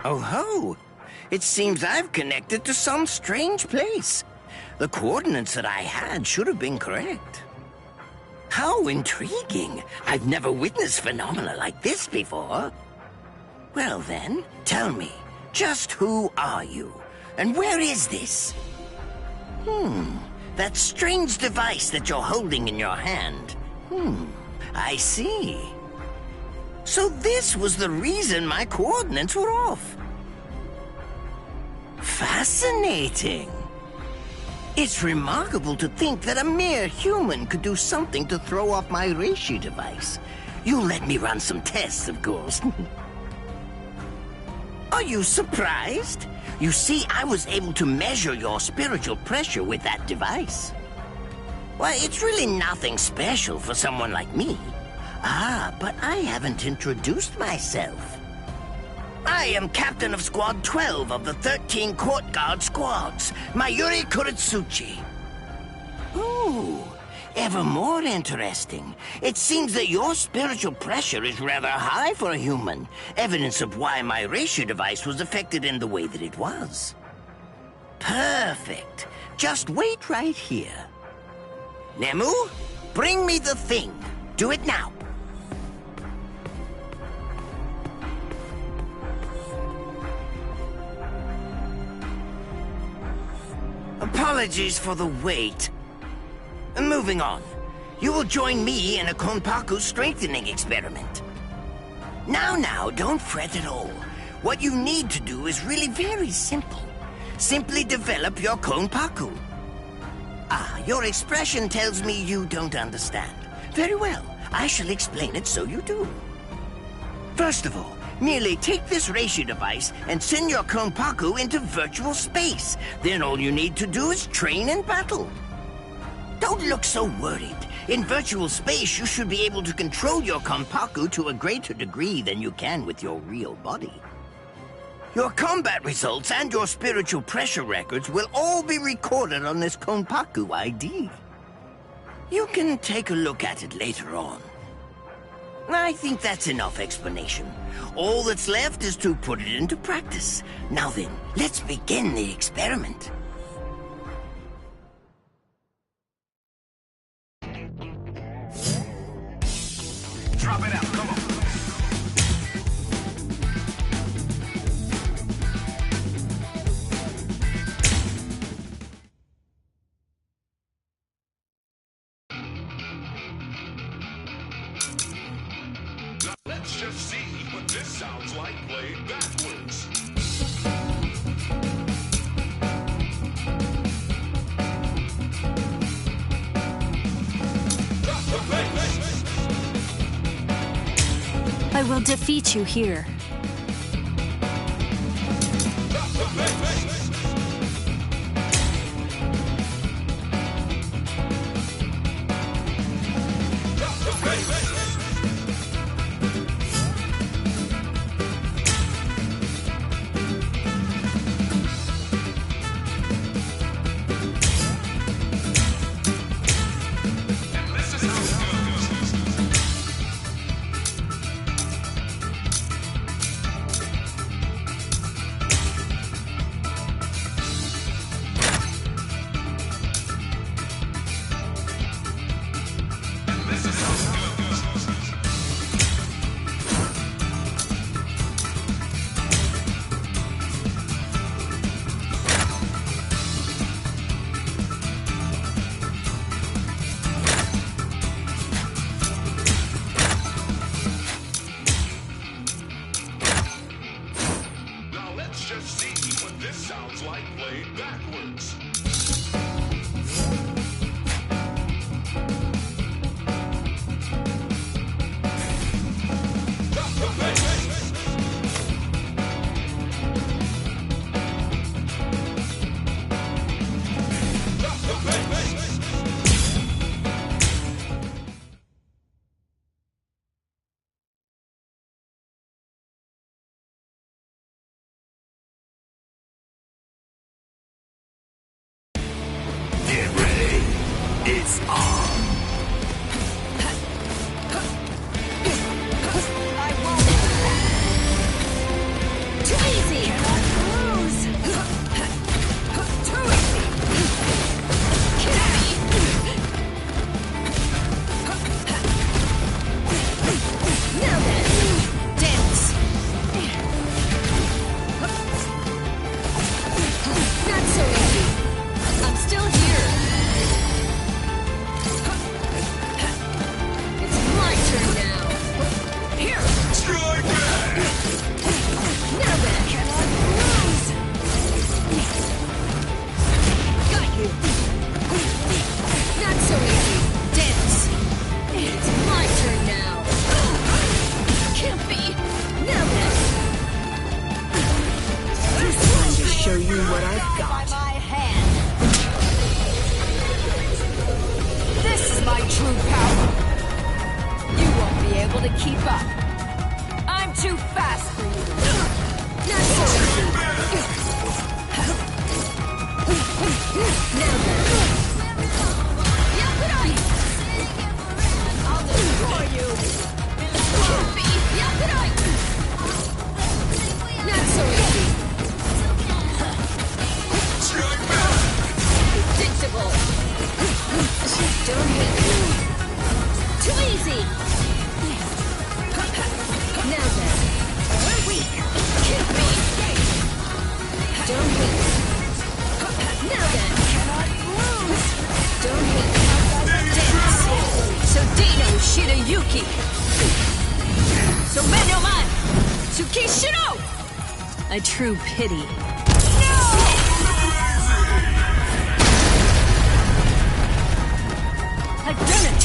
Oh ho! It seems I've connected to some strange place. The coordinates that I had should have been correct. How intriguing! I've never witnessed phenomena like this before. Well then, tell me, just who are you? And where is this? That strange device that you're holding in your hand. I see. So this was the reason my coordinates were off. Fascinating. It's remarkable to think that a mere human could do something to throw off my reishi device. You'll let me run some tests, of course. Are you surprised? You see, I was able to measure your spiritual pressure with that device. Well, it's really nothing special for someone like me. Ah, but I haven't introduced myself. I am Captain of Squad 12 of the 13 Court Guard Squads, Mayuri Kuretsuchi. Ooh, ever more interesting. It seems that your spiritual pressure is rather high for a human, evidence of why my reishi device was affected in the way that it was. Perfect. Just wait right here. Nemu, bring me the thing. Do it now. Apologies for the wait. Moving on. You will join me in a Konpaku strengthening experiment. Now, don't fret at all. What you need to do is really very simple. Simply develop your Konpaku. Ah, your expression tells me you don't understand. Very well, I shall explain it so you do. First of all, merely take this reishi device and send your Konpaku into virtual space. Then all you need to do is train in battle. Don't look so worried. In virtual space, you should be able to control your Konpaku to a greater degree than you can with your real body. Your combat results and your spiritual pressure records will all be recorded on this Konpaku ID. You can take a look at it later on. I think that's enough explanation. All that's left is to put it into practice. Now then, let's begin the experiment. Drop it out, come on. Let's just see what this sounds like played backwards. I will defeat you here. me! Now then. Weak! Kill me! Don't hate. Now then. Cannot lose! Don't hate. Dance! So Dino Shirayuki! So Manuman! Tsukishiro! A true pity. No! I've done it!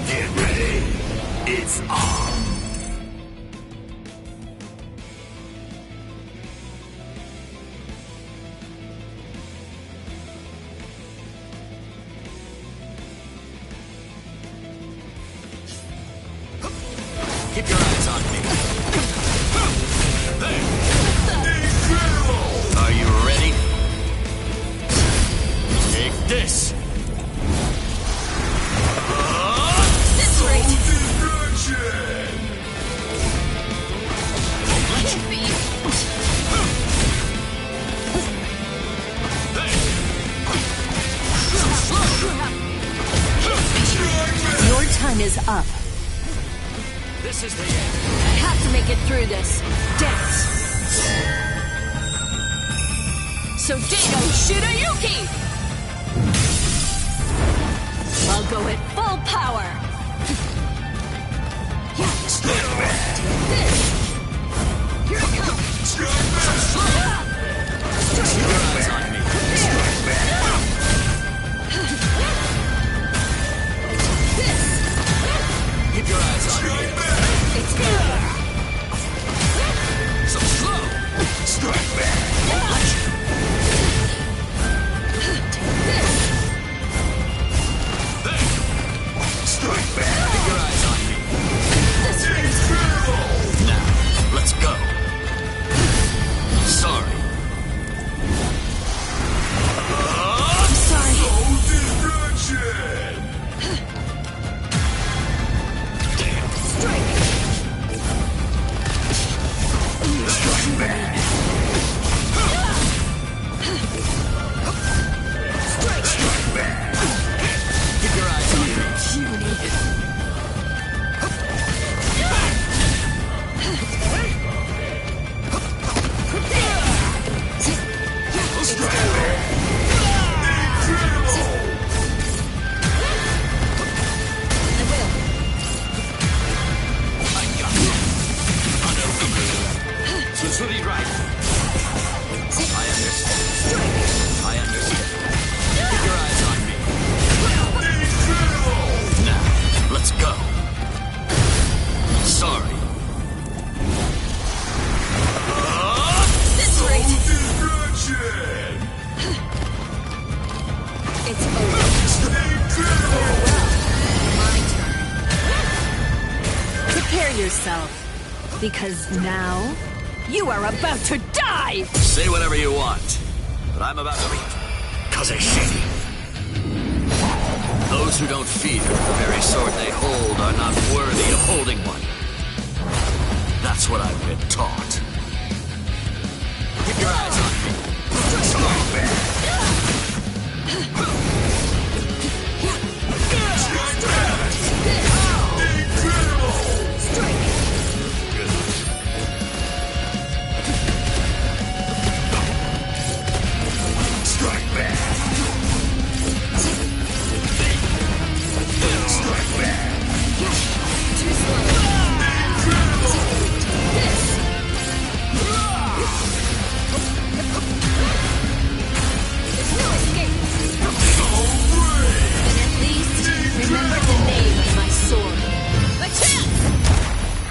Get ready. It's on. Keep your eyes on me. Are you ready? Take this. This rate! Can't be. Your time is up. This is the end. I have to make it through this. Dance! So Dino Shirayuki! I'll go at full power! Take this! Here it comes! Keep your eyes on me. This! Keep your eyes on me. It's over! So slow. Strike back. Take this! Strike back. Keep your eyes on me. This rings! Now, let's go. Sorry. I'm sorry. Destruction. Strike! Strike back. Strike! Strike back. Keep your eyes on me. Puny. Strike back. Incredible. I will. I got you. Tsutsuri right. I understand. I understand. Keep your eyes on me. Incredible. Now, let's go. Sorry. This rate! Destruction. It's over. Incredible. My turn. Prepare yourself. Because now, you are about to die! Say whatever you want, but I'm about to leave. Kazeshi. Those who don't fear the very sword they hold are not worthy of holding one. That's what I've been taught. Keep your eyes on me. Strike back. Strike back. Incredible. Strike! Strike back. Strike back. Too slow. Incredible. This! There's no escape. So great. Then at least, remember the name of my sword. A chance!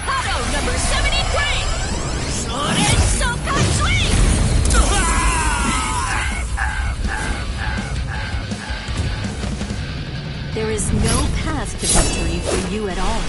Auto number 73! Soren Sokatsui! There is no path to victory for you at all.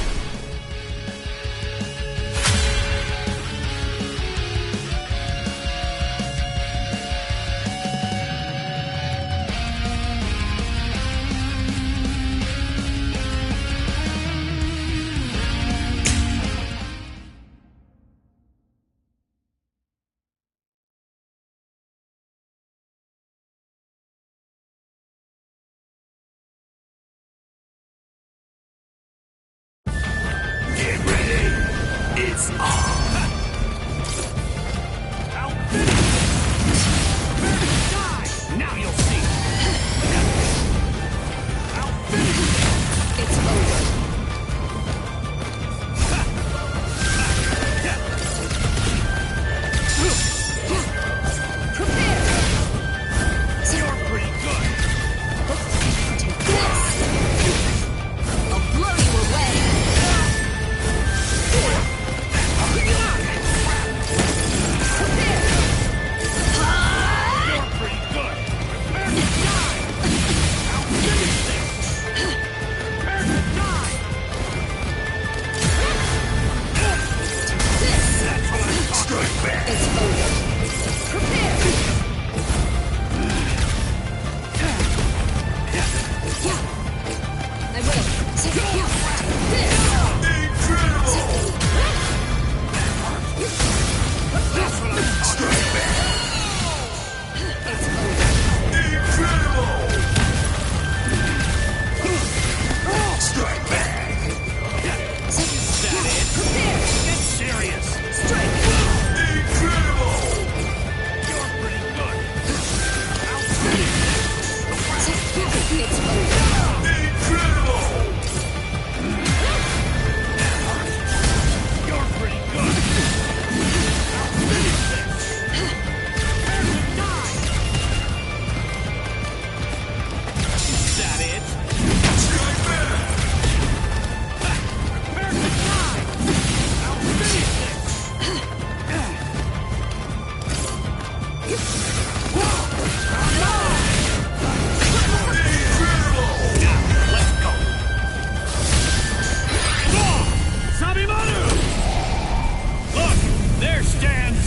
Look, there stands.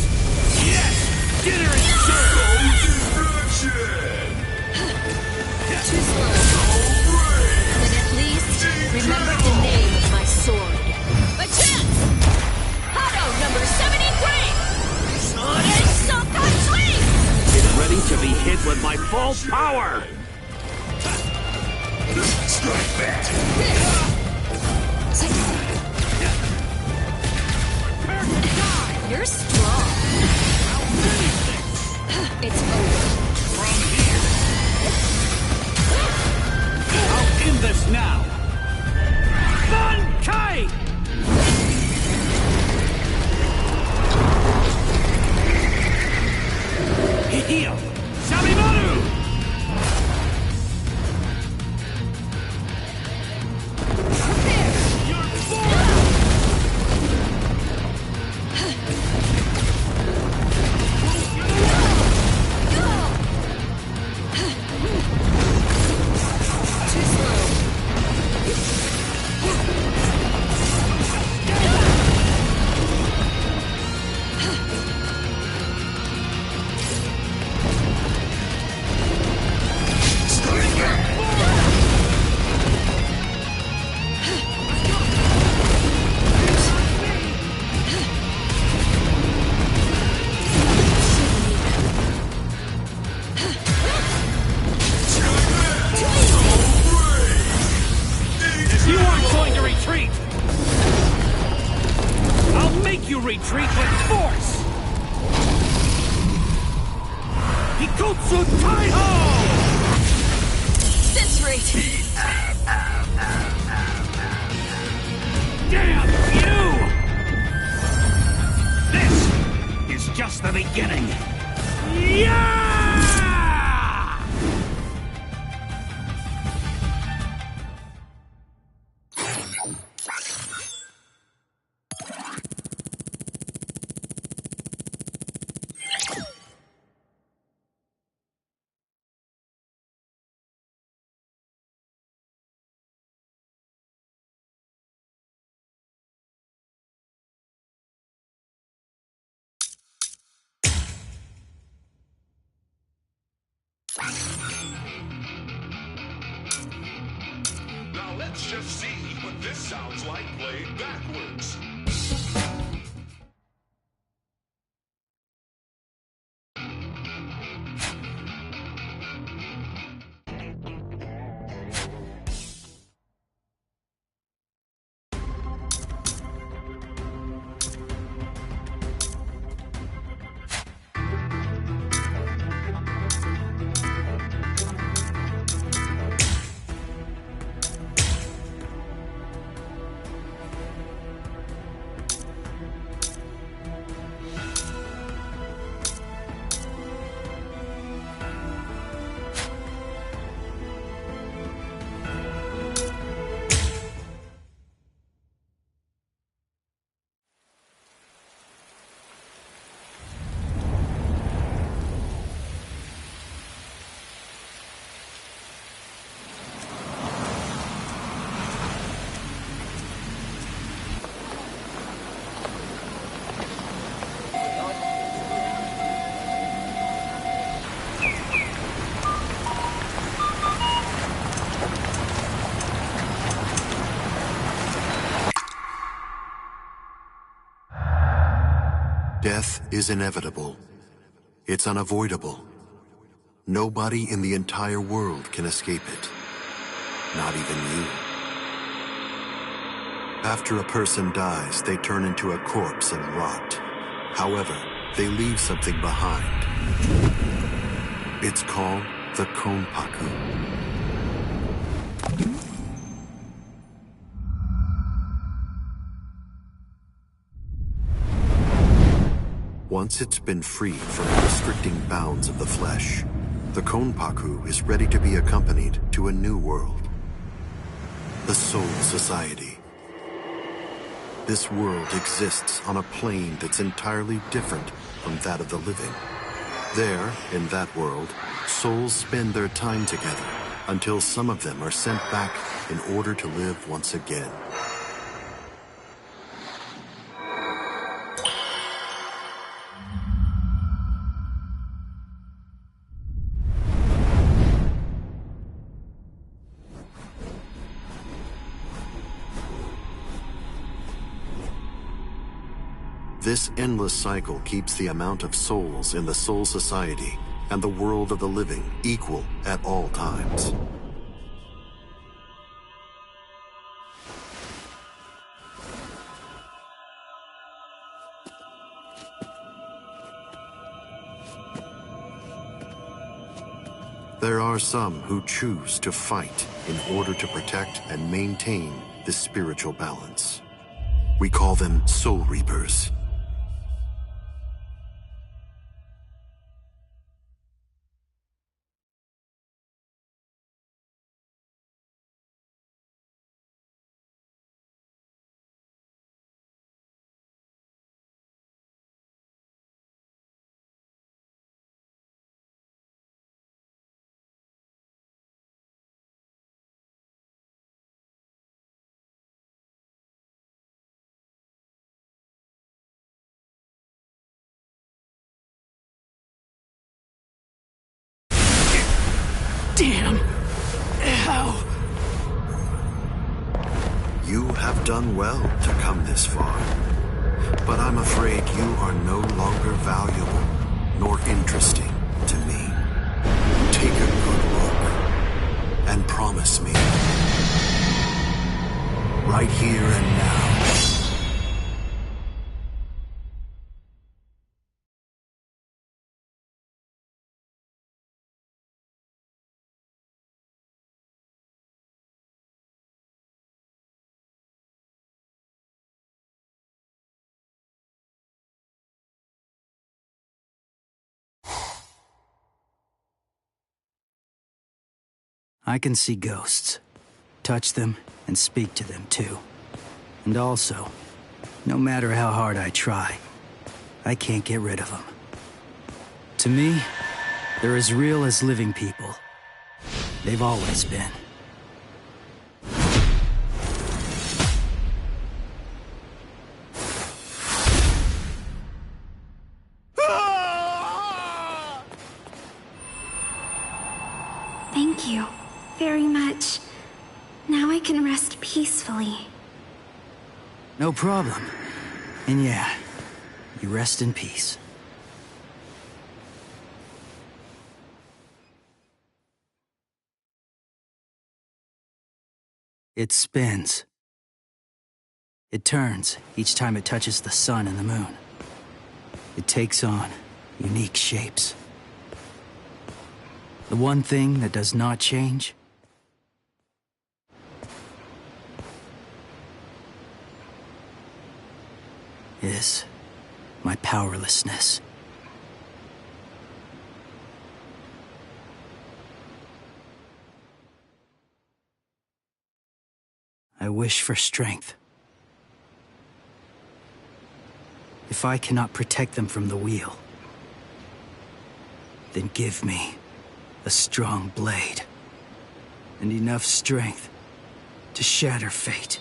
Yes, dinner is served. Too slow. Then at least remember the name of my sword. A chance! Hado number 73! Shonen Sokatsui! Get ready to be hit with my full power. Strike back. Prepare to die. You're strong. I'll finish this. It's over. From here. I'll end this now. Bankai! Heal! Sabimaru! You're Too slow. If you aren't going to retreat, I'll make you retreat with force! Hikotsu Taiho! This rate. Damn you! This is just the beginning. Yeah! Now let's just see what this sounds like played backwards. Death is inevitable. It's unavoidable. Nobody in the entire world can escape it. Not even you. After a person dies, they turn into a corpse and rot. However, they leave something behind. It's called the Konpaku. Once it's been freed from the restricting bounds of the flesh, the Konpaku is ready to be accompanied to a new world. The Soul Society. This world exists on a plane that's entirely different from that of the living. There, in that world, souls spend their time together until some of them are sent back in order to live once again. This endless cycle keeps the amount of souls in the Soul Society and the world of the living equal at all times. There are some who choose to fight in order to protect and maintain this spiritual balance. We call them Soul Reapers. Damn! How? You have done well to come this far, but I'm afraid you are no longer valuable nor interesting to me. Take a good look and promise me, right here and now, I can see ghosts, touch them, and speak to them too. And also, no matter how hard I try, I can't get rid of them. To me, they're as real as living people. They've always been. Thank you very much. Now I can rest peacefully. No problem. And yeah, you rest in peace. It spins. It turns each time it touches the sun and the moon. It takes on unique shapes. The one thing that does not change is my powerlessness. I wish for strength. If I cannot protect them from the wheel, then give me a strong blade and enough strength to shatter fate.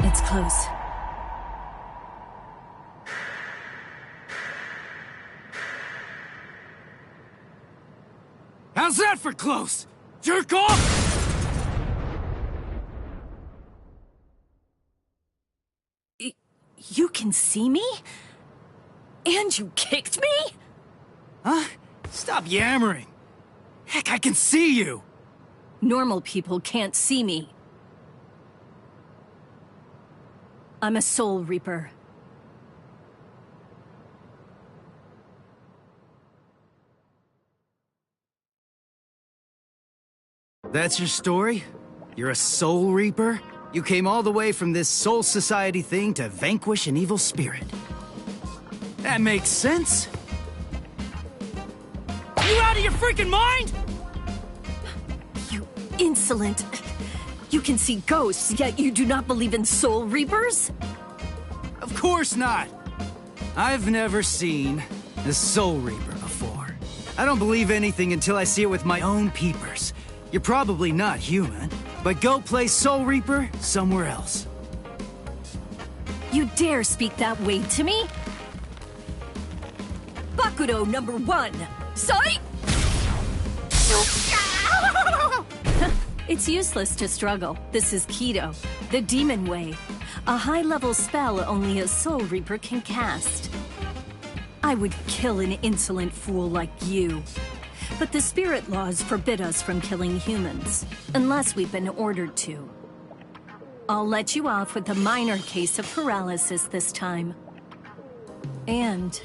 It's close. How's that for close? Jerk off! You can see me? And you kicked me? Huh? Stop yammering. Heck, I can see you! Normal people can't see me. I'm a Soul Reaper. That's your story? You're a Soul Reaper? You came all the way from this Soul Society thing to vanquish an evil spirit. That makes sense. You out of your freaking mind? You insolent. You can see ghosts, yet you do not believe in Soul Reapers? Of course not. I've never seen a Soul Reaper before. I don't believe anything until I see it with my own peepers. You're probably not human, but go play Soul Reaper somewhere else. You dare speak that way to me? Bakudo number 1. Sight! It's useless to struggle. This is Kido, the demon way. A high-level spell only a Soul Reaper can cast. I would kill an insolent fool like you. But the spirit laws forbid us from killing humans, unless we've been ordered to. I'll let you off with a minor case of paralysis this time. And...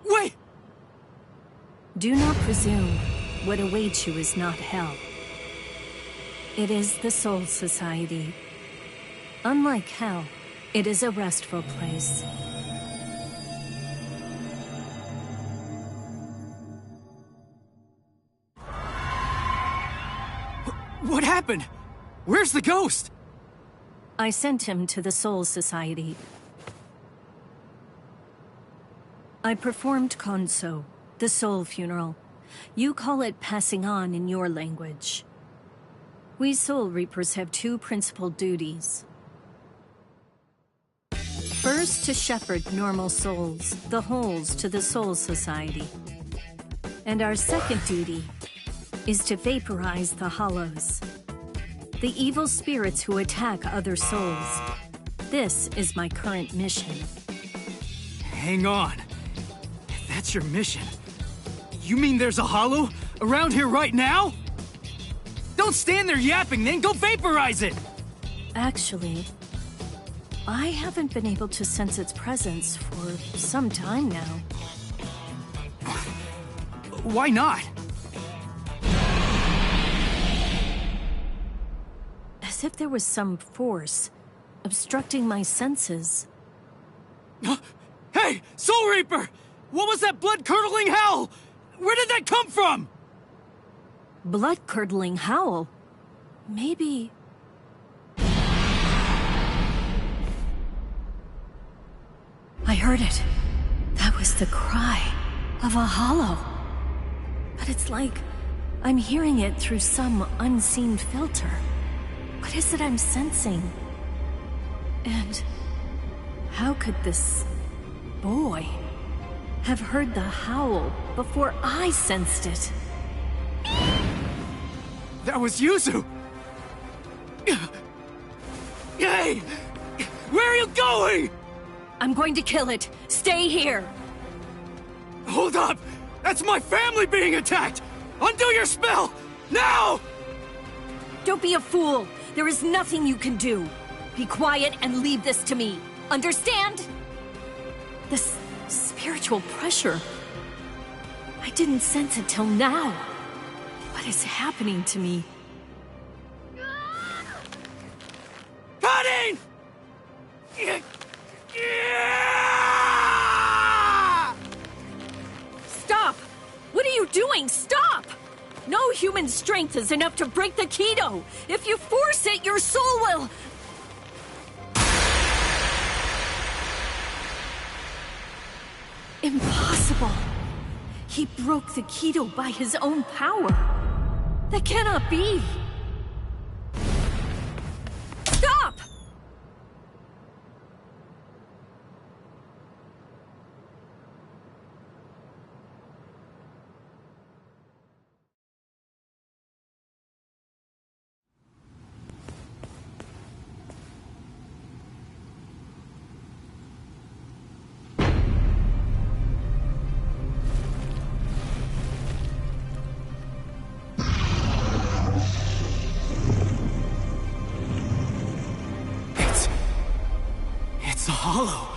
Wait! do not presume what awaits you is not hell. It is the Soul Society. Unlike hell, it is a restful place. What happened? Where's the ghost? I sent him to the Soul Society. I performed Konso, the soul funeral. You call it passing on in your language. We Soul Reapers have 2 principal duties. First, to shepherd normal souls, the holes, to the Soul Society. And our second duty is to vaporize the hollows. The evil spirits who attack other souls. This is my current mission. Hang on. If that's your mission, you mean there's a hollow around here right now? Don't stand there yapping, then go vaporize it! Actually, I haven't been able to sense its presence for some time now. Why not? As if there was some force obstructing my senses. Hey, Soul Reaper! What was that blood-curdling howl? Where did that come from? Blood-curdling howl? Maybe... I heard it. That was the cry of a hollow. But it's like I'm hearing it through some unseen filter. What is it I'm sensing? And how could this boy have heard the howl before I sensed it? That was Yuzu! Hey! Where are you going? I'm going to kill it. Stay here. Hold up! That's my family being attacked! Undo your spell! Now! Don't be a fool. There is nothing you can do. Be quiet and leave this to me. Understand? This spiritual pressure. I didn't sense it till now. What is happening to me? Cutting! Stop! What are you doing? Stop! No human strength is enough to break the Kido. If you force it, your soul will... Impossible. He broke the Kido by his own power. That cannot be. Stop! It's a hollow.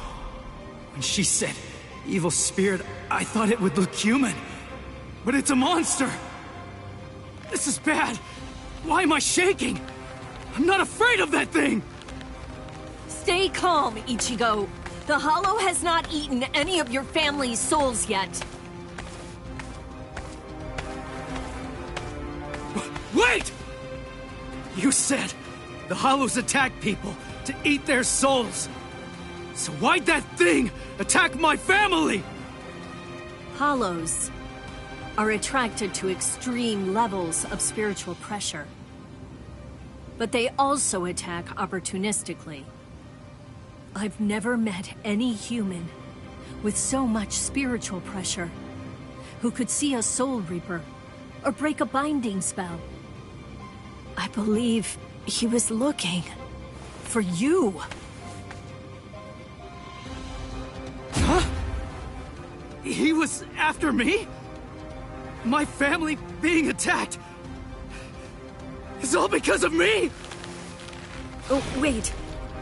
When she said evil spirit, I thought it would look human. But it's a monster! This is bad! Why am I shaking? I'm not afraid of that thing! Stay calm, Ichigo. The Hollow has not eaten any of your family's souls yet. Wait! You said the Hollows attack people to eat their souls. So why'd that thing attack my family? Hollows are attracted to extreme levels of spiritual pressure. But they also attack opportunistically. I've never met any human with so much spiritual pressure who could see a Soul Reaper or break a binding spell. I believe he was looking for you. Huh? He was after me? My family being attacked? It's all because of me? Oh, wait.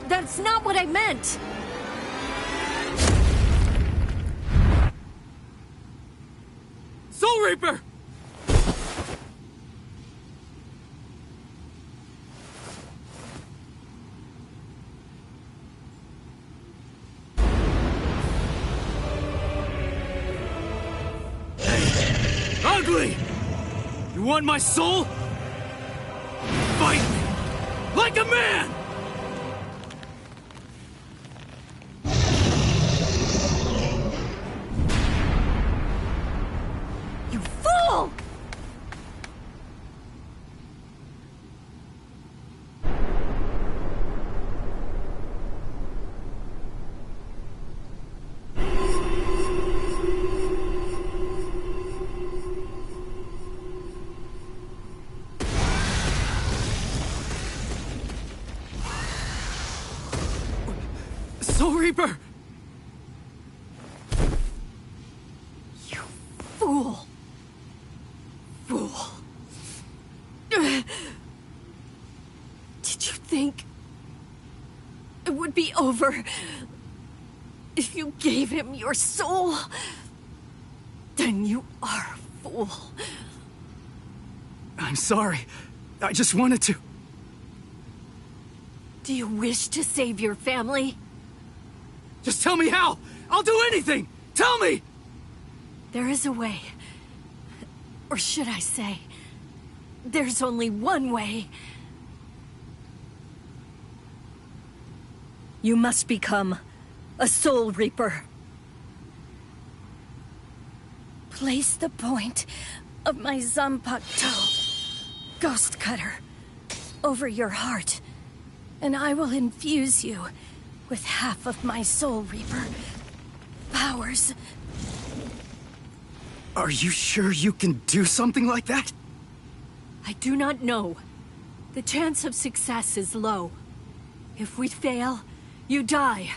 That's not what I meant! Soul Reaper! Ugly! You want my soul? Fight me! Like a man! You fool! Soul Reaper! You fool! Fool. Did you think it would be over if you gave him your soul? Then you are a fool. I'm sorry. I just wanted to. Do you wish to save your family? Just tell me how! I'll do anything! Tell me! There is a way. Or should I say, there's only one way. You must become a Soul Reaper. Place the point of my Zanpakuto, Ghost Cutter, over your heart, and I will infuse you with half of my Soul Reaper powers. Are you sure you can do something like that? I do not know. The chance of success is low. If we fail, you die.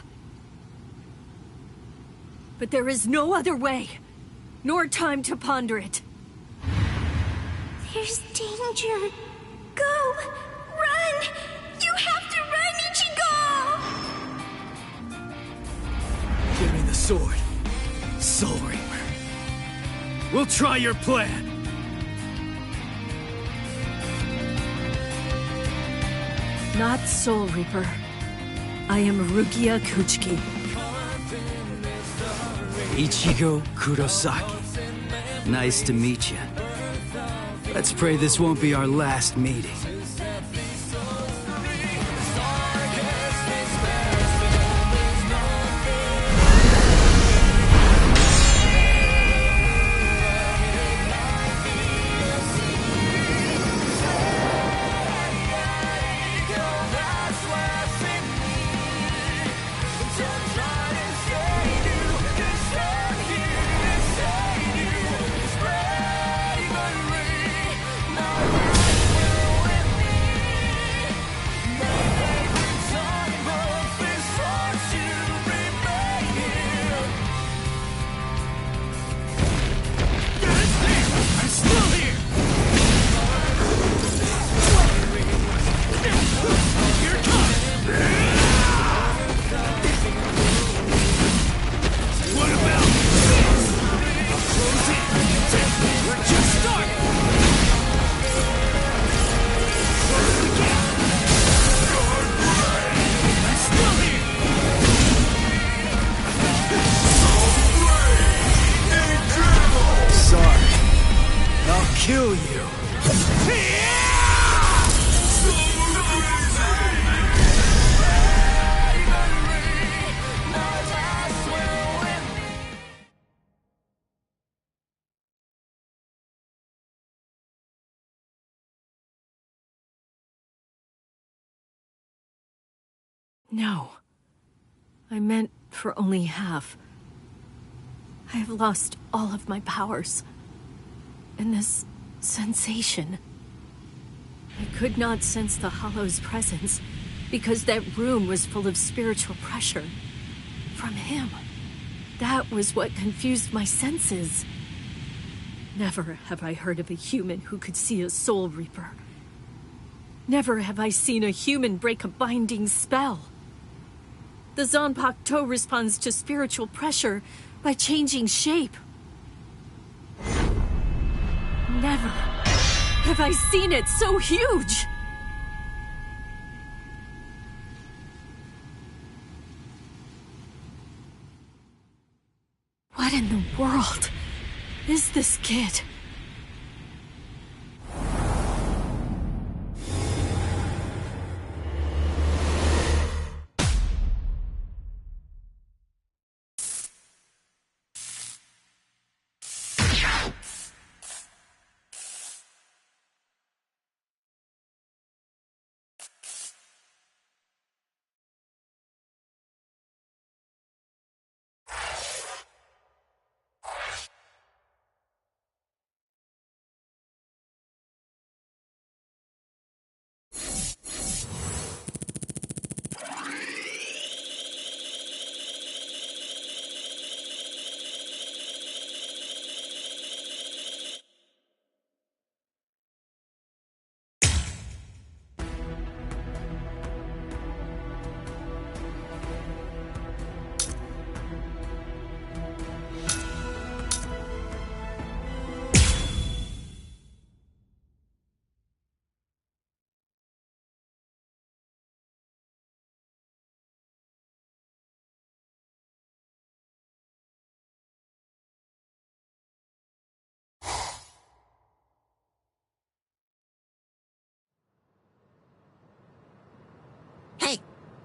But there is no other way, nor time to ponder it. There's danger. Go! Run! You have to run, Ichigo! Give me the sword, Soul Reaper. We'll try your plan. Not Soul Reaper. I am Rukia Kuchiki. Ichigo Kurosaki. Nice to meet you. Let's pray this won't be our last meeting. No. I meant for only half. I have lost all of my powers. And this sensation. I could not sense the Hollow's presence because that room was full of spiritual pressure. From him. That was what confused my senses. Never have I heard of a human who could see a Soul Reaper. Never have I seen a human break a binding spell. The Zanpakuto responds to spiritual pressure by changing shape. Never have I seen it so huge! What in the world is this kid?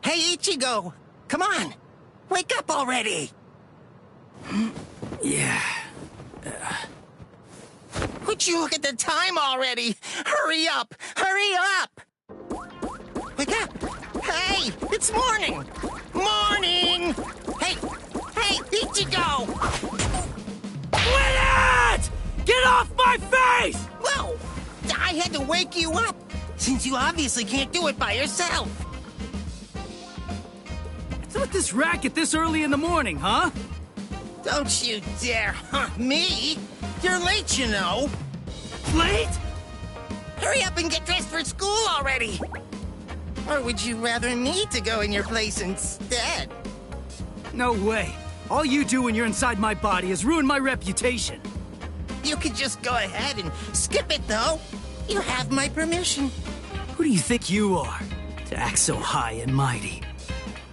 Hey, Ichigo! Come on! Wake up already! Yeah. Would you look at the time already? Hurry up! Hurry up! Wake up! Hey! It's morning! Morning! Hey! Hey, Ichigo! Quit it! Get off my face! Whoa! I had to wake you up, since you obviously can't do it by yourself. What's with this racket this early in the morning, huh? Don't you dare hunt me! You're late, you know! Late? Hurry up and get dressed for school already! Or would you rather me to go in your place instead? No way. All you do when you're inside my body is ruin my reputation. You could just go ahead and skip it, though. You have my permission. Who do you think you are, to act so high and mighty?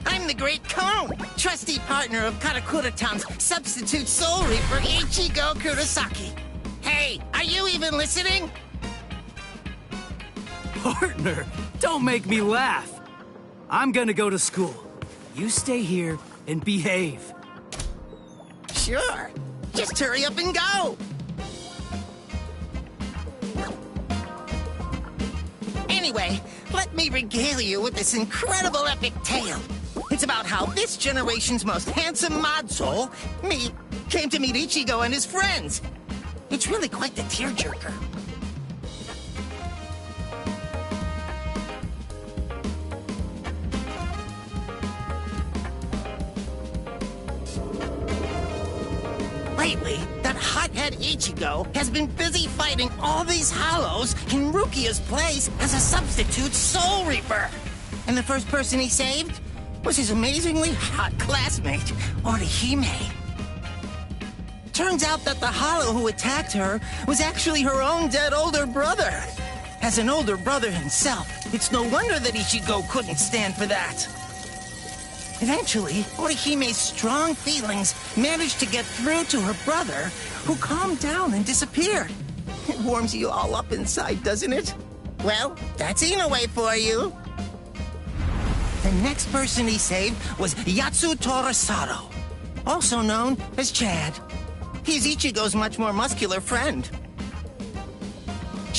I'm the Great Cone, trusty partner of Karakura-tan's substitute Soul Reaper Ichigo Kurosaki. Hey, are you even listening? Partner, don't make me laugh. I'm gonna go to school. You stay here and behave. Sure. Just hurry up and go. Anyway, let me regale you with this incredible epic tale. It's about how this generation's most handsome mod soul, me, came to meet Ichigo and his friends. It's really quite the tearjerker. Lately, that hothead Ichigo has been busy fighting all these Hollows in Rukia's place as a substitute Soul Reaper. And the first person he saved was his amazingly hot classmate, Orihime. Turns out that the Hollow who attacked her was actually her own dead older brother. As an older brother himself, it's no wonder that Ichigo couldn't stand for that. Eventually, Orihime's strong feelings managed to get through to her brother, who calmed down and disappeared. It warms you all up inside, doesn't it? Well, that's Inoue for you. The next person he saved was Yatsu Torasado, also known as Chad. He's Ichigo's much more muscular friend.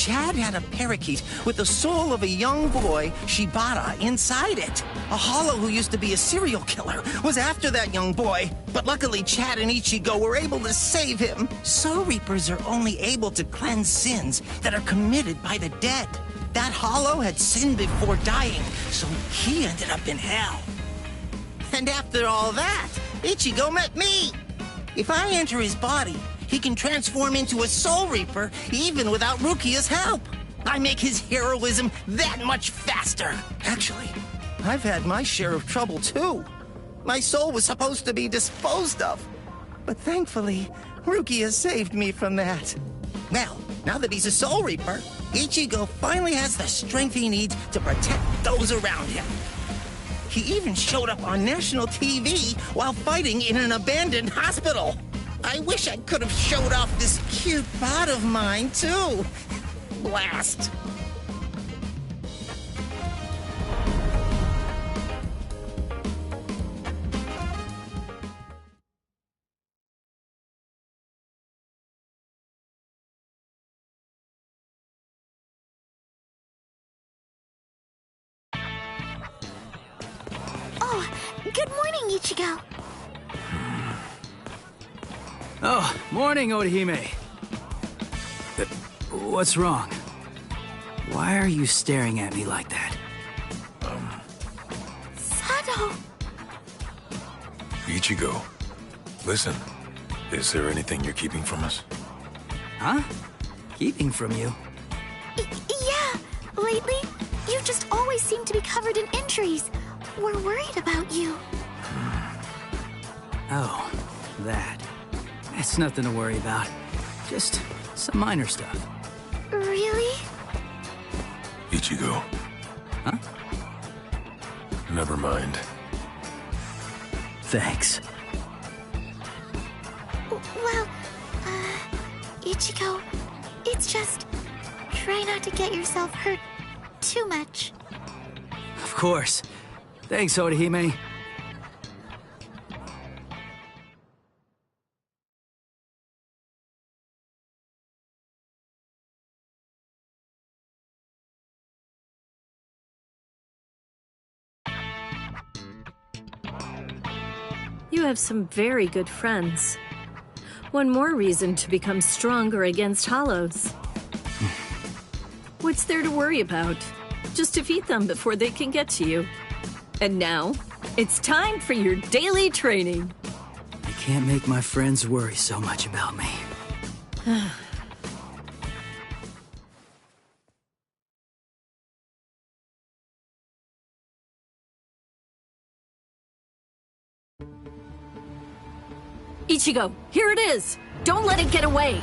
Chad had a parakeet with the soul of a young boy, Shibata, inside it. A hollow who used to be a serial killer was after that young boy, but luckily Chad and Ichigo were able to save him. Soul Reapers are only able to cleanse sins that are committed by the dead. That hollow had sinned before dying, so he ended up in hell. And after all that, Ichigo met me. If I enter his body, he can transform into a Soul Reaper even without Rukia's help. I make his heroism that much faster. Actually, I've had my share of trouble too. My soul was supposed to be disposed of. But thankfully, Rukia saved me from that. Well, now that he's a Soul Reaper, Ichigo finally has the strength he needs to protect those around him. He even showed up on national TV while fighting in an abandoned hospital. I wish I could have showed off this cute bod of mine, too. Blast. Oh, good morning, Ichigo. Oh, morning, Orihime. What's wrong? Why are you staring at me like that? Sado. Ichigo, listen. Is there anything you're keeping from us? Huh? Keeping from you? Yeah, lately, you just always seem to be covered in injuries. We're worried about you. Oh, that. It's nothing to worry about. Just some minor stuff. Really? Ichigo. Huh? Never mind. Thanks. Well, Ichigo, it's just... try not to get yourself hurt too much. Of course. Thanks, Orihime. You have some very good friends. One more reason to become stronger against hollows. What's there to worry about? Just defeat them before they can get to you. And now, it's time for your daily training. I can't make my friends worry so much about me. Ichigo, here it is! Don't let it get away!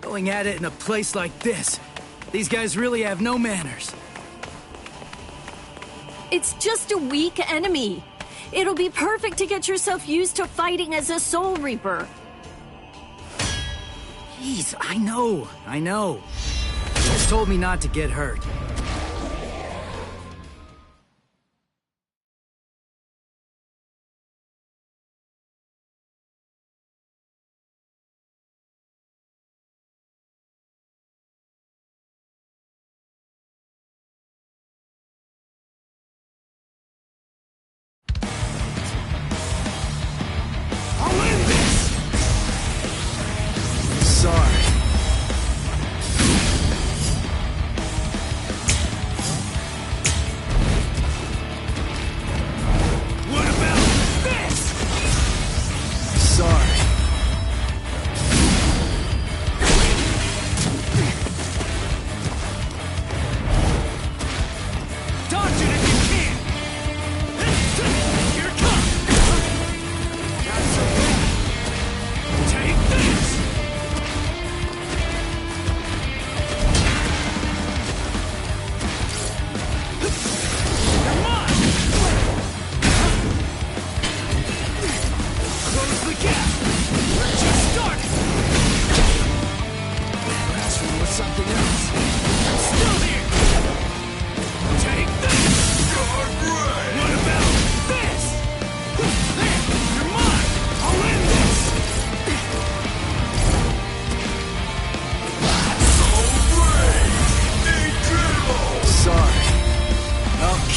Going at it in a place like this. These guys really have no manners. It's just a weak enemy. It'll be perfect to get yourself used to fighting as a Soul Reaper. Jeez, I know. You just told me not to get hurt. Sorry.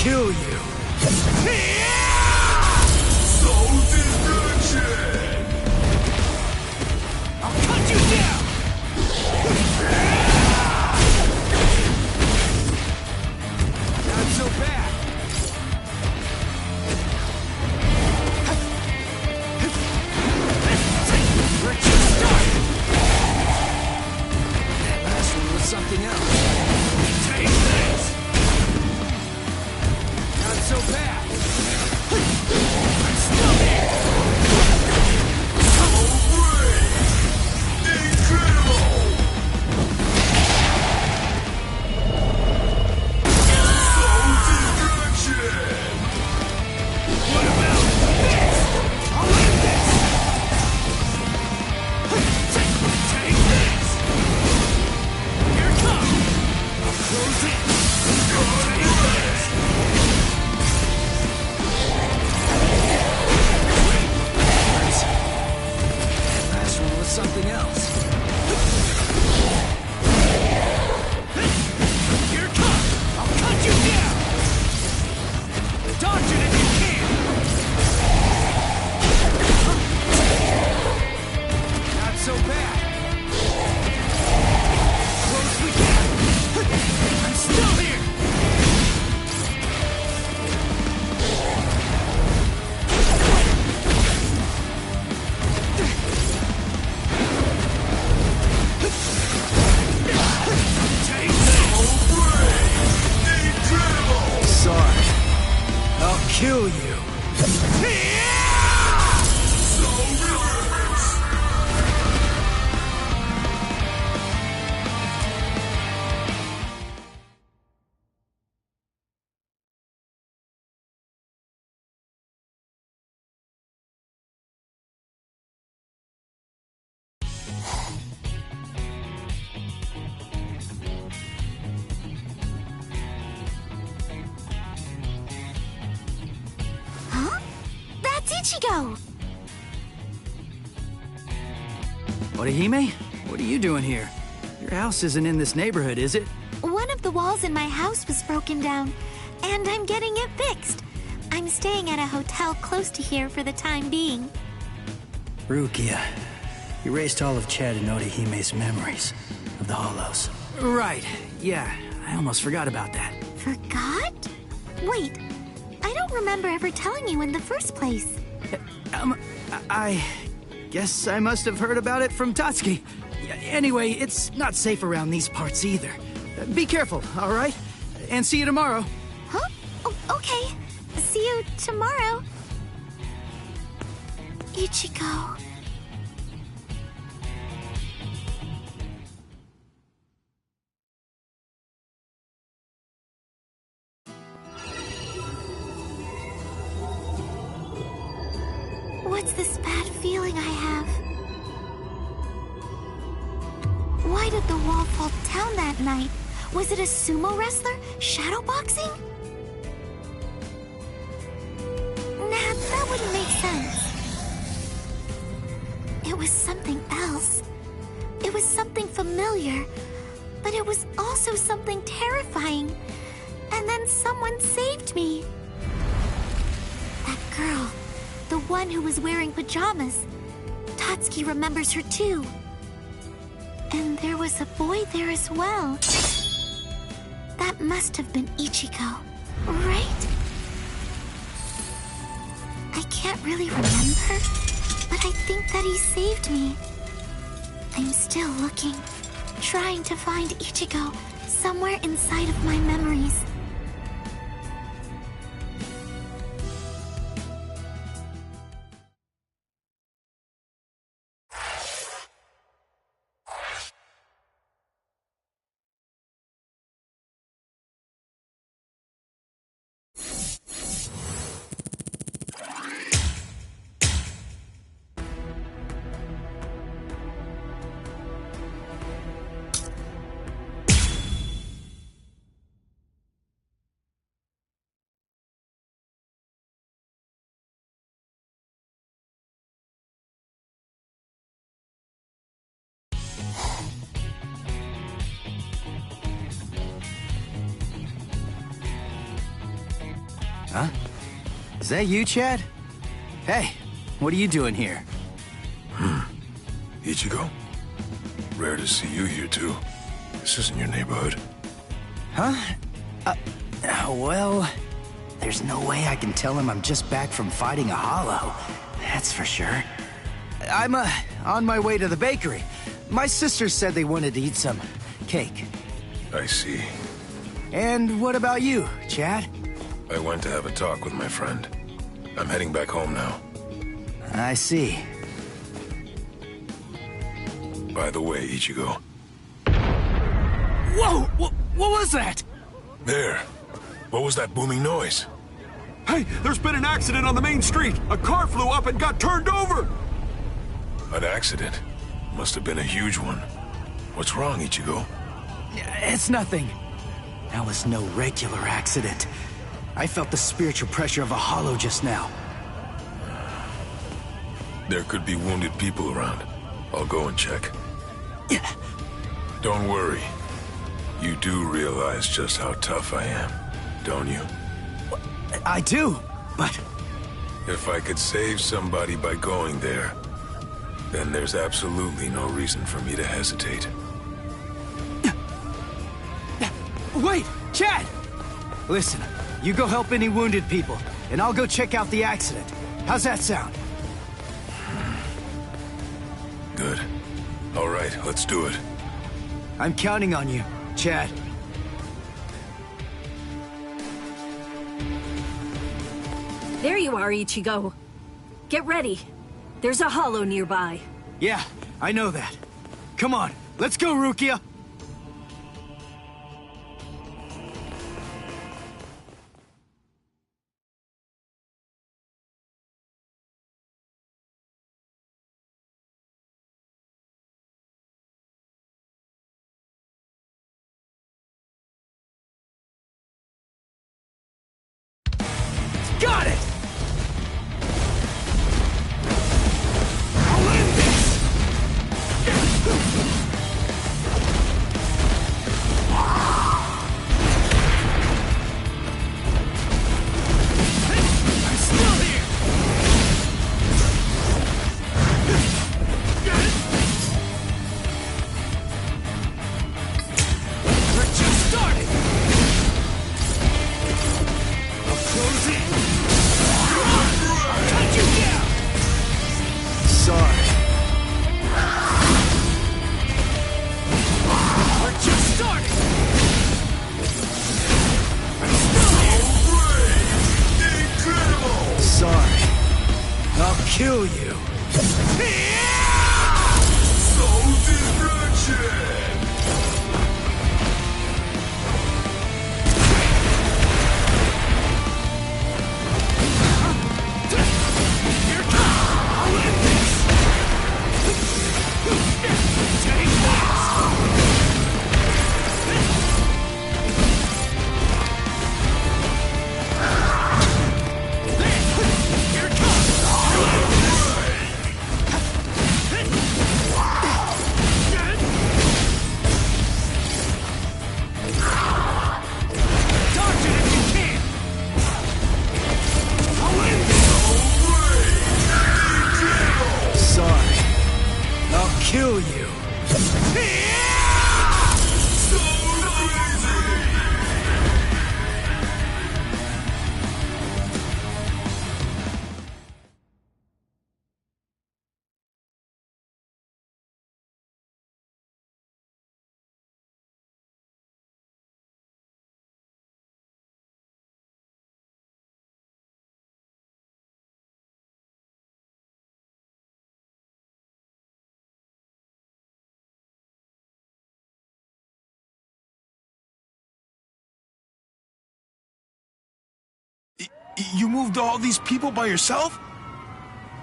kill you. Soul destruction! I'll cut you down! Not so bad. Where'd you start? That last one was something else. Take this! Not so bad. I'm still here! So brave! Incredible! Soul destruction! What about this? I'll end this! Take this! Here it comes! I'll close in! Take this! That last one was something else. Here it comes! I'll cut you down! Dodge it if you can! Not so bad. Close we get! I'm still here! Take this! Incredible! Sorry. I'll kill you. Soul reverse! Huh? That's Ichigo! Orihime? What are you doing here? Your house isn't in this neighborhood, is it? One of the walls in my house was broken down, and I'm getting it fixed. I'm staying at a hotel close to here for the time being. Rukia, you erased all of Chad and Orihime's memories of the Hollows. Right, yeah. I almost forgot about that. Forgot? Wait, I don't remember ever telling you in the first place. I guess I must have heard about it from Tatsuki. Anyway, it's not safe around these parts either. Be careful, all right? And see you tomorrow. Huh? Oh, okay. See you tomorrow. Ichigo. What's this bad feeling I have? Why did the wall fall down that night? Was it a sumo wrestler? Shadowboxing? Nah, that wouldn't make sense. It was something else. It was something familiar, but it was also something terrifying. And then someone saved me. That girl, the one who was wearing pajamas. Tatsuki remembers her too. And there was a boy there as well. That must have been Ichigo, right? I can't really remember, but I think that he saved me. I'm still looking, trying to find Ichigo somewhere inside of my memories. Huh? Is that you, Chad? Hey, what are you doing here? Ichigo? Rare to see you here, too. This isn't your neighborhood. Huh? Well, there's no way I can tell him I'm just back from fighting a hollow. That's for sure. I'm, on my way to the bakery. My sisters said they wanted to eat some cake. I see. And what about you, Chad? I went to have a talk with my friend. I'm heading back home now. I see. By the way, Ichigo. Whoa! What was that? There. What was that booming noise? Hey, there's been an accident on the main street. A car flew up and got turned over. An accident? Must have been a huge one. What's wrong, Ichigo? It's nothing. That was no regular accident. I felt the spiritual pressure of a hollow just now. There could be wounded people around. I'll go and check. Don't worry. You do realize just how tough I am, don't you? I do, but... If I could save somebody by going there, then there's absolutely no reason for me to hesitate. Wait, Chad! Listen, you go help any wounded people, and I'll go check out the accident. How's that sound? Good. All right, let's do it. I'm counting on you, Chad. There you are, Ichigo. Get ready. There's a hollow nearby. Yeah, I know that. Come on, let's go, Rukia! Got it! I'll end this! I'm still here! We're just starting! I'll close in! Cut you down! Sorry. We're just starting! I'm still here! Incredible! Sorry. I'll kill you. Soul destruction! Here comes! I'll end this! Take this! Here comes! I'll end this! Dodge it if you can! I'll end this! Sorry. I'll kill you. You moved all these people by yourself?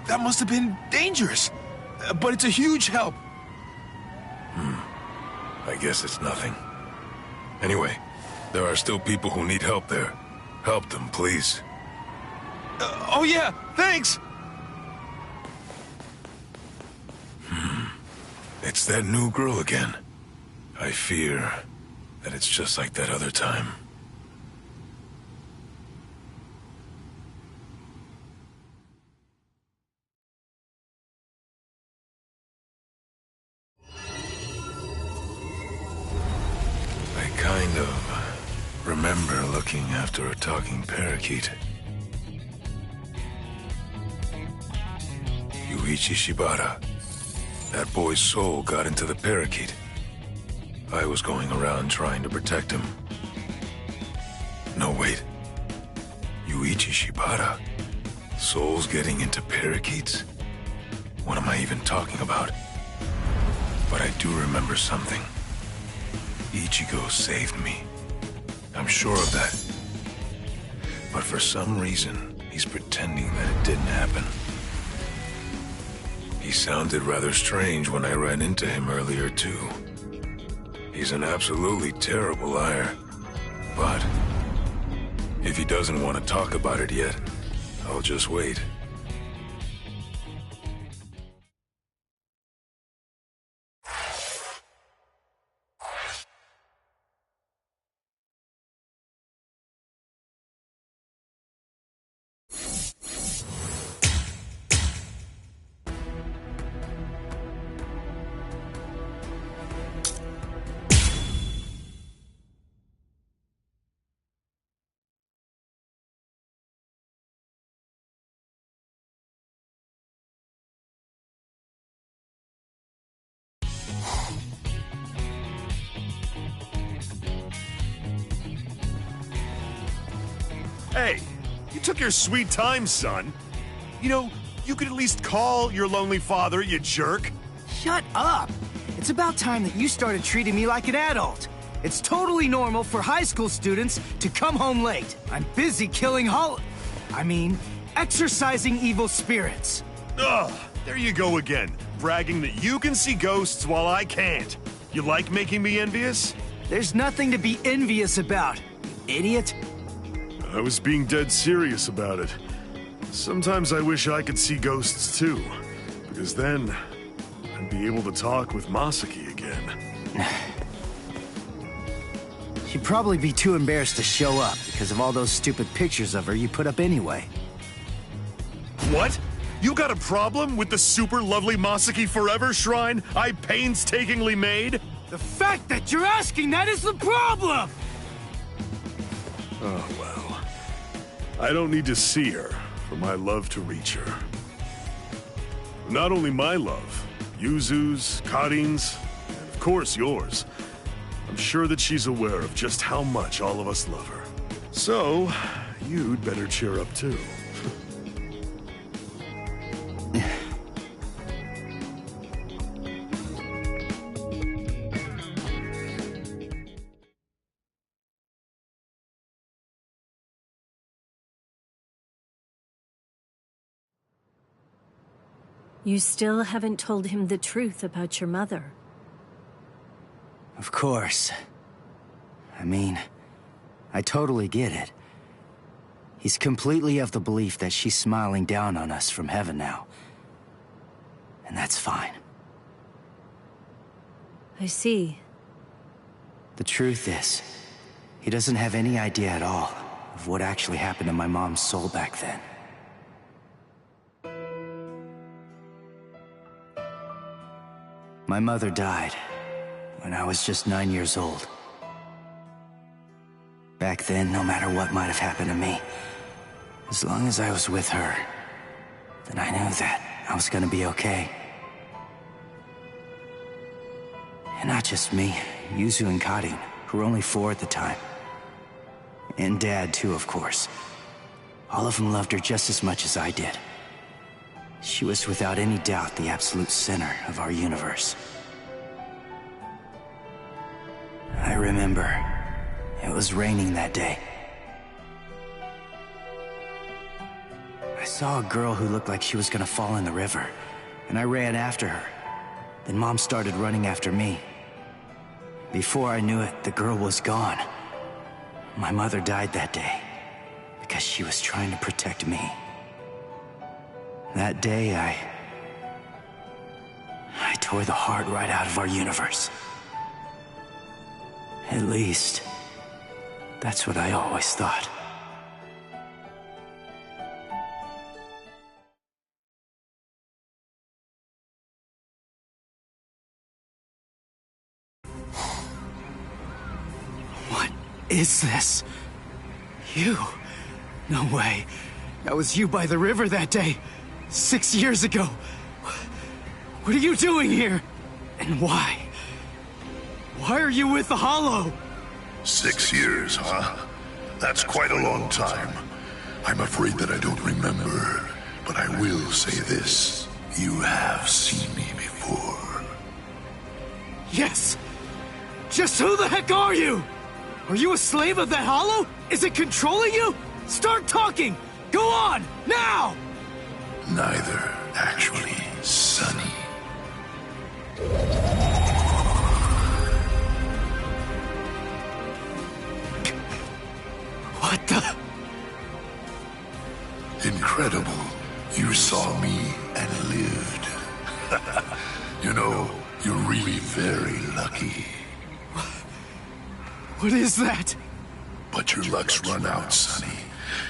That must have been dangerous. But it's a huge help. I guess it's nothing. Anyway, there are still people who need help there. Help them, please. Oh yeah, thanks! It's that new girl again. I fear that it's just like that other time. looking after a talking parakeet. Yuichi Shibata. That boy's soul got into the parakeet. I was going around trying to protect him. No, wait. Yuichi Shibata? Souls getting into parakeets? What am I even talking about? But I do remember something. Ichigo saved me. I'm sure of that. But for some reason, he's pretending that it didn't happen. He sounded rather strange when I ran into him earlier, too. He's an absolutely terrible liar. But if he doesn't want to talk about it yet, I'll just wait. Hey, you took your sweet time, son. You know, you could at least call your lonely father, you jerk. Shut up! It's about time that you started treating me like an adult. It's totally normal for high school students to come home late. I'm busy killing exorcising evil spirits. Ugh, there you go again, bragging that you can see ghosts while I can't. You like making me envious? There's nothing to be envious about, you idiot. I was being dead serious about it. Sometimes I wish I could see ghosts too, because then I'd be able to talk with Masaki again. She'd probably be too embarrassed to show up because of all those stupid pictures of her you put up anyway. What? You got a problem with the super lovely Masaki Forever shrine I painstakingly made? The fact that you're asking that is the problem! Oh, well. I don't need to see her for my love to reach her. Not only my love, Yuzu's, Karin's, and of course yours. I'm sure that she's aware of just how much all of us love her. So, you'd better cheer up too. You still haven't told him the truth about your mother. Of course. I totally get it. He's completely of the belief that she's smiling down on us from heaven now. And that's fine. I see. The truth is, he doesn't have any idea at all of what actually happened to my mom's soul back then. My mother died when I was just 9 years old. Back then, no matter what might have happened to me, as long as I was with her, then I knew that I was gonna be okay. And not just me, Yuzu and Karin, who were only 4 at the time. And Dad, too, of course. All of them loved her just as much as I did. She was without any doubt the absolute center of our universe. I remember, it was raining that day. I saw a girl who looked like she was gonna fall in the river, and I ran after her. Then Mom started running after me. Before I knew it, the girl was gone. My mother died that day, because she was trying to protect me. That day, I tore the heart right out of our universe. At least, that's what I always thought. What is this? You? No way. That was you by the river that day. 6 years ago. What are you doing here? And why? Why are you with the Hollow? 6 years, huh? That's quite a long time. I'm afraid that I don't remember, but I will say this. You have seen me before. Yes! Just who the heck are you? Are you a slave of that Hollow? Is it controlling you? Start talking! Go on! Now! Neither, actually, Sonny. What the? Incredible. You saw me and lived. You know, you're really very lucky. What is that? But your luck's run out, Sonny.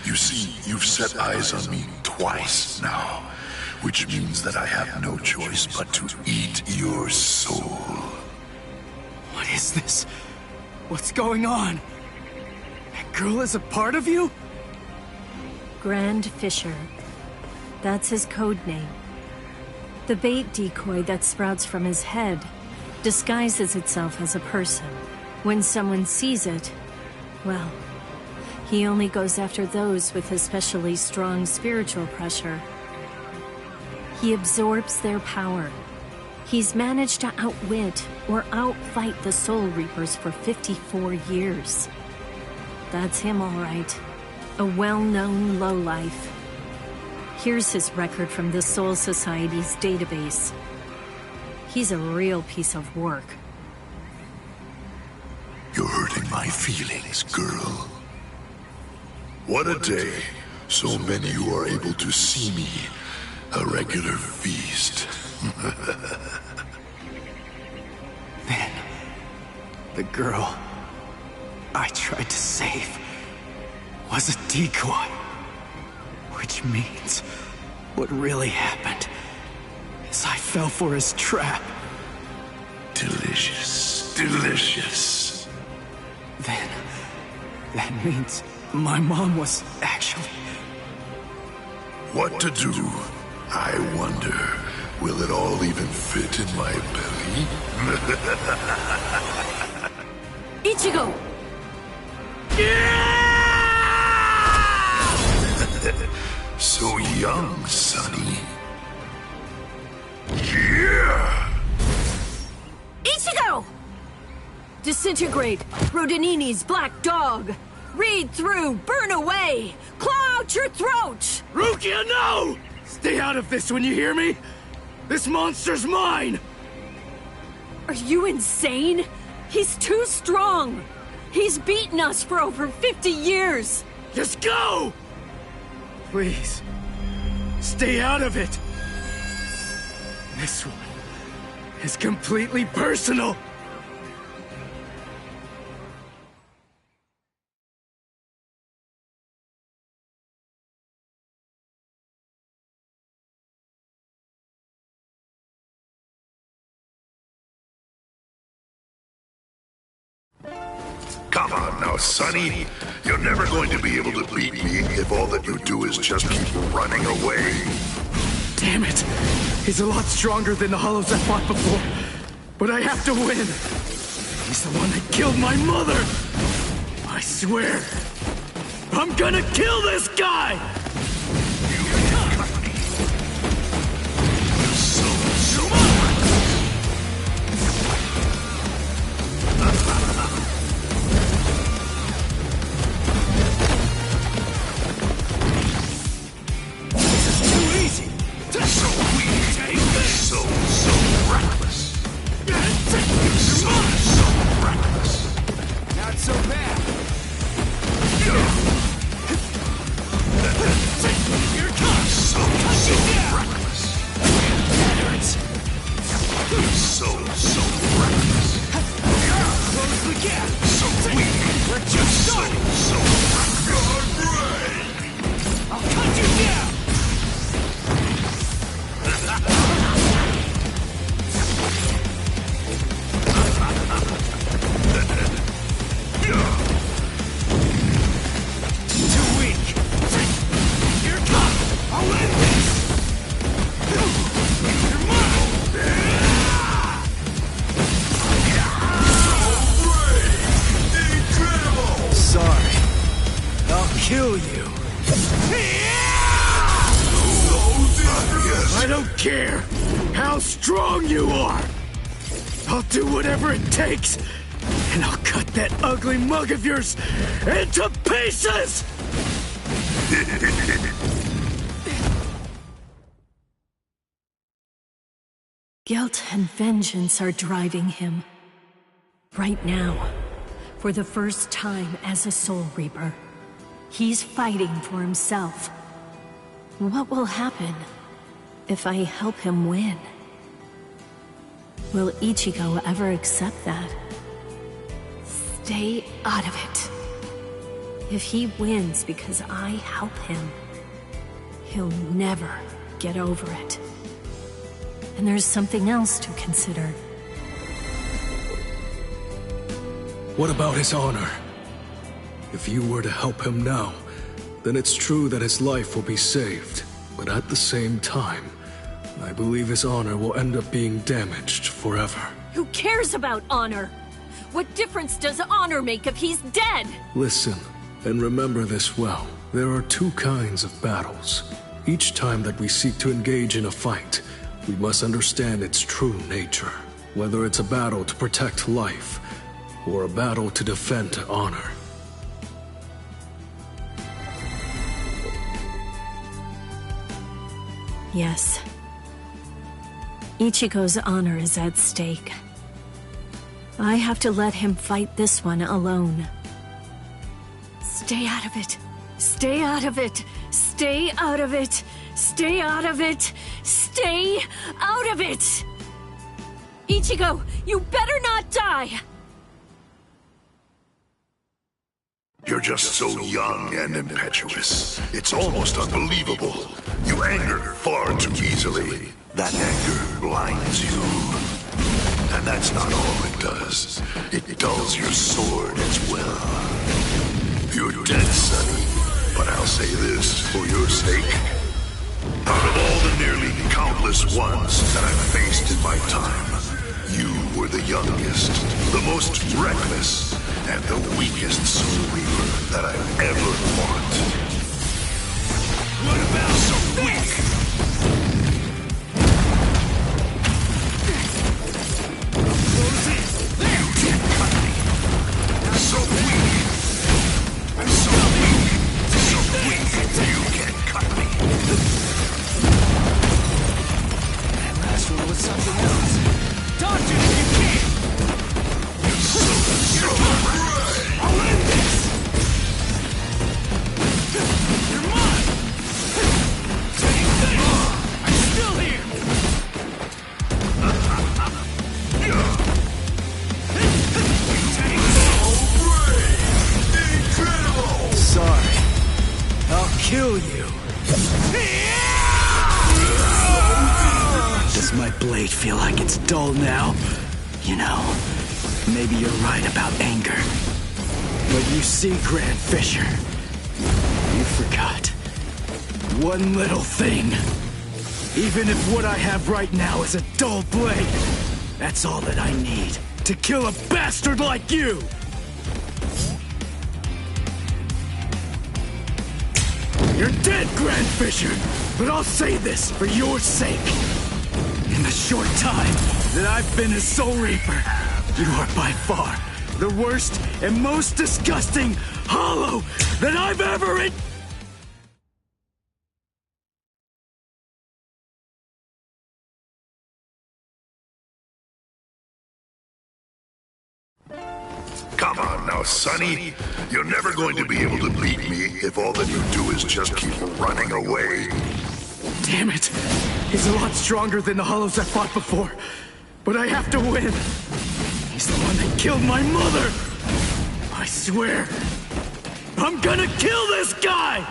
You see, you've set eyes on me twice now, which means that I have no choice but to eat your soul. What is this? What's going on? That girl is a part of you? Grand Fisher. That's his code name. The bait decoy that sprouts from his head disguises itself as a person. When someone sees it, well, he only goes after those with especially strong spiritual pressure. He absorbs their power. He's managed to outwit or outfight the Soul Reapers for 54 years. That's him, all right. A well-known lowlife. Here's his record from the Soul Society's database. He's a real piece of work. You're hurting my feelings, girl. What a day. So many who are able to see me. A regular feast. Then, the girl I tried to save was a decoy. Which means what really happened is I fell for his trap. Delicious. Delicious. Then, that means my mom was actually... What to do? I wonder, will it all even fit in my belly? Ichigo! So young, Sonny. Yeah! Ichigo! Disintegrate, Rodinini's black dog! Read through, burn away! Claw out your throat! Rukia, no! Stay out of this when you hear me! This monster's mine! Are you insane? He's too strong! He's beaten us for over 50 years! Just go! Please, stay out of it! This one is completely personal! Come on now, Sonny. You're never going to be able to beat me if all that you do is just keep running away. Damn it! He's a lot stronger than the Hollows I fought before. But I have to win! He's the one that killed my mother! I swear, I'm gonna kill this guy! don't care how strong you are. I'll do whatever it takes, and I'll cut that ugly mug of yours into pieces! Guilt and vengeance are driving him. Right now, for the first time as a Soul Reaper, he's fighting for himself. What will happen if I help him win? Will Ichigo ever accept that? Stay out of it. If he wins because I help him, he'll never get over it. And there's something else to consider. What about his honor? If you were to help him now, then it's true that his life will be saved. But at the same time, I believe his honor will end up being damaged forever. Who cares about honor? What difference does honor make if he's dead? Listen, and remember this well. There are two kinds of battles. Each time that we seek to engage in a fight, we must understand its true nature. Whether it's a battle to protect life, or a battle to defend honor. Yes. Ichigo's honor is at stake. I have to let him fight this one alone. Stay out of it. Stay out of it. Stay out of it. Stay out of it. Stay out of it! Ichigo, you better not die! You're just so young and impetuous. It's almost unbelievable. You anger far too easily. That anger blinds you. And that's not all it does. It dulls your sword as well. You're dead, Sonny. But I'll say this for your sake. Out of all the nearly countless ones that I've faced in my time, you were the youngest, the most reckless, and the weakest Soul Reaper that I've ever fought. What about so weak? You can't cut me. So weak. So weak. So weak. You can't cut me. That last one was something else. Dodge it if you can! So right. I'll end this! You're mine! Same thing! I'm still here! Incredible! Sorry. I'll kill you. Does my blade feel like it's dull now? You know, maybe you're right about anger. But you see, Grand Fisher, you forgot one little thing. Even if what I have right now is a dull blade, that's all that I need to kill a bastard like you! You're dead, Grand Fisher, but I'll say this for your sake. In the short time that I've been a Soul Reaper, you are by far the worst and most disgusting hollow that I've ever Come on now, Sonny. You're never going to be able to beat me if all that you do is just keep running away. Damn it! He's a lot stronger than the hollows I fought before. But I have to win. He's the one that killed my mother! I swear, I'm gonna kill this guy!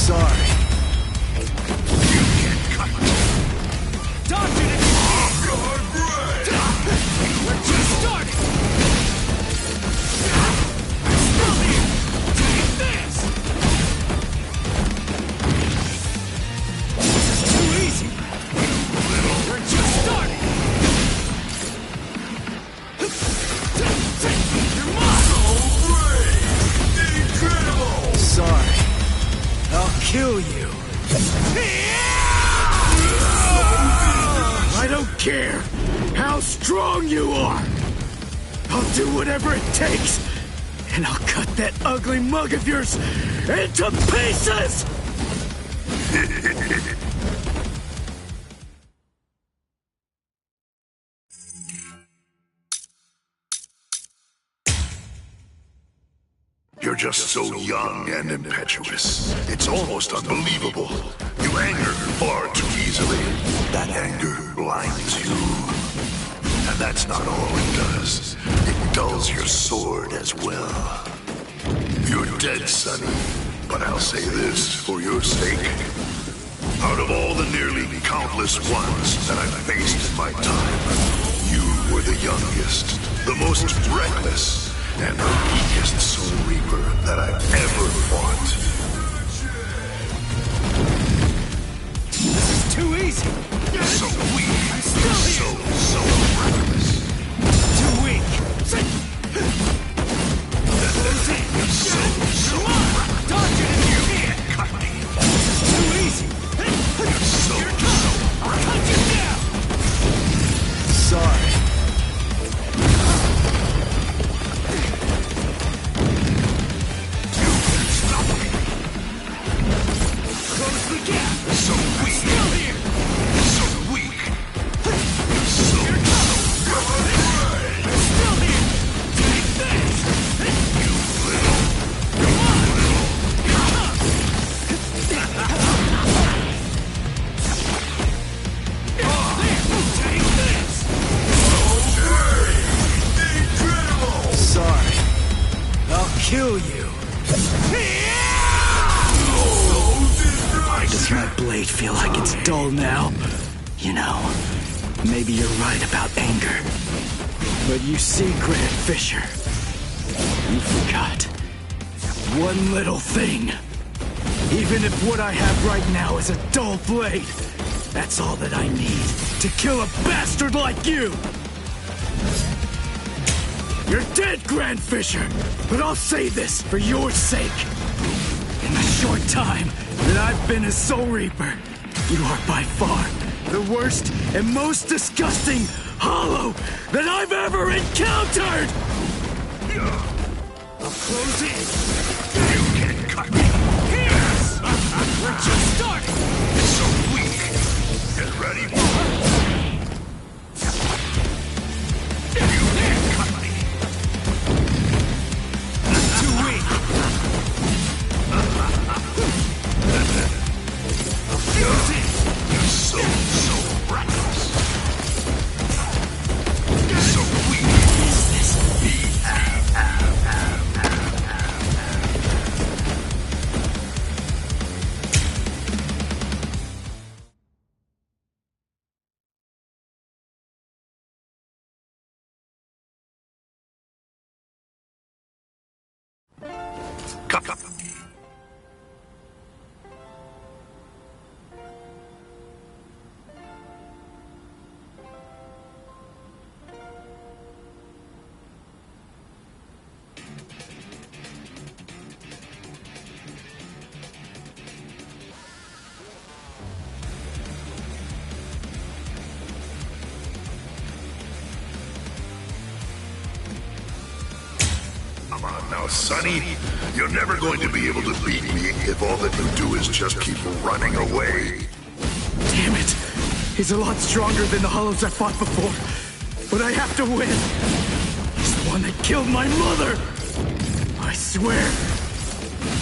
Sorry. You can't cut me. Dodge it! kill you. I don't care how strong you are. I'll do whatever it takes, and I'll cut that ugly mug of yours into pieces! You're just so young and impetuous. It's almost unbelievable. You anger far too easily. That anger blinds you. And that's not all it does. It dulls your sword as well. You're dead, Sonny. But I'll say this for your sake. Out of all the nearly countless ones that I've faced in my time, you were the youngest, the most reckless, and the weakest Soul Reaper that I've ever fought. This is too easy. So weak. I'm still here. So reckless. Too weak. So reckless. Dodge it if you can. Cut me. This is too easy. You're I'll cut you down. Sorry. Close the gap. So weak. Still here. So weak. So Still here. Take this. you little. Take this. Incredible. Sorry. I'll kill you. Why does my blade feel like it's dull now? You know, maybe you're right about anger. But you see, Grant Fisher, you forgot one little thing. Even if what I have right now is a dull blade, that's all that I need to kill a bastard like you! You're dead, Grant Fisher, but I'll say this for your sake. In the short time that I've been a Soul Reaper, you are by far the worst and most disgusting hollow that I've ever encountered! I'll close in. You can't cut me. Yes! We're just starting! So weak. Get ready for it. You can't cut me. Too weak! You're so reckless. So weak. Cut. Come on now, Sonny. You're never going to be able to beat me if all that you do is just keep running away. Damn it! He's a lot stronger than the hollows I fought before. But I have to win. He's the one that killed my mother! I swear,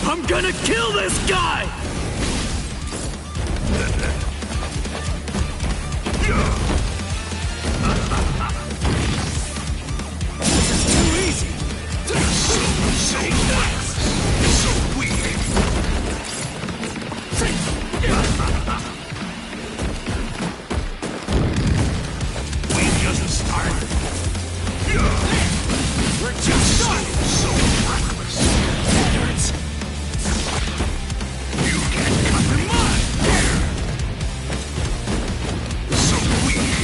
I'm gonna kill this guy! This is too easy! So reckless. So weak. We just started. We're just starting! So reckless. That hurts! You can't cut me. Come on! So weak.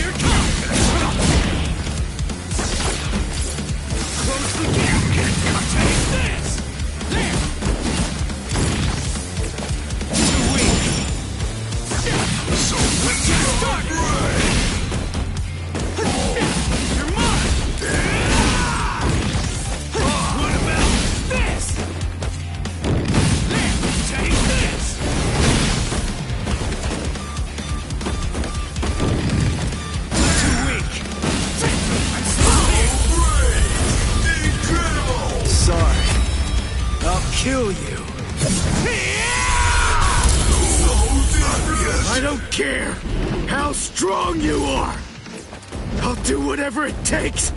kill you. I don't care how strong you are. I'll do whatever it takes,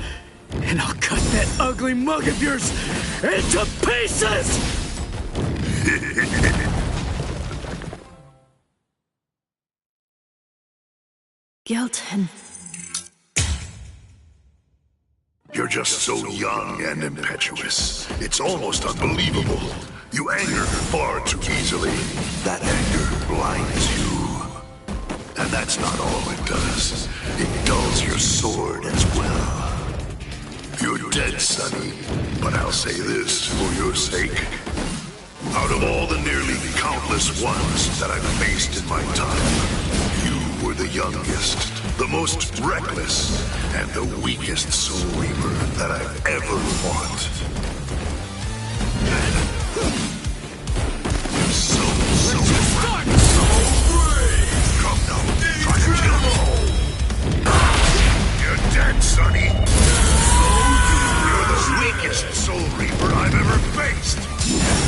and I'll cut that ugly mug of yours into pieces! Guilt and... You're just so young and impetuous. It's almost unbelievable. You anger far too easily. That anger blinds you. And that's not all it does. It dulls your sword as well. You're dead, Sonny. But I'll say this for your sake. Out of all the nearly countless ones that I've faced in my time, you were the youngest, the most reckless, and the weakest Soul Reaper that I've ever fought. So brave! Come now, try to kill me! You're dead, Sonny! You're the weakest Soul Reaper I've ever faced!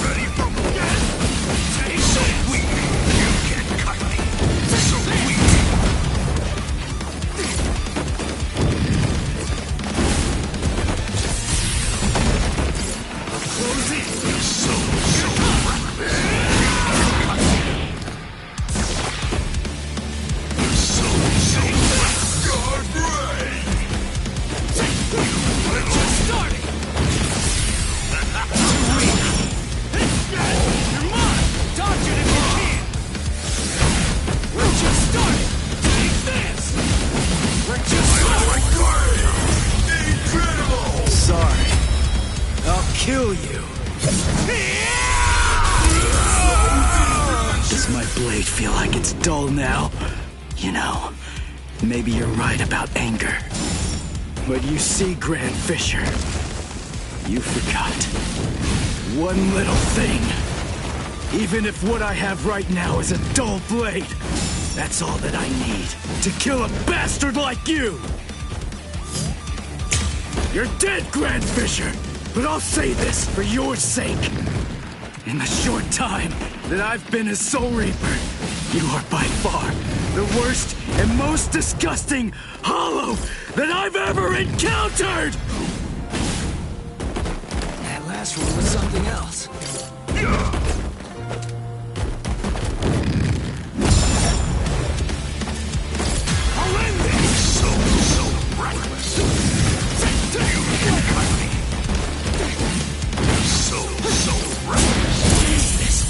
Ready for more? So weak, you can't cut me! So weak! Close in! So reckless! Sorry. I'll kill you. Does my blade feel like it's dull now? You know, maybe you're right about anger. But you see, Grand Fisher, you forgot one little thing. Even if what I have right now is a dull blade, that's all that I need to kill a bastard like you! You're dead, Grand Fisher! But I'll say this for your sake. In the short time that I've been a Soul Reaper, you are by far the worst and most disgusting hollow that I've ever encountered! That last one was something else. I'll end this! So reckless! You can cut me! So reckless! Jesus!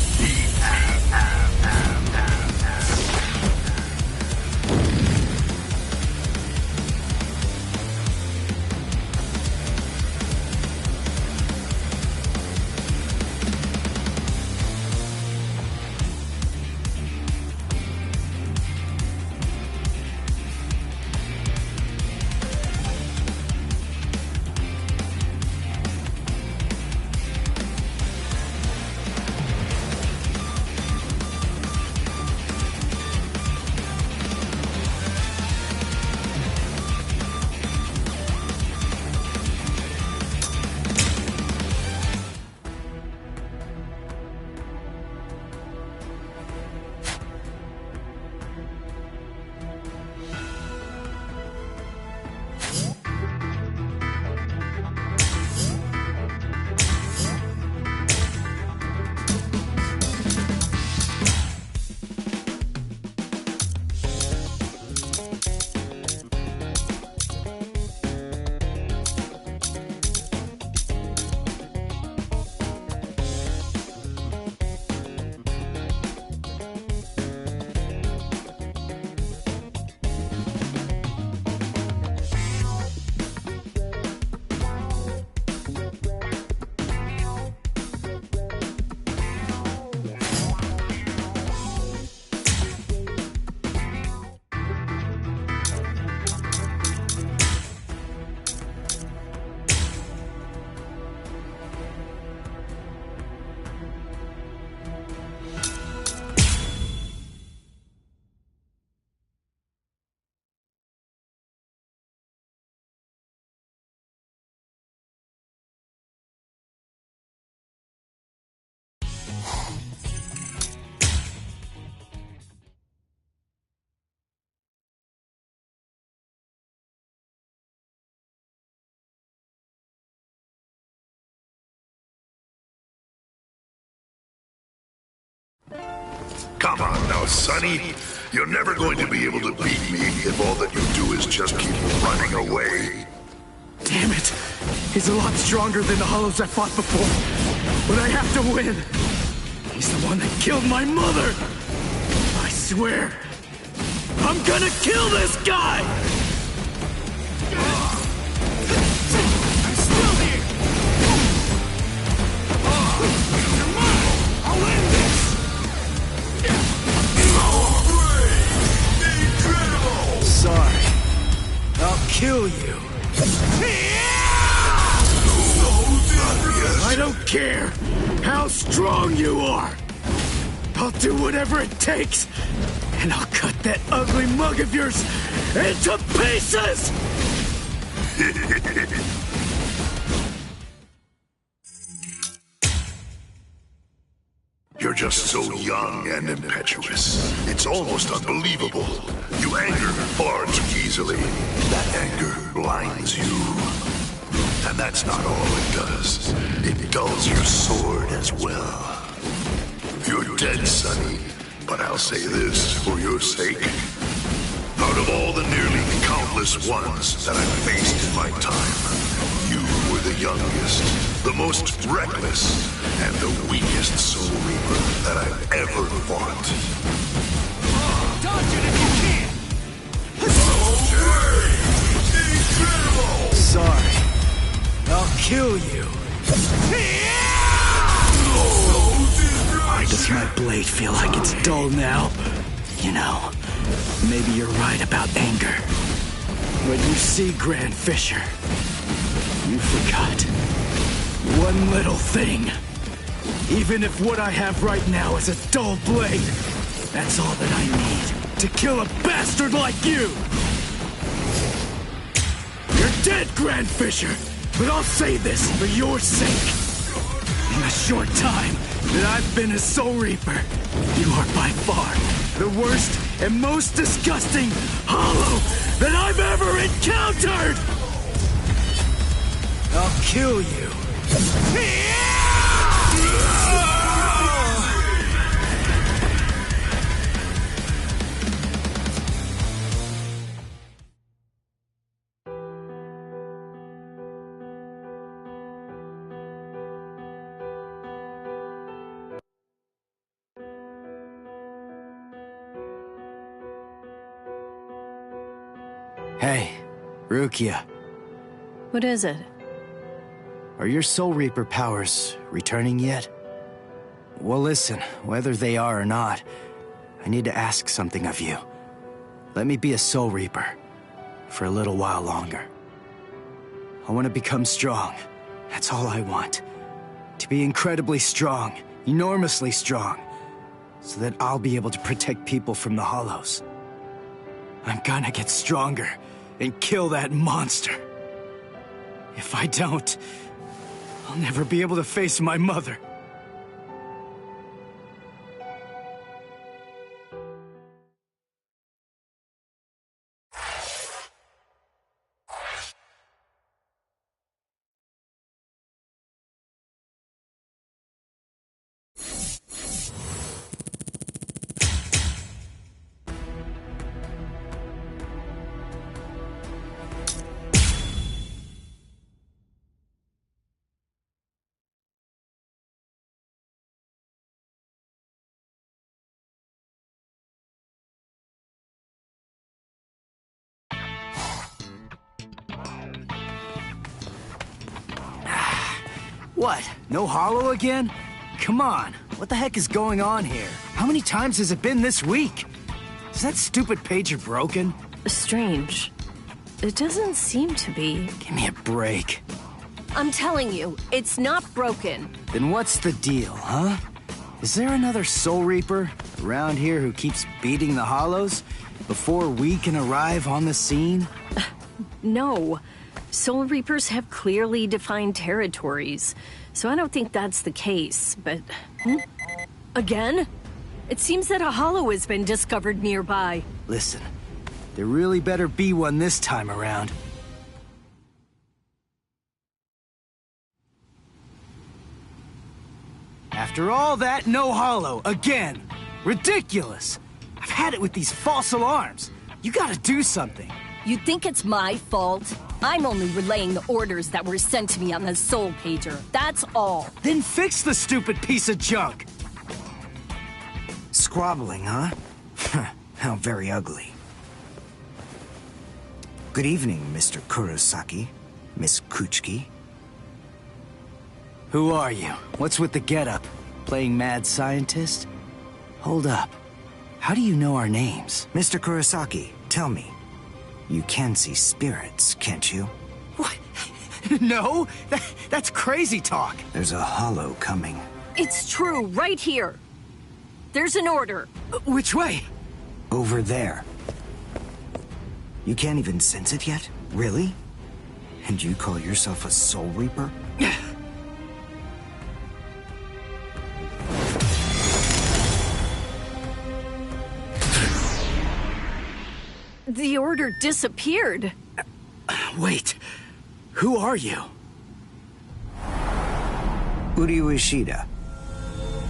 Come on now, Sonny. You're never going to be able to beat me if all that you do is just keep running away. Damn it! He's a lot stronger than the Hollows I fought before. But I have to win. He's the one that killed my mother. I swear, I'm gonna kill this guy! I'm still here! You're mine! I'll end this! Sorry. I'll kill you. I don't care how strong you are. I'll do whatever it takes, and I'll cut that ugly mug of yours into pieces! You're just so young and impetuous. It's almost unbelievable. You anger far too easily. That anger blinds you. And that's not all it does. It dulls your sword as well. You're dead, Sonny, but I'll say this for your sake. Out of all the nearly countless ones that I've faced in my time, you were the youngest, the most reckless, and the weakest Soul Reaper that I've ever fought. Dodge it if you can! Incredible! Sorry. I'll kill you. Why does my blade feel like it's dull now? You know, maybe you're right about anger. When you see Grand Fisher, you forgot one little thing. Even if what I have right now is a dull blade, that's all that I need to kill a bastard like you! You're dead, Grand Fisher, but I'll say this for your sake. In the short time that I've been a Soul Reaper, you are by far the worst and most disgusting Hollow that I've ever encountered! I'll kill you. Hey, Rukia. What is it? Are your Soul Reaper powers returning yet? Well, listen, whether they are or not, I need to ask something of you. Let me be a Soul Reaper for a little while longer. I want to become strong. That's all I want. To be incredibly strong, enormously strong, so that I'll be able to protect people from the Hollows. I'm gonna get stronger and kill that monster. If I don't, I'll never be able to face my mother. What? No Hollow again? Come on, what the heck is going on here? How many times has it been this week? Is that stupid pager broken? Strange. It doesn't seem to be. Give me a break. I'm telling you, it's not broken. Then what's the deal, huh? Is there another Soul Reaper around here who keeps beating the Hollows before we can arrive on the scene? No. Soul Reapers have clearly defined territories, so I don't think that's the case, but... Again? It seems that a Hollow has been discovered nearby. Listen, there really better be one this time around. After all that, no Hollow, again! Ridiculous! I've had it with these false alarms. You gotta do something. You think it's my fault? I'm only relaying the orders that were sent to me on the Soul Pager. That's all. Then fix the stupid piece of junk! Squabbling, huh? How very ugly. Good evening, Mr. Kurosaki, Miss Kuchiki. Who are you? What's with the getup? Playing mad scientist? Hold up. How do you know our names? Mr. Kurosaki, tell me. You can see spirits, can't you? What? No! That's crazy talk! There's a hollow coming. It's true, right here. There's an order. Which way? Over there. You can't even sense it yet? Really? And you call yourself a Soul Reaper? The order disappeared. Wait. Who are you? Uryu Ishida.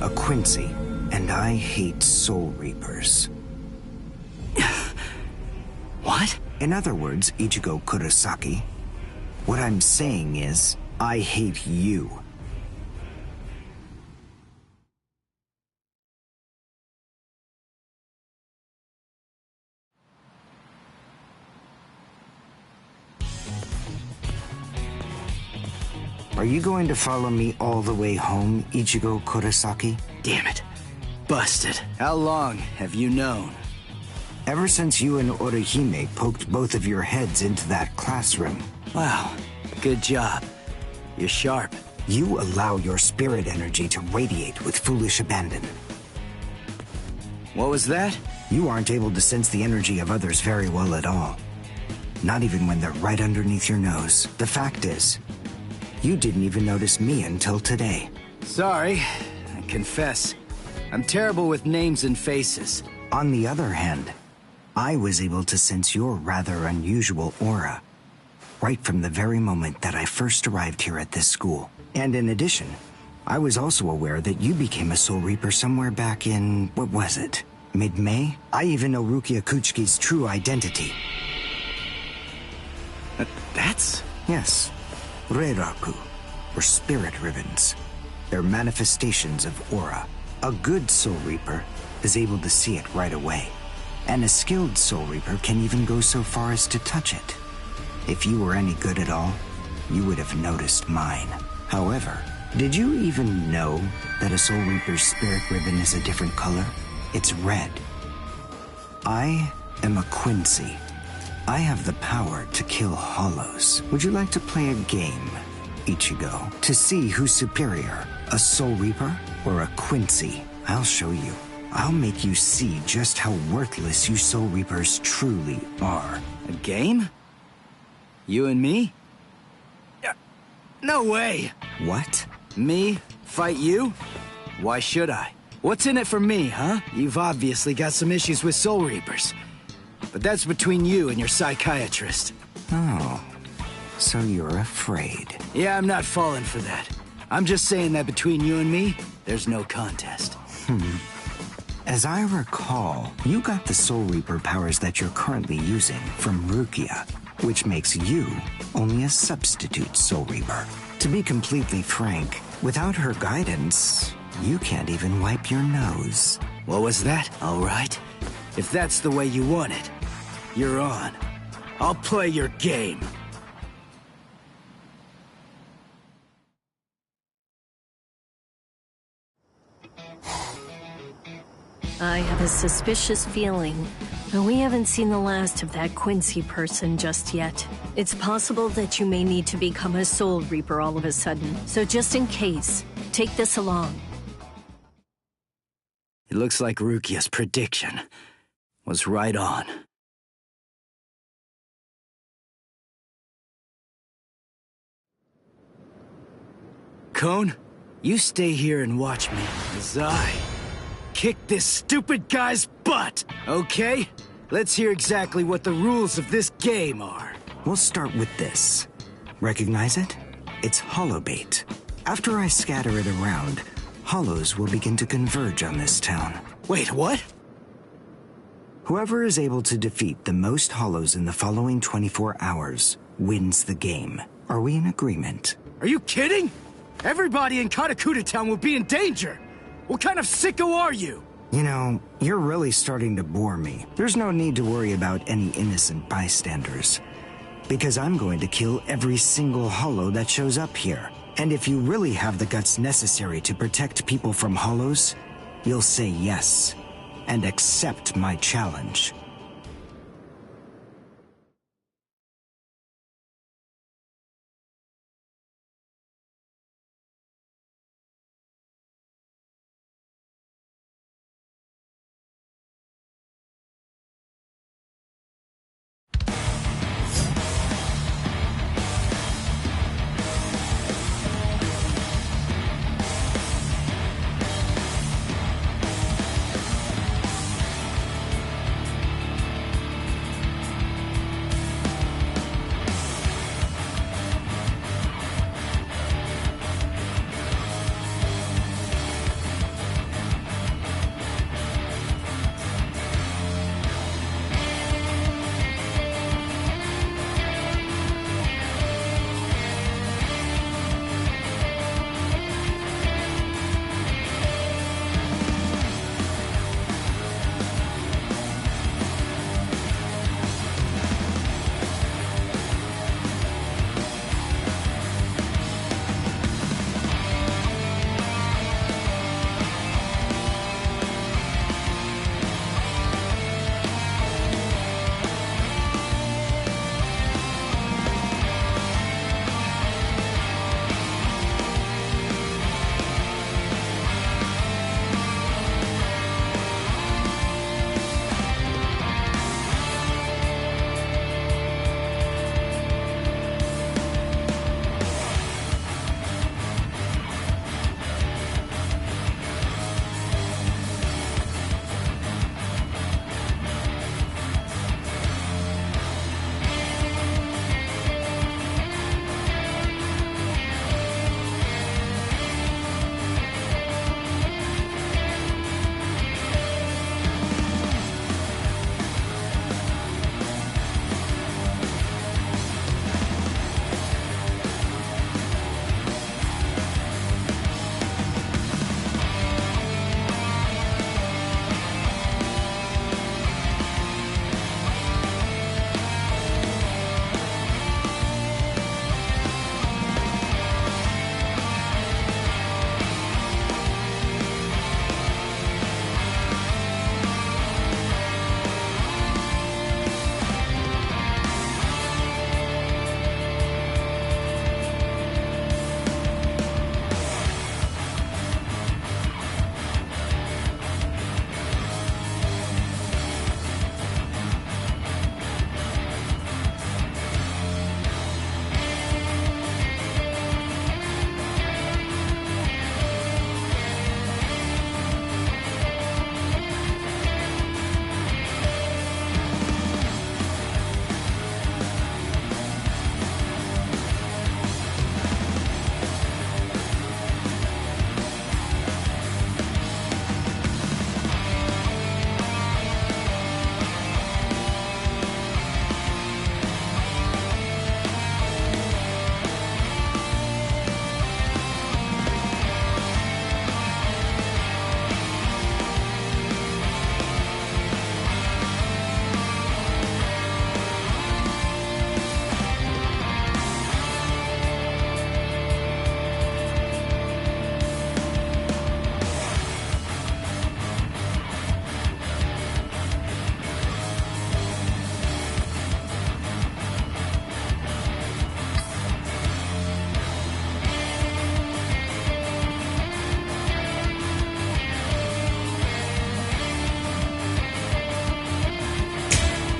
A Quincy. And I hate Soul Reapers. What? In other words, Ichigo Kurosaki, what I'm saying is, I hate you. Are you going to follow me all the way home, Ichigo Kurosaki? Damn it. Busted. How long have you known? Ever since you and Orihime poked both of your heads into that classroom. Wow. Good job. You're sharp. You allow your spirit energy to radiate with foolish abandon. What was that? You aren't able to sense the energy of others very well at all. Not even when they're right underneath your nose. The fact is, you didn't even notice me until today. Sorry, I confess. I'm terrible with names and faces. On the other hand, I was able to sense your rather unusual aura right from the very moment that I first arrived here at this school. And in addition, I was also aware that you became a Soul Reaper somewhere back in, what was it, mid-May? I even know Rukia Kuchiki's true identity. That's? Yes. Reiraku, or spirit ribbons. They're manifestations of aura. A good Soul Reaper is able to see it right away. And a skilled Soul Reaper can even go so far as to touch it. If you were any good at all, you would have noticed mine. However, did you even know that a Soul Reaper's spirit ribbon is a different color? It's red. I am a Quincy. I have the power to kill hollows. Would you like to play a game, Ichigo, to see who's superior, a Soul Reaper or a Quincy? I'll show you. I'll make you see just how worthless you Soul Reapers truly are. A game? You and me? No way! What? Me? Fight you? Why should I? What's in it for me, huh? You've obviously got some issues with Soul Reapers. But that's between you and your psychiatrist. Oh, so you're afraid. Yeah, I'm not falling for that. I'm just saying that between you and me, there's no contest. As I recall, you got the Soul Reaper powers that you're currently using from Rukia, which makes you only a substitute Soul Reaper. To be completely frank, without her guidance, you can't even wipe your nose. What was that? All right. If that's the way you want it, you're on. I'll play your game. I have a suspicious feeling, but we haven't seen the last of that Quincy person just yet. It's possible that you may need to become a Soul Reaper all of a sudden, so just in case, take this along. It looks like Rukia's prediction was right on. Cone, you stay here and watch me as I kick this stupid guy's butt, okay? Let's hear exactly what the rules of this game are. We'll start with this. Recognize it? It's hollow bait. After I scatter it around, hollows will begin to converge on this town. Wait, what? Whoever is able to defeat the most hollows in the following 24 hours wins the game. Are we in agreement? Are you kidding? Everybody in Katakuta Town will be in danger. What kind of sicko are you? You know, you're really starting to bore me. There's no need to worry about any innocent bystanders. Because I'm going to kill every single hollow that shows up here. And if you really have the guts necessary to protect people from hollows, you'll say yes, and accept my challenge.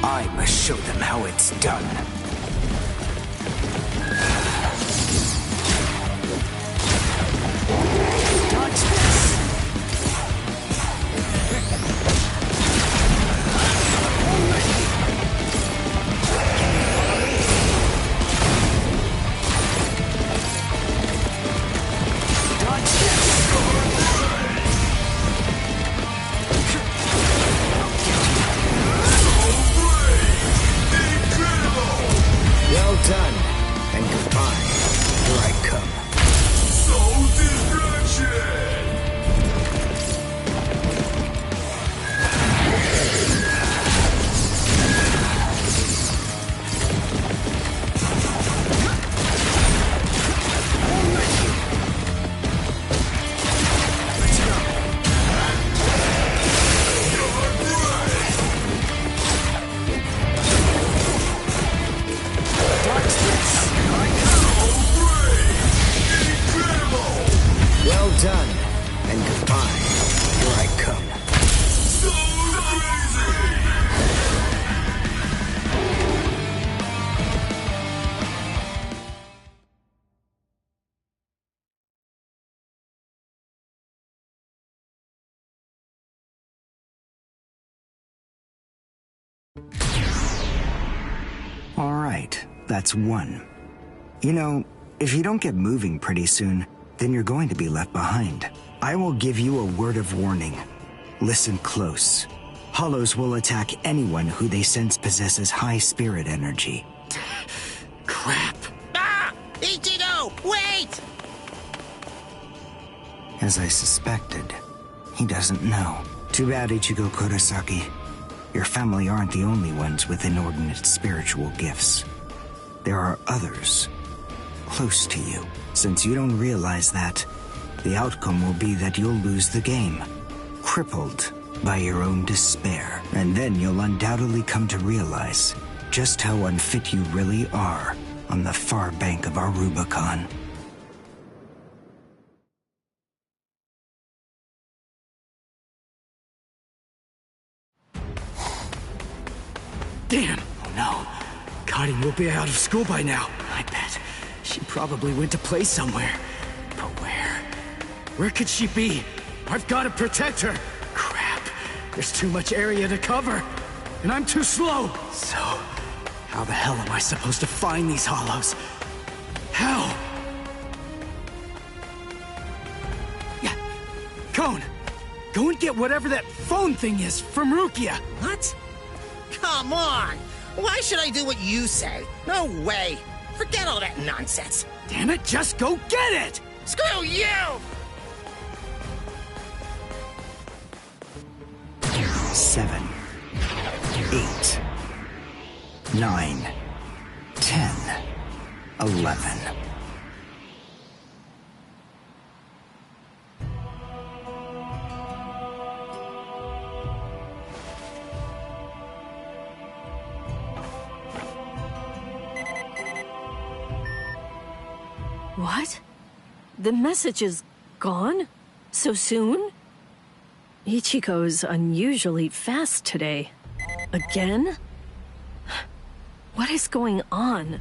I must show them how it's done. Dodge this! Dodge this! done. And goodbye. Here I come. All right, that's one. You know, if you don't get moving pretty soon, then you're going to be left behind. I will give you a word of warning. Listen close. Hollows will attack anyone who they sense possesses high spirit energy. Crap. Ah! Ichigo, wait! As I suspected, he doesn't know. Too bad, Ichigo Kurosaki. Your family aren't the only ones with inordinate spiritual gifts. There are others close to you. Since you don't realize that, the outcome will be that you'll lose the game, crippled by your own despair. And then you'll undoubtedly come to realize just how unfit you really are on the far bank of our Rubicon. Damn! Oh no. Karin will be out of school by now. I bet. She probably went to play somewhere. But where? Where could she be? I've got to protect her. Crap. There's too much area to cover. And I'm too slow. So, how the hell am I supposed to find these hollows? How? Yeah. Cone! Go and get whatever that phone thing is from Rukia. What? Come on! Why should I do what you say? No way! Forget all that nonsense! Damn it, just go get it! Screw you! 7, 8, 9, 10, 11. What? The message is gone? So soon? Ichigo's unusually fast today. Again? What is going on?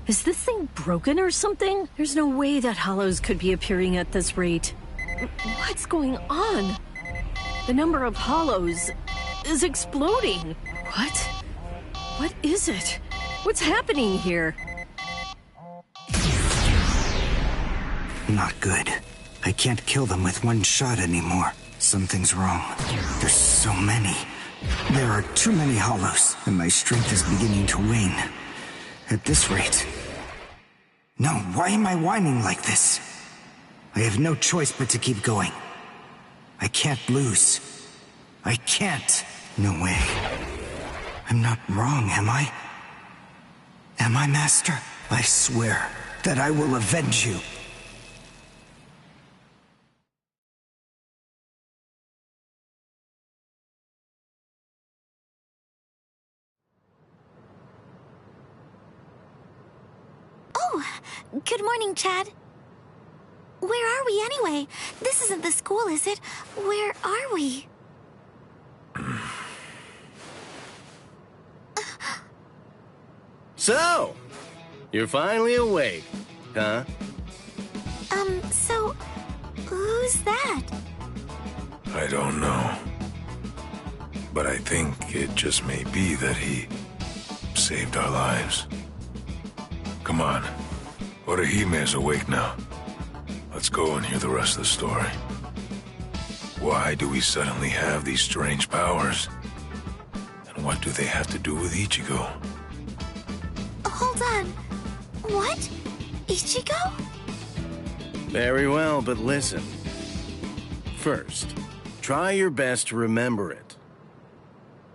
Is this thing broken or something? There's no way that hollows could be appearing at this rate. What's going on? The number of hollows is exploding. What? What is it? What's happening here? Not good. I can't kill them with one shot anymore. Something's wrong. There's so many. There are too many hollows, and my strength is beginning to wane. At this rate... No, why am I whining like this? I have no choice but to keep going. I can't lose. I can't. No way. I'm not wrong, am I? Am I, Master? I swear that I will avenge you. Good morning, Chad. Where are we anyway? This isn't the school, is it? Where are we? So, you're finally awake, huh? So, who's that? I don't know. But I think it just may be that he saved our lives. Come on. Orihime is awake now. Let's go and hear the rest of the story. Why do we suddenly have these strange powers? And what do they have to do with Ichigo? Hold on. What? Ichigo? Very well, but listen. First, try your best to remember it.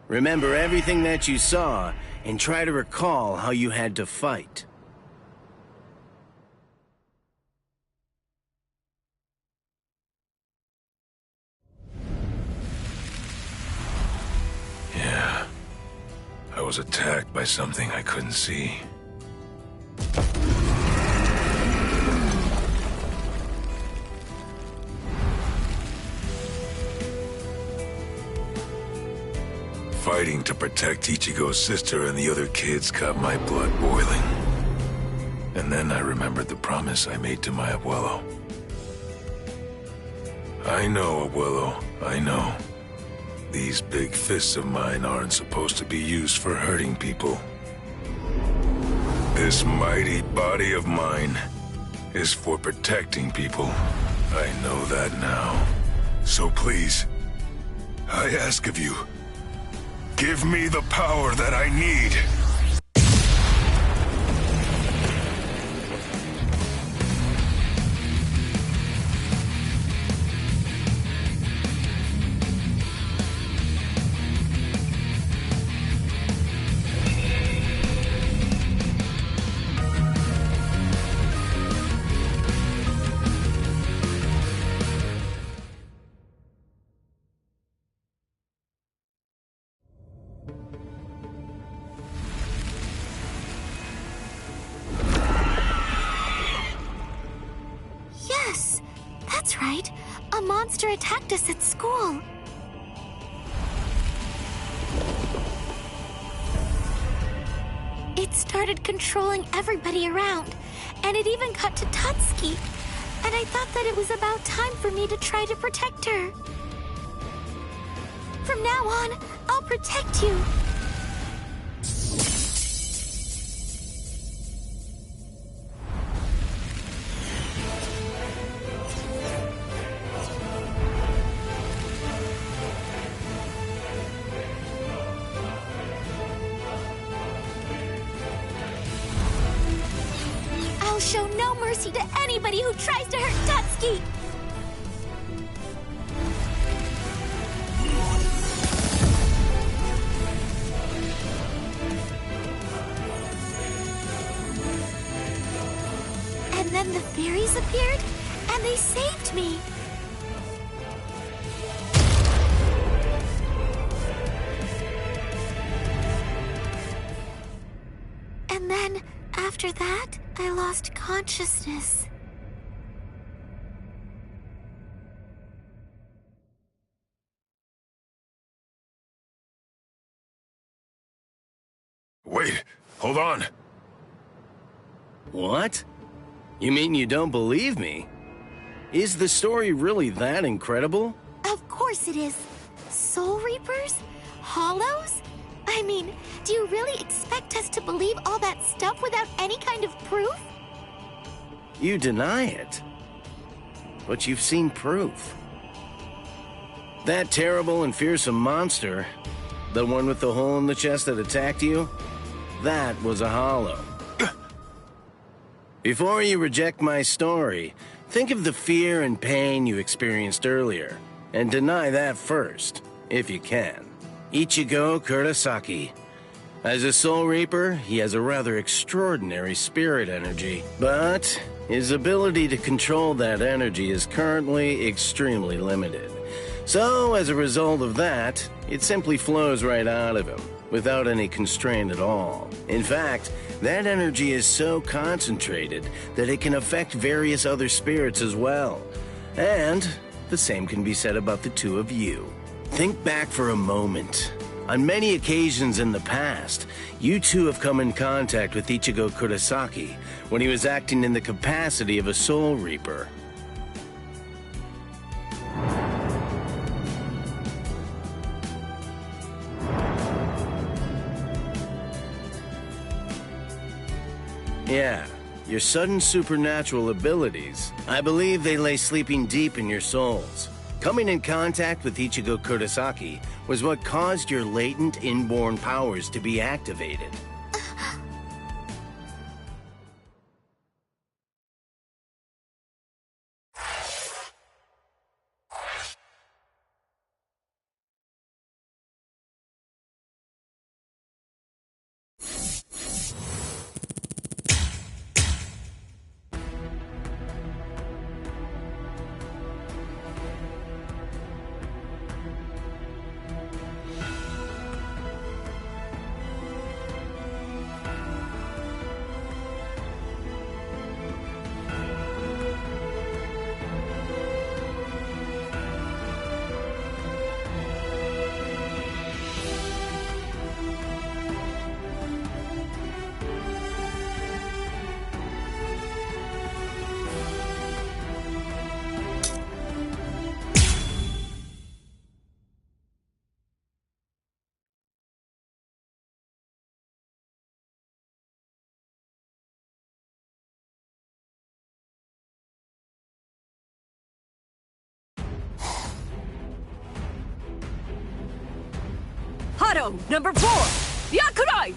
Remember everything that you saw, and try to recall how you had to fight. Yeah. I was attacked by something I couldn't see. fighting to protect Ichigo's sister and the other kids got my blood boiling. And then I remembered the promise I made to my abuelo. I know, abuelo, I know. These big fists of mine aren't supposed to be used for hurting people. This mighty body of mine is for protecting people. I know that now. So please, I ask of you, give me the power that I need. That's right. A monster attacked us at school. It started controlling everybody around, and it even got to Tatsuki. And I thought that it was about time for me to try to protect her. From now on, I'll protect you. I'll show no mercy to anybody who tries to hurt Tatsuki! And then the fairies appeared, and they saved me! And then, after that, I lost consciousness. Wait, hold on. What? You mean you don't believe me? Is the story really that incredible? Of course it is. Soul Reapers? Hollows? I mean, do you really expect us to believe all that stuff without any kind of proof? You deny it. But you've seen proof. That terrible and fearsome monster, the one with the hole in the chest that attacked you, that was a hollow. Before you reject my story, think of the fear and pain you experienced earlier, and deny that first, if you can. Ichigo Kurosaki. As a Soul Reaper, he has a rather extraordinary spirit energy, but his ability to control that energy is currently extremely limited. So, as a result of that, it simply flows right out of him, without any constraint at all. In fact, that energy is so concentrated that it can affect various other spirits as well. And the same can be said about the two of you. Think back for a moment. On many occasions in the past, you two have come in contact with Ichigo Kurosaki when he was acting in the capacity of a Soul Reaper. Yeah, your sudden supernatural abilities, I believe they lay sleeping deep in your souls. Coming in contact with Ichigo Kurosaki was what caused your latent inborn powers to be activated. Hado, number 4! Yakurai!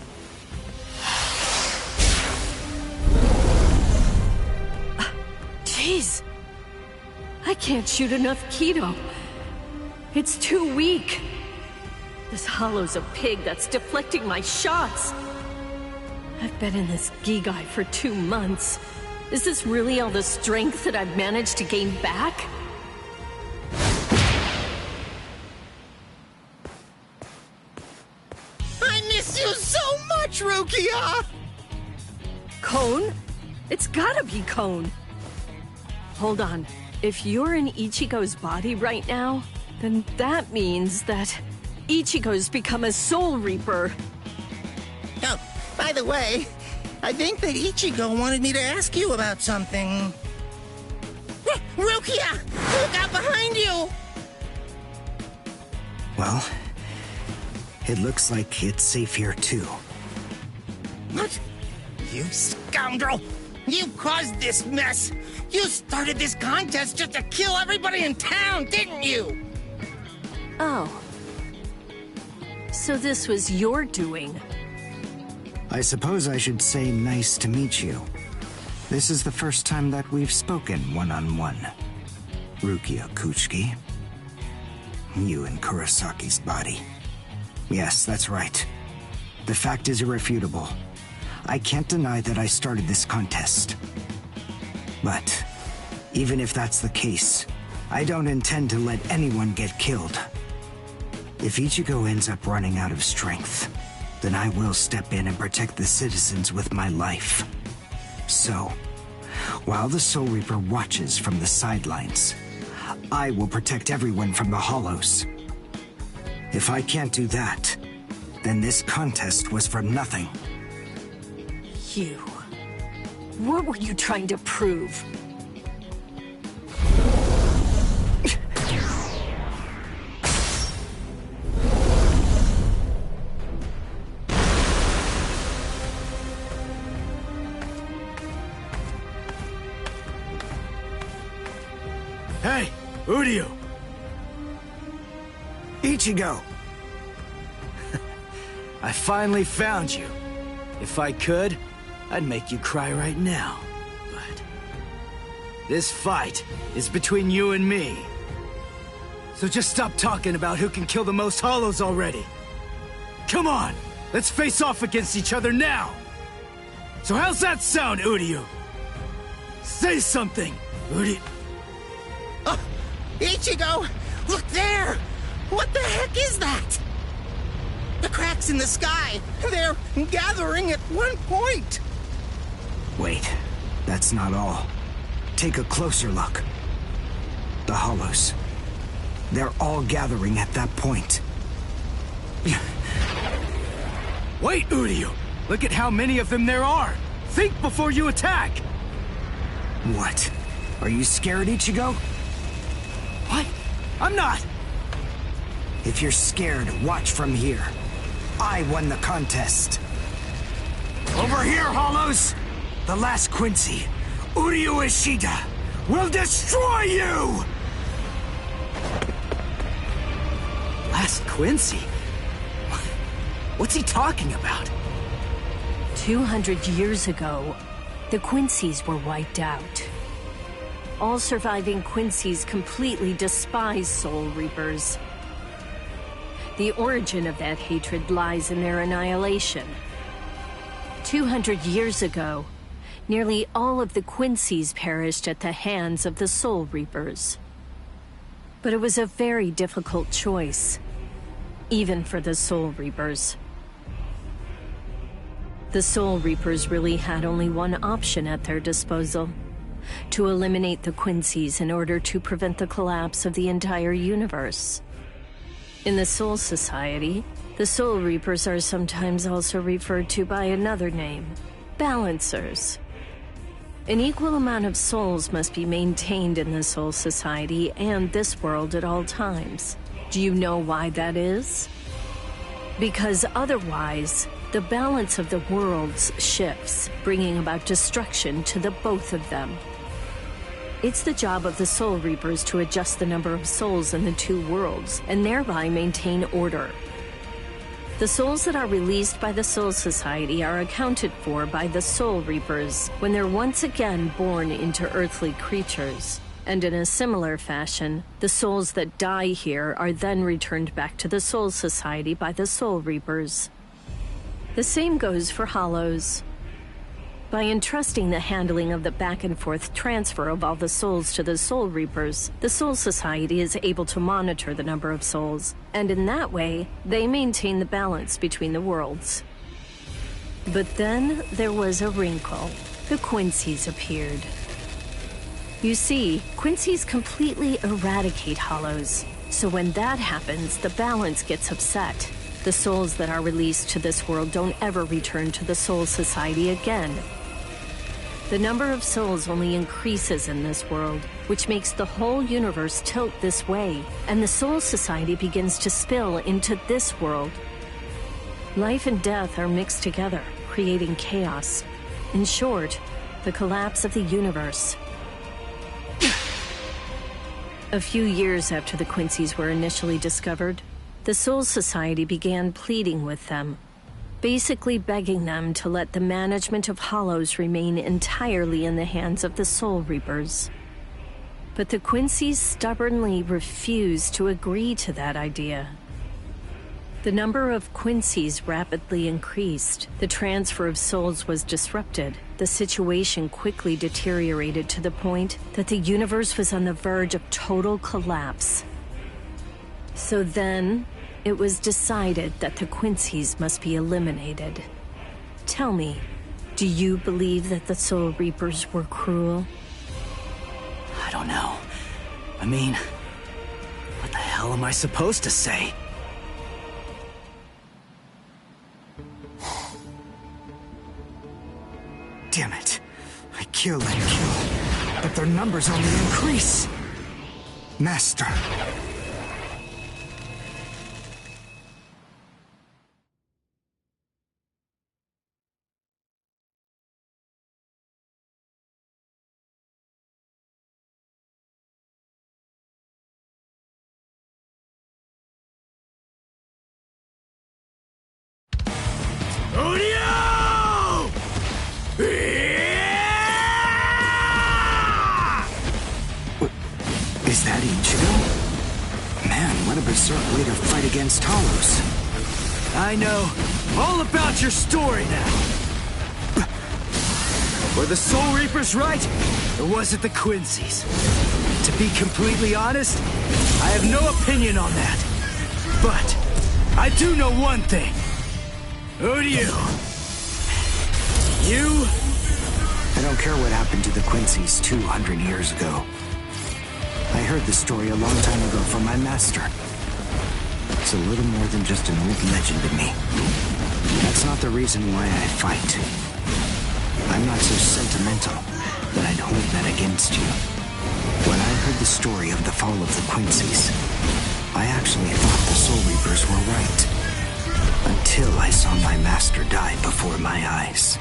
Jeez. I can't shoot enough Kido. It's too weak. This hollow's a pig that's deflecting my shots. I've been in this Gigai for 2 months. Is this really all the strength that I've managed to gain back? I miss you so much, Rukia! Cone? It's gotta be Cone. Hold on. If you're in Ichigo's body right now, then that means that Ichigo's become a Soul Reaper. Oh, by the way, I think that Ichigo wanted me to ask you about something. Rukia! Look out behind you! Well, it looks like it's safe here too. What? You scoundrel! You caused this mess! You started this contest just to kill everybody in town, didn't you? Oh. So this was your doing? I suppose I should say nice to meet you. This is the first time that we've spoken one-on-one. Rukia Kuchiki. You in Kurosaki's body. Yes, that's right. The fact is irrefutable. I can't deny that I started this contest. But even if that's the case, I don't intend to let anyone get killed. If Ichigo ends up running out of strength, then I will step in and protect the citizens with my life. So, while the Soul Reaper watches from the sidelines, I will protect everyone from the Hollows. If I can't do that, then this contest was for nothing. You. What were you trying to prove? Hey, Uryu! Ichigo! I finally found you. If I could, I'd make you cry right now. But this fight is between you and me. So just stop talking about who can kill the most Hollows already. Come on, let's face off against each other now. So how's that sound, Uryu? Say something, Uryu. Ichigo! Look there! What the heck is that? The cracks in the sky! They're gathering at one point! Wait, that's not all. Take a closer look. The Hollows. They're all gathering at that point. Wait, Uryu! Look at how many of them there are! Think before you attack! What? Are you scared, Ichigo? What? I'm not! If you're scared, watch from here. I won the contest. Over here, Hollows! The last Quincy, Uryu Ishida, will destroy you! Last Quincy? What's he talking about? 200 years ago, the Quincy's were wiped out. All surviving Quincy's completely despise Soul Reapers. The origin of that hatred lies in their annihilation. 200 years ago, nearly all of the Quincy's perished at the hands of the Soul Reapers. But it was a very difficult choice, even for the Soul Reapers. The Soul Reapers really had only one option at their disposal: to eliminate the Quincy's in order to prevent the collapse of the entire universe. In the Soul Society, the Soul Reapers are sometimes also referred to by another name: Balancers. An equal amount of souls must be maintained in the Soul Society and this world at all times. Do you know why that is? Because otherwise, the balance of the worlds shifts, bringing about destruction to the both of them. It's the job of the Soul Reapers to adjust the number of souls in the two worlds, and thereby maintain order. The souls that are released by the Soul Society are accounted for by the Soul Reapers when they're once again born into earthly creatures. And in a similar fashion, the souls that die here are then returned back to the Soul Society by the Soul Reapers. The same goes for Hollows. By entrusting the handling of the back-and-forth transfer of all the souls to the Soul Reapers, the Soul Society is able to monitor the number of souls, and in that way, they maintain the balance between the worlds. But then there was a wrinkle. The Quincy's appeared. You see, Quincy's completely eradicate Hollows, so when that happens, the balance gets upset. The souls that are released to this world don't ever return to the Soul Society again. The number of souls only increases in this world, which makes the whole universe tilt this way, and the Soul Society begins to spill into this world. Life and death are mixed together, creating chaos. In short, the collapse of the universe. A few years after the Quincy's were initially discovered, the Soul Society began pleading with them, basically begging them to let the management of Hollows remain entirely in the hands of the Soul Reapers. But the Quincy's stubbornly refused to agree to that idea. The number of Quincy's rapidly increased, the transfer of souls was disrupted, the situation quickly deteriorated to the point that the universe was on the verge of total collapse. So then, it was decided that the Quincy's must be eliminated. Tell me, do you believe that the Soul Reapers were cruel? I don't know. I mean, what the hell am I supposed to say? Damn it. I kill and kill, but their numbers only increase. Master. Is that Ichigo? Man, what a berserk way to fight against Hollows. I know all about your story now. Were the Soul Reapers right, or was it the Quincy's? To be completely honest, I have no opinion on that. But I do know one thing. Who do you? You? I don't care what happened to the Quincy's 200 years ago. I heard the story a long time ago from my master. It's a little more than just an old legend to me. That's not the reason why I fight. I'm not so sentimental that I'd hold that against you. When I heard the story of the fall of the Quincy's, I actually thought the Soul Reapers were right. Until I saw my master die before my eyes.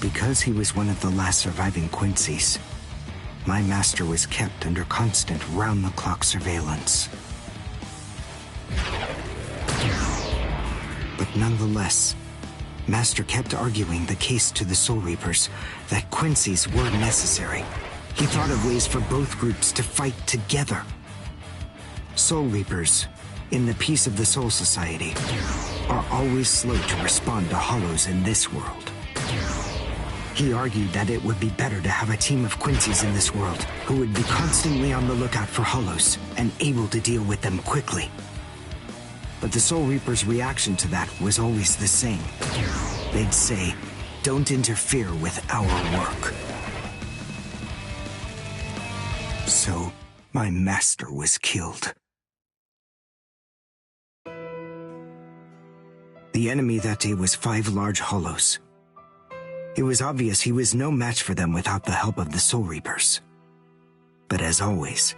Because he was one of the last surviving Quincy's, my master was kept under constant round-the-clock surveillance. But nonetheless, Master kept arguing the case to the Soul Reapers that Quincy's were necessary. He thought of ways for both groups to fight together. Soul Reapers, in the peace of the Soul Society, are always slow to respond to Hollows in this world. He argued that it would be better to have a team of Quincy's in this world who would be constantly on the lookout for Hollows and able to deal with them quickly. But the Soul Reapers' reaction to that was always the same. They'd say, "Don't interfere with our work." So, my master was killed. The enemy that day was 5 large Hollows. It was obvious he was no match for them without the help of the Soul Reapers. But as always,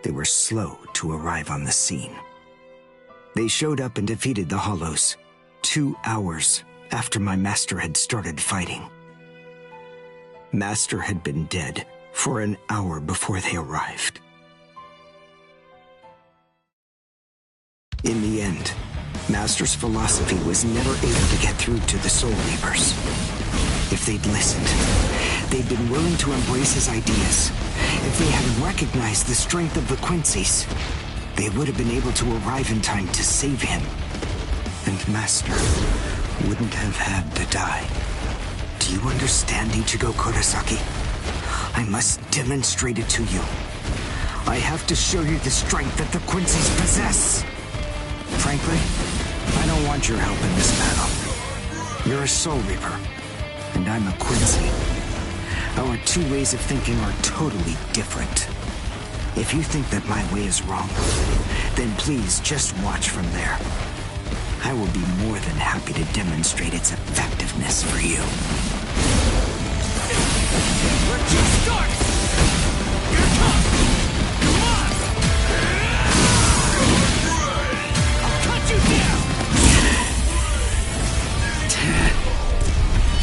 they were slow to arrive on the scene. They showed up and defeated the Hollows 2 hours after my master had started fighting. Master had been dead for an hour before they arrived. In the end, Master's philosophy was never able to get through to the Soul Reapers. If they'd listened, they'd been willing to embrace his ideas. If they had recognized the strength of the Quincy's, they would have been able to arrive in time to save him. And Master wouldn't have had to die. Do you understand, Ichigo Kurosaki? I must demonstrate it to you. I have to show you the strength that the Quincy's possess. Frankly, I don't want your help in this battle. You're a Soul Reaper, and I'm a Quincy. Our two ways of thinking are totally different. If you think that my way is wrong, then please just watch from there. I will be more than happy to demonstrate its effectiveness for you. We're just starting! Here it comes! Come on! I'll cut you down!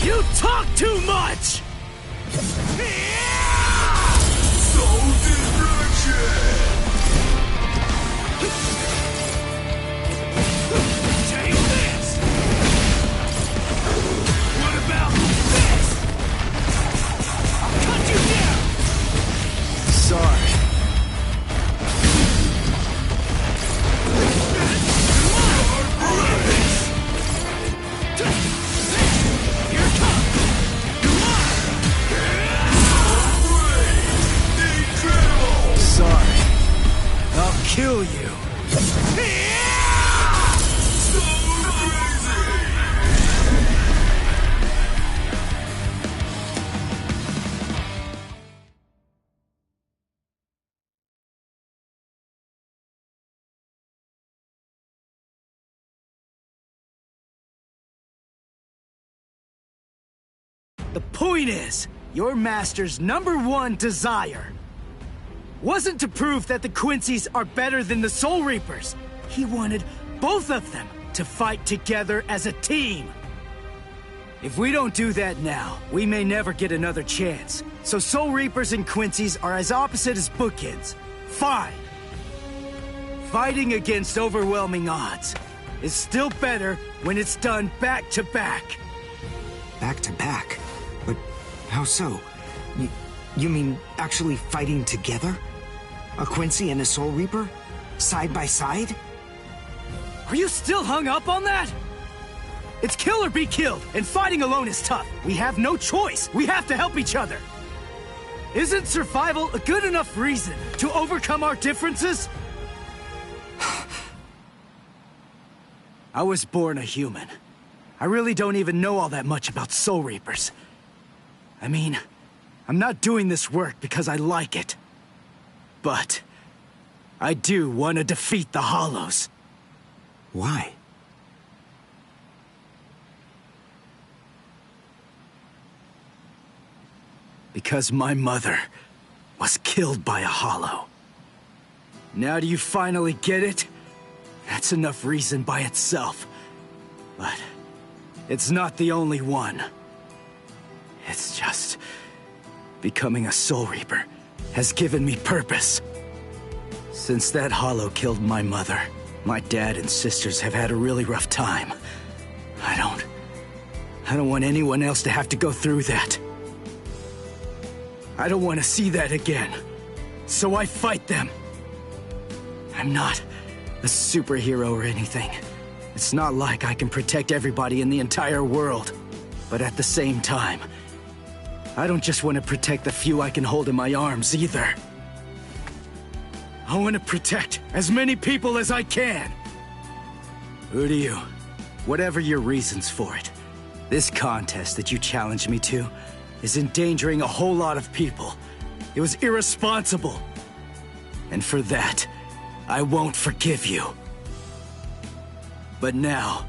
You talk too much! Soul destruction! Take this! What about this? I'll cut you down! Sorry. Here it comes! Sorry. I'll kill you. The point is, your master's #1 desire wasn't to prove that the Quincy's are better than the Soul Reapers. He wanted both of them to fight together as a team. If we don't do that now, we may never get another chance. So Soul Reapers and Quincy's are as opposite as bookends. Fine. Fighting against overwhelming odds is still better when it's done back to back. Back to back? But how so? You mean actually fighting together? A Quincy and a Soul Reaper? Side by side? Are you still hung up on that? It's kill or be killed, and fighting alone is tough. We have no choice. We have to help each other. Isn't survival a good enough reason to overcome our differences? I was born a human. I really don't even know all that much about Soul Reapers. I mean, I'm not doing this work because I like it. But I do want to defeat the Hollows. Why? Because my mother was killed by a Hollow. Now do you finally get it? That's enough reason by itself. But it's not the only one. It's just becoming a Soul Reaper has given me purpose. Since that Hollow killed my mother, my dad and sisters have had a really rough time. I don't want anyone else to have to go through that. I don't want to see that again. So I fight them. I'm not a superhero or anything. It's not like I can protect everybody in the entire world. But at the same time, I don't just want to protect the few I can hold in my arms either. I want to protect as many people as I can. Who do you? Whatever your reasons for it, this contest that you challenged me to is endangering a whole lot of people. It was irresponsible. And for that, I won't forgive you. But now,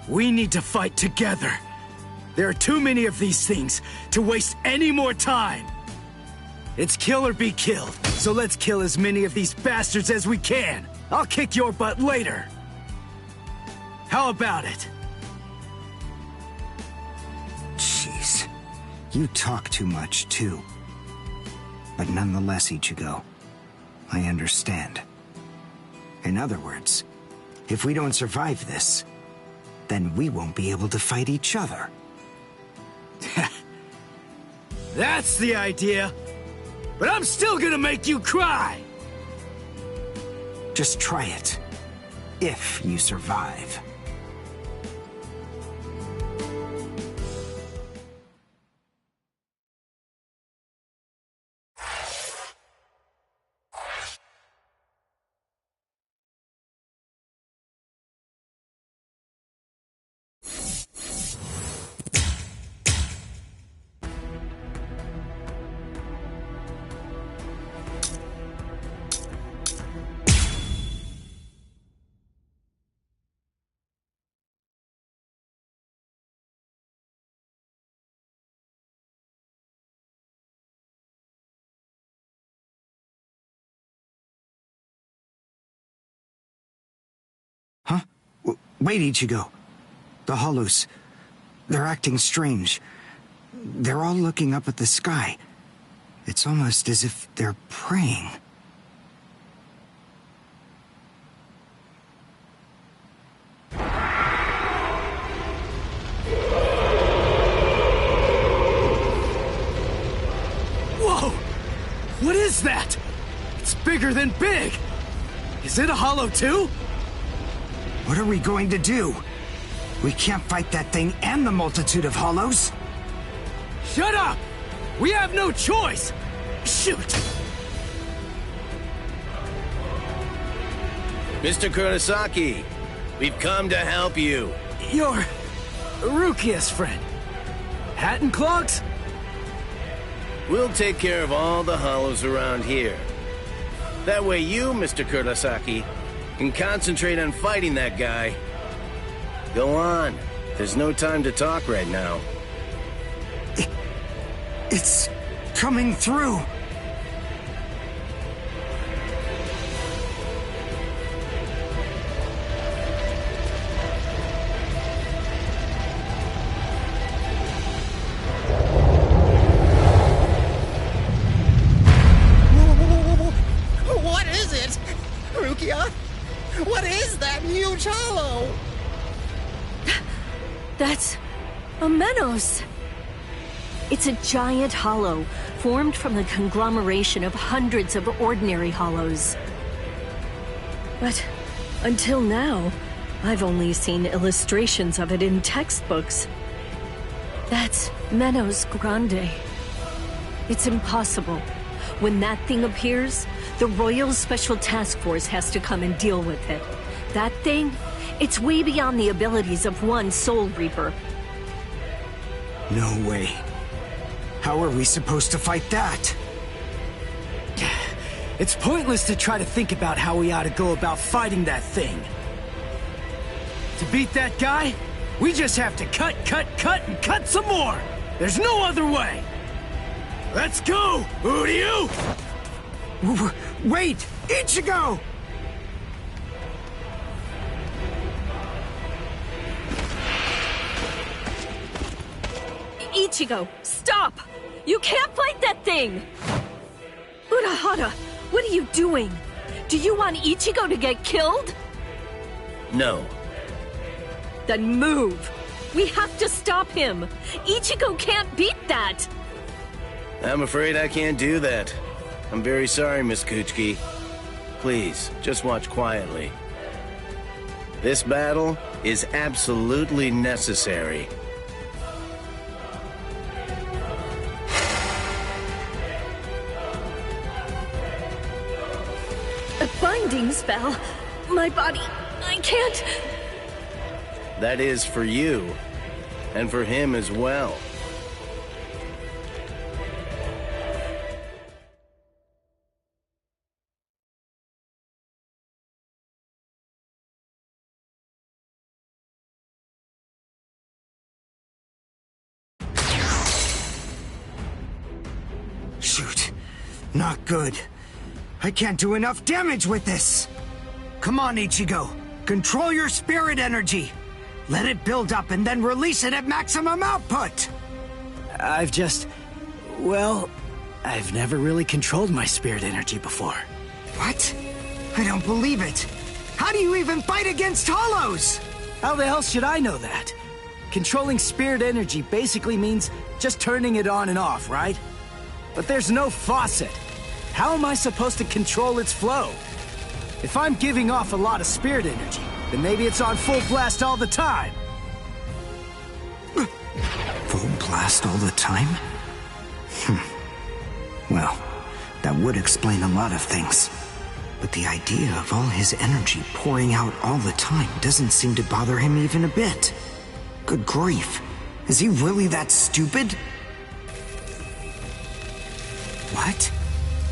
we need to fight together. There are too many of these things to waste any more time. It's kill or be killed, so let's kill as many of these bastards as we can. I'll kick your butt later. How about it? Jeez. You talk too much, too. But nonetheless, Ichigo, I understand. In other words, if we don't survive this, then we won't be able to fight each other. That's the idea. But I'm still gonna make you cry! Just try it. If you survive. Huh? Wait, Ichigo. The Hollows. They're acting strange. They're all looking up at the sky. It's almost as if they're praying. Whoa! What is that? It's bigger than big! Is it a Hollow too? What are we going to do? We can't fight that thing and the multitude of Hollows. Shut up! We have no choice! Shoot! Mr. Kurosaki, we've come to help you. You're Rukia's friend. Hat and clogs? We'll take care of all the Hollows around here. That way you, Mr. Kurosaki, can concentrate on fighting that guy. Go on. There's no time to talk right now. It's coming through. What is it? Rukia? What is that huge hollow? That's a Menos. It's a giant hollow formed from the conglomeration of hundreds of ordinary hollows. But until now, I've only seen illustrations of it in textbooks. That's Menos Grande. It's impossible. When that thing appears, the Royal Special Task Force has to come and deal with it. That thing, it's way beyond the abilities of one Soul Reaper. No way. How are we supposed to fight that? It's pointless to try to think about how we ought to go about fighting that thing. To beat that guy, we just have to cut, and cut some more! There's no other way! Let's go, Uryu! Wait! Ichigo! Ichigo, stop! You can't fight that thing! Urahara, what are you doing? Do you want Ichigo to get killed? No. Then move! We have to stop him! Ichigo can't beat that! I'm afraid I can't do that. I'm very sorry, Miss Kuchiki. Please, just watch quietly. This battle is absolutely necessary. A binding spell? My body... I can't... That is for you, and for him as well. Shoot. Not good. I can't do enough damage with this. Come on, Ichigo. Control your spirit energy. Let it build up and then release it at maximum output. Well, I've never really controlled my spirit energy before. What? I don't believe it. How do you even fight against hollows? How the hell should I know that? Controlling spirit energy basically means just turning it on and off, right? But there's no faucet. How am I supposed to control its flow? If I'm giving off a lot of spirit energy, then maybe it's on full blast all the time. Full blast all the time? Well, that would explain a lot of things. But the idea of all his energy pouring out all the time doesn't seem to bother him even a bit. Good grief. Is he really that stupid? What?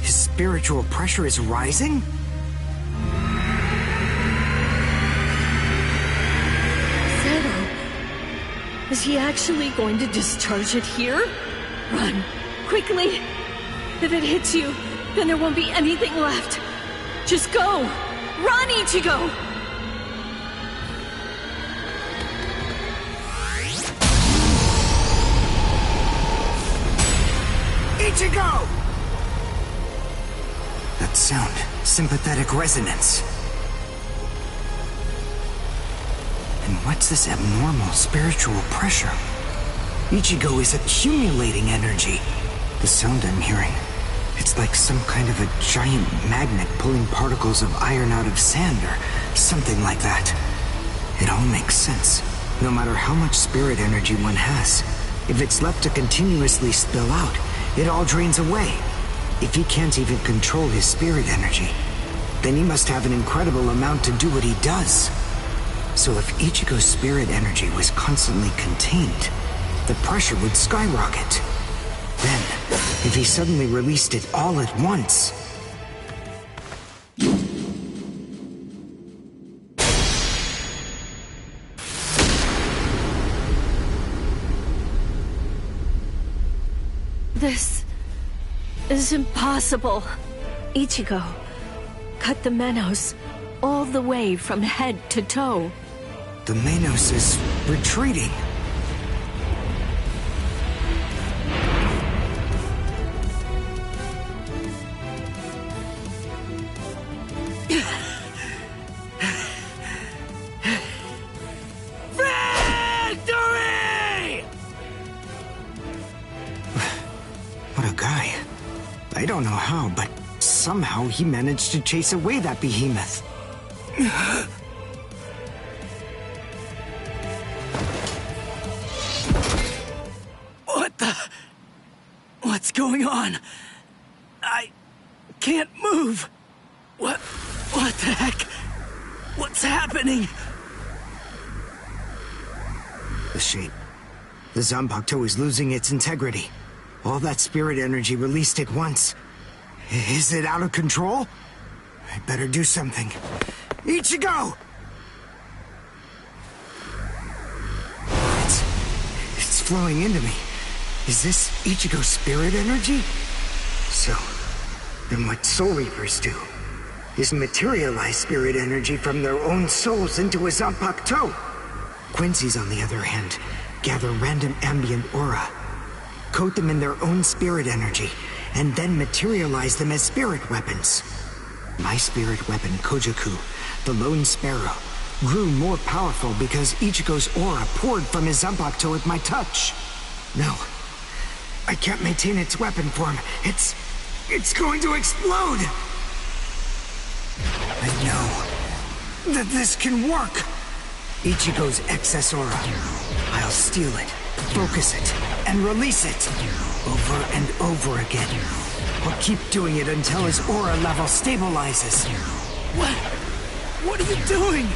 His spiritual pressure is rising? Zero. Is he actually going to discharge it here? Run. Quickly. If it hits you, then there won't be anything left. Just go! Run, Ichigo! Ichigo! That sound, sympathetic resonance. And what's this abnormal spiritual pressure? Ichigo is accumulating energy. The sound I'm hearing, it's like some kind of a giant magnet pulling particles of iron out of sand or something like that. It all makes sense. No matter how much spirit energy one has, if it's left to continuously spill out, it all drains away. If he can't even control his spirit energy, then he must have an incredible amount to do what he does. So if Ichigo's spirit energy was constantly contained, the pressure would skyrocket. Then, if he suddenly released it all at once... This is impossible. Ichigo, cut the Menos all the way from head to toe. The Menos is retreating. Victory! What a guy. I don't know how, but somehow he managed to chase away that behemoth. What's going on? I can't move. What the heck? What's happening? The shape. The Zanpakuto is losing its integrity. All that spirit energy released at once. Is it out of control? I better do something. Ichigo! It's flowing into me. Is this Ichigo's spirit energy? So, then what Soul Reapers do is materialize spirit energy from their own souls into a Zanpakuto. Quincy's, on the other hand, gather random ambient aura, coat them in their own spirit energy, and then materialize them as spirit weapons. My spirit weapon, Kojaku, the Lone Sparrow, grew more powerful because Ichigo's aura poured from his Zanpakuto at my touch. No, I can't maintain its weapon form. It's going to explode! I know that this can work! Ichigo's excess aura. I'll steal it, focus it, and release it. Over and over again. I'll keep doing it until his aura level stabilizes. What are you doing?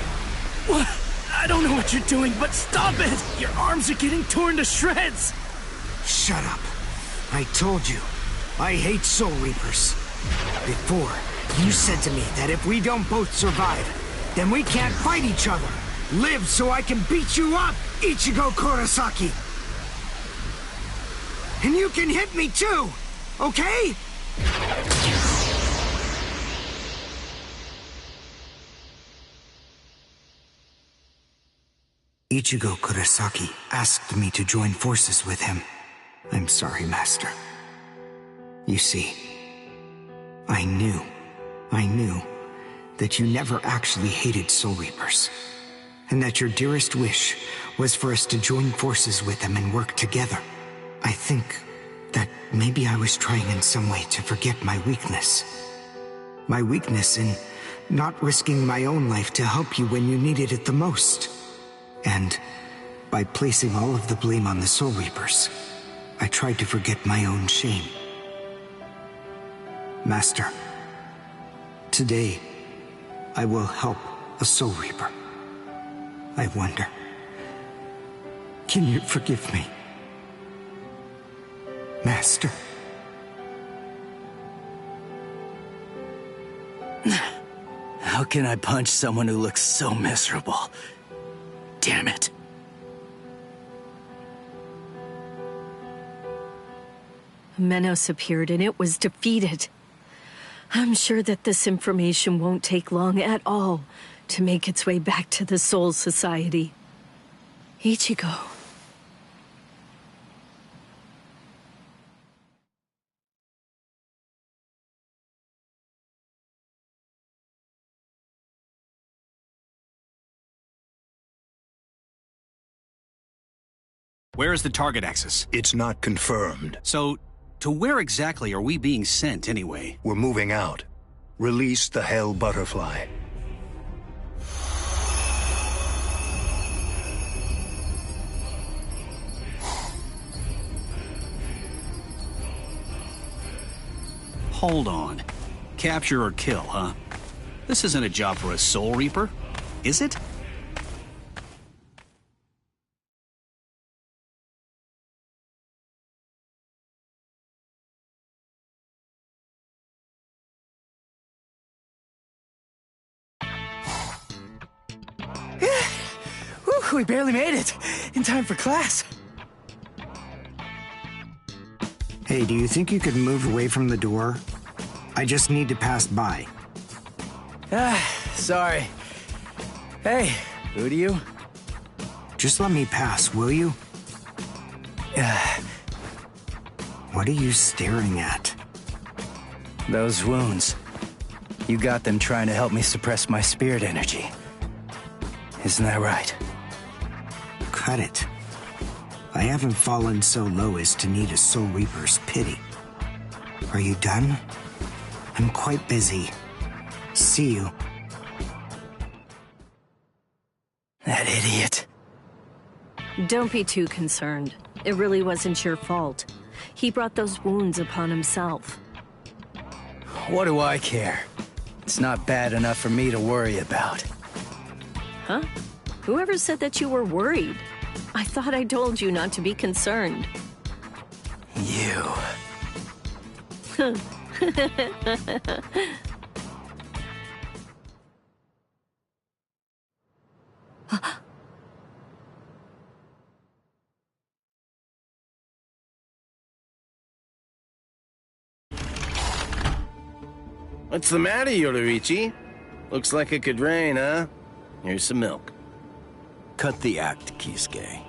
What? I don't know what you're doing, but stop it! Your arms are getting torn to shreds! Shut up. I told you, I hate Soul Reapers. Before, you said to me that if we don't both survive, then we can't fight each other. Live so I can beat you up, Ichigo Kurosaki! And you can hit me too! okay? Ichigo Kurosaki asked me to join forces with him. I'm sorry, Master. You see, I knew that you never actually hated Soul Reapers, and that your dearest wish was for us to join forces with them and work together. I think that maybe I was trying in some way to forget my weakness. My weakness in not risking my own life to help you when you needed it the most. And by placing all of the blame on the Soul Reapers, I tried to forget my own shame. Master, today, I will help a Soul Reaper. I wonder, can you forgive me? Master? How can I punch someone who looks so miserable? Damn it. Menos appeared and it was defeated. I'm sure that this information won't take long at all to make its way back to the Soul Society. Ichigo. Where is the target axis? It's not confirmed. So, to where exactly are we being sent anyway? We're moving out. Release the Hell Butterfly. Hold on. Capture or kill, huh? This isn't a job for a Soul Reaper, is it? We barely made it. In time for class. Hey, do you think you could move away from the door? I just need to pass by. Sorry. Hey, who do you? Just let me pass, will you? What are you staring at? Those wounds. You got them trying to help me suppress my spirit energy. Isn't that right? Cut it. I haven't fallen so low as to need a Soul Reaper's pity. Are you done? I'm quite busy. See you. That idiot. Don't be too concerned. It really wasn't your fault. He brought those wounds upon himself. What do I care? It's not bad enough for me to worry about. Huh? Whoever said that you were worried? I thought I told you not to be concerned. You. What's the matter, Yoruichi? Looks like it could rain, huh? Here's some milk. Cut the act, Kisuke.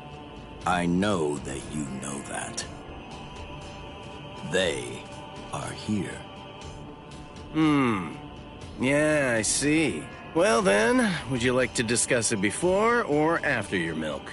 I know that you know that. They are here. Yeah, I see. Well then, would you like to discuss it before or after your milk?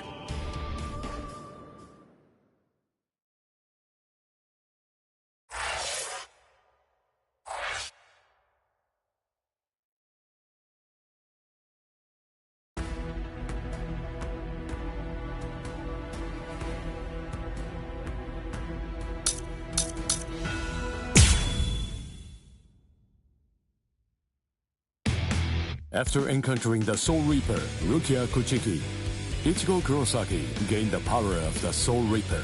After encountering the Soul Reaper, Rukia Kuchiki, Ichigo Kurosaki gained the power of the Soul Reaper.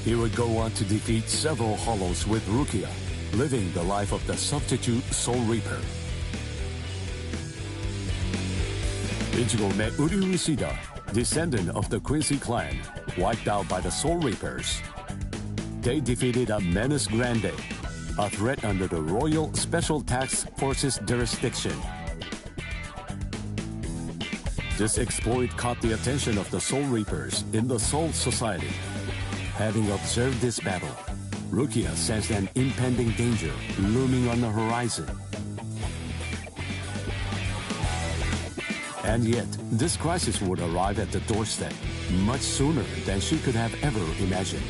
He would go on to defeat several Hollows with Rukia, living the life of the substitute Soul Reaper. Ichigo met Uryu Ishida, descendant of the Quincy clan, wiped out by the Soul Reapers. they defeated a Menace Grande, a threat under the Royal Special Task Force's jurisdiction. This exploit caught the attention of the Soul Reapers in the Soul Society. Having observed this battle, Rukia sensed an impending danger looming on the horizon. And yet, this crisis would arrive at the doorstep much sooner than she could have ever imagined.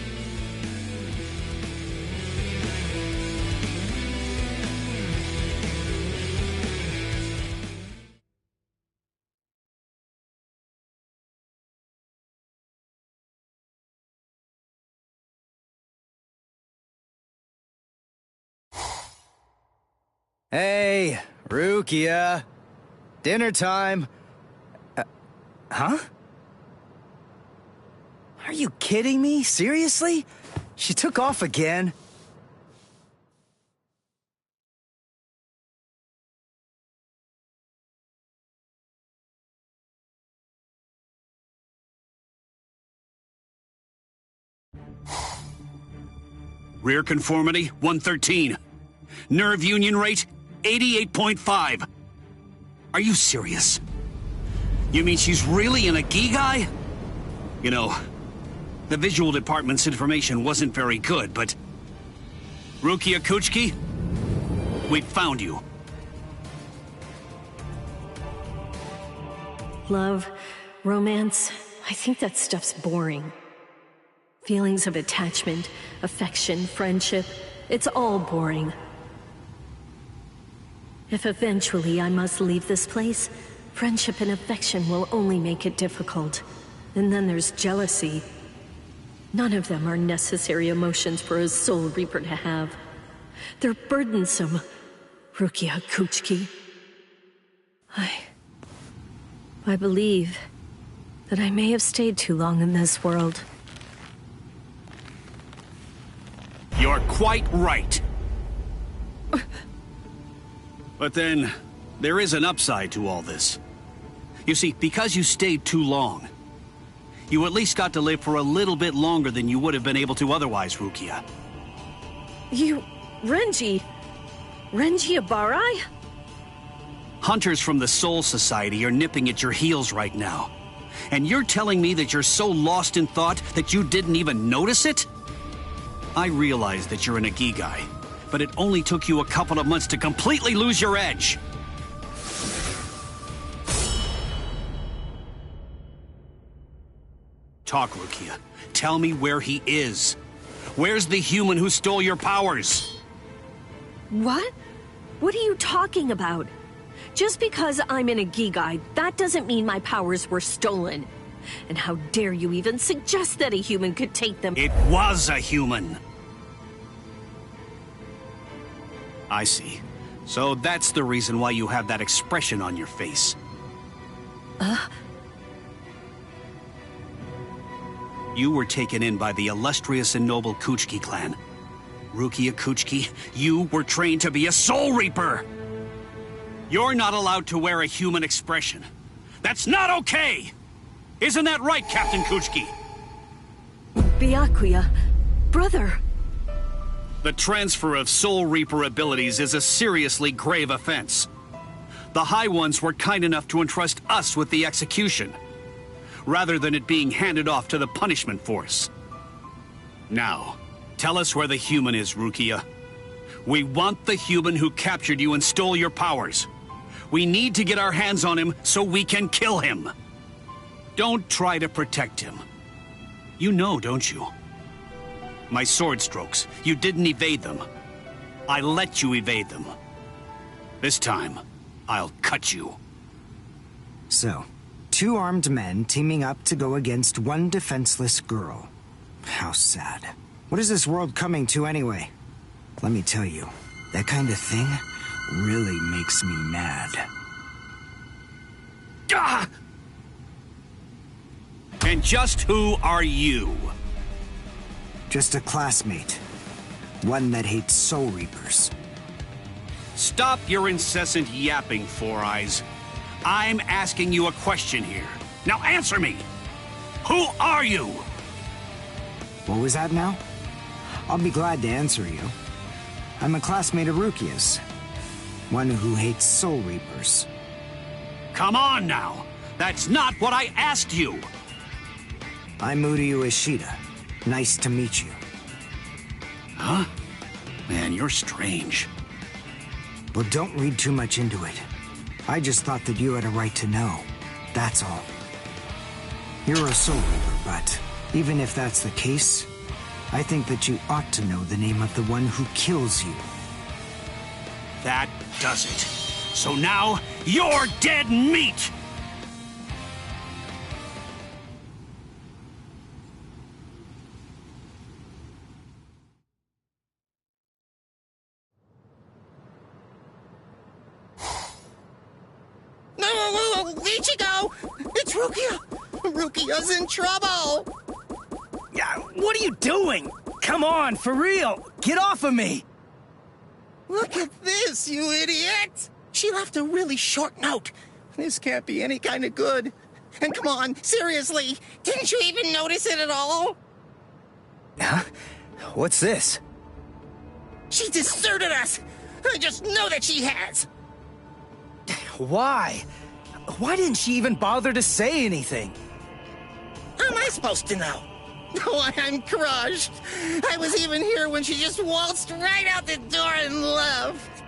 Hey, Rukia. Dinner time. Huh? Are you kidding me? Seriously? She took off again? Rear conformity, 113. Nerve union rate, 88.5. Are you serious? You mean she's really in a Gigai? You know, the visual department's information wasn't very good, but... Rukia Kuchiki, we found you. Love, romance, I think that stuff's boring. Feelings of attachment, affection, friendship, it's all boring. If eventually I must leave this place, friendship and affection will only make it difficult. And then there's jealousy. None of them are necessary emotions for a Soul Reaper to have. They're burdensome, Rukia Kuchiki. I believe that I may have stayed too long in this world. You're quite right. But then, there is an upside to all this. You see, because you stayed too long, you at least got to live for a little bit longer than you would have been able to otherwise, Rukia. You... Renji Abarai? Hunters from the Soul Society are nipping at your heels right now. And you're telling me that you're so lost in thought that you didn't even notice it? I realize that you're an Ikigai, but it only took you a couple of months to completely lose your edge. Talk, Rukia. Tell me where he is. Where's the human who stole your powers? What? What are you talking about? Just because I'm in a Gigai, that doesn't mean my powers were stolen. And how dare you even suggest that a human could take them? It was a human. I see. So that's the reason why you have that expression on your face. You were taken in by the illustrious and noble Kuchiki clan. Rukia Kuchiki, you were trained to be a Soul Reaper! You're not allowed to wear a human expression. That's not okay! Isn't that right, Captain Kuchiki? Byakuya, brother. The transfer of Soul Reaper abilities is a seriously grave offense. The High Ones were kind enough to entrust us with the execution, rather than it being handed off to the punishment force. Now, tell us where the human is, Rukia. We want the human who captured you and stole your powers. We need to get our hands on him so we can kill him. Don't try to protect him. You know, don't you? My sword strokes, you didn't evade them. I let you evade them. This time, I'll cut you. So, two armed men teaming up to go against one defenseless girl. How sad. What is this world coming to anyway? Let me tell you, that kind of thing really makes me mad. Ah! And just who are you? Just a classmate. One that hates Soul Reapers. Stop your incessant yapping, Four Eyes. I'm asking you a question here. Now answer me! Who are you? What was that now? I'll be glad to answer you. I'm a classmate of Rukia's. One who hates Soul Reapers. Come on now! That's not what I asked you! I'm Uryu Ishida. Nice to meet you. Huh? Man, you're strange. Well, don't read too much into it. I just thought that you had a right to know. That's all. You're a Soul Reaper, but even if that's the case, I think that you ought to know the name of the one who kills you. That does it. So now, you're dead meat! No, Ichigo! It's Rukia! Rukia's in trouble! Yeah, what are you doing? Come on, for real! Get off of me! Look at this, you idiot! She left a really short note. This can't be any kind of good. And come on, seriously, didn't you even notice it at all? Huh? What's this? She deserted us! I just know that she has! Why? Why didn't she even bother to say anything? How am I supposed to know? Oh, I'm crushed. I was even here when she just waltzed right out the door and left.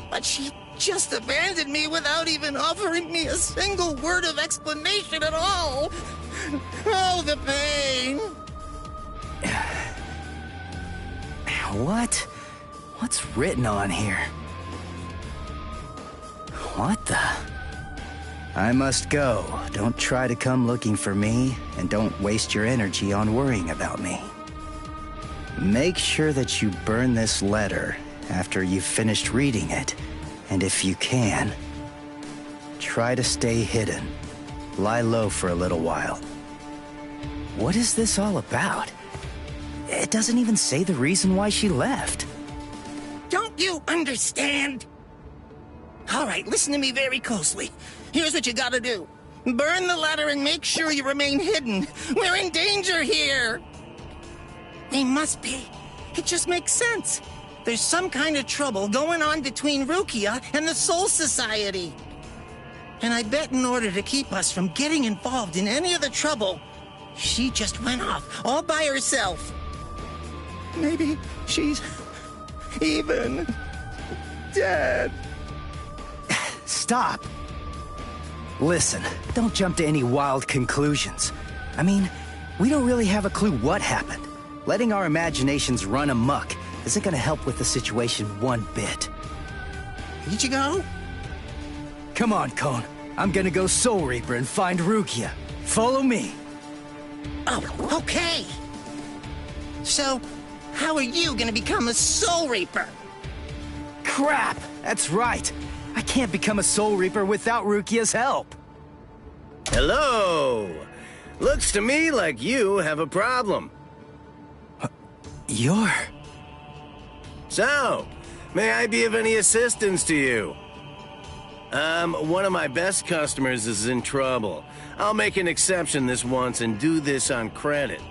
But she just abandoned me without even offering me a single word of explanation at all. Oh, the pain. What? What's written on here? What the? I must go. Don't try to come looking for me, and don't waste your energy on worrying about me. Make sure that you burn this letter after you've finished reading it, and if you can, try to stay hidden. Lie low for a little while. What is this all about? It doesn't even say the reason why she left. Don't you understand? All right, listen to me very closely. Here's what you gotta do. Burn the letter and make sure you remain hidden. We're in danger here. They must be. It just makes sense. There's some kind of trouble going on between Rukia and the Soul Society. And I bet in order to keep us from getting involved in any of the trouble, she just went off all by herself. Maybe she's even dead. Stop. Listen, don't jump to any wild conclusions. I mean, we don't really have a clue what happened. Letting our imaginations run amok isn't gonna help with the situation one bit. Ichigo? Come on, Kon. I'm gonna go Soul Reaper and find Rukia. Follow me. Oh, okay. So, how are you gonna become a Soul Reaper? Crap! That's right. I can't become a Soul Reaper without Rukia's help. Hello! Looks to me like you have a problem. You're... So, may I be of any assistance to you? One of my best customers is in trouble. I'll make an exception this once and do this on credit.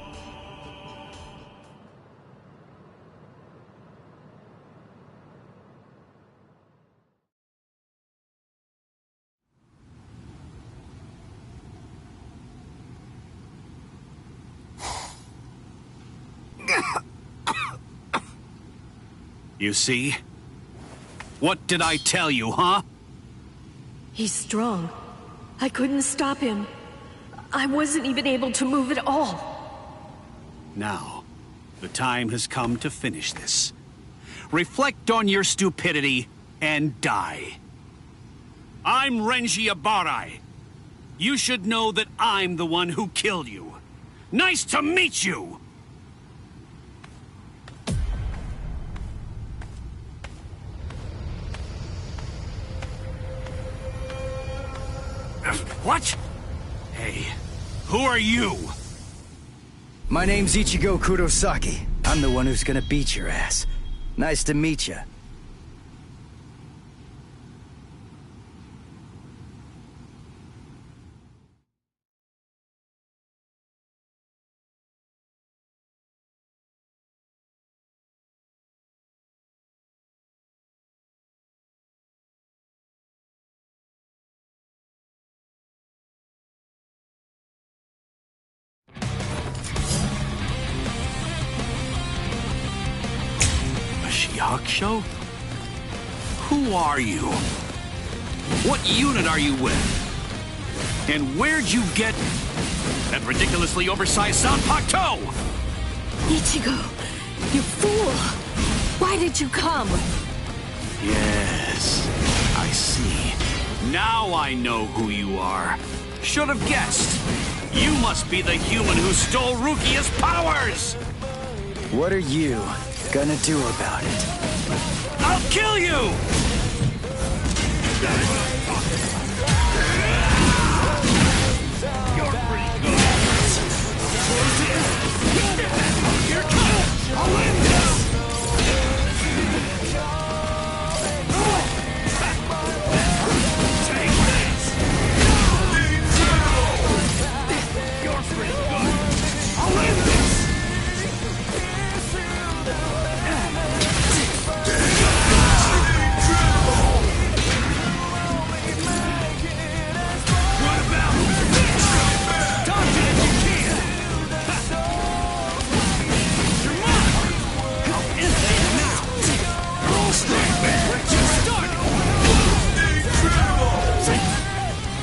You see? What did I tell you, huh? He's strong. I couldn't stop him. I wasn't even able to move at all. Now, the time has come to finish this. Reflect on your stupidity and die. I'm Renji Abarai. You should know that I'm the one who killed you. Nice to meet you! What? Hey, who are you? My name's Ichigo Kurosaki. I'm the one who's gonna beat your ass. Nice to meet you. talk show? Who are you? What unit are you with? And where'd you get that ridiculously oversized Zanpakuto? Ichigo, you fool! Why did you come? Yes, I see. Now I know who you are. Should have guessed. You must be the human who stole Rukia's powers! What are you gonna do about it? I'll kill you! You're pretty good. Here comes! I'll end this! Take this! You're pretty good. I'll end this!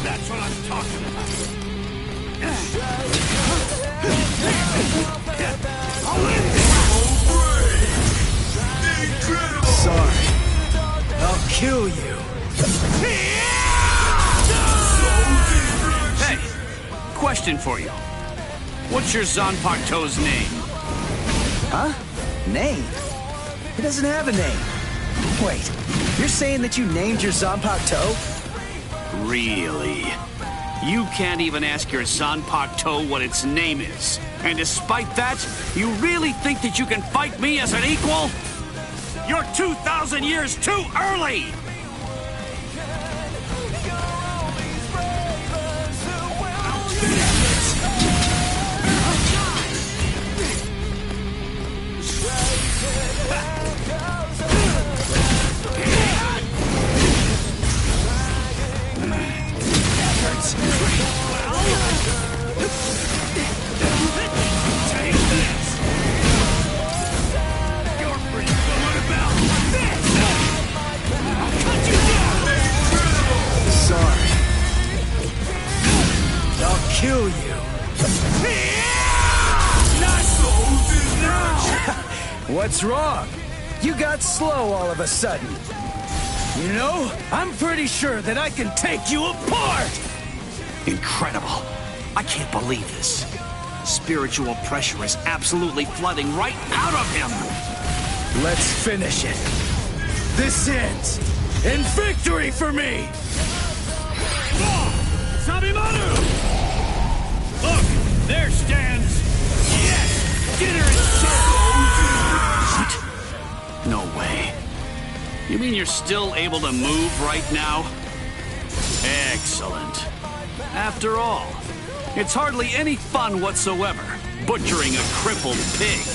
That's what I'm talking about. I'll end this. Sorry. I'll kill you. Hey, question for you. What's your Zanpakuto's name? Huh? Name? He doesn't have a name. Wait, you're saying that you named your Zanpakuto? Really? You can't even ask your Zanpakuto what its name is. And despite that, you really think that you can fight me as an equal? You're 2,000 years too early! Sorry. I'll kill you. What's wrong? You got slow all of a sudden. You know, I'm pretty sure that I can take you apart! Incredible. I can't believe this. Spiritual pressure is absolutely flooding right out of him. Let's finish it. This ends in victory for me! Sabimaru! Look, there stands... Yes! Dinner is served! What? No way. You mean you're still able to move right now? Excellent. After all, it's hardly any fun whatsoever, butchering a crippled pig.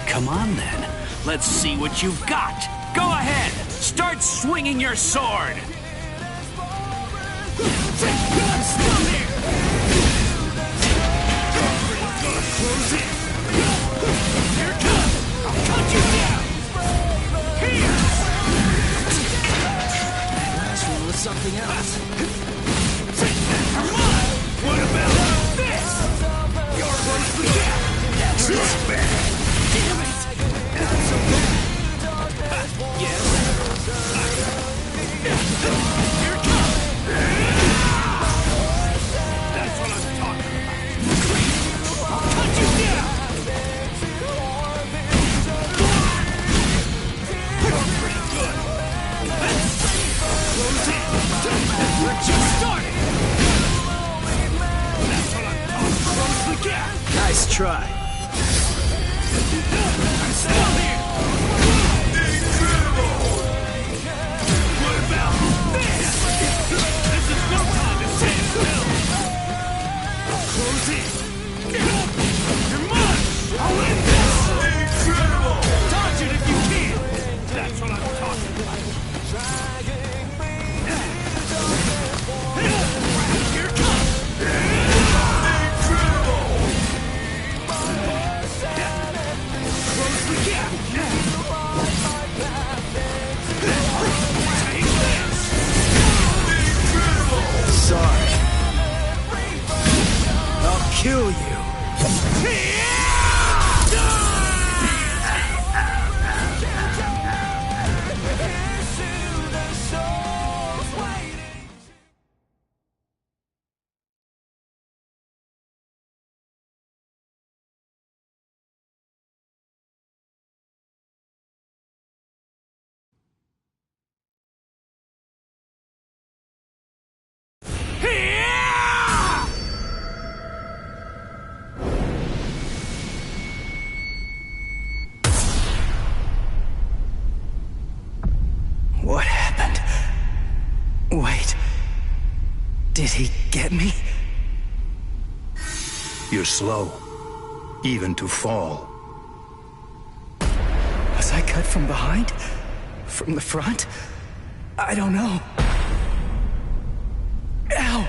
Come on then, let's see what you've got. Go ahead, start swinging your sword. I'm still here. Close in. Here it comes. I'll cut you down. Here. Last one was something else. Come on. What about this? You're going to forget. That's not bad. Damn it. Not so bad. Yes. Here it comes. That's what I'm talking about. I'll cut you down. You're pretty good. Close in. We're just starting. That's what I'm talking about. Close the gap. Nice try. I'm still here. What about this? This is no time to stand still. Close in. Come on. I'll end this. Incredible. Dodge it if you can. That's what I'm talking about. Here it comes. Incredible. kill you. What happened? Wait. Did he get me? You're slow, even to fall. Was I cut from behind? From the front? I don't know. Ow!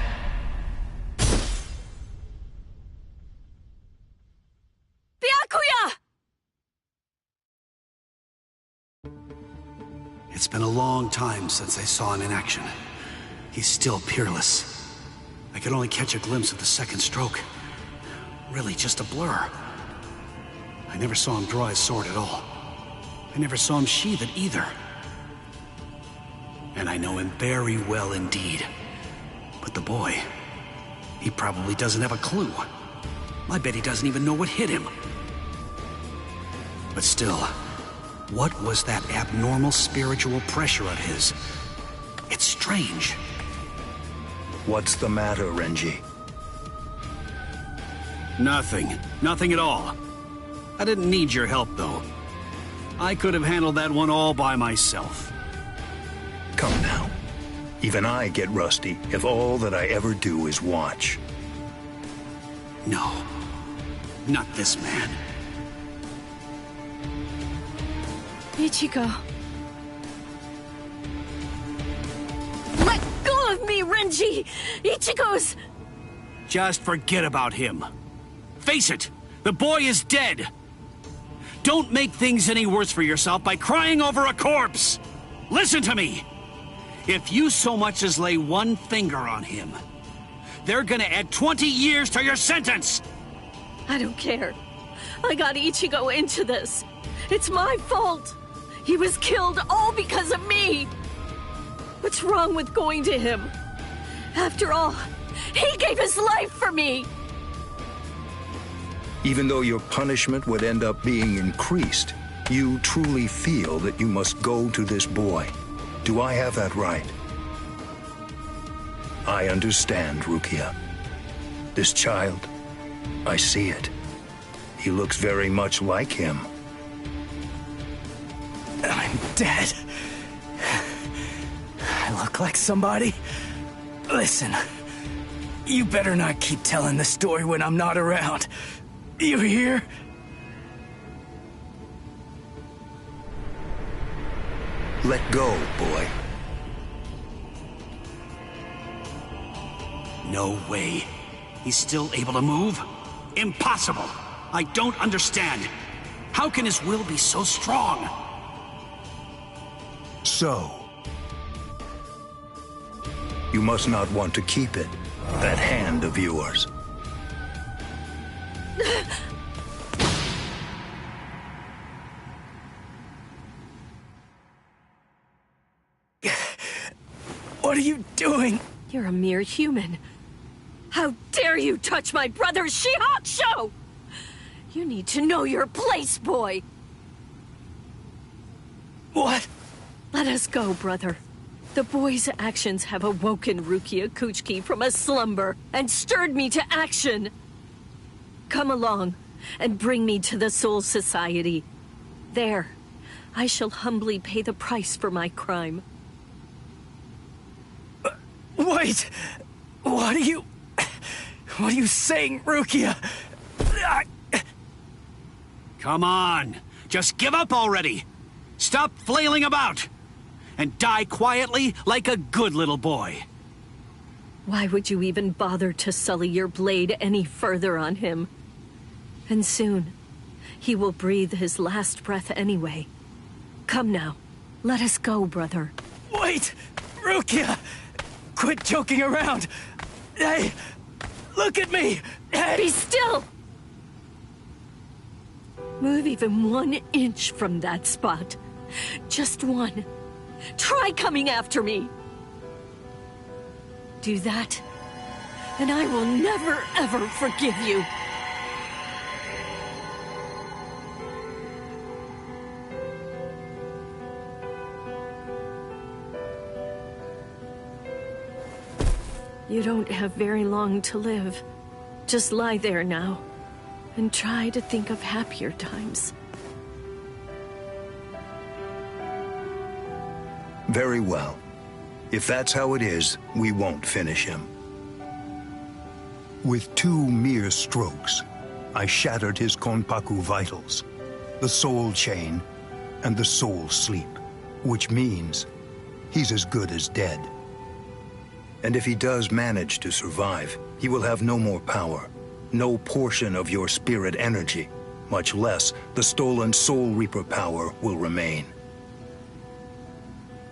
Byakuya! It's been a long time since I saw him in action. He's still peerless. I could only catch a glimpse of the second stroke. Really just a blur. I never saw him draw his sword at all. I never saw him sheathe it either. And I know him very well indeed. But the boy, he probably doesn't have a clue. I bet he doesn't even know what hit him. But still, what was that abnormal spiritual pressure of his? It's strange. What's the matter, Renji? Nothing. Nothing at all. I didn't need your help, though. I could have handled that one all by myself. Come now. Even I get rusty if all that I ever do is watch. No. Not this man. Ichigo. Let go of me, Renji! Ichigo's... Just forget about him. Face it, the boy is dead. Don't make things any worse for yourself by crying over a corpse. Listen to me. If you so much as lay one finger on him, they're gonna add 20 years to your sentence. I don't care. I got Ichigo into this. It's my fault. He was killed all because of me. What's wrong with going to him? After all, he gave his life for me. Even though your punishment would end up being increased, you truly feel that you must go to this boy. Do I have that right? I understand, Rukia. This child, I see it. He looks very much like him. I'm dead. I look like somebody? Listen, you better not keep telling the story when I'm not around. You hear? Let go, boy. No way. He's still able to move? Impossible. I don't understand. How can his will be so strong? So, you must not want to keep it, that hand of yours. What are you doing? You're a mere human. How dare you touch my brother's Shihakusho! You need to know your place, boy! What? Let us go, brother. The boy's actions have awoken Rukia Kuchiki from a slumber and stirred me to action. Come along and bring me to the Soul Society. There, I shall humbly pay the price for my crime. Wait! What are you saying, Rukia? Come on! Just give up already! Stop flailing about! And die quietly like a good little boy. Why would you even bother to sully your blade any further on him? And soon, he will breathe his last breath anyway. Come now, let us go, brother. Wait! Rukia! Quit joking around! Hey! Look at me! Hey! Be still! Move even 1 inch from that spot. Just one. Try coming after me. Do that, and I will never, ever forgive you. You don't have very long to live. Just lie there now, and try to think of happier times. Very well. If that's how it is, we won't finish him. With 2 mere strokes, I shattered his Konpaku vitals, the soul chain, and the soul sleep, which means he's as good as dead. And if he does manage to survive, he will have no more power, no portion of your spirit energy, much less the stolen Soul Reaper power will remain.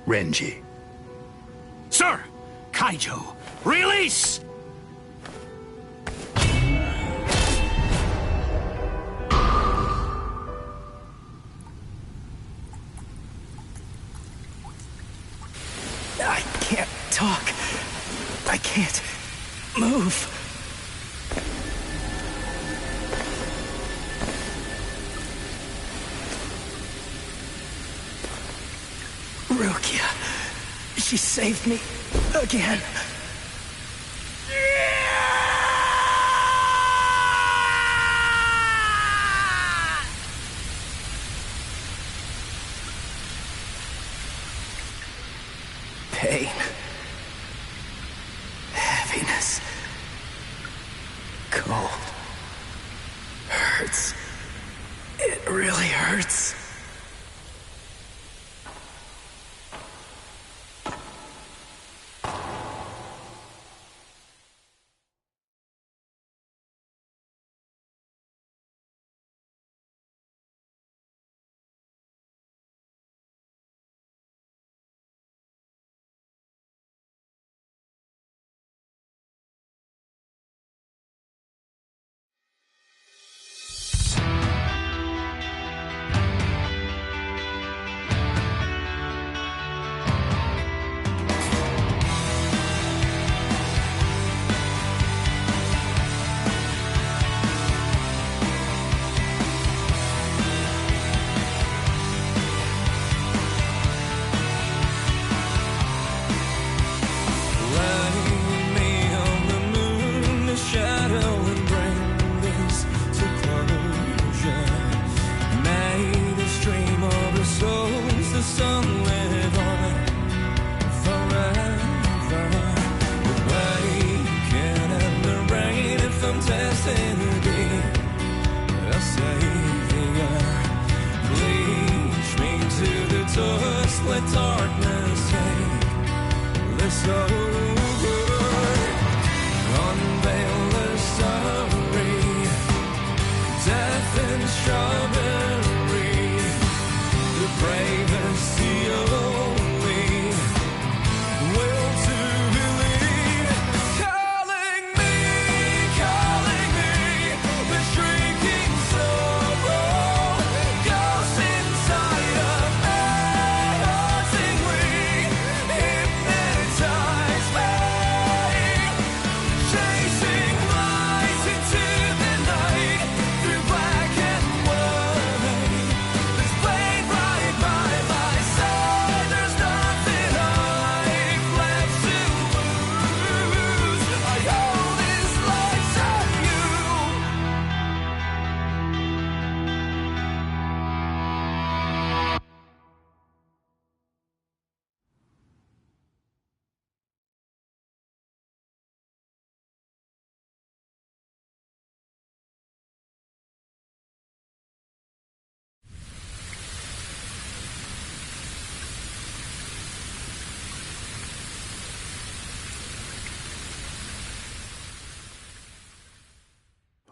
Renji. Sir! Kaijo, release! I can't talk. I can't move. Rukia. She saved me again. Pain. Heaviness. Cold. Hurts. It really hurts.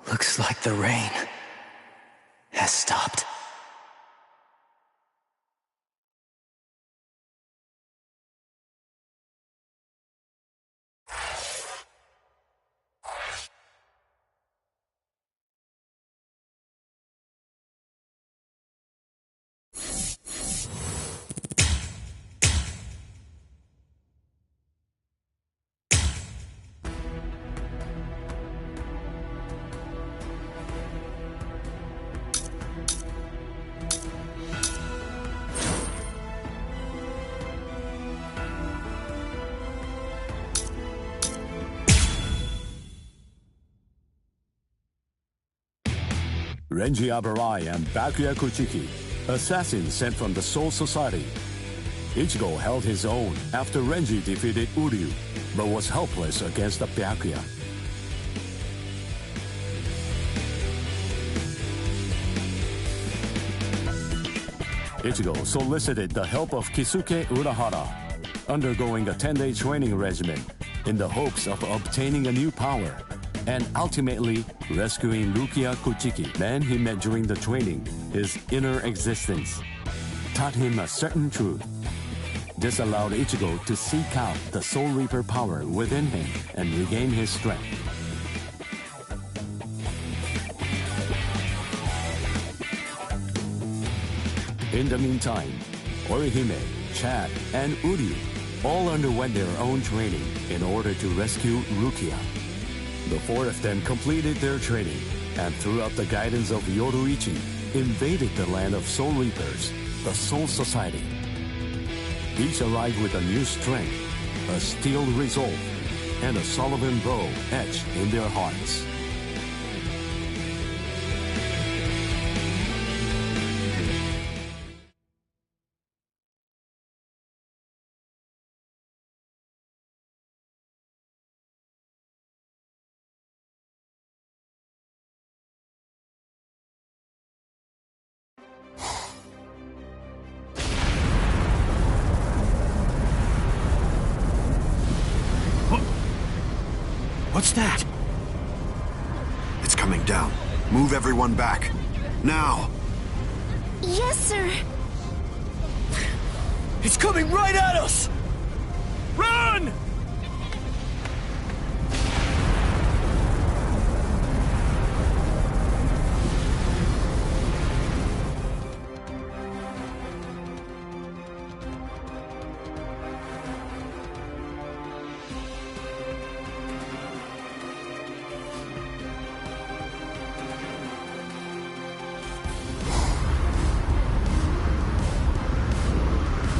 Looks like the rain has stopped. Renji Abarai and Byakuya Kuchiki, assassins sent from the Soul Society. Ichigo held his own after Renji defeated Uryu, but was helpless against the Byakuya. Ichigo solicited the help of Kisuke Urahara, undergoing a 10-day training regimen in the hopes of obtaining a new power, and ultimately rescuing Rukia Kuchiki. Man he met during the training, his inner existence, taught him a certain truth. This allowed Ichigo to seek out the Soul Reaper power within him and regain his strength. In the meantime, Orihime, Chad, and Uryu all underwent their own training in order to rescue Rukia. The four of them completed their training, and throughout the guidance of Yoruichi, invaded the land of Soul Reapers, the Soul Society. Each arrived with a new strength, a steel resolve, and a Solomon bow etched in their hearts. What's that? It's coming down. Move everyone back. Now! Yes, sir. It's coming right at us! Run!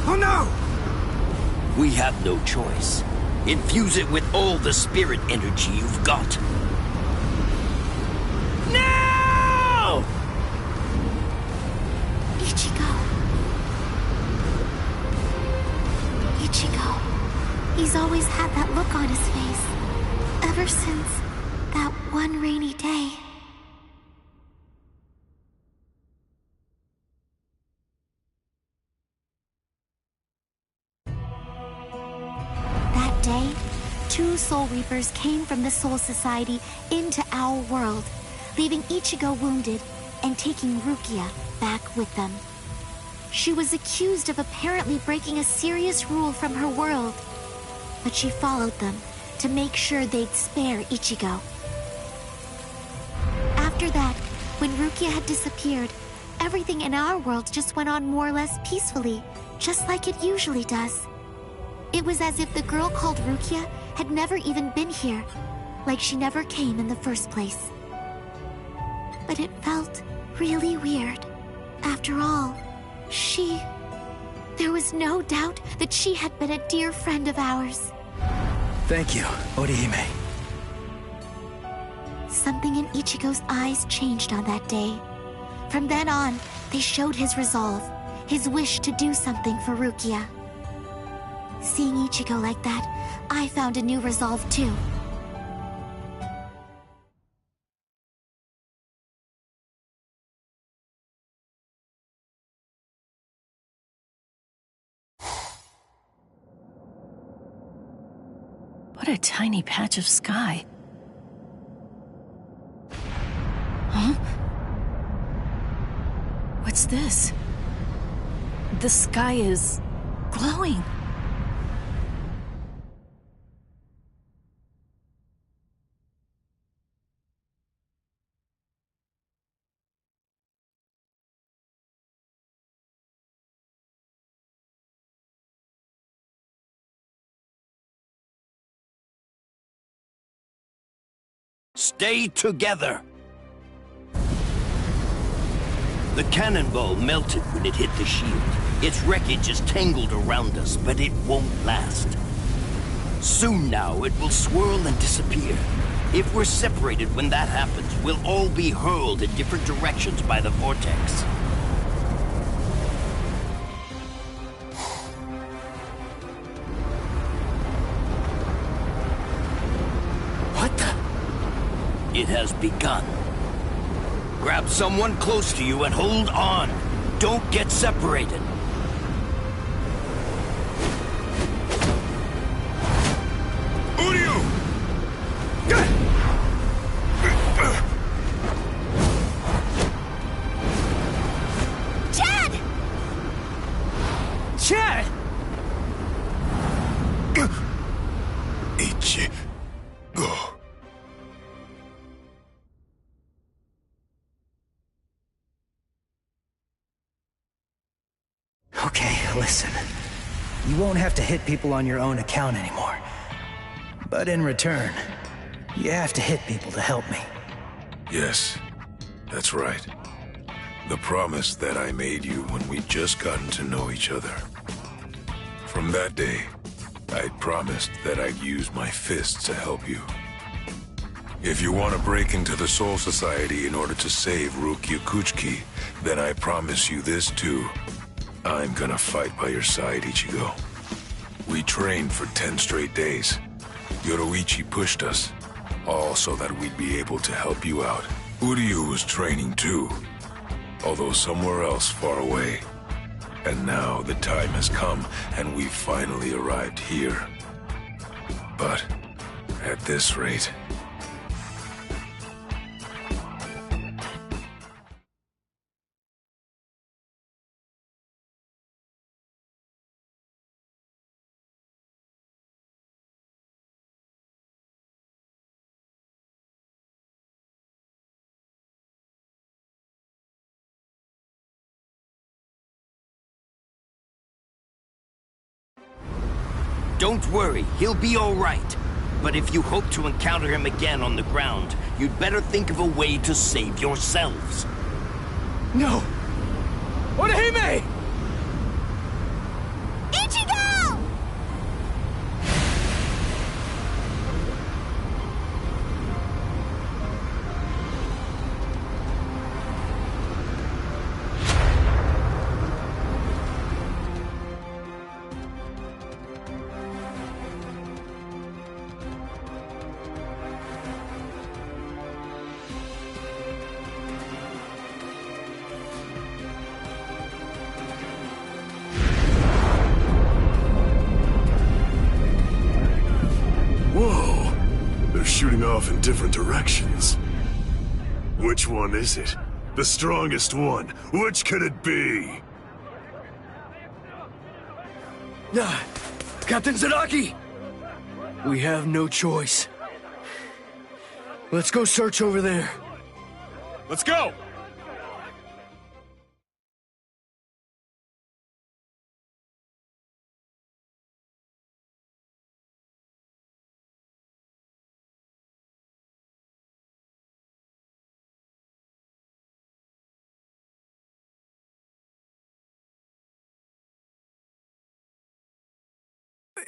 Oh no! We have no choice. Infuse it with all the spirit energy you've got. No! Ichigo. Ichigo. He's always had that look on his face. Ever since that one rainy day. That day, two Soul Reapers came from the Soul Society into our world, leaving Ichigo wounded and taking Rukia back with them. She was accused of apparently breaking a serious rule from her world, but she followed them to make sure they'd spare Ichigo. After that, when Rukia had disappeared, everything in our world just went on more or less peacefully, just like it usually does. It was as if the girl called Rukia had never even been here, like she never came in the first place. But it felt really weird. After all, there was no doubt that she had been a dear friend of ours. Thank you, Orihime. Something in Ichigo's eyes changed on that day. From then on, they showed his resolve, his wish to do something for Rukia. Seeing Ichigo like that, I found a new resolve too. What a tiny patch of sky. Huh? What's this? The sky is glowing. Stay together. The cannonball melted when it hit the shield. Its wreckage is tangled around us, but it won't last. Soon now, it will swirl and disappear. If we're separated when that happens, we'll all be hurled in different directions by the vortex. What the? It has begun. Grab someone close to you and hold on. Don't get separated. Chad! Chad! Go. Okay, listen. You won't have to hit people on your own account anymore. But in return, you have to hit people to help me. Yes, that's right. The promise that I made you when we'd just gotten to know each other. From that day, I'd promised that I'd use my fists to help you. If you want to break into the Soul Society in order to save Rukia Kuchiki, then I promise you this too. I'm gonna fight by your side, Ichigo. We trained for 10 straight days. Yoruichi pushed us, all so that we'd be able to help you out. Uryu was training too, although somewhere else far away. And now the time has come, and we've finally arrived here. But at this rate... Don't worry, he'll be all right. But if you hope to encounter him again on the ground, you'd better think of a way to save yourselves. No! Orihime! Ichigo! Whoa! They're shooting off in different directions. Which one is it? The strongest one. Which could it be? Captain Zadaki! We have no choice. Let's go search over there. Let's go!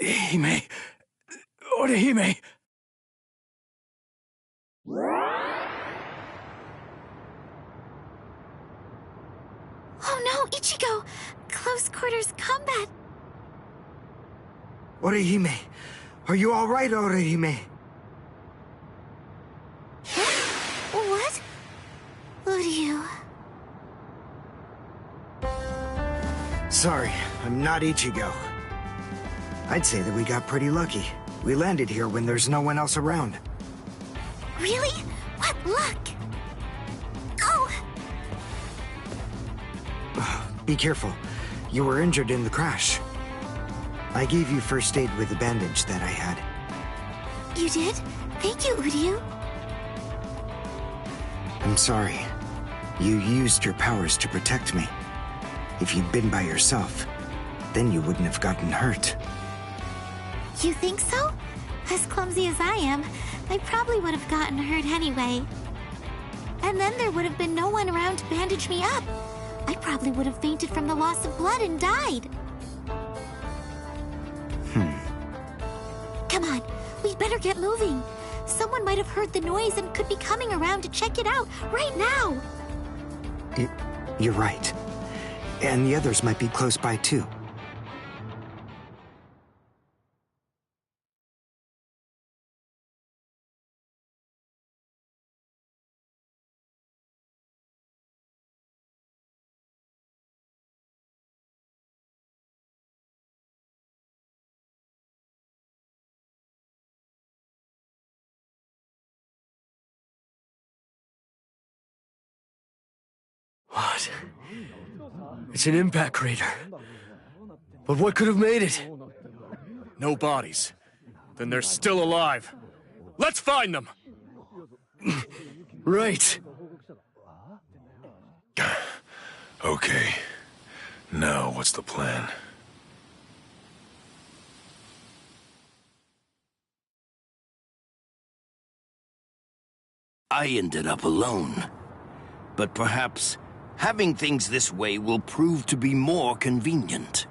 Hime. Orihime. Oh no, Ichigo! Close quarters combat! Orihime, are you all right, Orihime? What? Uryu. Sorry, I'm not Ichigo. I'd say that we got pretty lucky. We landed here when there's no one else around. Really? What luck! Oh! Be careful. You were injured in the crash. I gave you first aid with the bandage that I had. You did? Thank you, Uryu. I'm sorry. You used your powers to protect me. If you'd been by yourself, then you wouldn't have gotten hurt. You think so? As clumsy as I am, I probably would have gotten hurt anyway. And then there would have been no one around to bandage me up. I probably would have fainted from the loss of blood and died. Come on, we'd better get moving. Someone might have heard the noise and could be coming around to check it out right now. You're right. And the others might be close by too. What? It's an impact crater. But what could have made it? No bodies. Then they're still alive. Let's find them! Right. Okay. Now, what's the plan? I ended up alone. But perhaps having things this way will prove to be more convenient.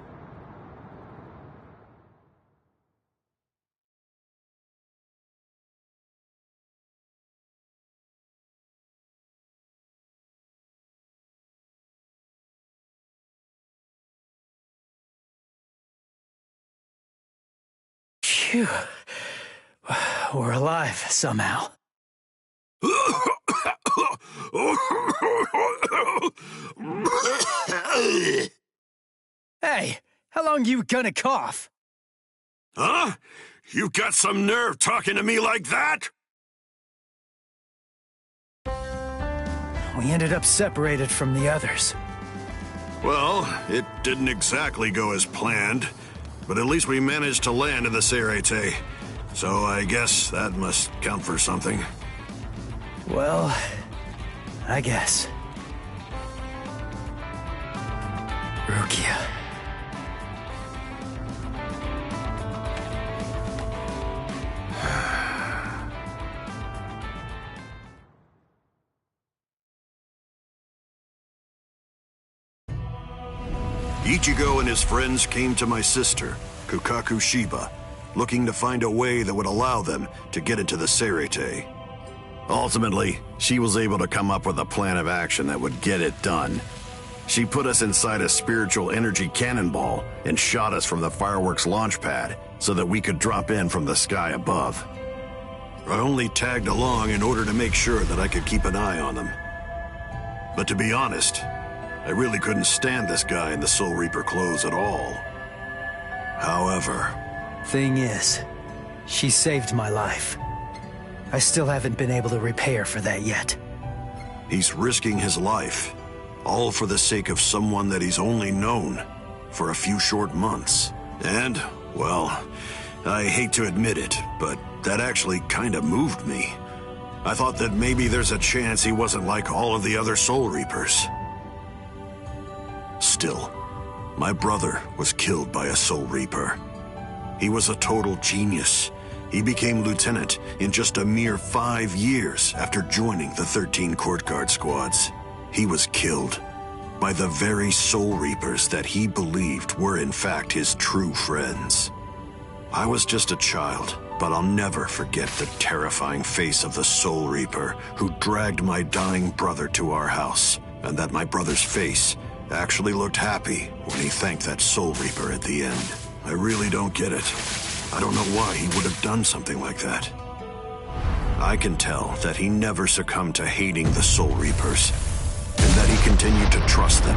Phew. We're alive, somehow. Hey, how long you gonna cough? Huh? You got some nerve talking to me like that? We ended up separated from the others. Well, it didn't exactly go as planned, but at least we managed to land in the Serete. So I guess that must count for something. Well, I guess. Rukia. Ichigo and his friends came to my sister, Kukaku Shiba, looking to find a way that would allow them to get into the Serete. Ultimately, she was able to come up with a plan of action that would get it done. She put us inside a spiritual energy cannonball and shot us from the fireworks launch pad so that we could drop in from the sky above. I only tagged along in order to make sure that I could keep an eye on them. But to be honest, I really couldn't stand this guy in the Soul Reaper clothes at all. However... Thing is, she saved my life. I still haven't been able to repay her for that yet. He's risking his life, all for the sake of someone that he's only known for a few short months. And, well, I hate to admit it, but that actually kind of moved me. I thought that maybe there's a chance he wasn't like all of the other Soul Reapers. Still, my brother was killed by a Soul Reaper. He was a total genius. He became lieutenant in just a mere 5 years after joining the 13 Court Guard squads. He was killed by the very Soul Reapers that he believed were in fact his true friends. I was just a child, but I'll never forget the terrifying face of the Soul Reaper who dragged my dying brother to our house, and that my brother's face actually looked happy when he thanked that Soul Reaper at the end. I really don't get it. I don't know why he would have done something like that. I can tell that he never succumbed to hating the Soul Reapers, and that he continued to trust them,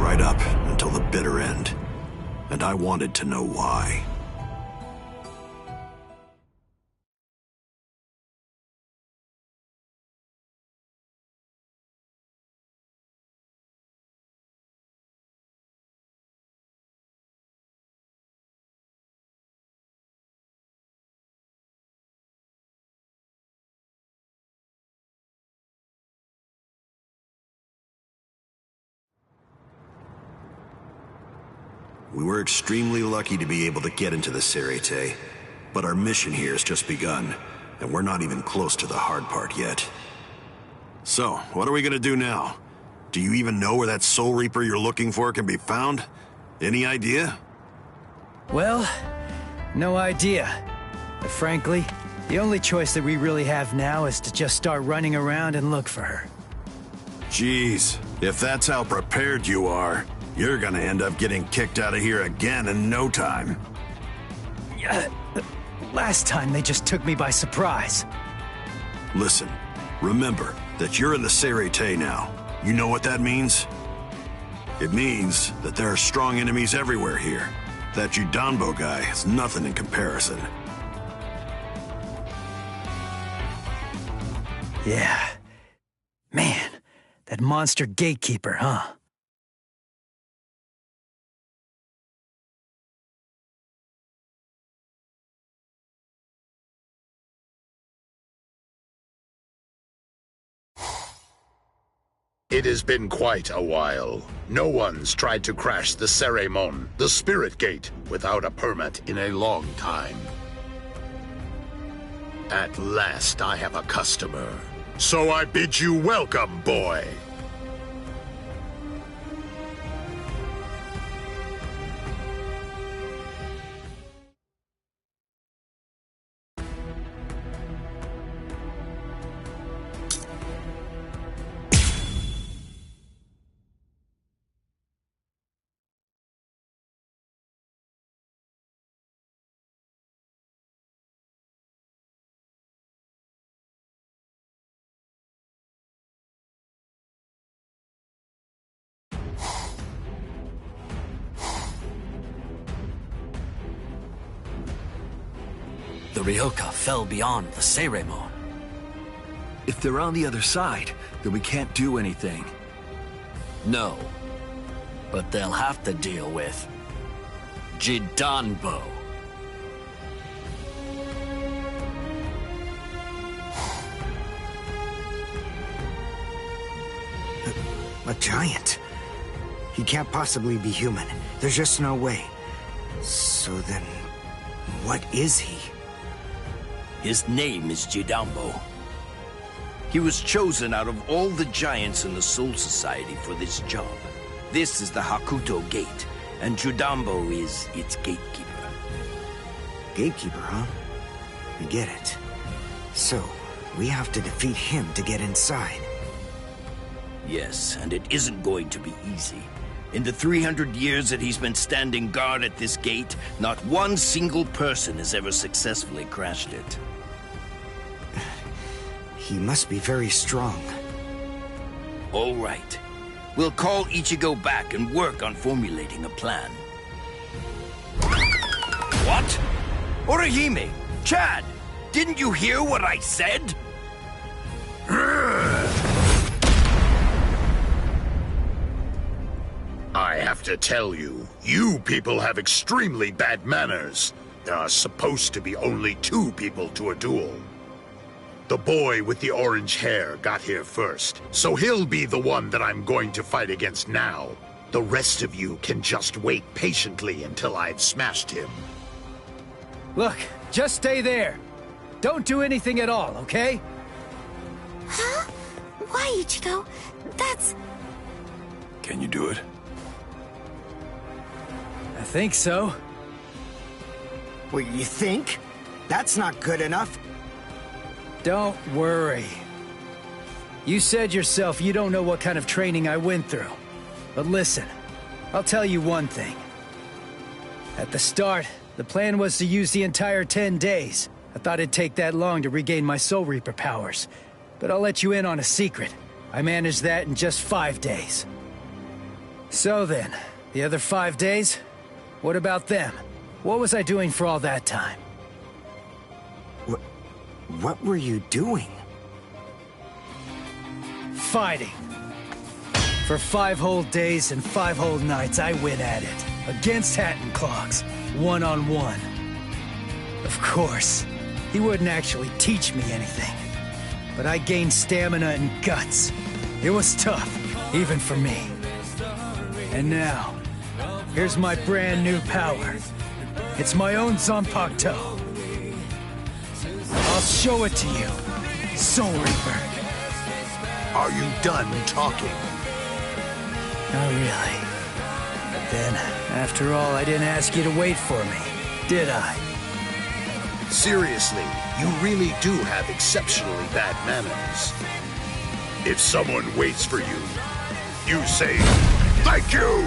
right up until the bitter end. And I wanted to know why. We were extremely lucky to be able to get into the Serete, but our mission here has just begun, and we're not even close to the hard part yet. So, what are we gonna do now? Do you even know where that Soul Reaper you're looking for can be found? Any idea? Well, no idea. But frankly, The only choice that we really have now is to just start running around and look for her. Jeez, if that's how prepared you are, you're gonna end up getting kicked out of here again in no time. Last time they just took me by surprise. Listen, remember that you're in the Serete now. You know what that means? It means that there are strong enemies everywhere here. That Judanbo guy is nothing in comparison. Yeah. Man, that monster gatekeeper, huh? It has been quite a while. No one's tried to crash the Ceremon, the Spirit Gate, without a permit in a long time. At last I have a customer. So I bid you welcome, boy. The Ryoka fell beyond the Ceremon. If they're on the other side, then we can't do anything. No. But they'll have to deal with Judanbo. A giant? He can't possibly be human. There's just no way. So then, what is he? His name is Judanbo. He was chosen out of all the giants in the Soul Society for this job. This is the Hakuto Gate, and Judanbo is its gatekeeper. Gatekeeper, huh? I get it. So, we have to defeat him to get inside. Yes, and it isn't going to be easy. In the 300 years that he's been standing guard at this gate, not one single person has ever successfully crashed it. He must be very strong. All right. We'll call Ichigo back and work on formulating a plan. What? Orihime! Chad! Didn't you hear what I said? I have to tell you, you people have extremely bad manners. There are supposed to be only 2 people to a duel. The boy with the orange hair got here first, so he'll be the one that I'm going to fight against now. The rest of you can just wait patiently until I've smashed him. Look, just stay there. Don't do anything at all, okay? Huh? Why, Ichigo? That's... Can you do it? I think so. What, you think? That's not good enough. Don't worry. You said yourself you don't know what kind of training I went through. But listen, I'll tell you one thing. At the start, the plan was to use the entire 10 days. I thought it'd take that long to regain my Soul Reaper powers. But I'll let you in on a secret. I managed that in just 5 days. So then, the other 5 days? What about them? What was I doing for all that time? What were you doing? Fighting. For 5 whole days and 5 whole nights, I went at it. Against Hatton Clogs. One-on-one. Of course, he wouldn't actually teach me anything. But I gained stamina and guts. It was tough, even for me. And now, here's my brand new power. It's my own Zanpakuto. I'll show it to you, Soul Reaper. Are you done talking? Not really. But then, after all, I didn't ask you to wait for me, did I? Seriously, you really do have exceptionally bad manners. If someone waits for you, you say, "Thank you!"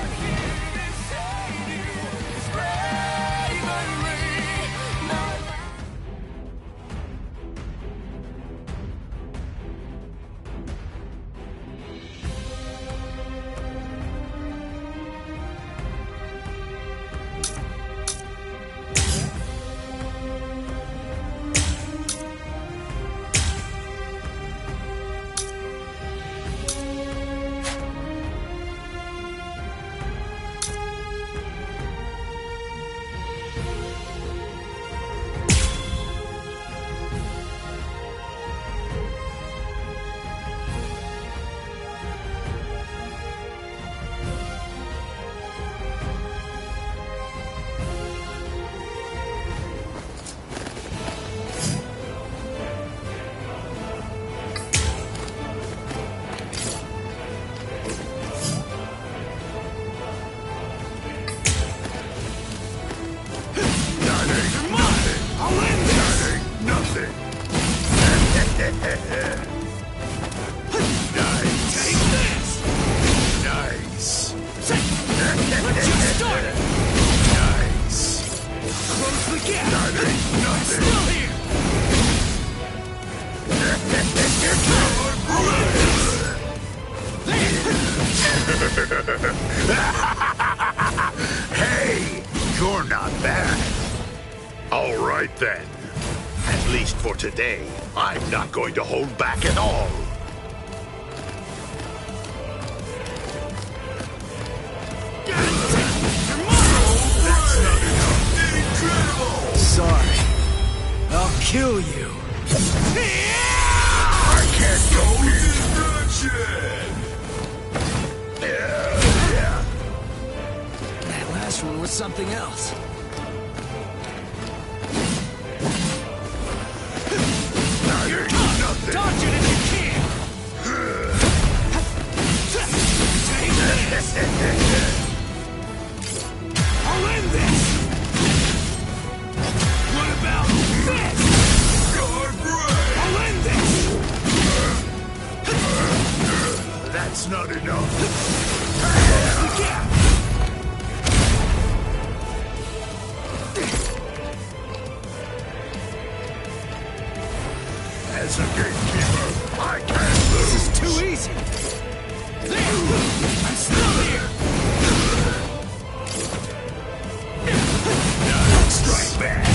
Hey, you're not bad. All right then. At least for today, I'm not going to hold back at all. That's not enough. Sorry. I'll kill you. I can't go That last one was something else. You're nothing. Dodge it if you can. Take this. I'll end this. What about this? I'll end this. That's not enough. As a gatekeeper, I can't lose. This is too easy. I'm still here. Strike back.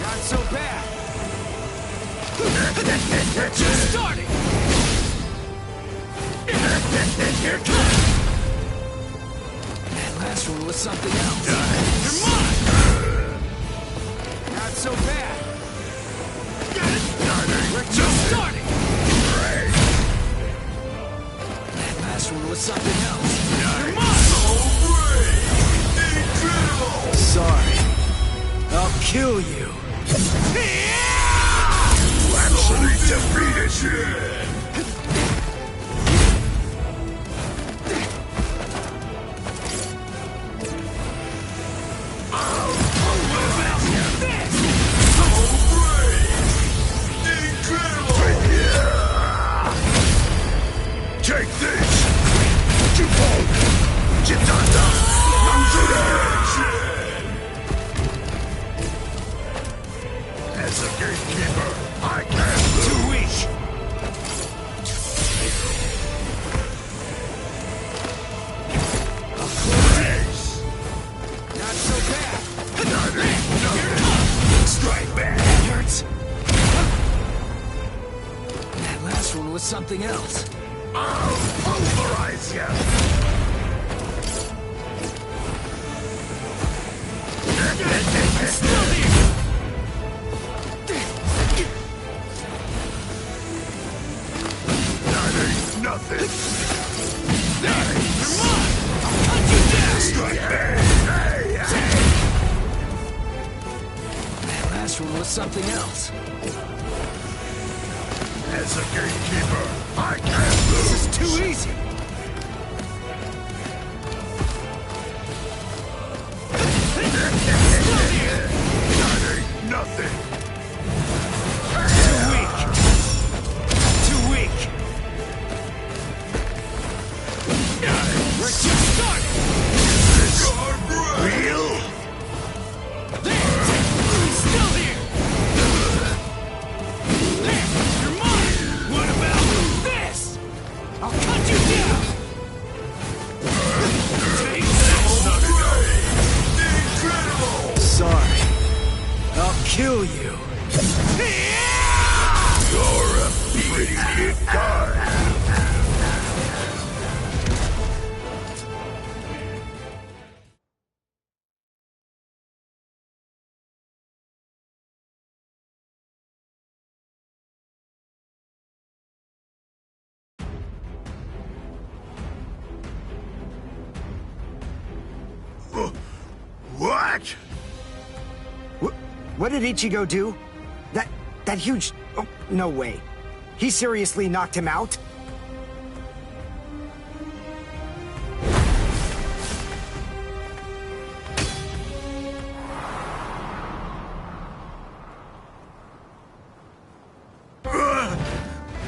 Not so bad. We're just starting. Here it comes. That last one was something else. You're mine. Not so bad. We're just starting. That last one was something else. You're mine. Sorry. I'll kill you. You actually defeated me. Take this! Jupol! Chitanda! As a gatekeeper, I can't lose. Too weak! Not so bad. Nothing! Strike back! That hurts. That last one was something else. I'll pulverize you! I'm still here! That ain't nothing! You're mine! I'll cut you down! Strike back! That last one was something else. As a gatekeeper, I can't lose! This is too easy! Still nothing! Too weak! Too weak! We're too stuck! Real? He's still here! There! You're mine! What about this? I'll cut you down! Take this! Sorry. I'll kill you. You're a pretty good guy. What? What did Ichigo do? That huge... Oh, no way. He seriously knocked him out?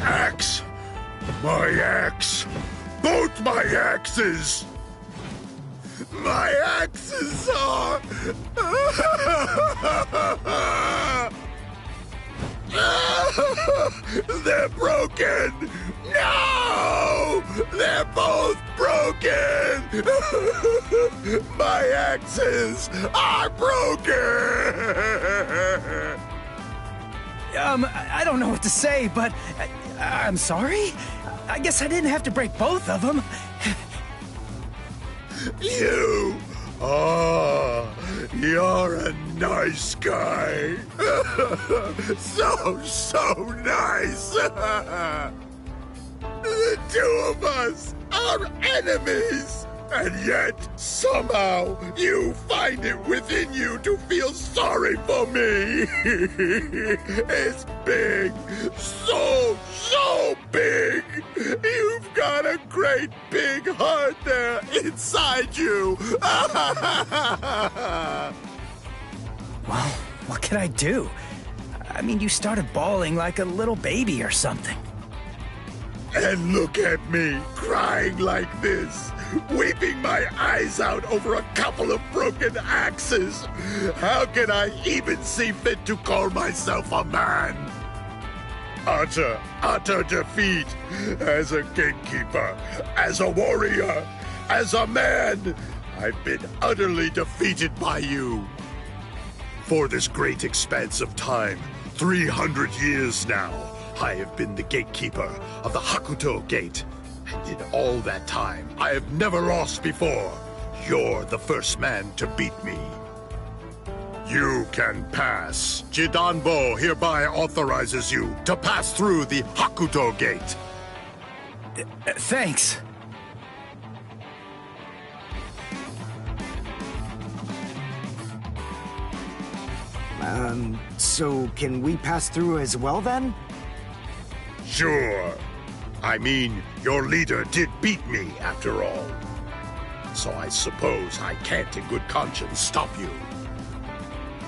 Axe! My axe! Both my axes! My axes are... They're broken! No! They're both broken! My axes are broken! I don't know what to say, but I'm sorry? I guess I didn't have to break both of them. You! You're a nice guy. So nice. The two of us are enemies. And yet, somehow, you find it within you to feel sorry for me. It's big. So big. You've got a great big heart there inside you. Well, what could I do? I mean, you started bawling like a little baby or something. And look at me, crying like this, weeping my eyes out over a couple of broken axes. How can I even see fit to call myself a man? Utter defeat. As a gatekeeper, as a warrior, as a man, I've been utterly defeated by you. For this great expanse of time, 300 years now, I have been the gatekeeper of the Hakuto Gate. And in all that time, I have never lost before. You're the first man to beat me. You can pass. Jidanbo hereby authorizes you to pass through the Hakuto Gate. Thanks. So can we pass through as well then? Sure. I mean, your leader did beat me, after all. So I suppose I can't in good conscience stop you.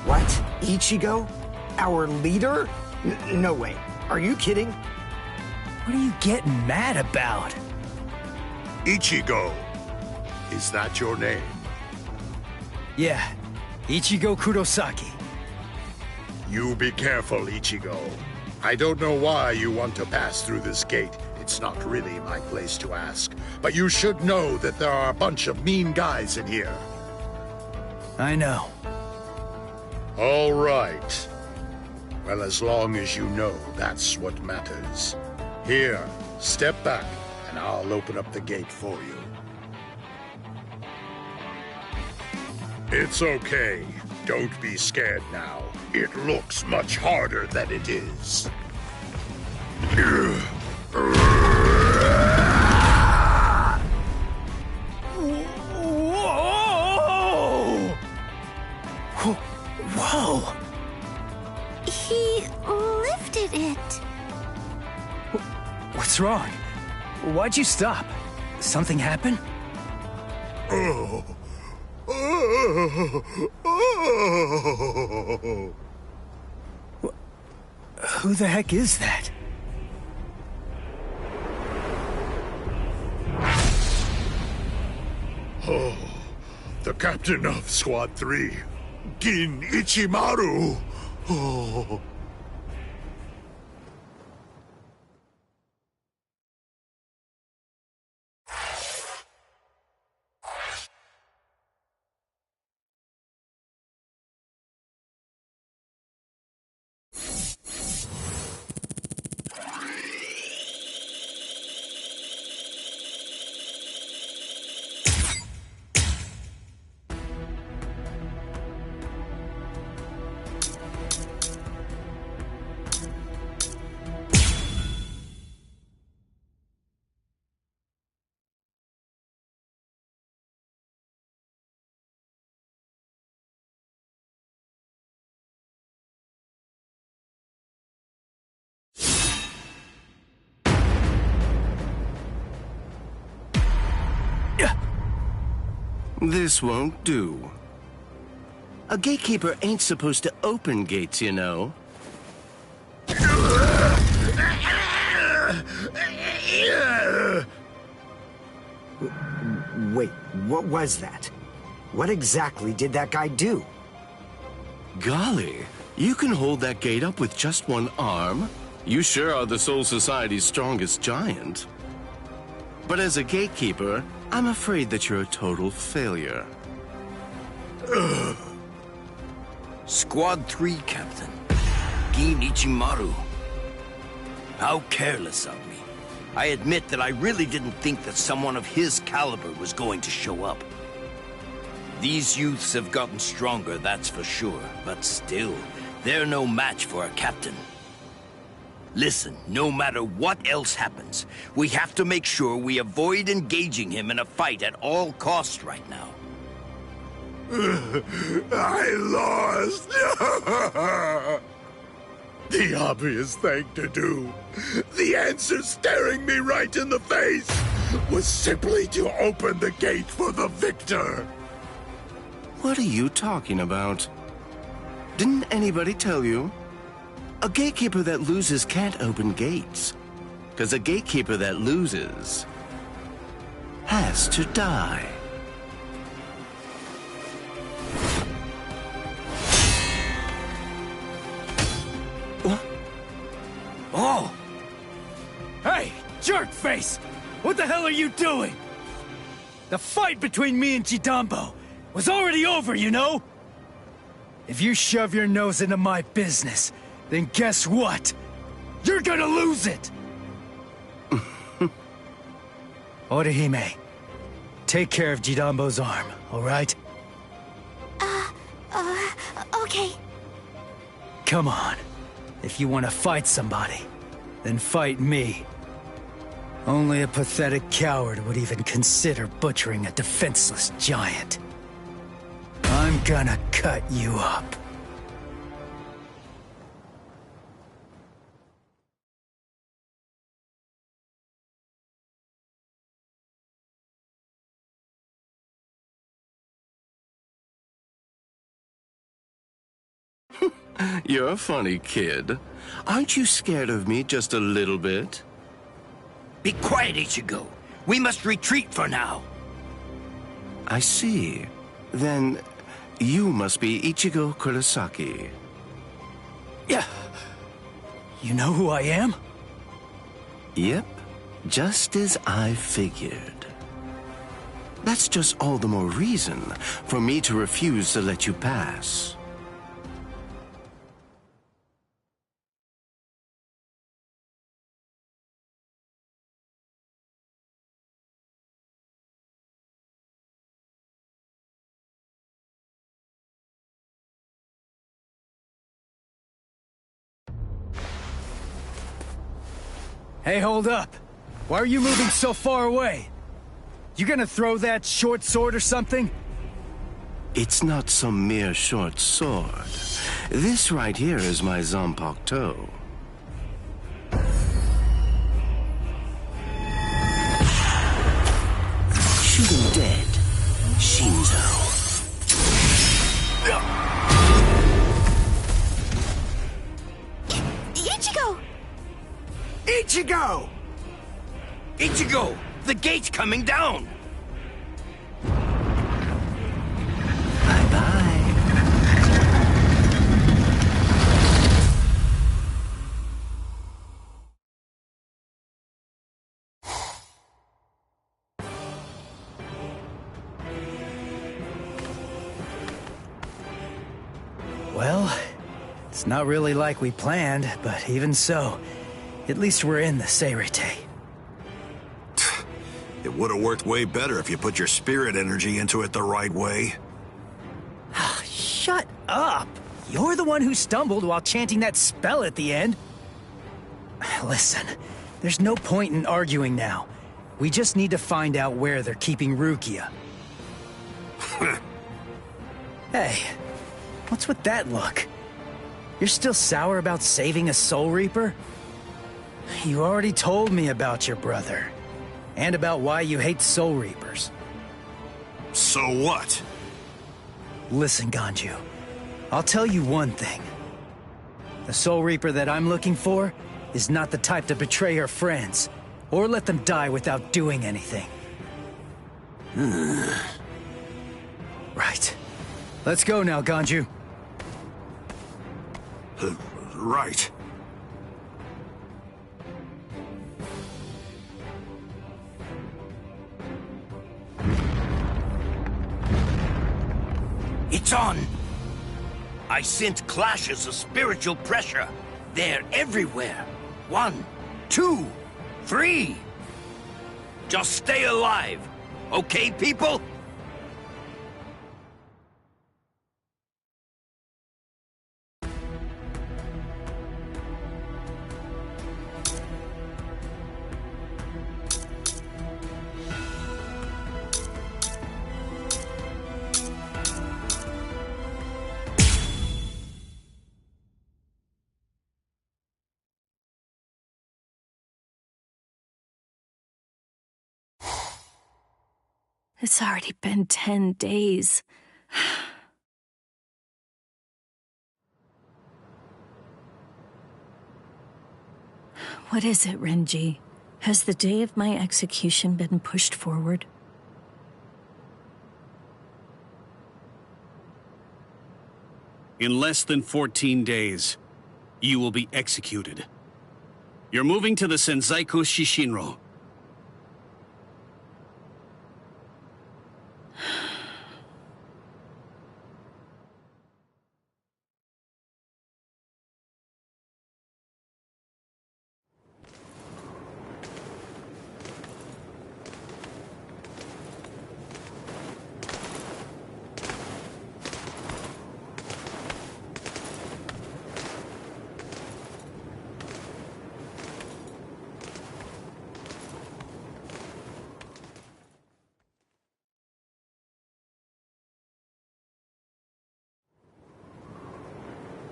What? Ichigo? Our leader? No way. Are you kidding? What are you getting mad about? Ichigo. Is that your name? Yeah. Ichigo Kurosaki. You be careful, Ichigo. I don't know why you want to pass through this gate. It's not really my place to ask. But you should know that there are a bunch of mean guys in here. I know. All right. Well, as long as you know, that's what matters. Here, step back, and I'll open up the gate for you. It's okay. Don't be scared now. It looks much harder than it is. Whoa! He lifted it. What's wrong? Why'd you stop? Something happen? Who the heck is that? Oh, the captain of Squad 3, Gin Ichimaru. Oh. This won't do. A gatekeeper ain't supposed to open gates, you know. Wait, what was that? What exactly did that guy do? Golly, you can hold that gate up with just one arm? You sure are the Soul Society's strongest giant. But as a gatekeeper, I'm afraid that you're a total failure. Squad 3, Captain. Gin Ichimaru. How careless of me. I admit that I really didn't think that someone of his caliber was going to show up. These youths have gotten stronger, that's for sure, but still, they're no match for a captain. Listen, no matter what else happens, we have to make sure we avoid engaging him in a fight at all costs right now. I lost! The obvious thing to do, the answer staring me right in the face, was simply to open the gate for the victor. What are you talking about? Didn't anybody tell you? A gatekeeper that loses can't open gates. 'Cause a gatekeeper that loses has to die. What? Oh! Hey, jerkface! What the hell are you doing? The fight between me and Jidambo was already over, you know? If you shove your nose into my business, then guess what? You're gonna lose it! Orihime, take care of Jidambo's arm, all right? Okay. Come on. If you want to fight somebody, then fight me. Only a pathetic coward would even consider butchering a defenseless giant. I'm gonna cut you up. You're a funny kid. Aren't you scared of me just a little bit? Be quiet, Ichigo. We must retreat for now. I see. Then you must be Ichigo Kurosaki. Yeah. You know who I am? Yep. Just as I figured. That's just all the more reason for me to refuse to let you pass. Hey, hold up. Why are you moving so far away? You gonna throw that short sword or something? It's not some mere short sword. This right here is my Zanpakuto. Shoot him dead, Shinzo. Ichigo! Ichigo! Ichigo! Ichigo! The gate's coming down! Well, it's not really like we planned, but even so, at least we're in the Seirete. It would have worked way better if you put your spirit energy into it the right way. Shut up! You're the one who stumbled while chanting that spell at the end. Listen, there's no point in arguing now. We just need to find out where they're keeping Rukia. Hey, what's with that look? You're still sour about saving a Soul Reaper? You already told me about your brother. And about why you hate Soul Reapers. So what? Listen, Ganju. I'll tell you one thing. The Soul Reaper that I'm looking for is not the type to betray her friends, or let them die without doing anything. Right. Let's go now, Ganju. Right. It's on! I sense clashes of spiritual pressure. They're everywhere. 1, 2, 3. Just stay alive. Okay, people? It's already been 10 days. What is it, Renji? Has the day of my execution been pushed forward? In less than 14 days, you will be executed. You're moving to the Senzaiku Shishinro.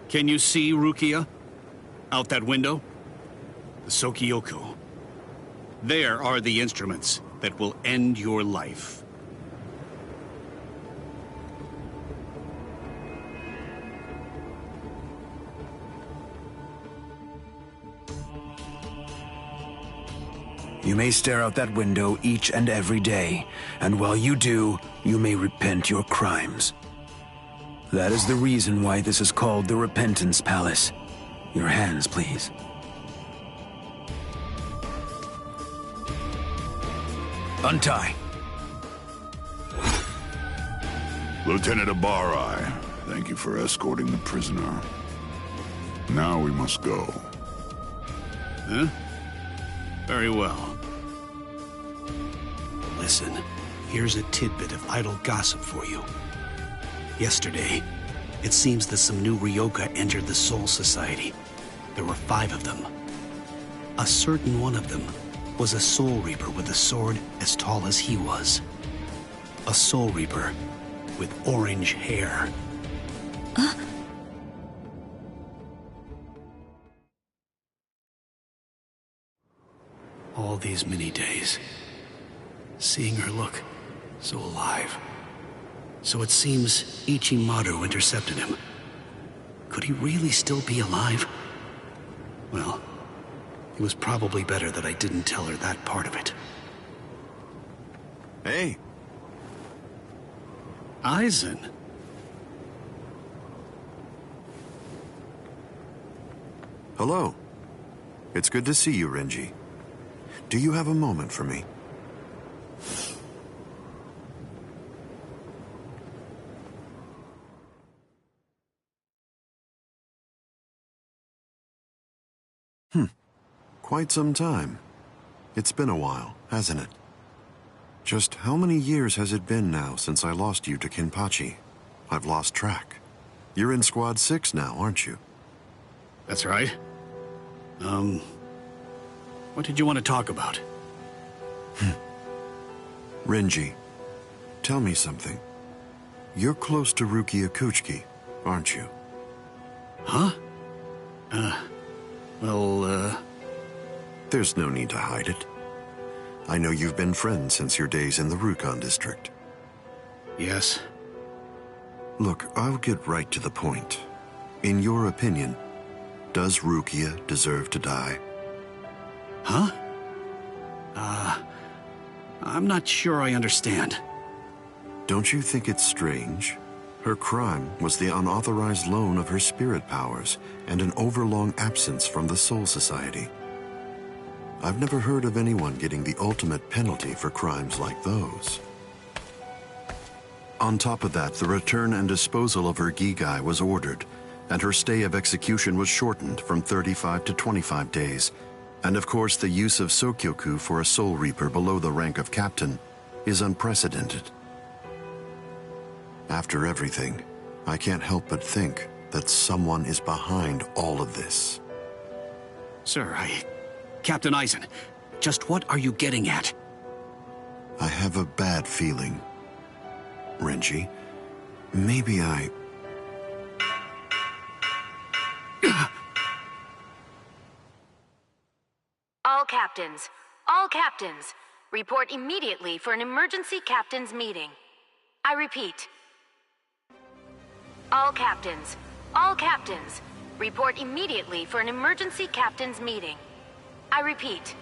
Can you see Rukia? Out that window? The Sokyoku. There are the instruments that will end your life. You may stare out that window each and every day, and while you do, you may repent your crimes. That is the reason why this is called the Repentance Palace. Your hands, please. Untie. Lieutenant Ibarrai, thank you for escorting the prisoner. Now we must go. Huh? Very well. Listen, here's a tidbit of idle gossip for you. Yesterday, it seems that some new Ryoka entered the Soul Society. There were 5 of them. A certain one of them was a Soul Reaper with a sword as tall as he was. A Soul Reaper with orange hair. All these many days, seeing her look so alive. So it seems Ichimaru intercepted him. Could he really still be alive? Well, it was probably better that I didn't tell her that part of it. Hey. Eisen. Hello. It's good to see you, Renji. Do you have a moment for me? Quite some time. It's been a while, hasn't it? Just how many years has it been now since I lost you to Kenpachi? I've lost track. You're in Squad 6 now, aren't you? That's right. What did you want to talk about? Renji, tell me something. You're close to Rukia Kuchiki, aren't you? Huh? There's no need to hide it. I know you've been friends since your days in the Rukon district. Yes. Look, I'll get right to the point. In your opinion, does Rukia deserve to die? Huh? I'm not sure I understand. Don't you think it's strange? Her crime was the unauthorized loan of her spirit powers and an overlong absence from the Soul Society. I've never heard of anyone getting the ultimate penalty for crimes like those. On top of that, the return and disposal of her Gigai was ordered, and her stay of execution was shortened from 35 to 25 days. And of course, the use of Sokyoku for a Soul Reaper below the rank of captain is unprecedented. After everything, I can't help but think that someone is behind all of this. Sir, Captain Eisen, just what are you getting at? I have a bad feeling. Renji, maybe I... All captains, report immediately for an emergency captains meeting. I repeat. All captains, report immediately for an emergency captains meeting. I repeat.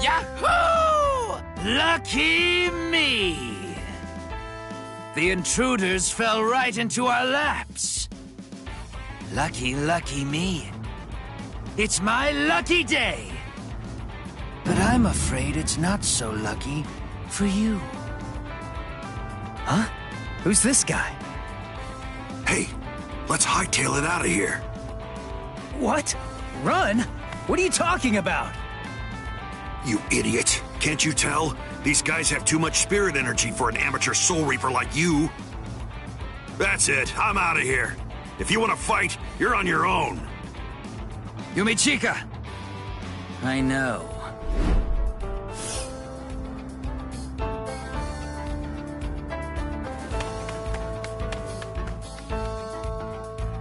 Yahoo! Lucky me! The intruders fell right into our laps. Lucky me. It's my lucky day. But I'm afraid it's not so lucky for you. Huh? Who's this guy? Hey, let's hightail it out of here. What? Run? What are you talking about? You idiot. Can't you tell? These guys have too much spirit energy for an amateur Soul Reaper like you. That's it. I'm out of here. If you want to fight, you're on your own. Yumichika! I know.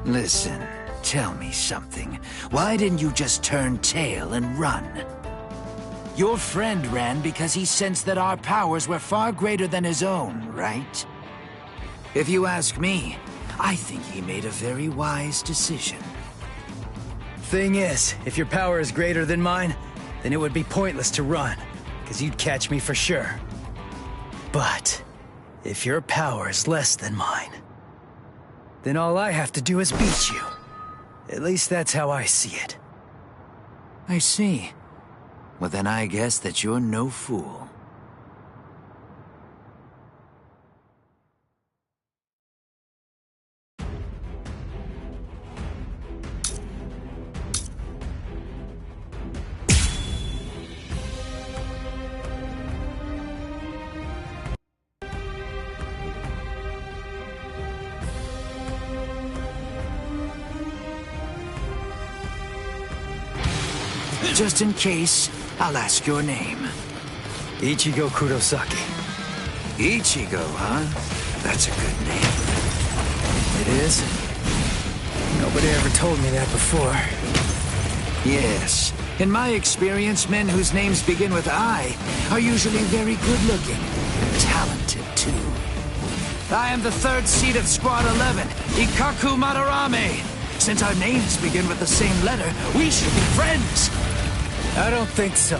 Listen, tell me something. Why didn't you just turn tail and run? Your friend ran because he sensed that our powers were far greater than his own, right? If you ask me, I think he made a very wise decision. Thing is, if your power is greater than mine, then it would be pointless to run, because you'd catch me for sure. But if your power is less than mine, then all I have to do is beat you. At least that's how I see it. I see. Well, then I guess that you're no fool. Just in case, I'll ask your name. Ichigo Kurosaki. Ichigo, huh? That's a good name. It is? Nobody ever told me that before. Yes. In my experience, men whose names begin with I are usually very good-looking and talented, too. I am the third seed of Squad 11, Ikaku Madarame. Since our names begin with the same letter, we should be friends. I don't think so.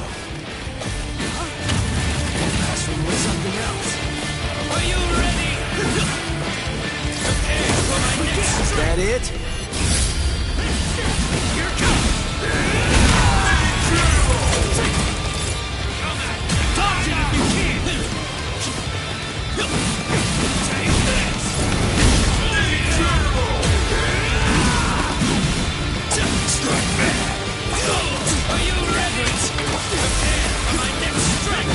Passing with something else. Are you ready? Prepare for my next strike. Is that it? Here comes. Dodge it if you can. Take this. Strike back. Are you ready? Prepare for my next strike.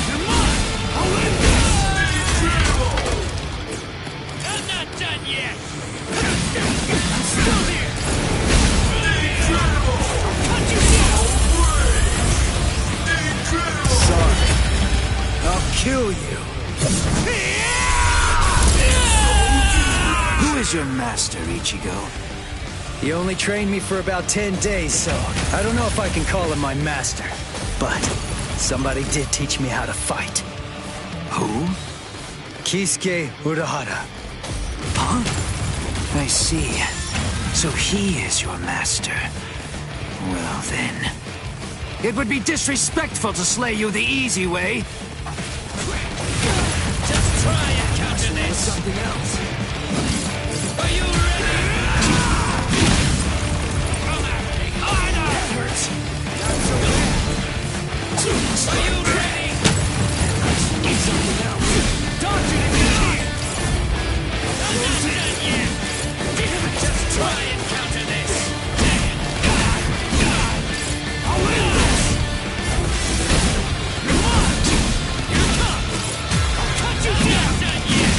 You're mine. I'll win this. I'm not done yet. I'm still here. Cut you down. Sorry. I'll kill you. Who is your master, Ichigo? He only trained me for about 10 days, so I don't know if I can call him my master. But somebody did teach me how to fight. Who? Kisuke Urahara. Huh? I see. So he is your master. Well then... It would be disrespectful to slay you the easy way. Just try and counter this. Something else. Are you ready? Come at me harder! That hurts. Not so bad. Are you ready? Something else. Dodge it if you can. I'm not done yet. Just try and counter this. I'll win this. Come on. Here it comes. I'll cut you down. Not done yet.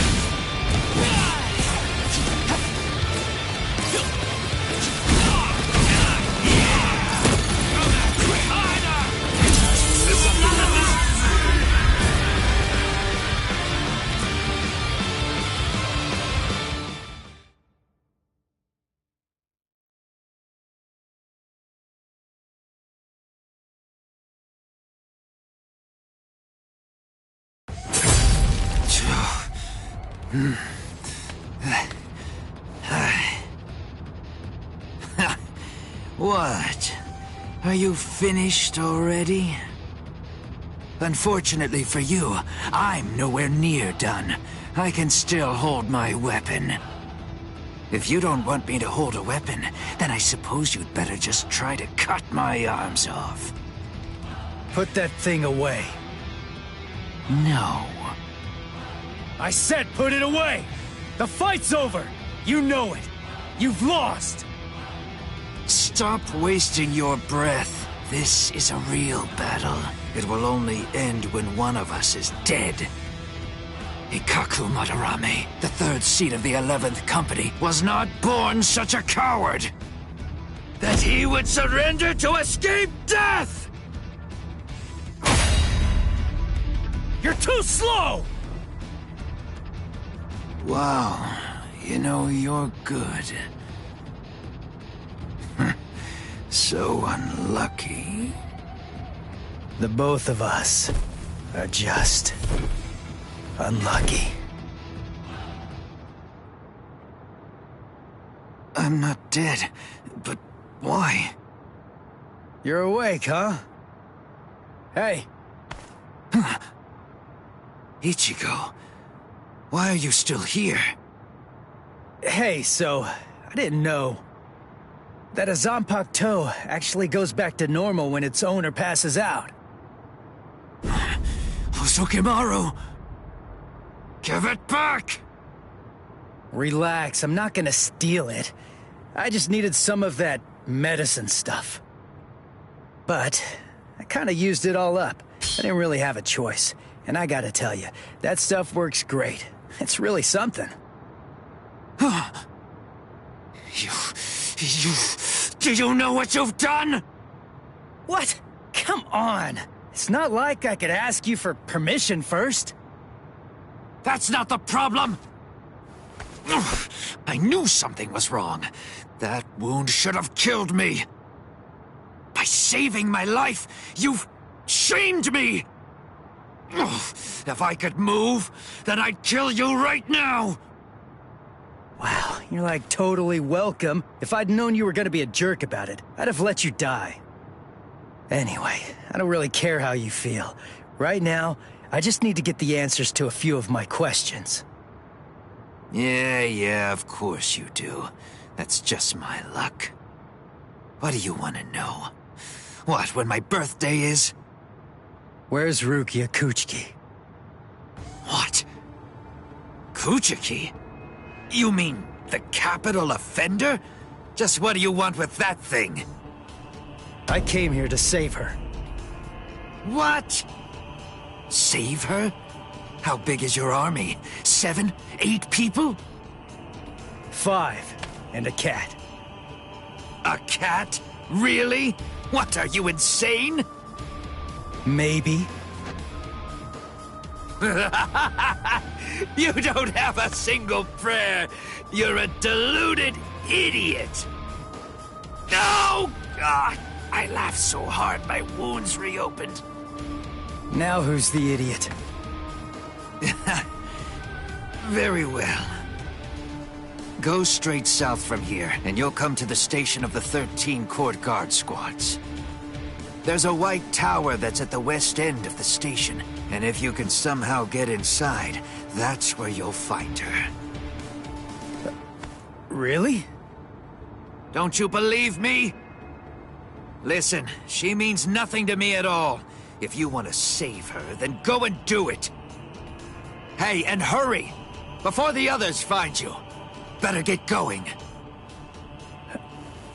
What? Are you finished already? Unfortunately for you, I'm nowhere near done. I can still hold my weapon. If you don't want me to hold a weapon, then I suppose you'd better just try to cut my arms off. Put that thing away. No. I said put it away! The fight's over! You know it! You've lost! Stop wasting your breath. This is a real battle. It will only end when one of us is dead. Ikaku Madarame, the third seat of the 11th Company, was not born such a coward! That he would surrender to escape death! You're too slow! Wow, you know, you're good. So unlucky. The both of us are just unlucky. I'm not dead, but why? You're awake, huh? Hey! Ichigo, why are you still here? Hey, so, I didn't know that a Zanpakuto actually goes back to normal when its owner passes out. Hosokimaru! Give it back! Relax, I'm not gonna steal it. I just needed some of that medicine stuff. But I kinda used it all up. I didn't really have a choice. And I gotta tell you, that stuff works great. It's really something. Do you know what you've done? What? Come on! It's not like I could ask you for permission first. That's not the problem! Ugh, I knew something was wrong. That wound should have killed me. By saving my life, you've shamed me! Ugh, if I could move, then I'd kill you right now! Wow, you're like totally welcome. If I'd known you were gonna be a jerk about it, I'd have let you die. Anyway, I don't really care how you feel. Right now, I just need to get the answers to a few of my questions. Yeah, of course you do. That's just my luck. What do you want to know? What, when my birthday is? Where's Rukia Kuchiki? What? Kuchiki? You mean the capital offender? Just what do you want with that thing? I came here to save her. What? Save her? How big is your army? 7, 8 people? 5, and a cat. A cat? Really? What, are you insane? Maybe. You don't have a single prayer. You're a deluded idiot. Oh, God. I laughed so hard my wounds reopened. Now who's the idiot? Very well. Go straight south from here, and you'll come to the station of the 13 Court Guard squads. There's a white tower that's at the west end of the station, and if you can somehow get inside, that's where you'll find her. Really? Don't you believe me? Listen, she means nothing to me at all. If you want to save her, then go and do it. Hey, and hurry! Before the others find you. Better get going.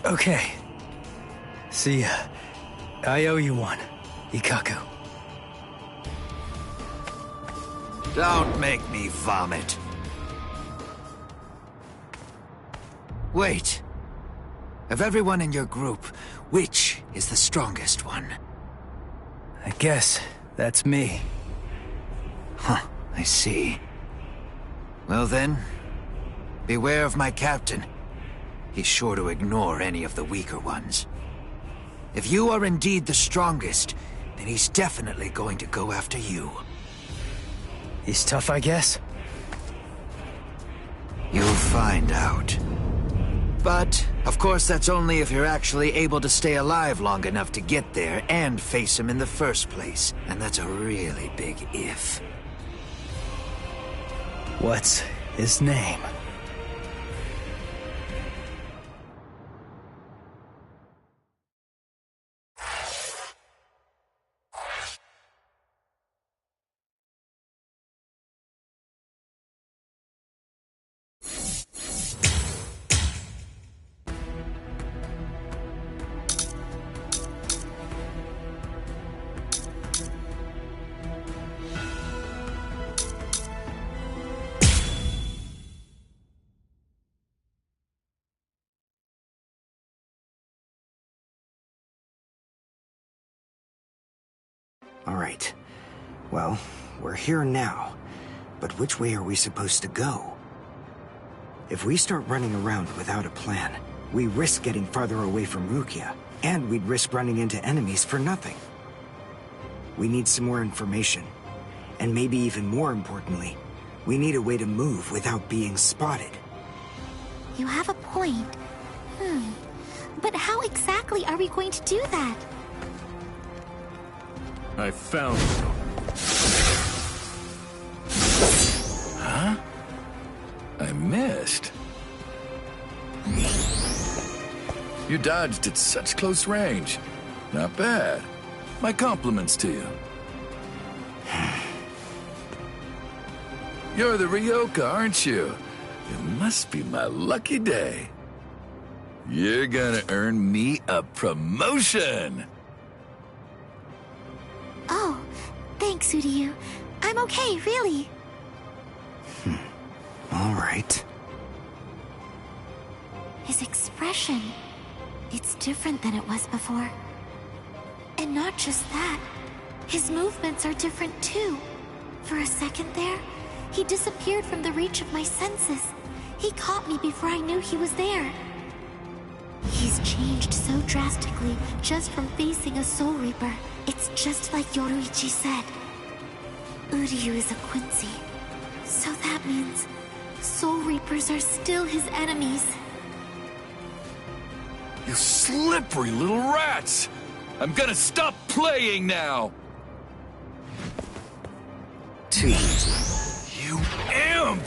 Okay. See ya. I owe you one, Ikaku. Don't make me vomit. Wait. Of everyone in your group, which is the strongest one? I guess that's me. Huh, I see. Well then, beware of my captain. He's sure to ignore any of the weaker ones. If you are indeed the strongest, then he's definitely going to go after you. He's tough, I guess? You'll find out. But, of course, that's only if you're actually able to stay alive long enough to get there and face him in the first place. And that's a really big if. What's his name? All right. Well, we're here now. But which way are we supposed to go? If we start running around without a plan, we risk getting farther away from Rukia, and we'd risk running into enemies for nothing. We need some more information. And maybe even more importantly, we need a way to move without being spotted. You have a point. But how exactly are we going to do that? I found you. Huh? I missed. You dodged at such close range. Not bad. My compliments to you. You're the Ryoka, aren't you? It must be my lucky day. You're gonna earn me a promotion. Oh, thanks, Uryu. I'm okay, really. All right. His expression, it's different than it was before. And not just that, his movements are different too. For a second there, he disappeared from the reach of my senses. He caught me before I knew he was there. He's changed so drastically just from facing a Soul Reaper. It's just like Yoruichi said. Uryu is a Quincy. So that means Soul Reapers are still his enemies. You slippery little rats! I'm gonna stop playing now! Too easy. You imp!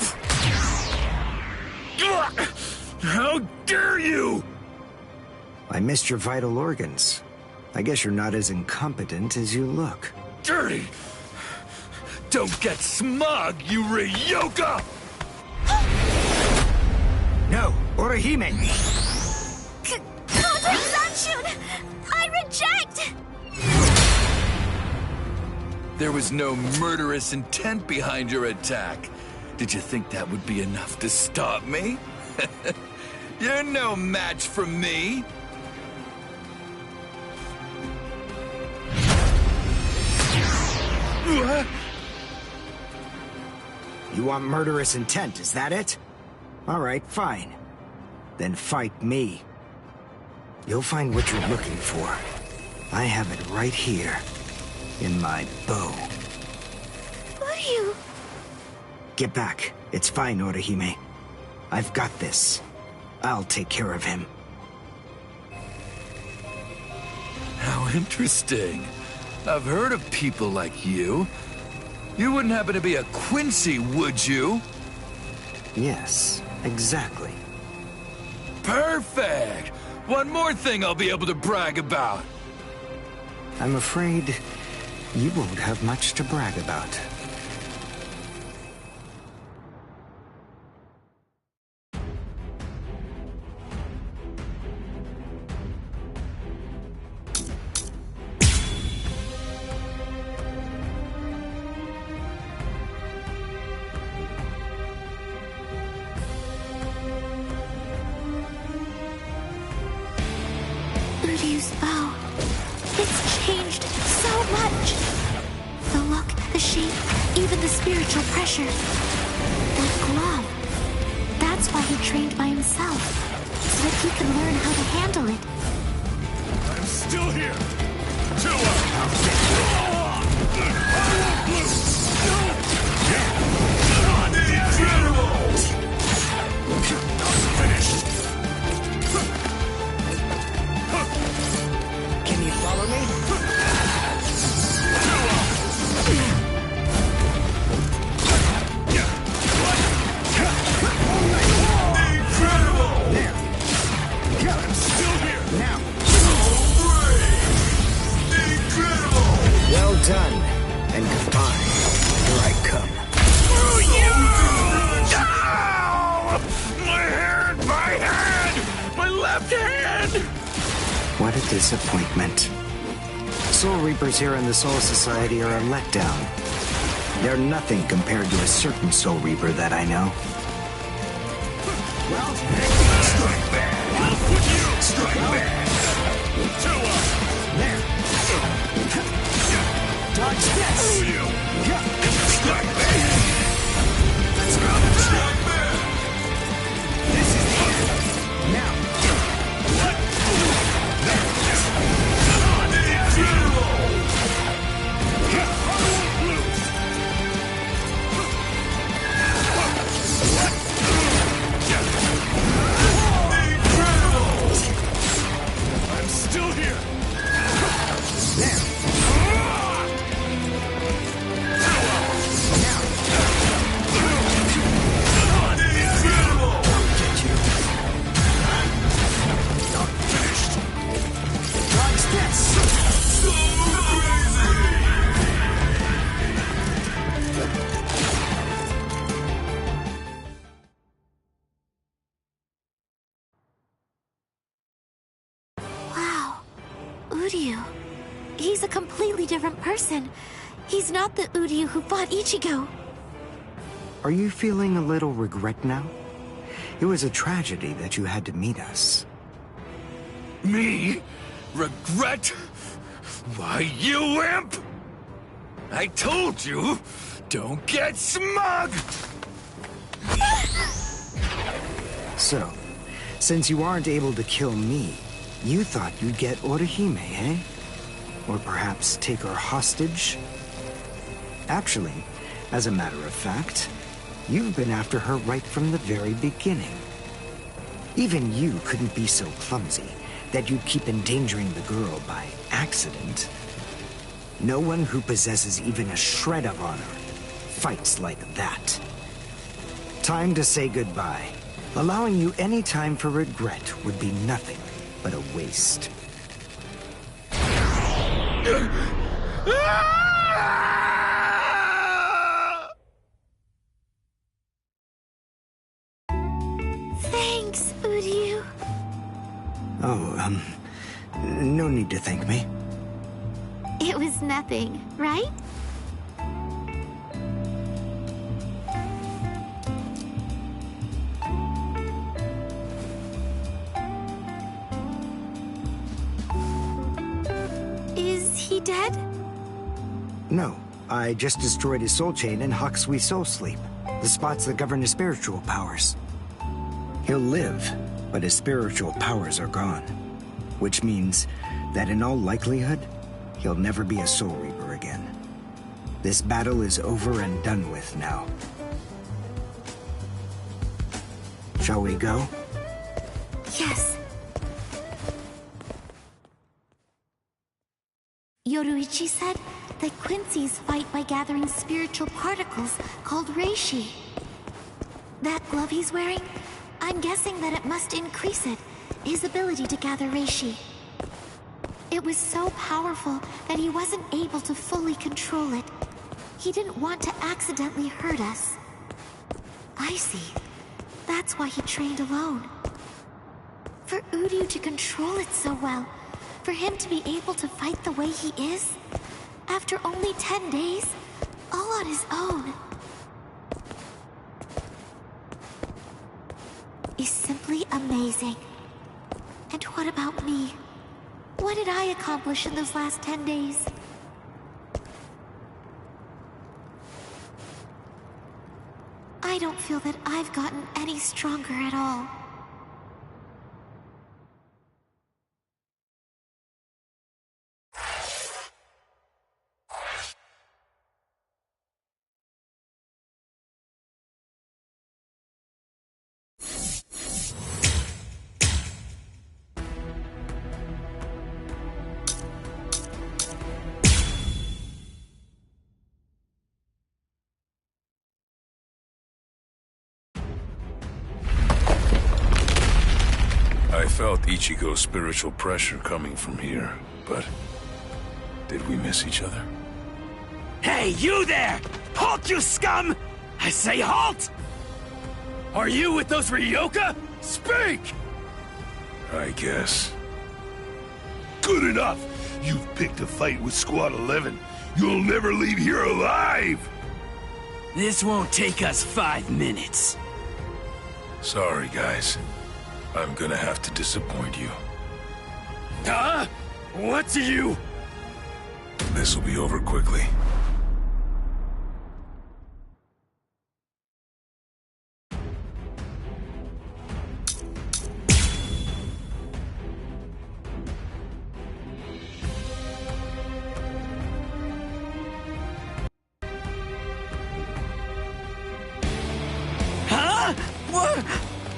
How dare you! I missed your vital organs. I guess you're not as incompetent as you look. Dirty! Don't get smug, you Ryoka! No, Orihime! Contact Sanshun! I reject! There was no murderous intent behind your attack. Did you think that would be enough to stop me? You're no match for me. You want murderous intent, is that it? All right, fine. Then fight me. You'll find what you're looking for. I have it right here, in my bow. Uryu! Get back. It's fine, Orihime. I've got this. I'll take care of him. How interesting. I've heard of people like you. You wouldn't happen to be a Quincy, would you? Yes, exactly. Perfect! One more thing I'll be able to brag about. I'm afraid you won't have much to brag about. Uryu's bow. It's changed so much. The look, the shape, even the spiritual pressure. That glove. That's why he trained by himself. So that he can learn how to handle it. I'm still here! Can you follow me? I'm still here! Now! Well done. And goodbye. Here I come. My hand! My hand! My left hand! What a disappointment. Soul Reapers here in the Soul Society are a letdown. They're nothing compared to a certain Soul Reaper that I know. Well, strike back! Strike back! There! Dodge this! Strike back! Strike back! This is the end! Now! I'm still here! Wow. Uryu. He's a completely different person. He's not the Uryu who fought Ichigo. Are you feeling a little regret now? It was a tragedy that you had to meet us. Me? Regret? Why, you imp! I told you, don't get smug! So, since you aren't able to kill me, you thought you'd get Orihime, eh? Or perhaps take her hostage? Actually, as a matter of fact, you've been after her right from the very beginning. Even you couldn't be so clumsy that you'd keep endangering the girl by accident. No one who possesses even a shred of honor fights like that. Time to say goodbye. Allowing you any time for regret would be nothing but a waste. Thanks, Uryu. Oh, no need to thank me. It was nothing, right? Is he dead? No, I just destroyed his soul chain and Hakusui Soul Sleep, the spots that govern his spiritual powers. He'll live, but his spiritual powers are gone. Which means that in all likelihood, he'll never be a Soul Reaper again. This battle is over and done with now. Shall we go? Yes. Yoruichi said that Quincy's fight by gathering spiritual particles called Reishi. That glove he's wearing, I'm guessing that it must increase it, his ability to gather Reishi. It was so powerful that he wasn't able to fully control it. He didn't want to accidentally hurt us. I see. That's why he trained alone. For Uryu to control it so well, for him to be able to fight the way he is, after only 10 days, all on his own, is simply amazing. And what about me? What did I accomplish in those last 10 days? I don't feel that I've gotten any stronger at all. I felt Ichigo's spiritual pressure coming from here, but did we miss each other? Hey, you there! Halt, you scum! I say halt! Are you with those Ryoka? Speak! I guess. Good enough! You've picked a fight with Squad 11. You'll never leave here alive! This won't take us 5 minutes. Sorry, guys. I'm gonna have to disappoint you. Huh? What do you... This'll be over quickly. Huh?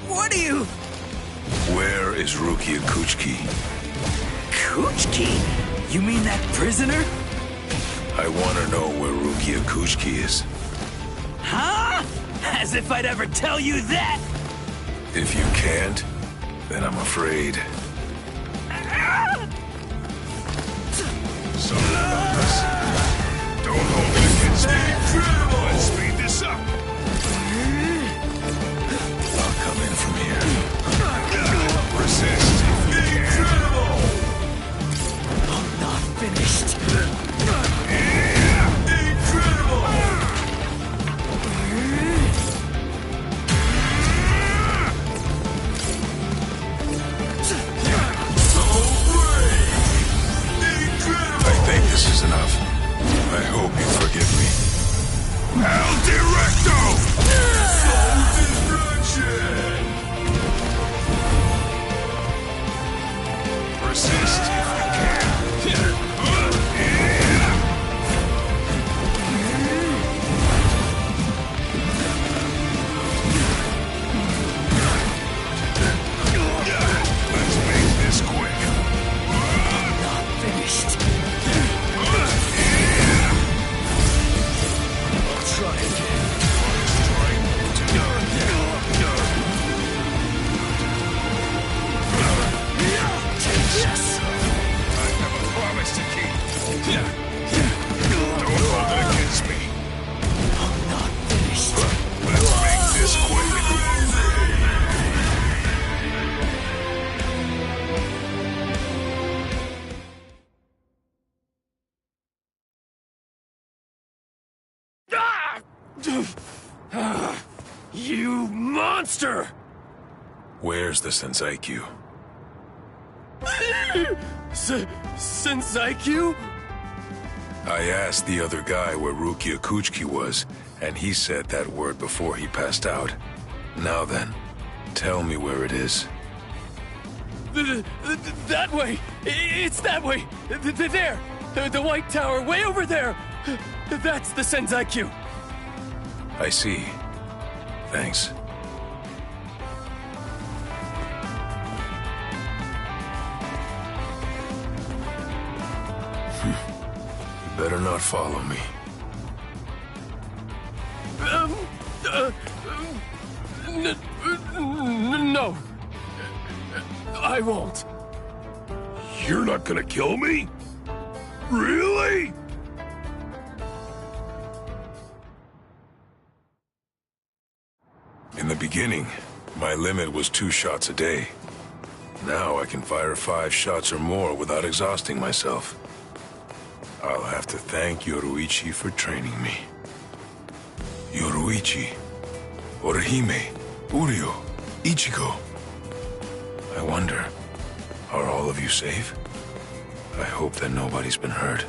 What are you... Where is Rukia Kuchiki? Kuchiki? You mean that prisoner? I want to know where Rukia Kuchiki is. Huh? As if I'd ever tell you that! If you can't, then I'm afraid. Don't hold it against me. Let's speed this up. I'll come in from here. Resist if you can. I'm not finished. I You monster! Where's the Senseikyuu? Senseikyuu? I asked the other guy where Rukia Kuchiki was, and he said that word before he passed out. Now then, tell me where it is. That way! It's that way! There! The White Tower, way over there! That's the Senseikyuu! I see. Thanks. You better not follow me. No. I won't. You're not gonna kill me? Really? In the beginning, my limit was 2 shots a day. Now I can fire 5 shots or more without exhausting myself. I'll have to thank Yoruichi for training me. Yoruichi, Orihime, Uryu, Ichigo. I wonder, are all of you safe? I hope that nobody's been hurt.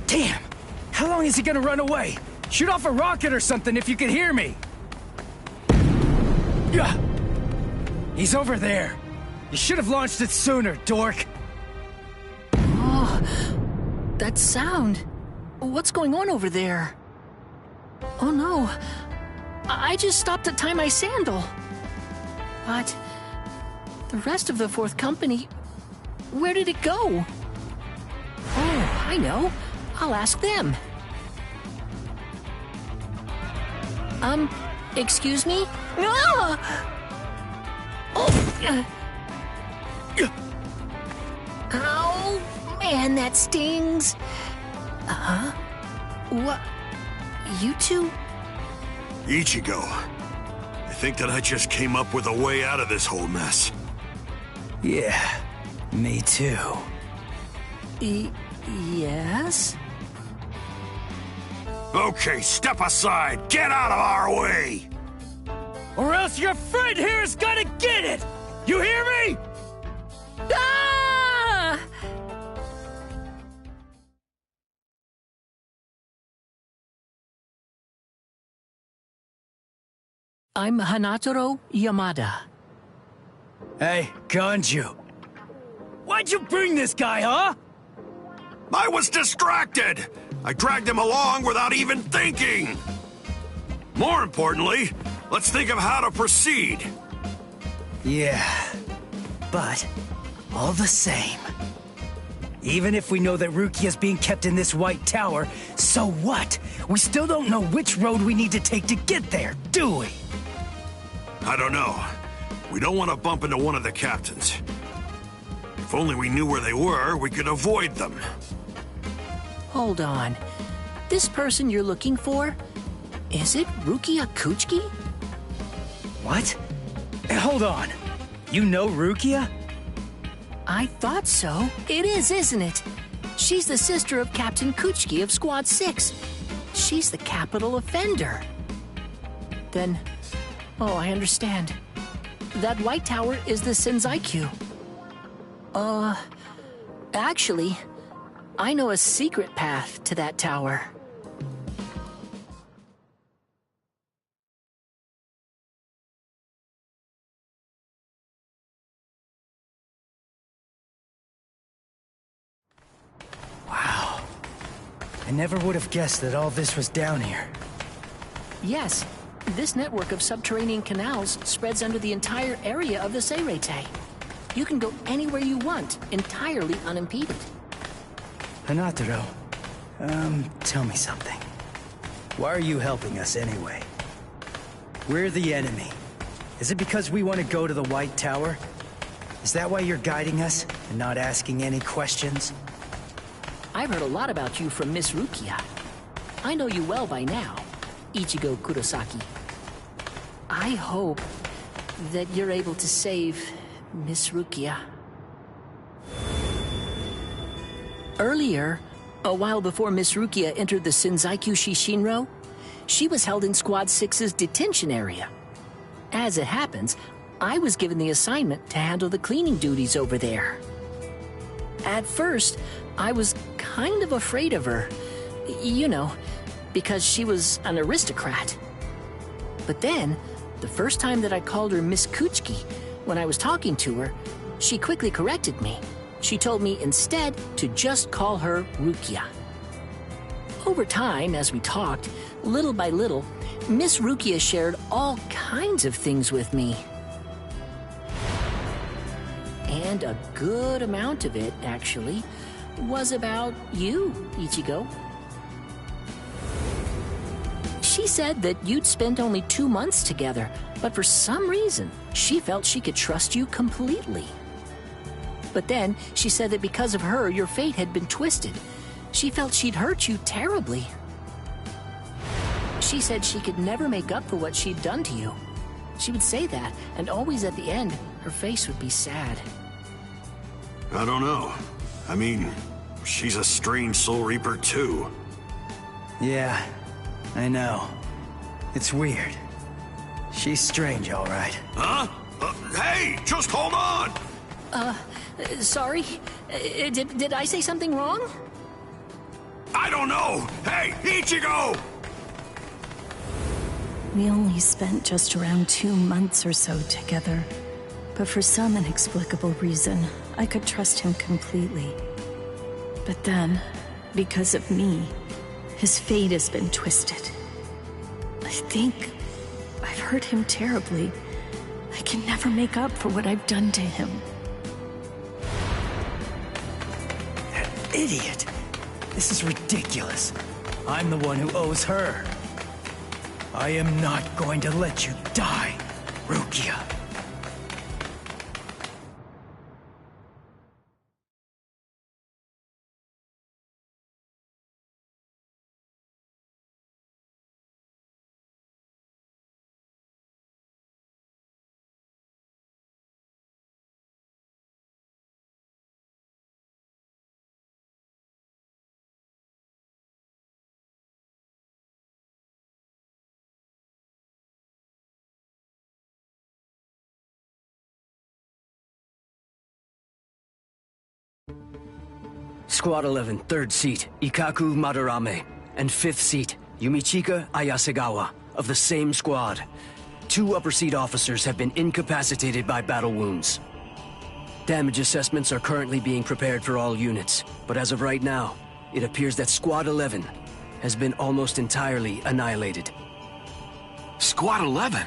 Damn! How long is he gonna run away? Shoot off a rocket or something if you can hear me! Yeah. He's over there. You should have launched it sooner, dork. Oh, that sound. What's going on over there? Oh no. I just stopped to tie my sandal. But the rest of the 4th company, where did it go? Oh, I know. I'll ask them. Excuse me? Ah! Oh! Ow! Man, that stings! Huh? What? You two? Ichigo, I think that I just came up with a way out of this whole mess. Yeah, me too. Yes? Okay, step aside! Get out of our way! Or else your friend here's gonna get it! You hear me? Ah! I'm Hanataro Yamada. Hey, Ganju. Why'd you bring this guy, huh? I was distracted! I dragged him along without even thinking! More importantly, let's think of how to proceed. Yeah, but all the same. Even if we know that Rukia's being kept in this White Tower, so what? We still don't know which road we need to take to get there, do we? I don't know. We don't want to bump into one of the captains. If only we knew where they were, we could avoid them. Hold on. This person you're looking for, is it Rukia Kuchiki? What? Hey, hold on. You know Rukia? I thought so. It is, isn't it? She's the sister of Captain Kuchiki of Squad 6. She's the capital offender. Then, oh, I understand. That White Tower is the Senseikyuu. Actually, I know a secret path to that tower. Wow. I never would have guessed that all this was down here. Yes, this network of subterranean canals spreads under the entire area of the Seirei. You can go anywhere you want, entirely unimpeded. Hanataro, tell me something. Why are you helping us anyway? We're the enemy. Is it because we want to go to the White Tower? Is that why you're guiding us and not asking any questions? I've heard a lot about you from Miss Rukia. I know you well by now, Ichigo Kurosaki. I hope that you're able to save Miss Rukia. Earlier, a while before Miss Rukia entered the Shinzaiku Shishinro, she was held in Squad 6's detention area. As it happens, I was given the assignment to handle the cleaning duties over there. At first, I was kind of afraid of her, you know, because she was an aristocrat. But then, the first time that I called her Miss Kuchiki, when I was talking to her, she quickly corrected me. She told me instead to just call her Rukia. Over time, as we talked, little by little, Miss Rukia shared all kinds of things with me. And a good amount of it, actually, was about you, Ichigo. She said that you'd spent only 2 months together, but for some reason, she felt she could trust you completely. But then, she said that because of her, your fate had been twisted. She felt she'd hurt you terribly. She said she could never make up for what she'd done to you. She would say that, and always at the end, her face would be sad. I don't know. I mean, she's a strange Soul Reaper too. Yeah, I know. It's weird. She's strange, all right. Huh? Hey, just hold on! Sorry? Did I say something wrong? I don't know! Hey, Ichigo! We only spent just around 2 months or so together. But for some inexplicable reason, I could trust him completely. But then, because of me, his fate has been twisted. I think I've hurt him terribly. I can never make up for what I've done to him. That idiot! This is ridiculous. I'm the one who owes her. I am not going to let you die, Rukia. Squad 11, 3rd seat, Ikaku Madarame, and 5th seat, Yumichika Ayasegawa, of the same squad. 2 upper seat officers have been incapacitated by battle wounds. Damage assessments are currently being prepared for all units, but as of right now, it appears that Squad 11 has been almost entirely annihilated. Squad 11?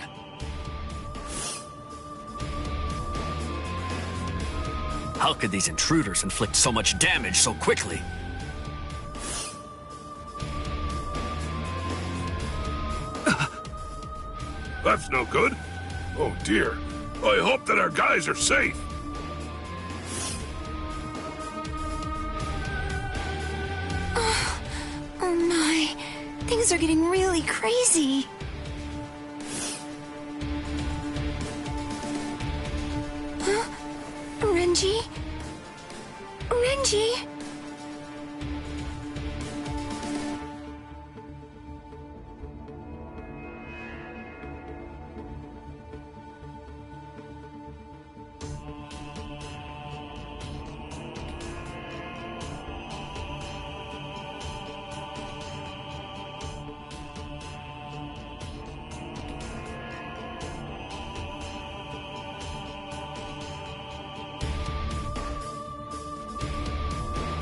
How could these intruders inflict so much damage so quickly? That's no good. Oh dear. I hope that our guys are safe. Oh my. Things are getting really crazy. Huh? Renji? Renji?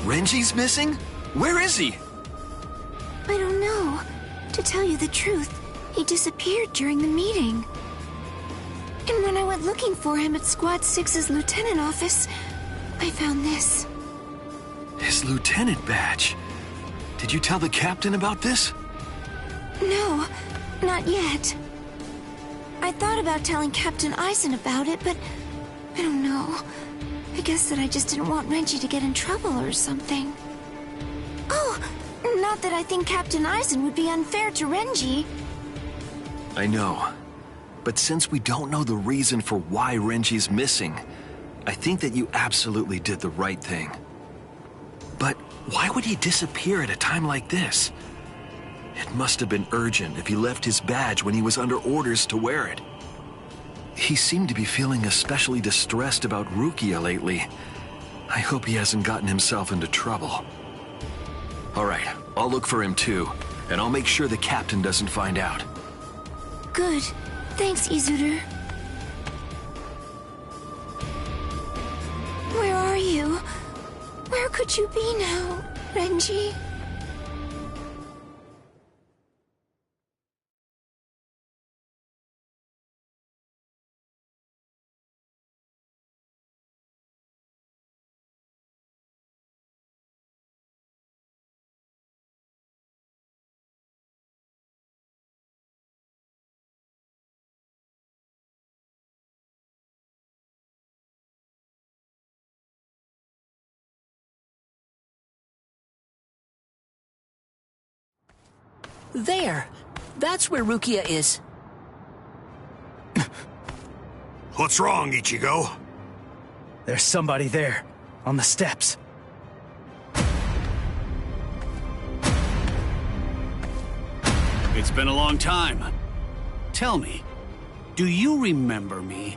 Renji's missing? Where is he? I don't know. To tell you the truth, he disappeared during the meeting. And when I went looking for him at Squad 6's lieutenant office, I found this. His lieutenant badge. Did you tell the captain about this? No, not yet. I thought about telling Captain Eisen about it, but I don't know. I guess that I just didn't want Renji to get in trouble or something. Oh, not that I think Captain Eisen would be unfair to Renji. I know. But since we don't know the reason for why Renji's missing, I think that you absolutely did the right thing. But why would he disappear at a time like this? It must have been urgent if he left his badge when he was under orders to wear it. He seemed to be feeling especially distressed about Rukia lately. I hope he hasn't gotten himself into trouble. All right, I'll look for him too, and I'll make sure the captain doesn't find out. Good. Thanks, Izuru. Where are you? Where could you be now, Renji? There! That's where Rukia is. What's wrong, Ichigo? There's somebody there, on the steps. It's been a long time. Tell me, do you remember me?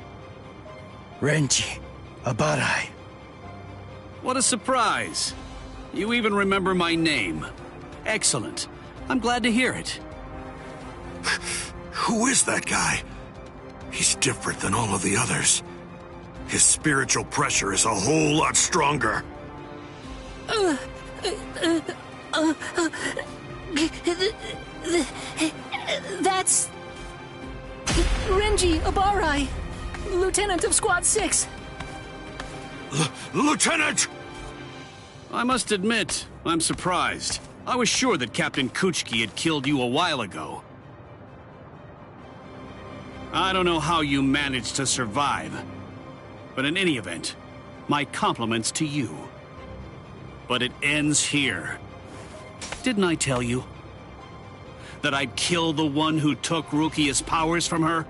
Renji, Abarai. What a surprise. You even remember my name. Excellent. I'm glad to hear it. Who is that guy? He's different than all of the others. His spiritual pressure is a whole lot stronger. That's... Renji Abarai, Lieutenant of Squad 6. Lieutenant! I must admit, I'm surprised. I was sure that Captain Kuchiki had killed you a while ago. I don't know how you managed to survive, but in any event, my compliments to you. But it ends here. Didn't I tell you that I'd kill the one who took Rukia's powers from her?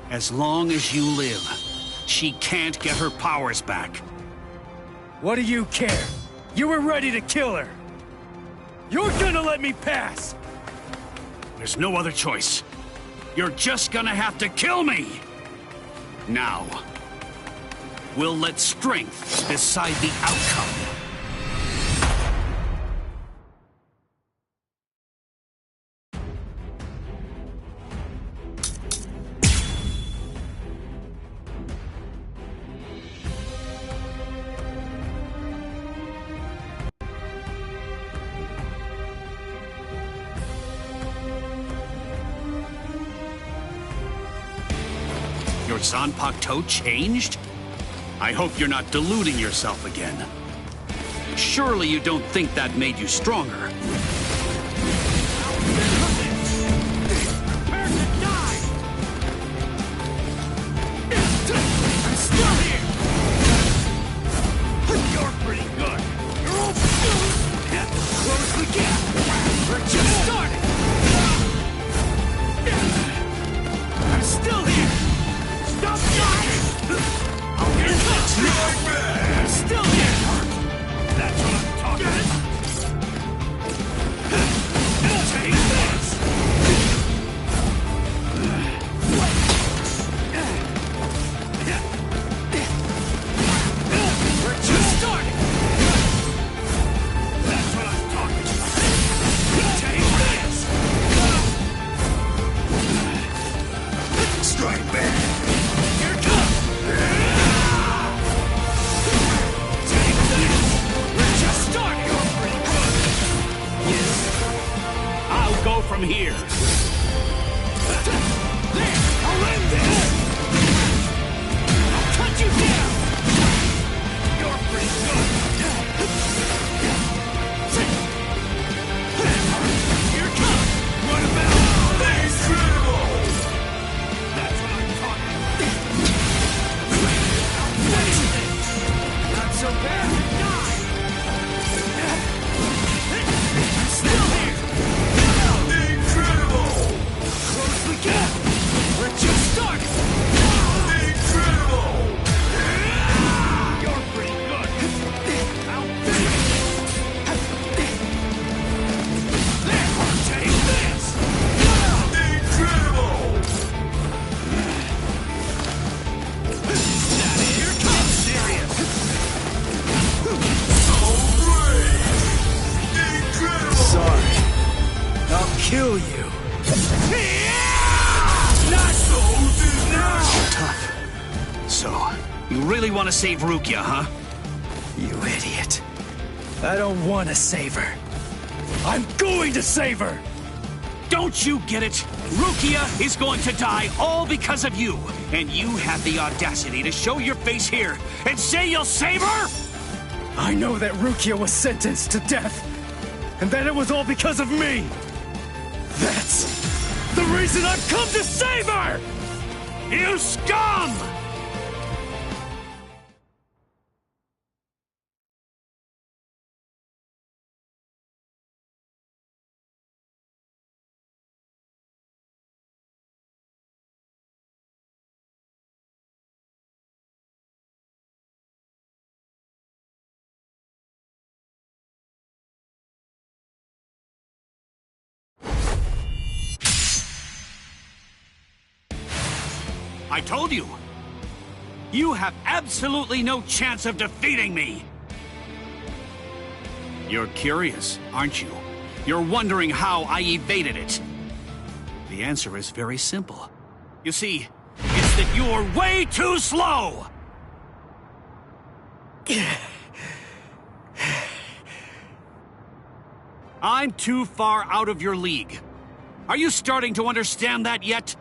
As long as you live, she can't get her powers back. What do you care? You were ready to kill her. You're gonna let me pass! There's no other choice. You're just gonna have to kill me! Now, we'll let strength decide the outcome. Your Zanpakuto changed? I hope you're not deluding yourself again. Surely you don't think that made you stronger. I'm still here! You're pretty good. You're all close the gap. We're just starting. I'm still here. Stop dying! I'll get it! I'm still here! That's what I'm talking about. Take this! We're just starting! That's what I'm talking about. Take this! Strike back! Here it comes! Take this! We're just starting! You're pretty good! Yes. I'll go from here. There! I'll end this! I'll cut you down! You're pretty good! Here it comes! What about Tough. So, you really want to save Rukia, huh? You idiot. I don't want to save her. I'm going to save her! Don't you get it? Rukia is going to die all because of you. And you have the audacity to show your face here and say you'll save her? I know that Rukia was sentenced to death. And that it was all because of me. That's the reason I've come to save her! You scum! I told you! You have absolutely no chance of defeating me! You're curious, aren't you? You're wondering how I evaded it. The answer is very simple. You see, it's that you're way too slow! I'm too far out of your league. Are you starting to understand that yet?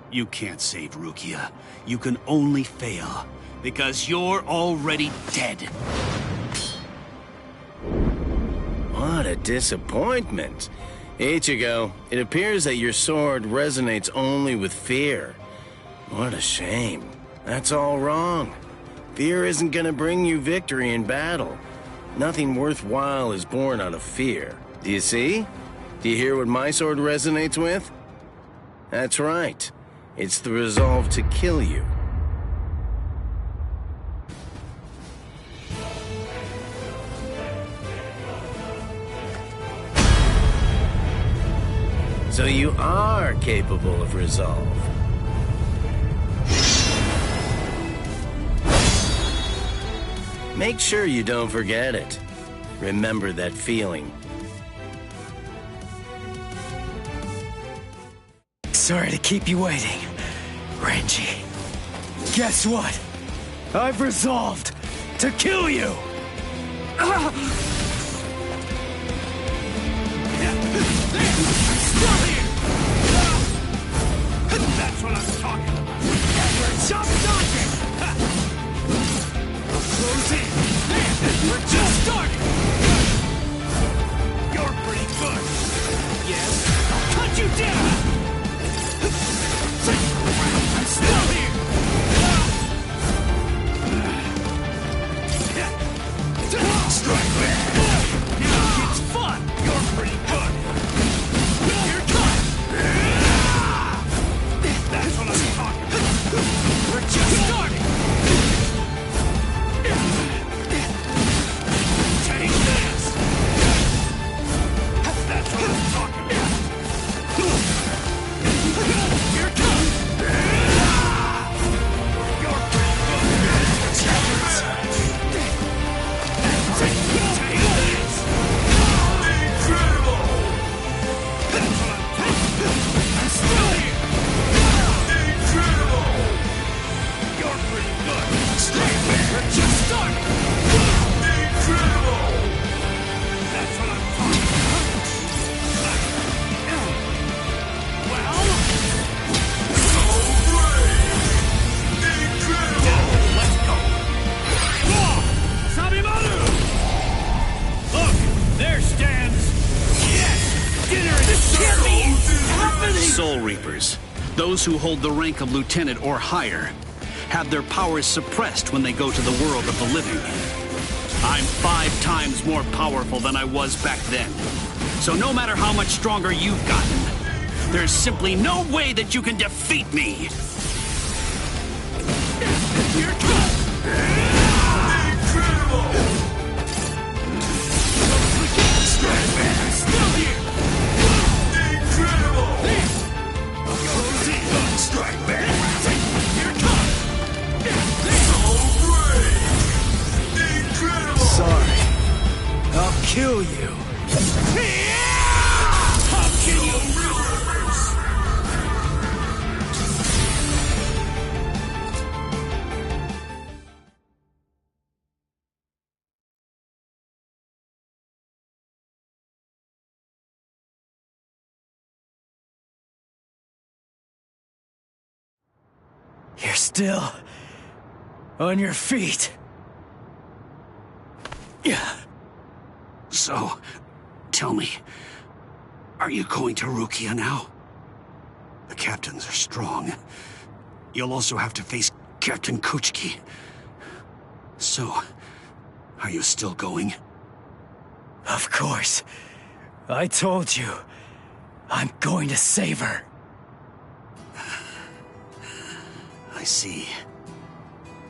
You can't save Rukia. You can only fail, because you're already dead. What a disappointment. Ichigo, it appears that your sword resonates only with fear. What a shame. That's all wrong. Fear isn't gonna bring you victory in battle. Nothing worthwhile is born out of fear. Do you see? Do you hear what my sword resonates with? That's right. It's the resolve to kill you. So you are capable of resolve. Make sure you don't forget it. Remember that feeling. Sorry to keep you waiting, Renji. Guess what? I've resolved to kill you! That's what I'm talking about! We're just dodging! We'll close in! We're just starting! You're pretty good! Yes, I'll cut you down! I'm still here! Strike back! Now it's fun! You're pretty good! Here it comes! That's what I'm talking about! We're just starting! Take this! That's what I'm talking about! Here it comes! You're pretty good! Take this! Incredible! That's what I'm talking about! I'm still here! Incredible! You're pretty good! Straight back! We're just starting! Incredible! That's what I'm talking about! Well? So brave! Incredible! Now, let's go! Whoa! Sabimaru! Look! There stands... Yes! Dinner is this can't be happening! Soul Reapers. Those who hold the rank of lieutenant or higher have their powers suppressed when they go to the world of the living. I'm 5 times more powerful than I was back then. So no matter how much stronger you've gotten, there's simply no way that you can defeat me! Here it comes! Incredible! I'm still here! Incredible! Strike back! Here it comes! So brave! Incredible! Sorry. I'll kill you. How can you... You're still on your feet. Yeah. So, tell me, are you going to Rukia now? The captains are strong. You'll also have to face Captain Kuchiki. So, are you still going? Of course. I told you. I'm going to save her. I see.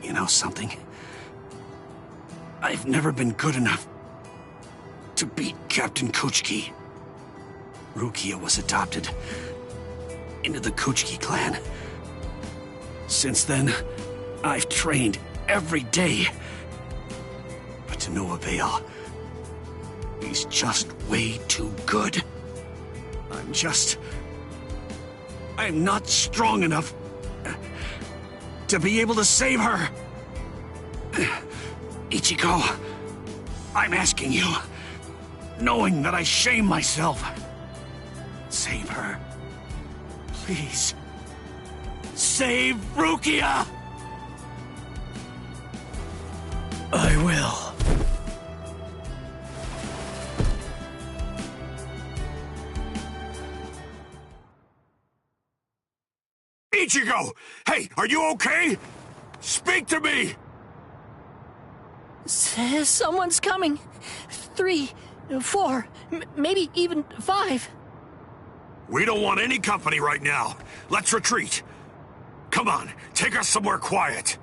You know something? I've never been good enough to beat Captain Kuchiki. Rukia was adopted into the Kuchiki clan. Since then, I've trained every day. But to no avail. He's just way too good. I'm not strong enough to be able to save her. Ichigo, I'm asking you, knowing that I shame myself. Save her. Please. Save Rukia! I will. Ichigo! Hey, are you okay? Speak to me! Someone's coming. 3, 4, maybe even 5. We don't want any company right now. Let's retreat. Come on, take us somewhere quiet.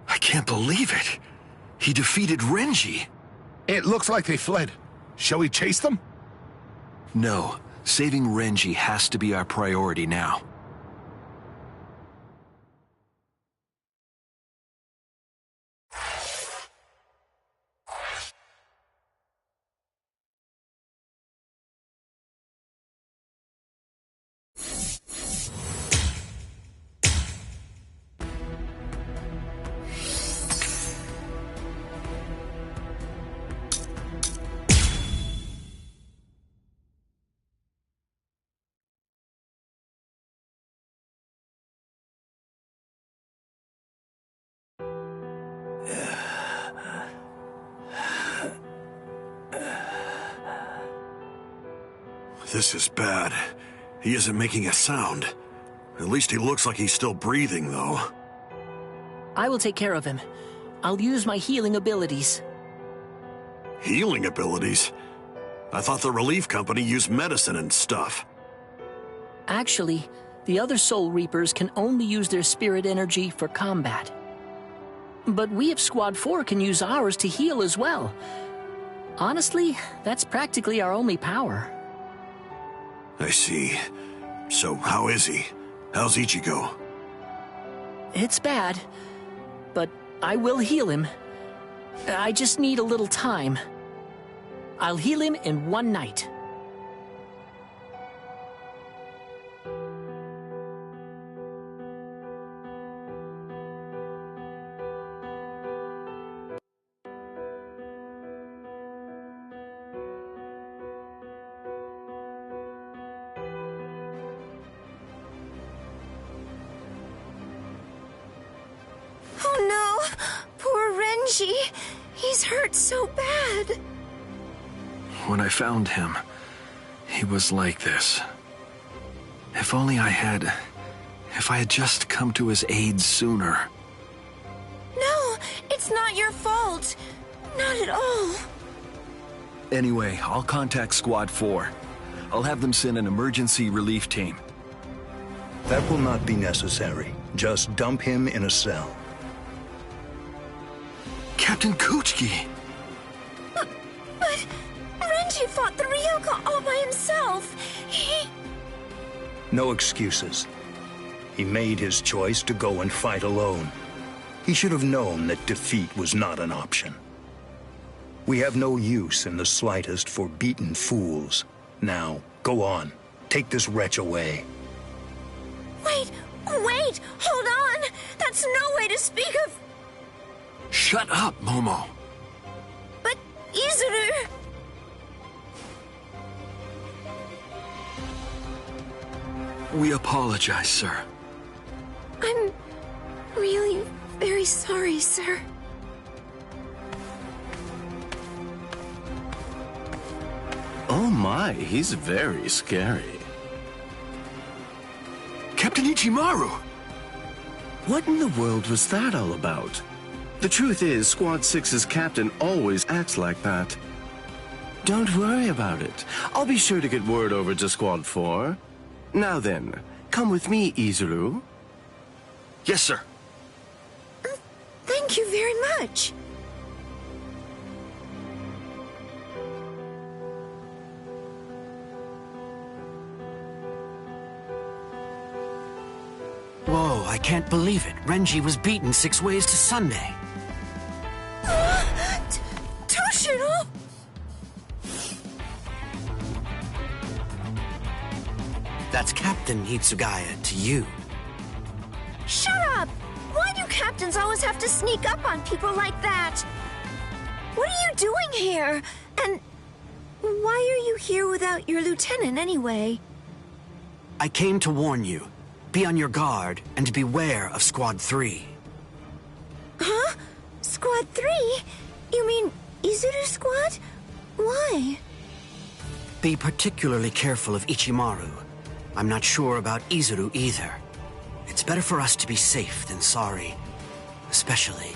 I can't believe it. He defeated Renji. It looks like they fled. Shall we chase them? No. Saving Renji has to be our priority now. This is bad. He isn't making a sound. At least he looks like he's still breathing, though. I will take care of him. I'll use my healing abilities. Healing abilities? I thought the relief company used medicine and stuff. Actually, the other Soul Reapers can only use their spirit energy for combat. But we of Squad 4 can use ours to heal as well. Honestly, that's practically our only power. I see. So, how is he? How's Ichigo? It's bad, but I will heal him. I just need a little time. I'll heal him in one night. He's hurt so bad. When I found him, he was like this. If I had just come to his aid sooner. No, it's not your fault. Not at all. Anyway, I'll contact Squad 4. I'll have them send an emergency relief team. That will not be necessary. Just dump him in a cell. Captain Kuchiki! But Renji fought the Ryoka all by himself. No excuses. He made his choice to go and fight alone. He should have known that defeat was not an option. We have no use in the slightest for beaten fools. Now, go on. Take this wretch away. Wait! Hold on! That's no way to speak of... Shut up, Momo. But, Izuru... We apologize, sir. I'm really very sorry, sir. Oh my, he's very scary. Captain Ichimaru! What in the world was that all about? The truth is, Squad 6's captain always acts like that. Don't worry about it. I'll be sure to get word over to Squad 4. Now then, come with me, Izuru. Yes, sir. Thank you very much. Whoa, I can't believe it. Renji was beaten 6 ways to Sunday. Toshiro! That's Captain Hitsugaya to you. Shut up! Why do captains always have to sneak up on people like that? What are you doing here? And why are you here without your lieutenant anyway? I came to warn you. Be on your guard and beware of Squad 3. Huh? Squad 3? You mean Izuru Squad? Why? Be particularly careful of Ichimaru. I'm not sure about Izuru either. It's better for us to be safe than sorry. Especially...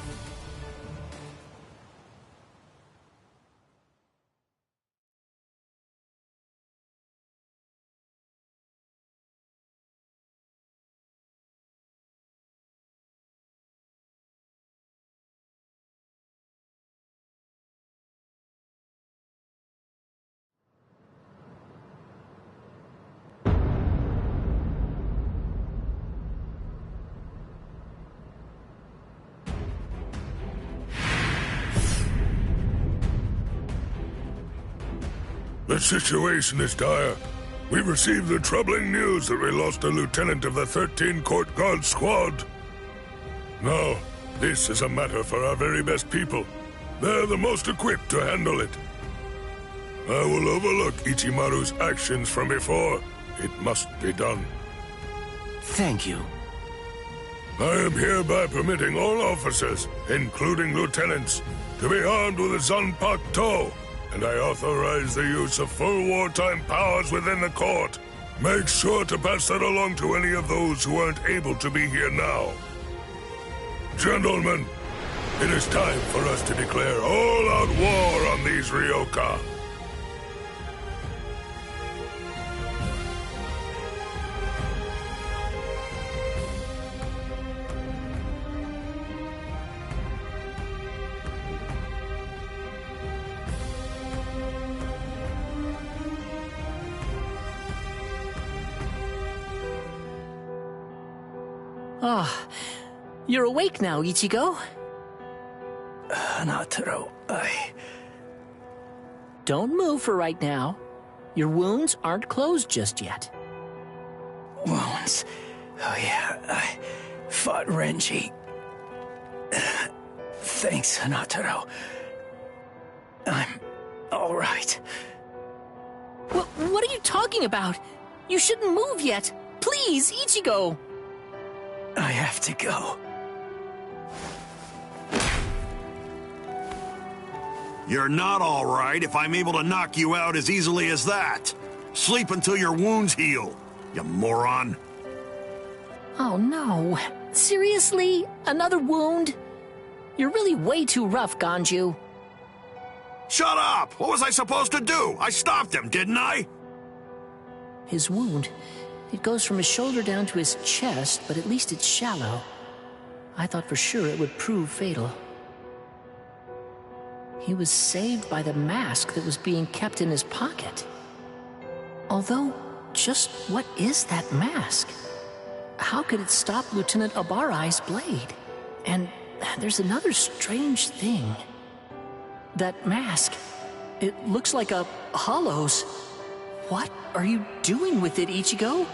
The situation is dire. We received the troubling news that we lost a lieutenant of the 13 Court Guard Squad. Now, this is a matter for our very best people. They're the most equipped to handle it. I will overlook Ichimaru's actions from before. It must be done. Thank you. I am hereby permitting all officers, including lieutenants, to be armed with a Zanpakuto, and I authorize the use of full wartime powers within the court. Make sure to pass that along to any of those who aren't able to be here now. Gentlemen, it is time for us to declare all-out war on these Ryoka. Ah, you're awake now, Ichigo. Hanataro, Don't move for right now. Your wounds aren't closed just yet. Wounds? Oh yeah, I fought Renji. Thanks, Hanataro. I'm all right. What are you talking about? You shouldn't move yet. Please, Ichigo. I have to go. You're not all right if I'm able to knock you out as easily as that. Sleep until your wounds heal, you moron. Oh no. Seriously? Another wound? You're really way too rough, Ganju. Shut up! What was I supposed to do? I stopped him, didn't I? His wound, it goes from his shoulder down to his chest, but at least it's shallow. I thought for sure it would prove fatal. He was saved by the mask that was being kept in his pocket. Although, just what is that mask? How could it stop Lieutenant Abarai's blade? And there's another strange thing. That mask, it looks like a hollow's. What are you doing with it, Ichigo?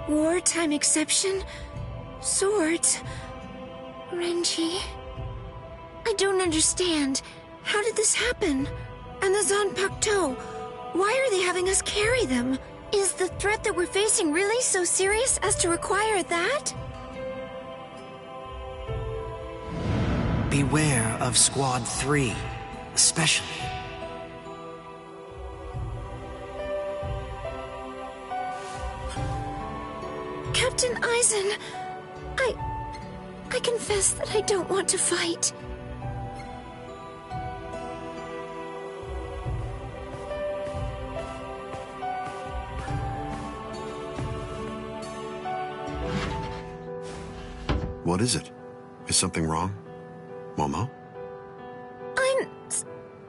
Wartime exception? Swords? Renji? I don't understand. How did this happen? And the Zanpakuto, why are they having us carry them? Is the threat that we're facing really so serious as to require that? Beware of Squad 3, especially. Captain Eisen, I confess that I don't want to fight. What is it? Is something wrong? Momo? I'm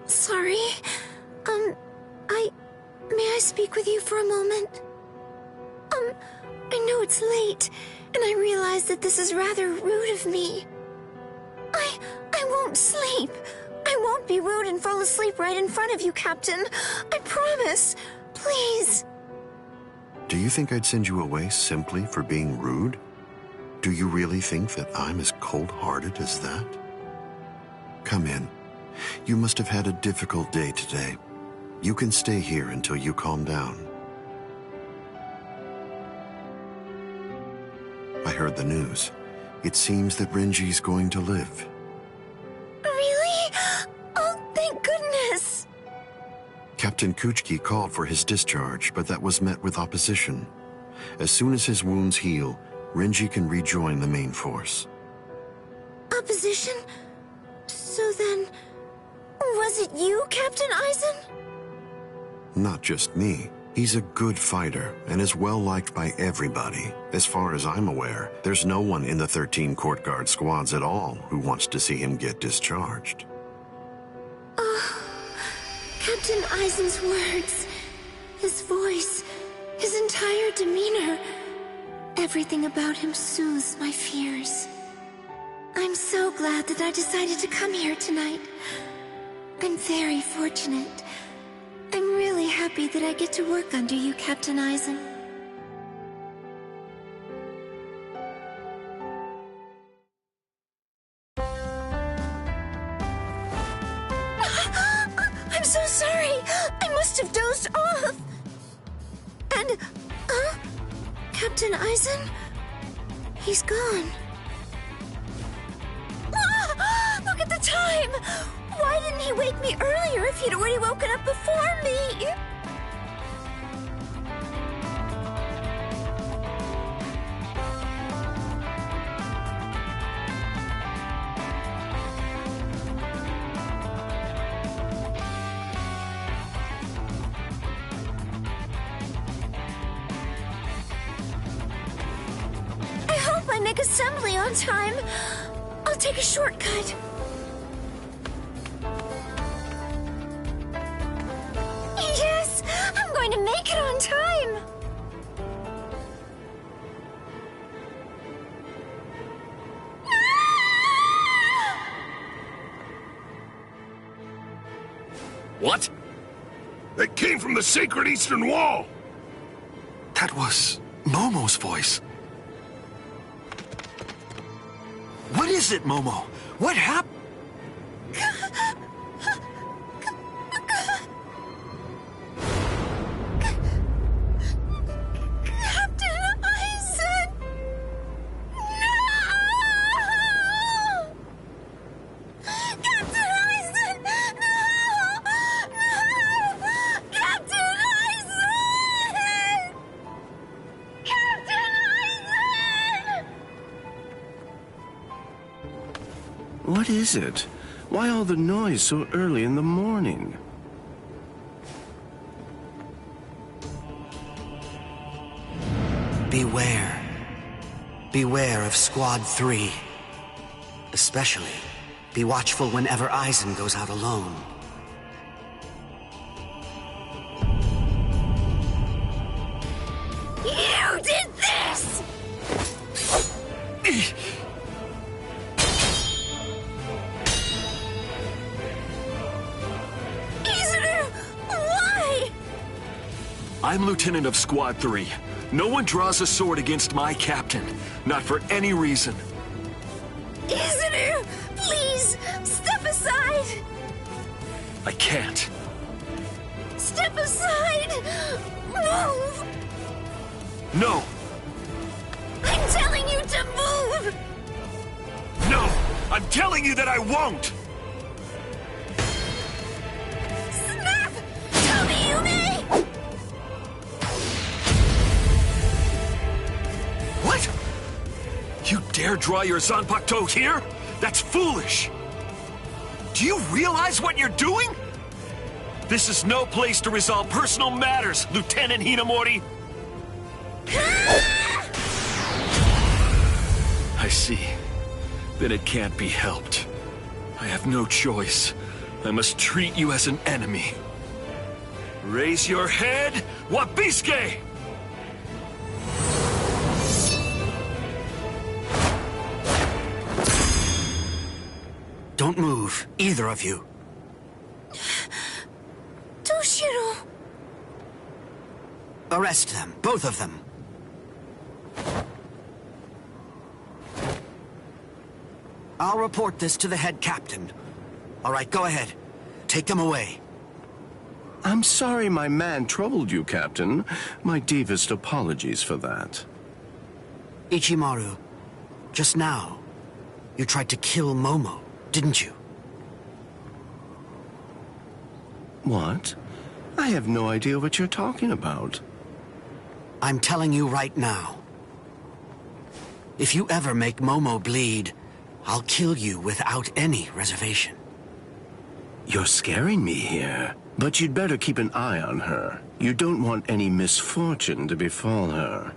sorry. May I speak with you for a moment? I know it's late, and I realize that this is rather rude of me. I won't sleep. I won't be rude and fall asleep right in front of you, Captain. I promise. Please. Do you think I'd send you away simply for being rude? Do you really think that I'm as cold-hearted as that? Come in. You must have had a difficult day today. You can stay here until you calm down. I heard the news. It seems that Renji's going to live. Really? Oh, thank goodness! Captain Kuchiki called for his discharge, but that was met with opposition. As soon as his wounds heal, Renji can rejoin the main force. Opposition? So then, was it you, Captain Eisen? Not just me. He's a good fighter and is well liked by everybody. As far as I'm aware, there's no one in the 13 court guard squads at all who wants to see him get discharged. Captain Eisen's words, his voice, his entire demeanor, everything about him soothes my fears. I'm so glad that I decided to come here tonight. I'm very fortunate. I'm really happy that I get to work under you, Captain Eisen. I'm so sorry. I must have dozed off. And, Captain Eisen? He's gone. Look at the time! Why didn't he wake me earlier if he'd already woken up before me? I hope I make assembly on time. I'll take a shortcut. Yes! I'm going to make it on time! What? They came from the sacred Eastern Wall! That was Momo's voice. What is it, Momo? What happened? Captain Eisen! No! Captain Eisen! No! No! Captain Eisen! Captain Eisen! What is it? Why all the noise so early in the morning? Beware. Beware of Squad 3. Especially, be watchful whenever Eisen goes out alone. You did this! Izuru, why? I'm Lieutenant of Squad 3. No one draws a sword against my captain. Not for any reason. Izuru, please, step aside! I can't. Step aside! Move! No! I'm telling you to move! No! I'm telling you that I won't! Snap! Tell me you may! What? You dare draw your Zanpakuto here? That's foolish! Do you realize what you're doing? This is no place to resolve personal matters, Lieutenant Hinamori! I see. Then it can't be helped. I have no choice. I must treat you as an enemy. Raise your head, Wabisuke! Don't move, either of you. Toshiro! Arrest them, both of them. I'll report this to the head captain. All right, go ahead. Take them away. I'm sorry my man troubled you, Captain. My deepest apologies for that. Ichimaru, just now, you tried to kill Momo, didn't you? What? I have no idea what you're talking about. I'm telling you right now. If you ever make Momo bleed, I'll kill you without any reservation. You're scaring me here. But you'd better keep an eye on her. You don't want any misfortune to befall her.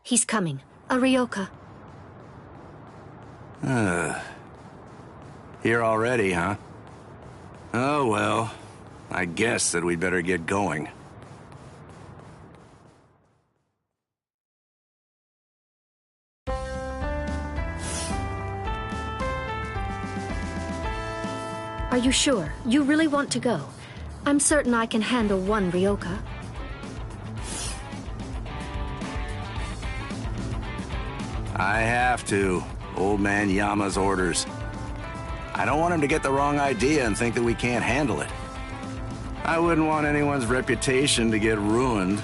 He's coming. Arioka. Here already, huh? Oh, well. I guess that we'd better get going. Are you sure? You really want to go? I'm certain I can handle one Ryoka. I have to. Old man Yama's orders. I don't want him to get the wrong idea and think that we can't handle it. I wouldn't want anyone's reputation to get ruined.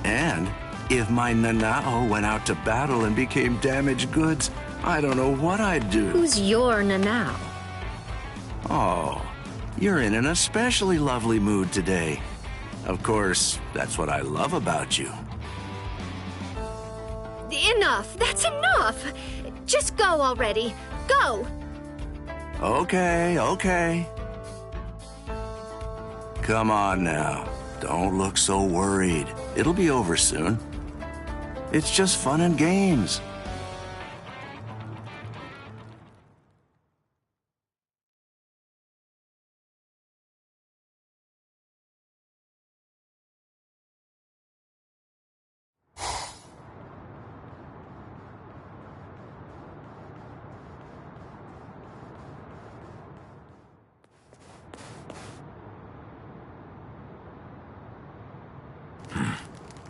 And if my Nanao went out to battle and became damaged goods, I don't know what I'd do. Who's your Nanao? Oh, you're in an especially lovely mood today. Of course, that's what I love about you. Enough! That's enough! Just go already. Go! Okay, okay. Come on now. Don't look so worried. It'll be over soon. It's just fun and games.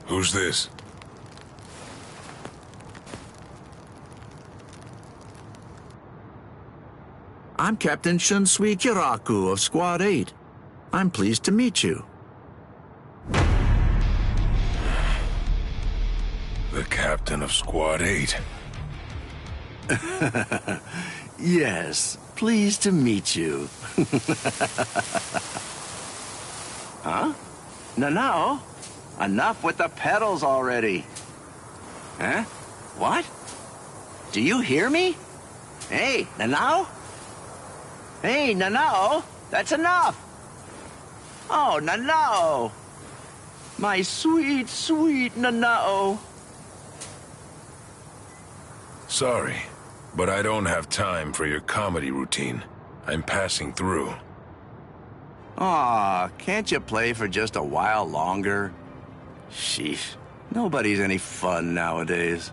Who's this? I'm Captain Shunsui Kiraku of Squad 8. I'm pleased to meet you. The captain of Squad 8. Yes, pleased to meet you. Huh? No. Enough with the pedals already. Huh? What? Do you hear me? Hey, Nanao? Hey, Nanao, that's enough. Oh, Nanao. My sweet, sweet Nanao. Sorry, but I don't have time for your comedy routine. I'm passing through. Aw, can't you play for just a while longer? Sheesh, nobody's any fun nowadays.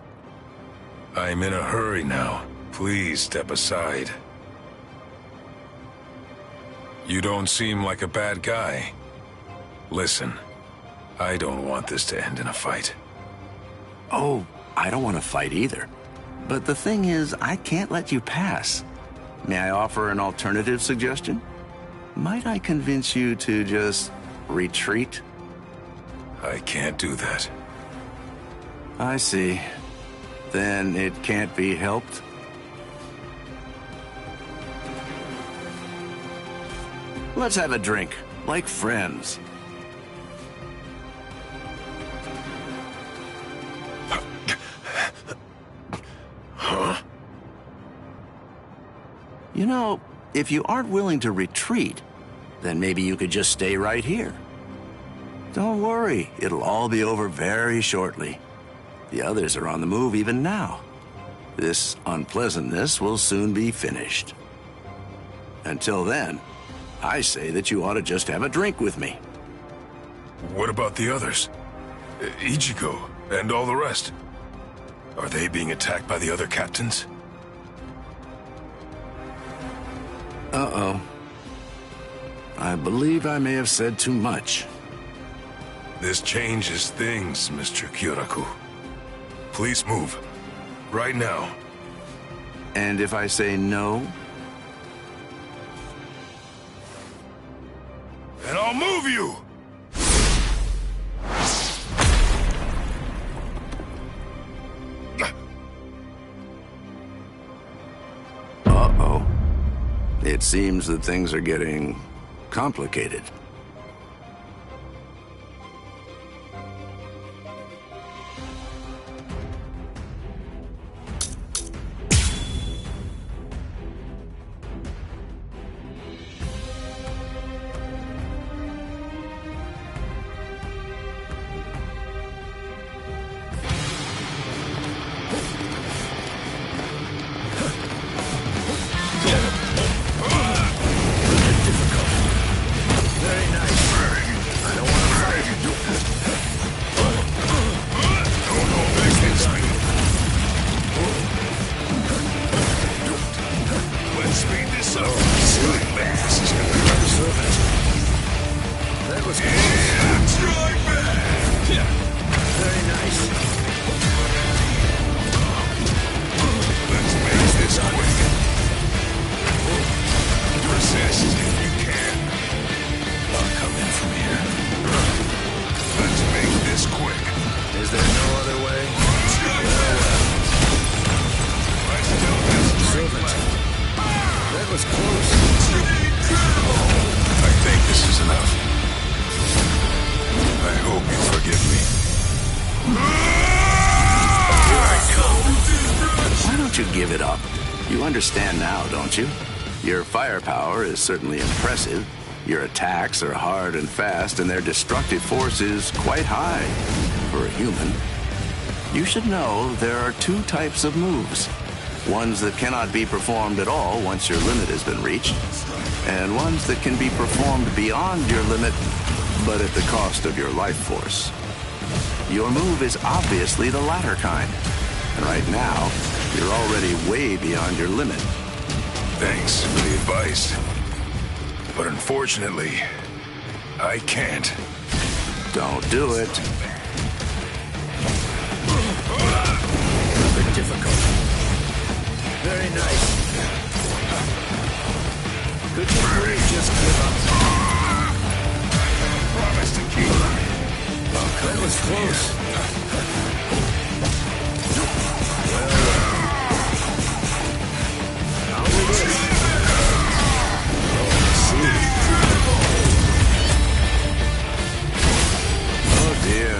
I'm in a hurry now. Please step aside. You don't seem like a bad guy. Listen, I don't want this to end in a fight. Oh, I don't want to fight either. But the thing is, I can't let you pass. May I offer an alternative suggestion? Might I convince you to just retreat? I can't do that. I see. Then it can't be helped? Let's have a drink, like friends. Huh? You know, if you aren't willing to retreat, then maybe you could just stay right here. Don't worry, it'll all be over very shortly. The others are on the move even now. This unpleasantness will soon be finished. Until then, I say that you ought to just have a drink with me. What about the others? Ichigo and all the rest? Are they being attacked by the other captains? Uh-oh. I believe I may have said too much. This changes things, Mr. Kyoraku. Please move. Right now. And if I say no? And I'll move you! Uh-oh. It seems that things are getting complicated. Understand now, don't you? Your firepower is certainly impressive. Your attacks are hard and fast, and their destructive force is quite high for a human. You should know there are two types of moves. Ones that cannot be performed at all once your limit has been reached, and ones that can be performed beyond your limit, but at the cost of your life force. Your move is obviously the latter kind, and right now, you're already way beyond your limit. Thanks for the advice. But unfortunately, I can't. Don't do it. Rather difficult. Very nice. Could you please just give up? Promise to keep. That was close. Oh dear,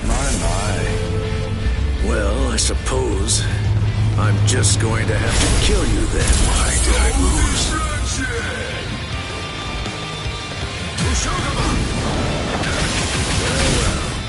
my. Well, I suppose I'm just going to have to kill you then. Why did I lose? Well, well.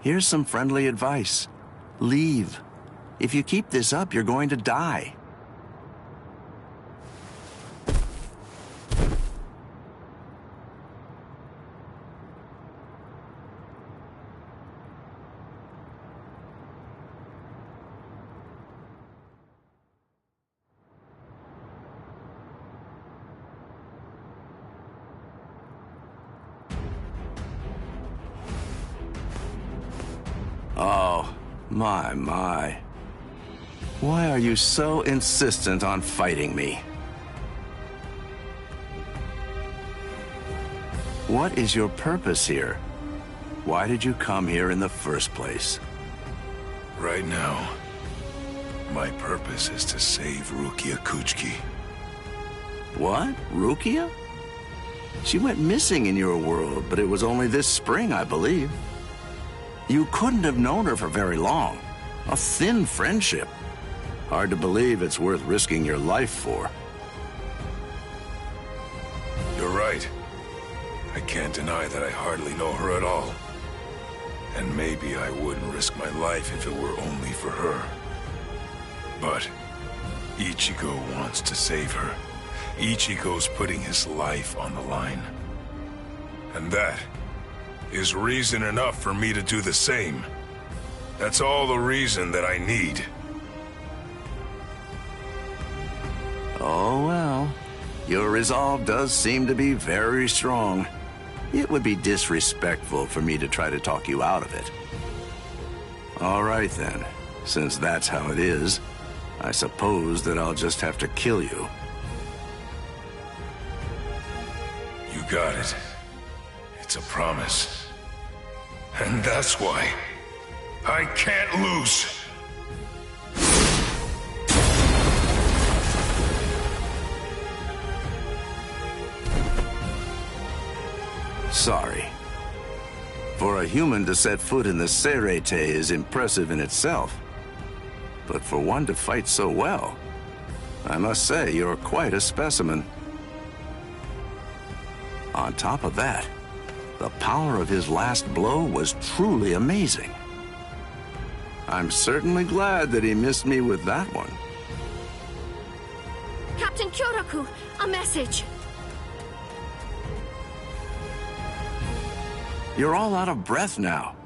Here's some friendly advice. Leave. If you keep this up, you're going to die. Oh, my. Why are you so insistent on fighting me? What is your purpose here? Why did you come here in the first place? Right now, my purpose is to save Rukia Kuchiki. What? Rukia? She went missing in your world, but it was only this spring, I believe. You couldn't have known her for very long. A thin friendship. Hard to believe it's worth risking your life for. You're right. I can't deny that I hardly know her at all. And maybe I wouldn't risk my life if it were only for her. But Ichigo wants to save her. Ichigo's putting his life on the line. And that is reason enough for me to do the same. That's all the reason that I need. Oh, well. Your resolve does seem to be very strong. It would be disrespectful for me to try to talk you out of it. All right, then. Since that's how it is, I suppose that I'll just have to kill you. You got it. It's a promise. And that's why I can't lose. Sorry. For a human to set foot in the Seirete is impressive in itself. But for one to fight so well, I must say you're quite a specimen. On top of that, the power of his last blow was truly amazing. I'm certainly glad that he missed me with that one. Captain Kyoraku, a message. You're all out of breath now.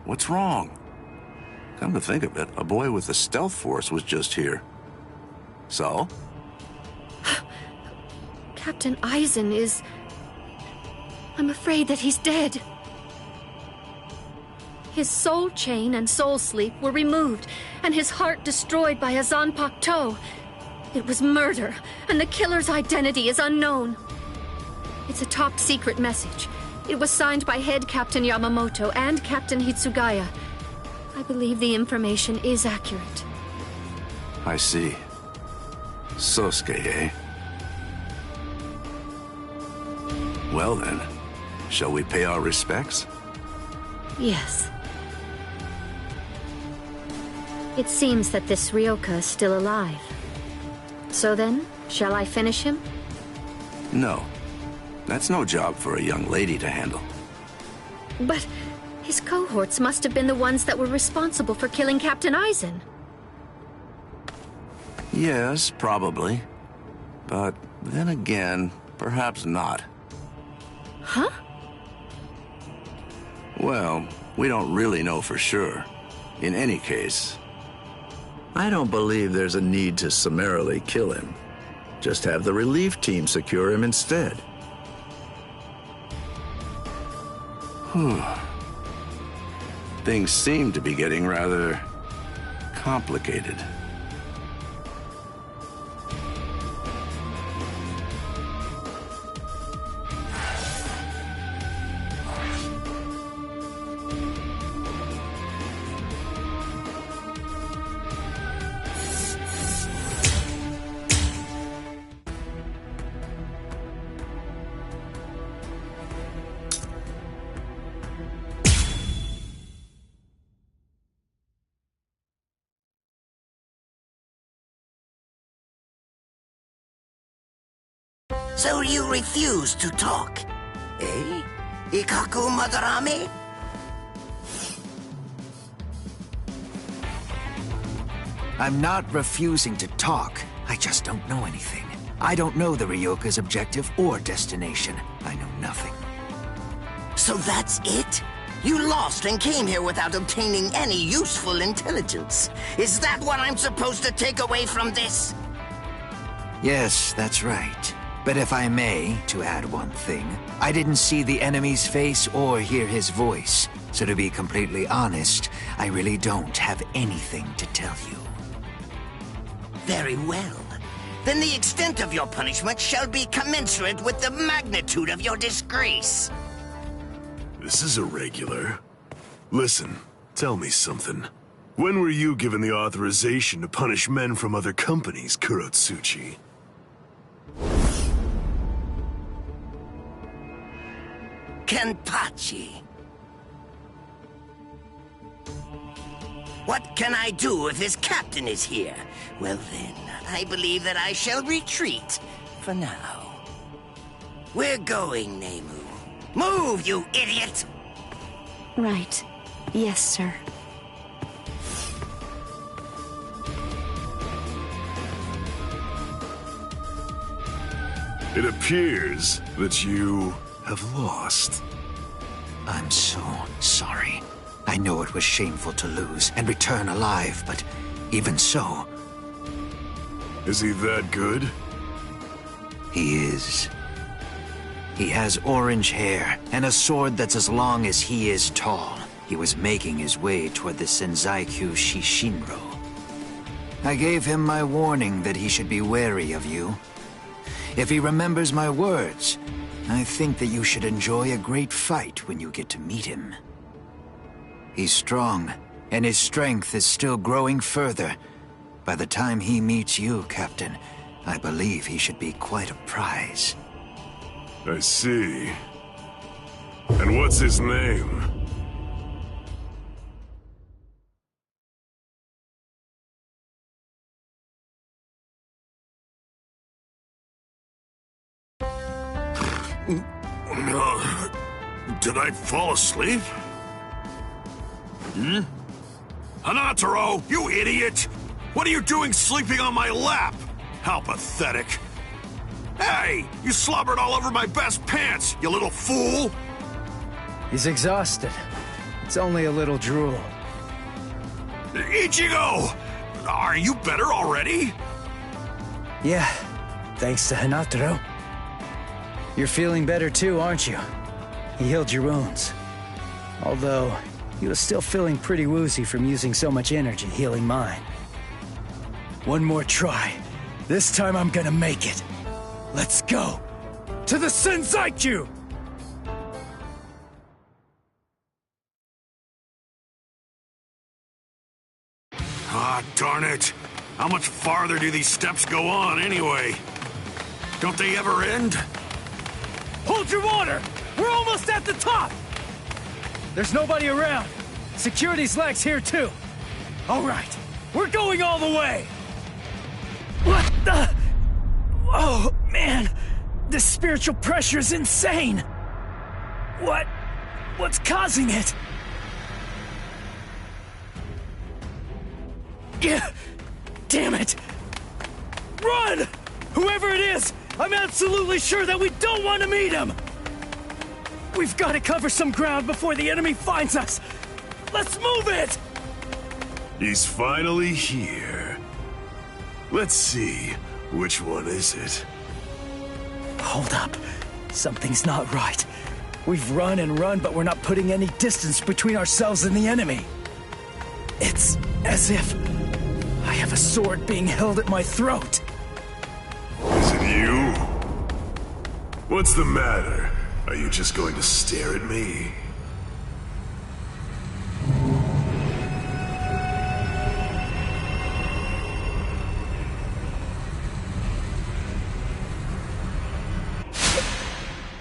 What's wrong? Come to think of it, a boy with the stealth force was just here. So? Captain Aizen is... I'm afraid that he's dead. His soul chain and soul sleep were removed, and his heart destroyed by a Zanpakuto. It was murder, and the killer's identity is unknown. It's a top-secret message. It was signed by Head Captain Yamamoto and Captain Hitsugaya. I believe the information is accurate. I see. Sosuke, eh? Well then, shall we pay our respects? Yes. It seems that this Ryoka is still alive. So then, shall I finish him? No. That's no job for a young lady to handle. But his cohorts must have been the ones that were responsible for killing Captain Aizen. Yes, probably. But then again, perhaps not. Huh? Well, we don't really know for sure. In any case, I don't believe there's a need to summarily kill him. Just have the relief team secure him instead. Things seem to be getting rather complicated. So you refuse to talk, eh? Ikaku Madarame? I'm not refusing to talk. I just don't know anything. I don't know the Ryoka's objective or destination. I know nothing. So that's it? You lost and came here without obtaining any useful intelligence. Is that what I'm supposed to take away from this? Yes, that's right. But if I may, to add one thing, I didn't see the enemy's face or hear his voice. So to be completely honest, I really don't have anything to tell you. Very well. Then the extent of your punishment shall be commensurate with the magnitude of your disgrace. This is irregular. Listen, tell me something. When were you given the authorization to punish men from other companies, Kurotsuchi? Kenpachi. What can I do if his captain is here? Well then, I believe that I shall retreat for now. We're going, Nemu. Move, you idiot! Right. Yes, sir. It appears that you have lost. I'm so sorry. I know it was shameful to lose and return alive, but even so... Is he that good? He is. He has orange hair and a sword that's as long as he is tall. He was making his way toward the Senzaikyu Shishinro. I gave him my warning that he should be wary of you. If he remembers my words, I think that you should enjoy a great fight when you get to meet him. He's strong, and his strength is still growing further. By the time he meets you, Captain, I believe he should be quite a prize. I see. And what's his name? Did I fall asleep? Hanataro, you idiot! What are you doing sleeping on my lap? How pathetic. Hey, you slobbered all over my best pants, you little fool! He's exhausted. It's only a little drool. Ichigo! Are you better already? Yeah, thanks to Hanataro. You're feeling better too, aren't you? He healed your wounds. Although, he was still feeling pretty woozy from using so much energy healing mine. One more try. This time I'm gonna make it. Let's go! To the Senzaikyu! Ah, darn it. How much farther do these steps go on, anyway? Don't they ever end? Hold your water! We're almost at the top! There's nobody around. Security's lax here, too. All right, we're going all the way! What the... Oh, man. This spiritual pressure is insane. What's causing it? Yeah, damn it. Run! Whoever it is, I'm absolutely sure that we don't want to meet him! We've got to cover some ground before the enemy finds us! Let's move it! He's finally here. Let's see, which one is it? Hold up. Something's not right. We've run and run, but we're not putting any distance between ourselves and the enemy. It's as if I have a sword being held at my throat. Is it you? What's the matter? Are you just going to stare at me?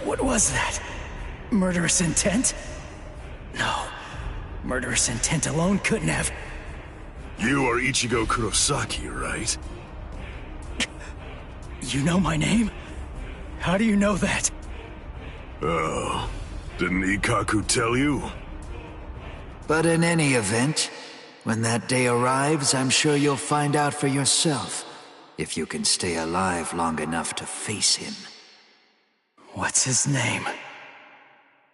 What was that? Murderous intent? No. Murderous intent alone couldn't have... You are Ichigo Kurosaki, right? You know my name? How do you know that? Oh, didn't Ikaku tell you? But in any event, When that day arrives, I'm sure you'll find out for yourself, if you can stay alive long enough to face him. What's his name?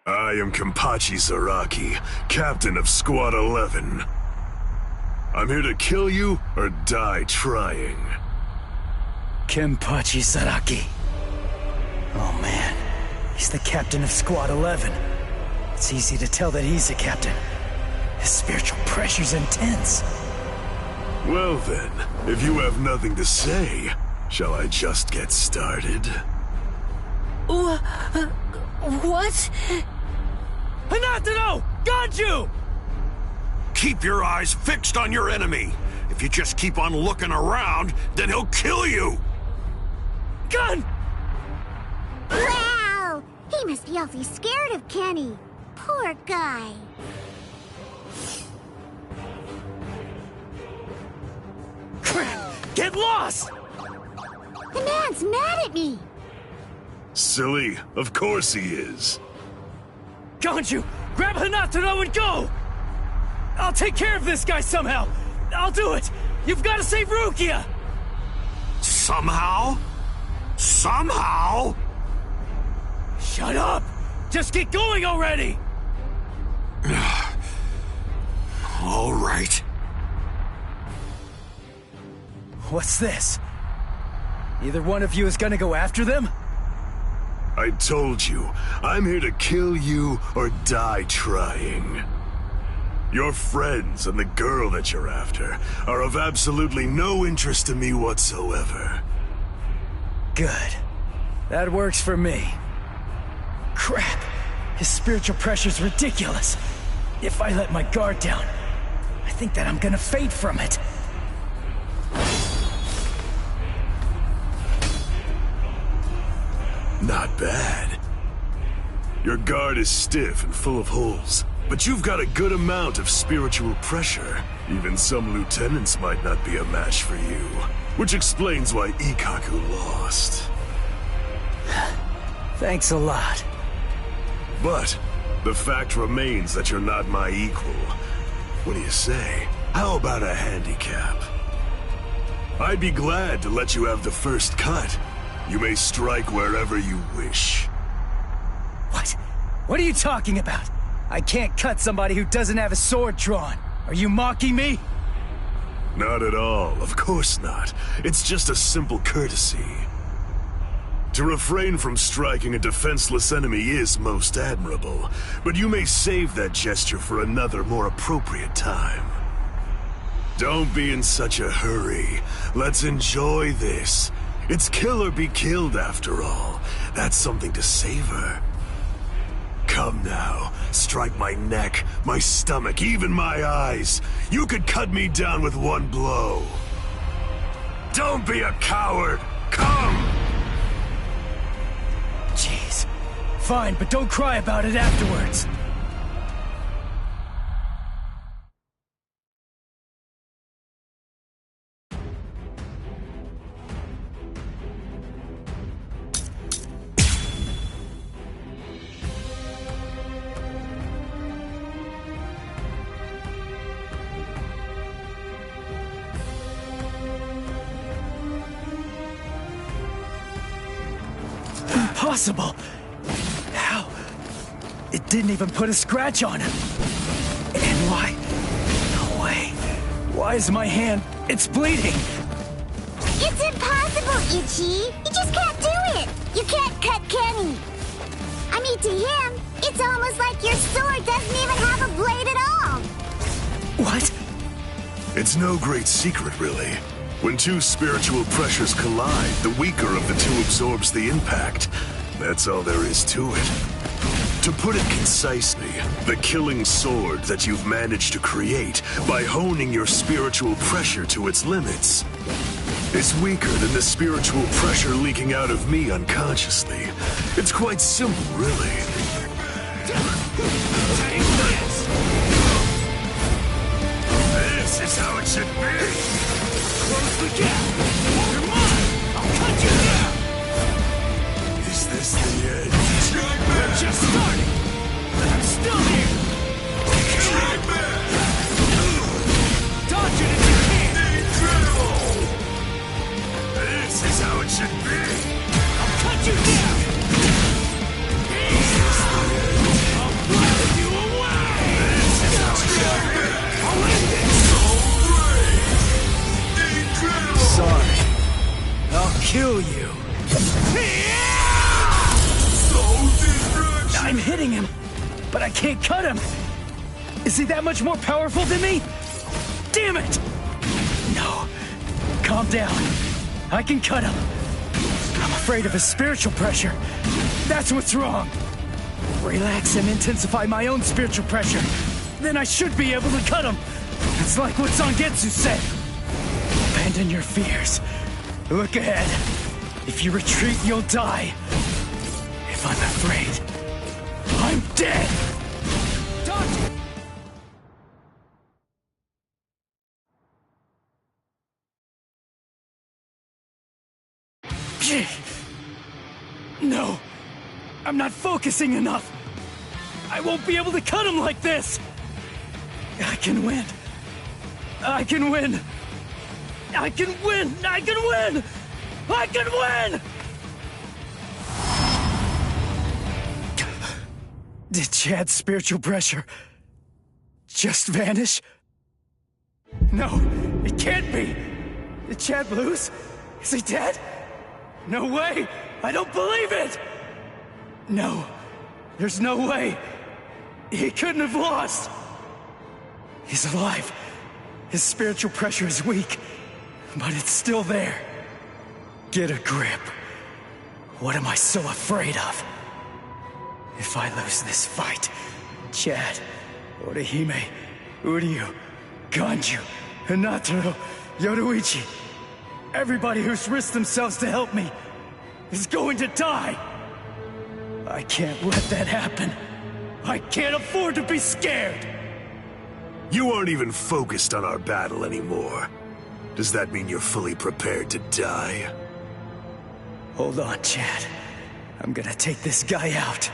I am Kenpachi Zaraki, captain of Squad 11. I'm here to kill you or die trying. Kenpachi Zaraki. Oh man, he's the captain of Squad 11. It's easy to tell that he's a captain. His spiritual pressure's intense. Well then, if you have nothing to say, shall I just get started? What? Hanataro! Ganju! Keep your eyes fixed on your enemy. If you just keep on looking around, then he'll kill you! Gun! Wow! He must be awfully scared of Kenny. Poor guy. Crap! Get lost! The man's mad at me. Silly, of course he is. Ganju, grab Hanataro and go! I'll take care of this guy somehow. I'll do it. You've got to save Rukia. Somehow? Somehow? Shut up! Just get going already! All right. What's this? Either one of you is gonna go after them? I told you, I'm here to kill you or die trying. Your friends and the girl that you're after are of absolutely no interest to me whatsoever. Good. That works for me. Crap! His spiritual pressure's ridiculous. If I let my guard down, I think that I'm gonna fade from it. Not bad. Your guard is stiff and full of holes, but you've got a good amount of spiritual pressure. Even some lieutenants might not be a match for you, which explains why Ikkaku lost. Thanks a lot. But the fact remains that you're not my equal. What do you say? How about a handicap? I'd be glad to let you have the first cut. You may strike wherever you wish. What? What are you talking about? I can't cut somebody who doesn't have a sword drawn. Are you mocking me? Not at all, of course not. It's just a simple courtesy. To refrain from striking a defenseless enemy is most admirable, but you may save that gesture for another, more appropriate time. Don't be in such a hurry. Let's enjoy this. It's kill or be killed, after all. That's something to savor. Come now, strike my neck, my stomach, even my eyes. You could cut me down with one blow. Don't be a coward. Come! Jeez. Fine, but don't cry about it afterwards. Impossible! How? It didn't even put a scratch on him. And why? No way. Why is my hand? It's bleeding. It's impossible, Ichi. You just can't do it. You can't cut Kenny. I mean, to him, it's almost like your sword doesn't even have a blade at all. What? It's no great secret, really. When two spiritual pressures collide, the weaker of the two absorbs the impact. That's all there is to it. To put it concisely, the killing sword that you've managed to create by honing your spiritual pressure to its limits is weaker than the spiritual pressure leaking out of me unconsciously. It's quite simple, really. Take this! This is how it should be! Close the gap! Come on! I'll cut you down! Is this the end? We're just starting! I'm still here! Strike back! how it should be! I'll cut you down! I'll blast you away! I'll end it! Sorry. I'll kill you. I'm hitting him, but I can't cut him. Is he that much more powerful than me? Damn it! No. Calm down. I can cut him. I'm afraid of his spiritual pressure. That's what's wrong. Relax and intensify my own spiritual pressure. Then I should be able to cut him. It's like what Zangetsu said. Abandon your fears. Look ahead. If you retreat, you'll die. If I'm afraid, I'm dead! No! I'm not focusing enough! I won't be able to cut him like this! I can win! I can win! I can win! I can win! I can win! Did Chad's spiritual pressure just vanish? No, it can't be! Did Chad lose? Is he dead? No way! I don't believe it! No, there's no way! He couldn't have lost! He's alive. His spiritual pressure is weak, but it's still there. Get a grip. What am I so afraid of? If I lose this fight, Chad, Orihime, Uryu, Ganju, Hinataro, Yoruichi, everybody who's risked themselves to help me is going to die. I can't let that happen. I can't afford to be scared. You aren't even focused on our battle anymore. Does that mean you're fully prepared to die? Hold on, Chad. I'm gonna take this guy out.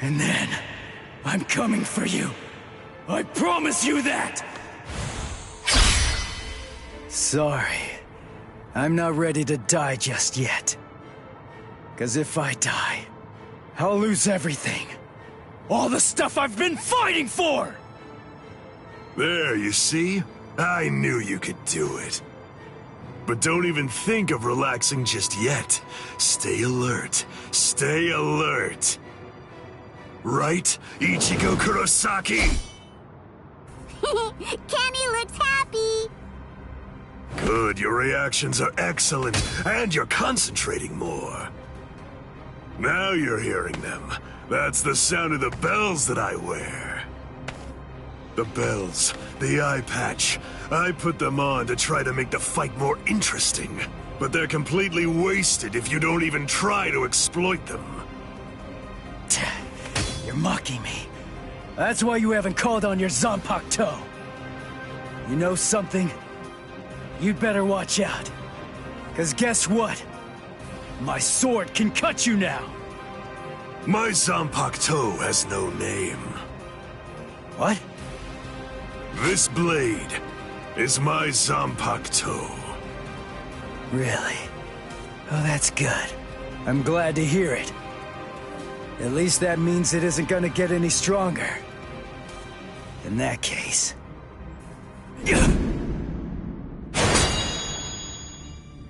And then, I'm coming for you. I promise you that! Sorry. I'm not ready to die just yet. 'Cause if I die, I'll lose everything. All the stuff I've been fighting for! There, you see? I knew you could do it. But don't even think of relaxing just yet. Stay alert. Stay alert. Right, Ichigo Kurosaki? Kenny looks happy! Good, your reactions are excellent, and you're concentrating more. Now you're hearing them. That's the sound of the bells that I wear. The bells, the eye patch. I put them on to try to make the fight more interesting. But they're completely wasted if you don't even try to exploit them. You're mocking me. That's why you haven't called on your Zanpakuto. You know something? You'd better watch out. 'Cause guess what? My sword can cut you now. My Zanpakuto has no name. What? This blade is my Zanpakuto. Really? Oh, that's good. I'm glad to hear it. At least that means it isn't gonna get any stronger. In that case...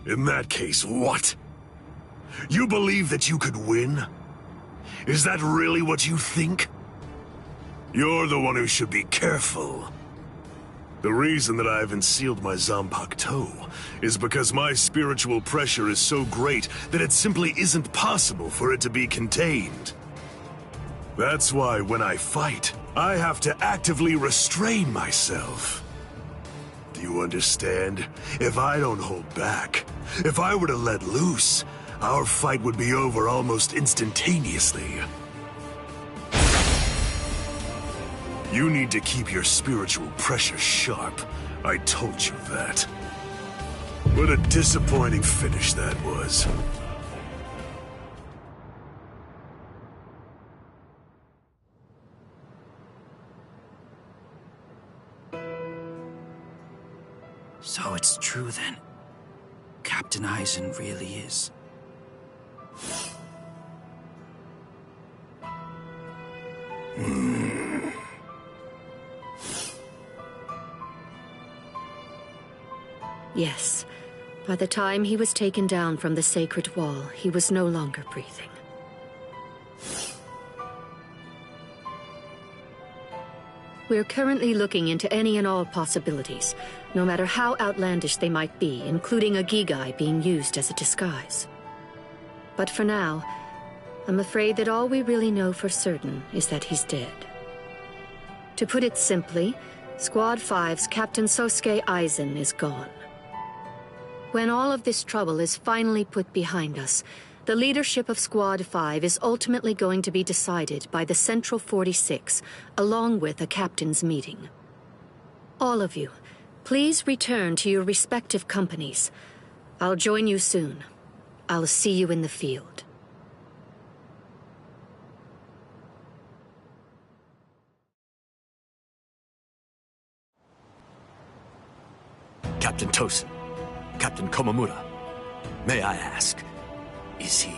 In that case, what? You believe that you could win? Is that really what you think? You're the one who should be careful. The reason that I haven't sealed my Zanpakuto is because my spiritual pressure is so great that it simply isn't possible for it to be contained. That's why when I fight, I have to actively restrain myself. Do you understand? If I don't hold back, if I were to let loose, our fight would be over almost instantaneously. You need to keep your spiritual pressure sharp. I told you that. What a disappointing finish that was. So it's true then. Captain Eisen really is. Yes. By the time he was taken down from the sacred wall, he was no longer breathing. We're currently looking into any and all possibilities, no matter how outlandish they might be, including a Gigai being used as a disguise. But for now, I'm afraid that all we really know for certain is that he's dead. To put it simply, Squad 5's Captain Sosuke Eisen is gone. When all of this trouble is finally put behind us, the leadership of Squad 5 is ultimately going to be decided by the Central 46, along with a captain's meeting. All of you, please return to your respective companies. I'll join you soon. I'll see you in the field. Captain Tosin, Captain Komamura, may I ask, is he?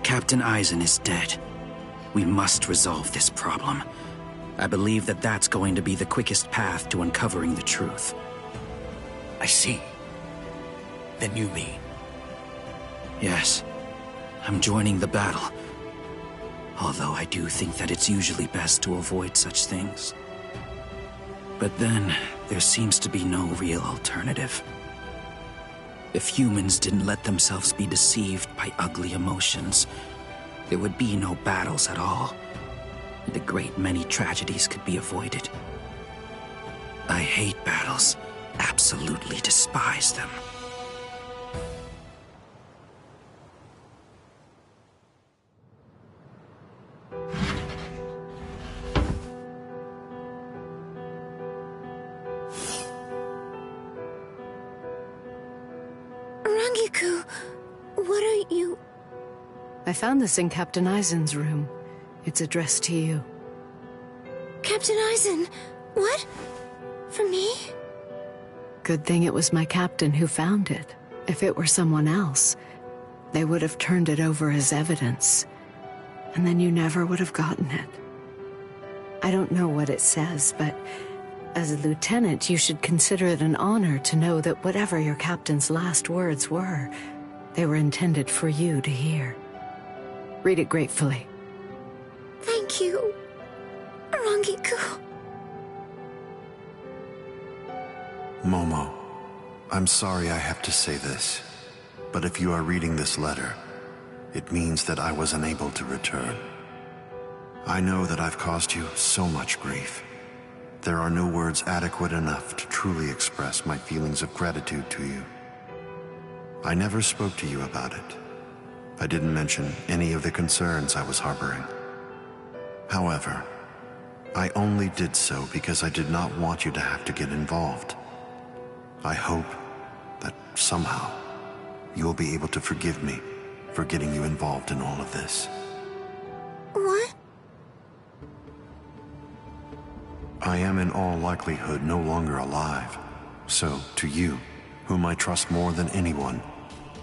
Captain Eisen is dead. We must resolve this problem. I believe that that's going to be the quickest path to uncovering the truth. I see. Then you mean? Yes. I'm joining the battle. Although I do think that it's usually best to avoid such things. But then, there seems to be no real alternative. If humans didn't let themselves be deceived by ugly emotions, there would be no battles at all, and a great many tragedies could be avoided. I hate battles, absolutely despise them. Rangiku, what are you... I found this in Captain Eisen's room. It's addressed to you. Captain Eisen, what? For me? Good thing it was my captain who found it. If it were someone else, they would have turned it over as evidence. And then you never would have gotten it. I don't know what it says, but as a lieutenant, you should consider it an honor to know that whatever your captain's last words were, they were intended for you to hear. Read it gratefully. Thank you, Rangiku. Momo, I'm sorry I have to say this, but if you are reading this letter, it means that I was unable to return. I know that I've caused you so much grief. There are no words adequate enough to truly express my feelings of gratitude to you. I never spoke to you about it. I didn't mention any of the concerns I was harboring. However, I only did so because I did not want you to have to get involved. I hope that somehow you will be able to forgive me for getting you involved in all of this. What? I am in all likelihood no longer alive. So, to you, whom I trust more than anyone,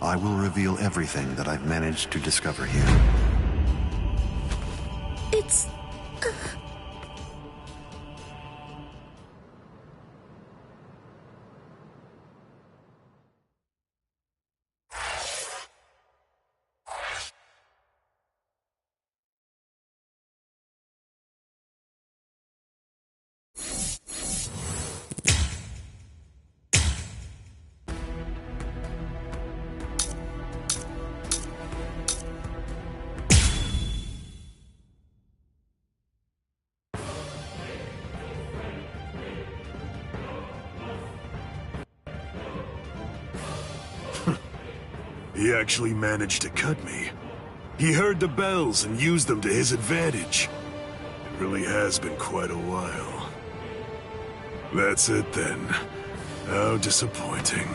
I will reveal everything that I've managed to discover here. It's... He actually managed to cut me. He heard the bells and used them to his advantage. It really has been quite a while. That's it then. How disappointing.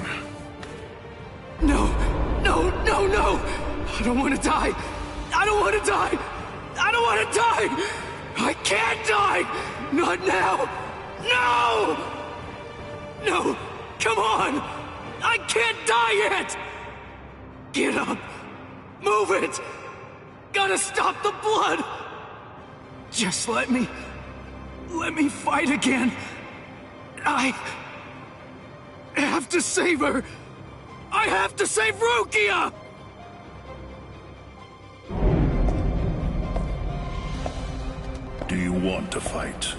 No! No, no, no! I don't want to die! I don't want to die! I don't want to die! I can't die! Not now! No! No! Come on! I can't die yet! Get up! Move it! Gotta stop the blood! Just let me fight again. I have to save her! I have to save Rukia! Do you want to fight?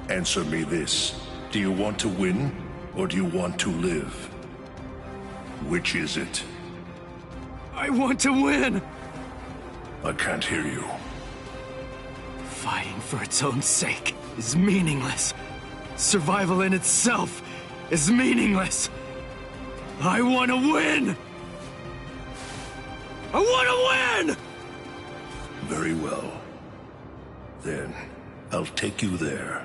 Answer me this. Do you want to win, or do you want to live? Which is it? I want to win! I can't hear you. Fighting for its own sake is meaningless. Survival in itself is meaningless. I want to win! I want to win! Very well. Then, I'll take you there.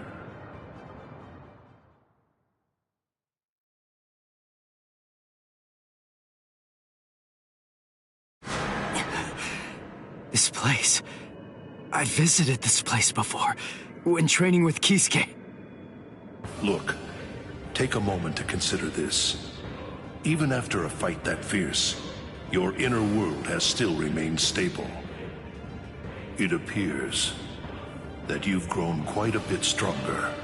This place... I visited this place before, when training with Kisuke. Look, take a moment to consider this. Even after a fight that fierce, your inner world has still remained stable. It appears that you've grown quite a bit stronger.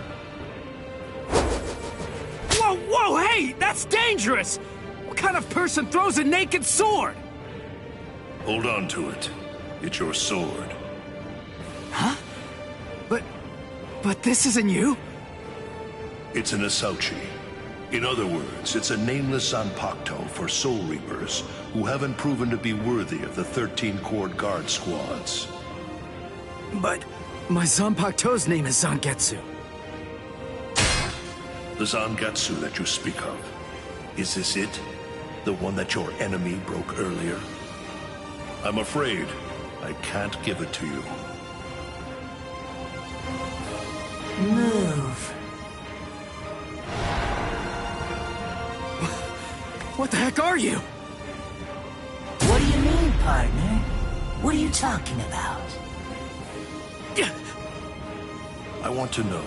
Whoa, whoa, hey! That's dangerous! What kind of person throws a naked sword? Hold on to it. It's your sword. Huh? But this isn't you? It's an Asauchi. In other words, it's a nameless Zanpakuto for soul reapers who haven't proven to be worthy of the 13-Corps guard squads. But my Zanpakuto's name is Zangetsu. The Zangetsu that you speak of, is this it? The one that your enemy broke earlier? I'm afraid I can't give it to you. Move. What the heck are you? What do you mean, partner? What are you talking about? I want to know.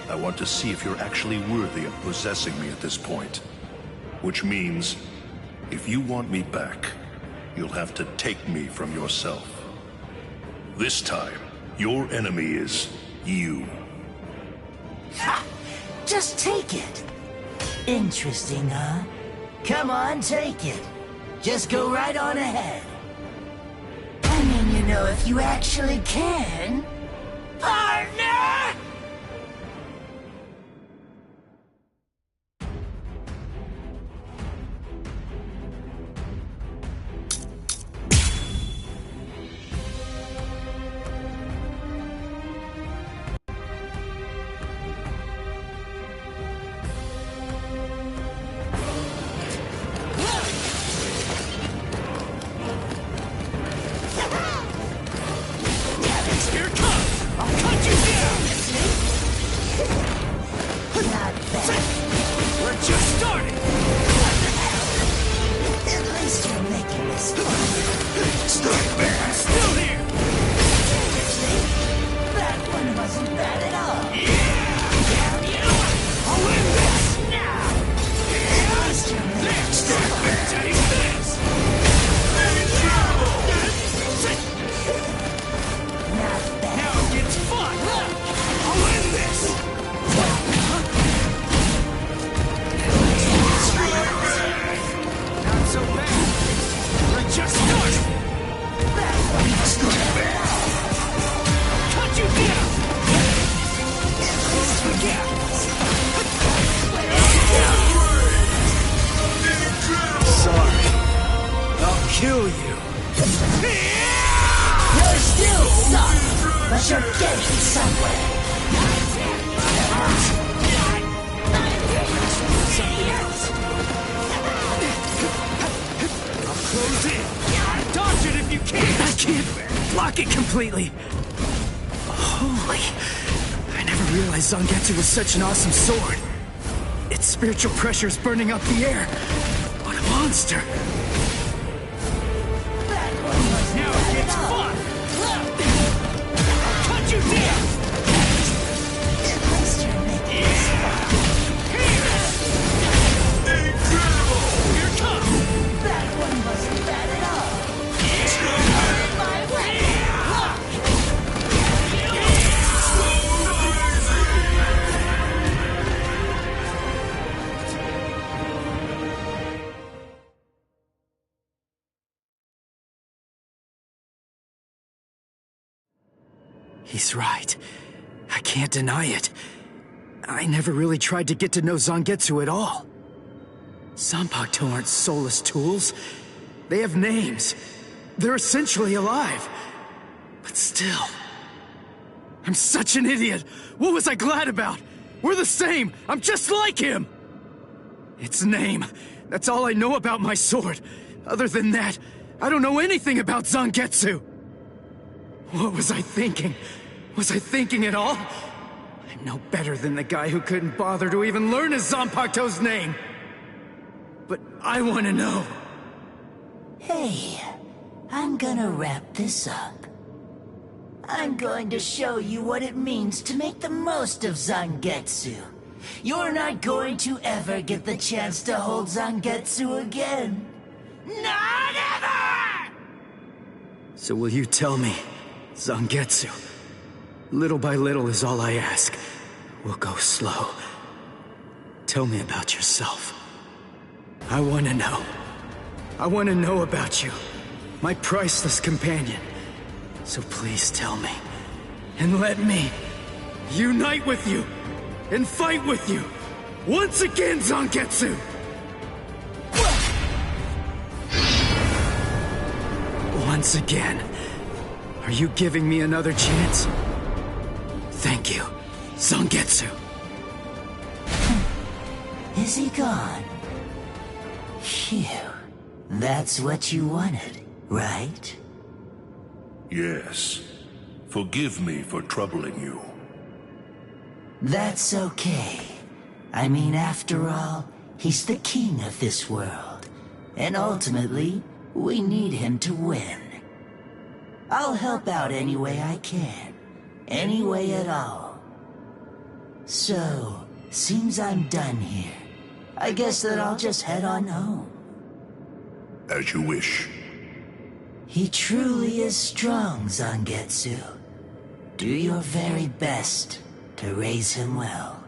I want to see if you're actually worthy of possessing me at this point. Which means, if you want me back, you'll have to take me from yourself. This time, your enemy is you. Ha! Just take it. Interesting, huh? Come on, take it. Just go right on ahead. I mean, you know, if you actually can. Partner! Kill you. You're still suck, but you're getting somewhere. Something else. I'll close in. Dodge it if you can. I can't block it completely. Holy. I never realized Zangetsu was such an awesome sword. Its spiritual pressure is burning up the air. What a monster. Now it gets fun! I'll cut you down! At least you're making this fun. He's right. I can't deny it. I never really tried to get to know Zangetsu at all. Zanpakuto aren't soulless tools. They have names. They're essentially alive. But still... I'm such an idiot! What was I glad about? We're the same! I'm just like him! Its name. That's all I know about my sword. Other than that, I don't know anything about Zangetsu. What was I thinking? Was I thinking at all? I'm no better than the guy who couldn't bother to even learn his Zanpakuto's name. But I want to know. Hey, I'm gonna wrap this up. I'm going to show you what it means to make the most of Zangetsu. You're not going to ever get the chance to hold Zangetsu again. Not ever! So will you tell me, Zangetsu? Little by little is all I ask. We'll go slow. Tell me about yourself. I want to know. I want to know about you. My priceless companion. So please tell me. And let me unite with you. And fight with you. Once again, Zangetsu! Once again. Are you giving me another chance? Thank you, Zangetsu. Is he gone? Phew. That's what you wanted, right? Yes. Forgive me for troubling you. That's okay. I mean, after all, he's the king of this world. And ultimately, we need him to win. I'll help out any way I can. Any way at all. So, seems I'm done here. I guess that I'll just head on home. As you wish. He truly is strong, Zangetsu. Do your very best to raise him well.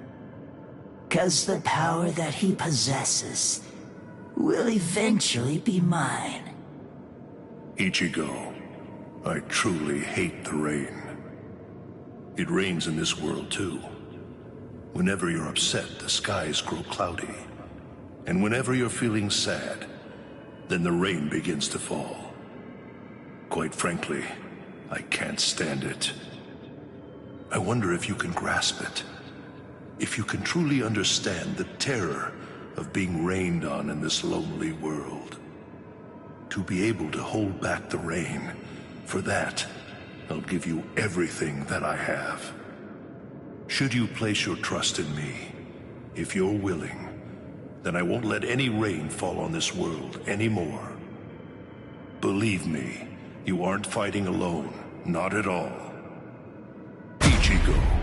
'Cause the power that he possesses will eventually be mine. Ichigo, I truly hate the rain. It rains in this world too. Whenever you're upset, the skies grow cloudy. And whenever you're feeling sad, then the rain begins to fall. Quite frankly, I can't stand it. I wonder if you can grasp it. If you can truly understand the terror of being rained on in this lonely world. To be able to hold back the rain, for that, I'll give you everything that I have. Should you place your trust in me, if you're willing, then I won't let any rain fall on this world anymore. Believe me, you aren't fighting alone, not at all. Ichigo.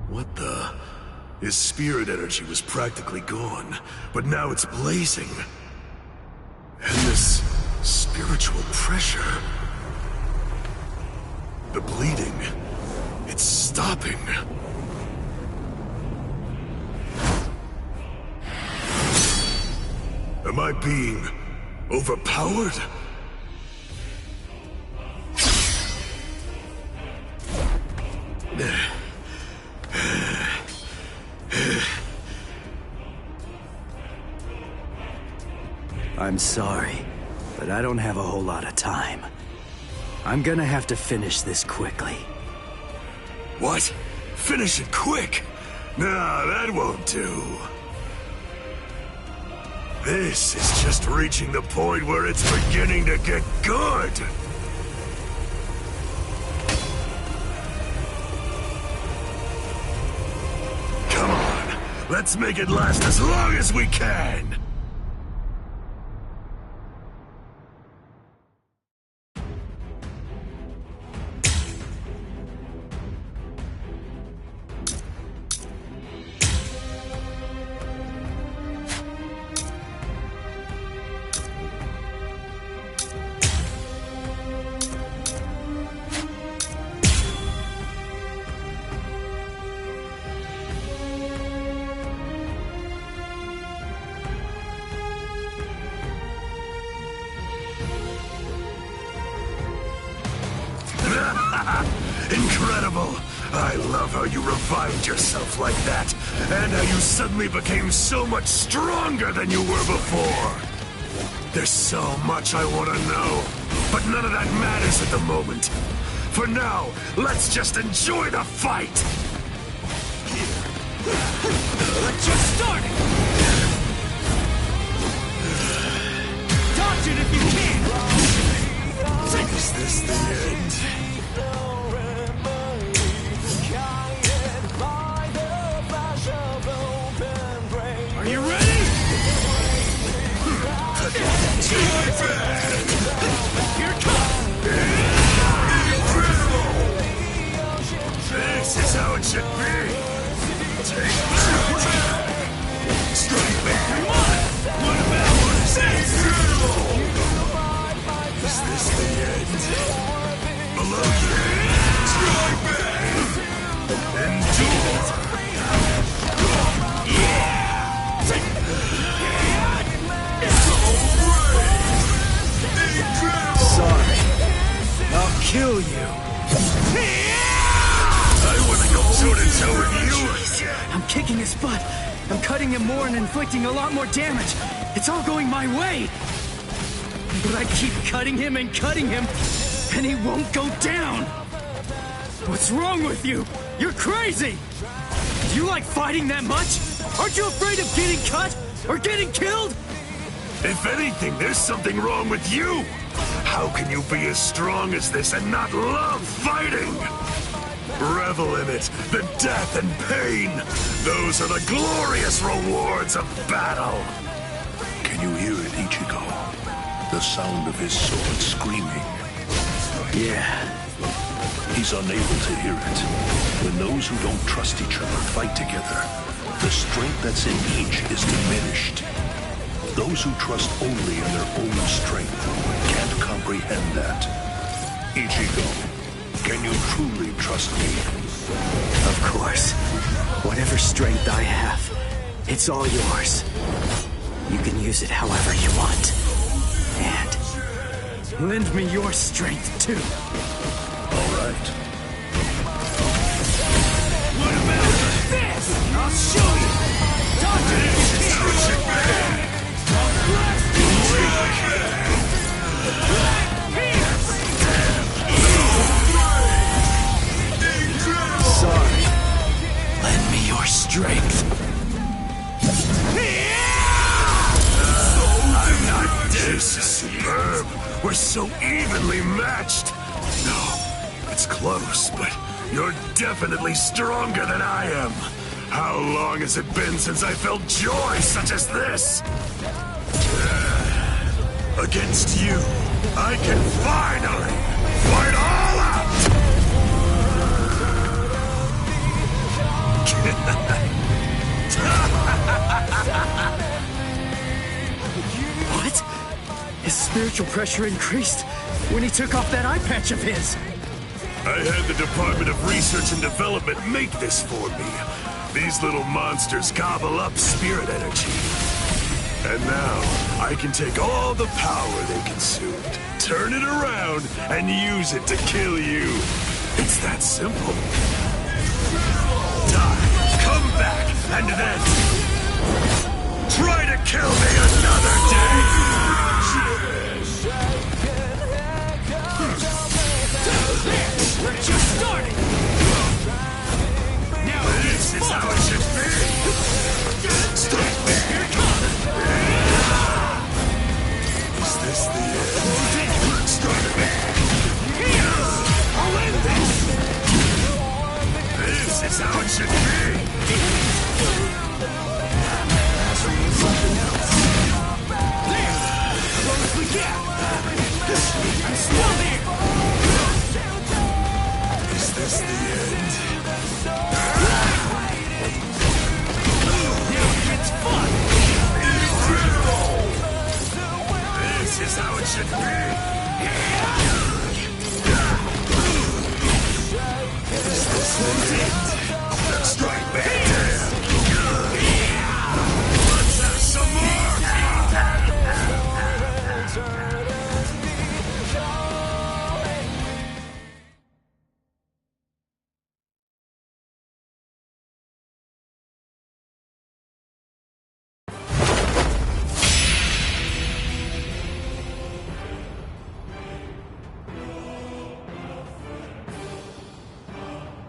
What the? His spirit energy was practically gone, but now it's blazing. And this spiritual pressure... The bleeding... It's stopping. Am I being overpowered? I'm sorry, but I don't have a whole lot of time. I'm gonna have to finish this quickly. What? Finish it quick? Nah, that won't do. This is just reaching the point where it's beginning to get good. Let's make it last as long as we can! Incredible! I love how you revived yourself like that, and how you suddenly became so much stronger than you were before. There's so much I want to know, but none of that matters at the moment. For now, let's just enjoy the fight! Let's just start it! Dodge it if you can! Is this the end? Are you ready? Here it comes! This is how it should be! Take strike back! Come on! What about this? Is this the end? Below you! Strike back! Endure! Sorry. I'll kill you. I want to go toe-to-toe with you. I'm kicking his butt. I'm cutting him more and inflicting a lot more damage. It's all going my way. But I keep cutting him, and he won't go down. What's wrong with you? You're crazy. Do you like fighting that much? Aren't you afraid of getting cut or getting killed? If anything, there's something wrong with you. How can you be as strong as this and not love fighting? Revel in it, the death and pain. Those are the glorious rewards of battle. Can you hear it, Ichigo? The sound of his sword screaming. Yeah. He's unable to hear it. When those who don't trust each other fight together, the strength that's in each is diminished. Those who trust only in their own strength can't comprehend that. Ichigo, can you truly trust me? Of course. Whatever strength I have, it's all yours. You can use it however you want. And lend me your strength, too. All right. What about this? I'll show you! Dodge it if you can! Sorry. Lend me your strength. I'm not this is superb. We're so evenly matched. No, it's close, but you're definitely stronger than I am. How long has it been since I felt joy such as this? Against you, I can finally fight all out! What? His spiritual pressure increased when he took off that eye patch of his. I had the Department of Research and Development make this for me. These little monsters gobble up spirit energy. And now, I can take all the power they consumed, turn it around, and use it to kill you. It's that simple. Die, come back, and then try to kill me another day! We're just starting! Now this is how it should be! Stop me! Here it comes! Is this the end? Start back! Here! I'll end this! This is how it should be! Strike back! Let's have some more!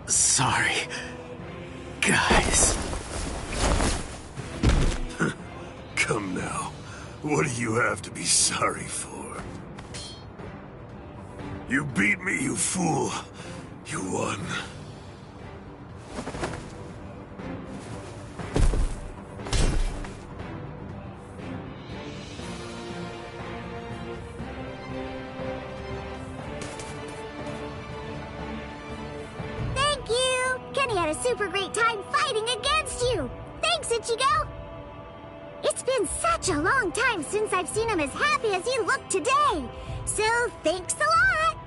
Sorry, guys. Come now. What do you have to be sorry for? You beat me, you fool. You won. Thank you! Kenny had a super great time fighting against you! Thanks, Ichigo! It's been such a long time since I've seen him as happy as he looked today! So, thanks a lot!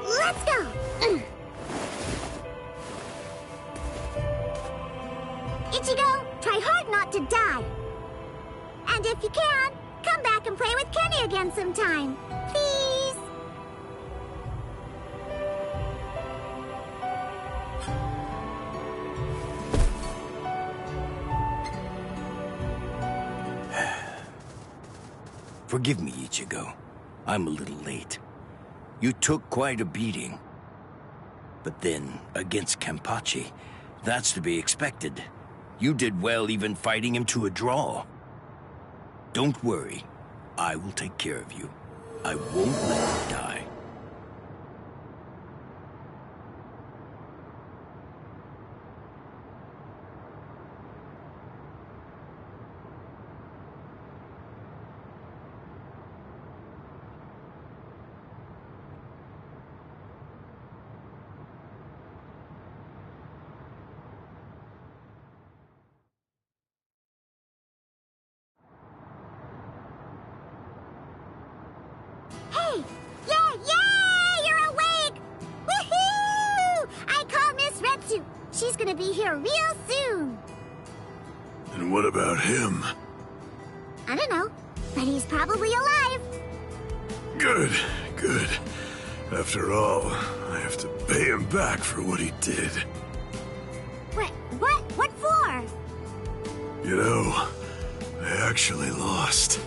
Let's go! Ichigo, try hard not to die! And if you can, come back and play with Kenny again sometime! Please! Forgive me, Ichigo. I'm a little late. You took quite a beating. But then, against Kenpachi, that's to be expected. You did well even fighting him to a draw. Don't worry. I will take care of you. I won't let you die. Hey! Yeah! You're awake! Woohoo! I called Miss Retsu. She's gonna be here real soon. And what about him? I don't know, but he's probably alive. Good, good. After all, I have to pay him back for what he did. What for? You know, I actually lost.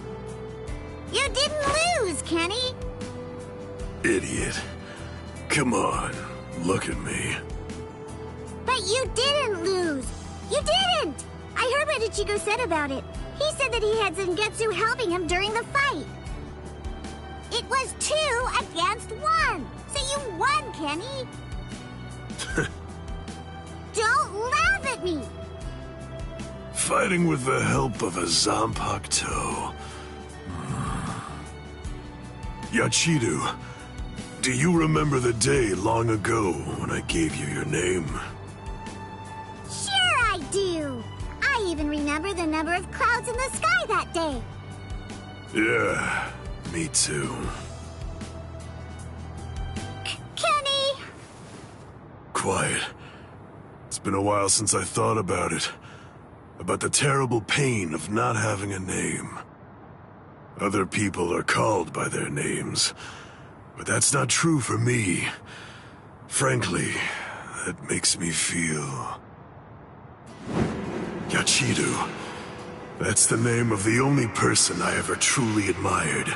You didn't lose, Kenny. Idiot. Come on, look at me. But you didn't lose. You didn't! I heard what Ichigo said about it. He said that he had Zangetsu helping him during the fight. It was 2 against 1. So you won, Kenny. Don't laugh at me. Fighting with the help of a Zanpakuto. Yachidu, do you remember the day long ago when I gave you your name? Sure I do. I even remember the number of clouds in the sky that day. Yeah, me too. Kenny! Quiet. It's been a while since I thought about it. About the terrible pain of not having a name. Other people are called by their names, but that's not true for me. Frankly, that makes me feel... Yachidu. That's the name of the only person I ever truly admired.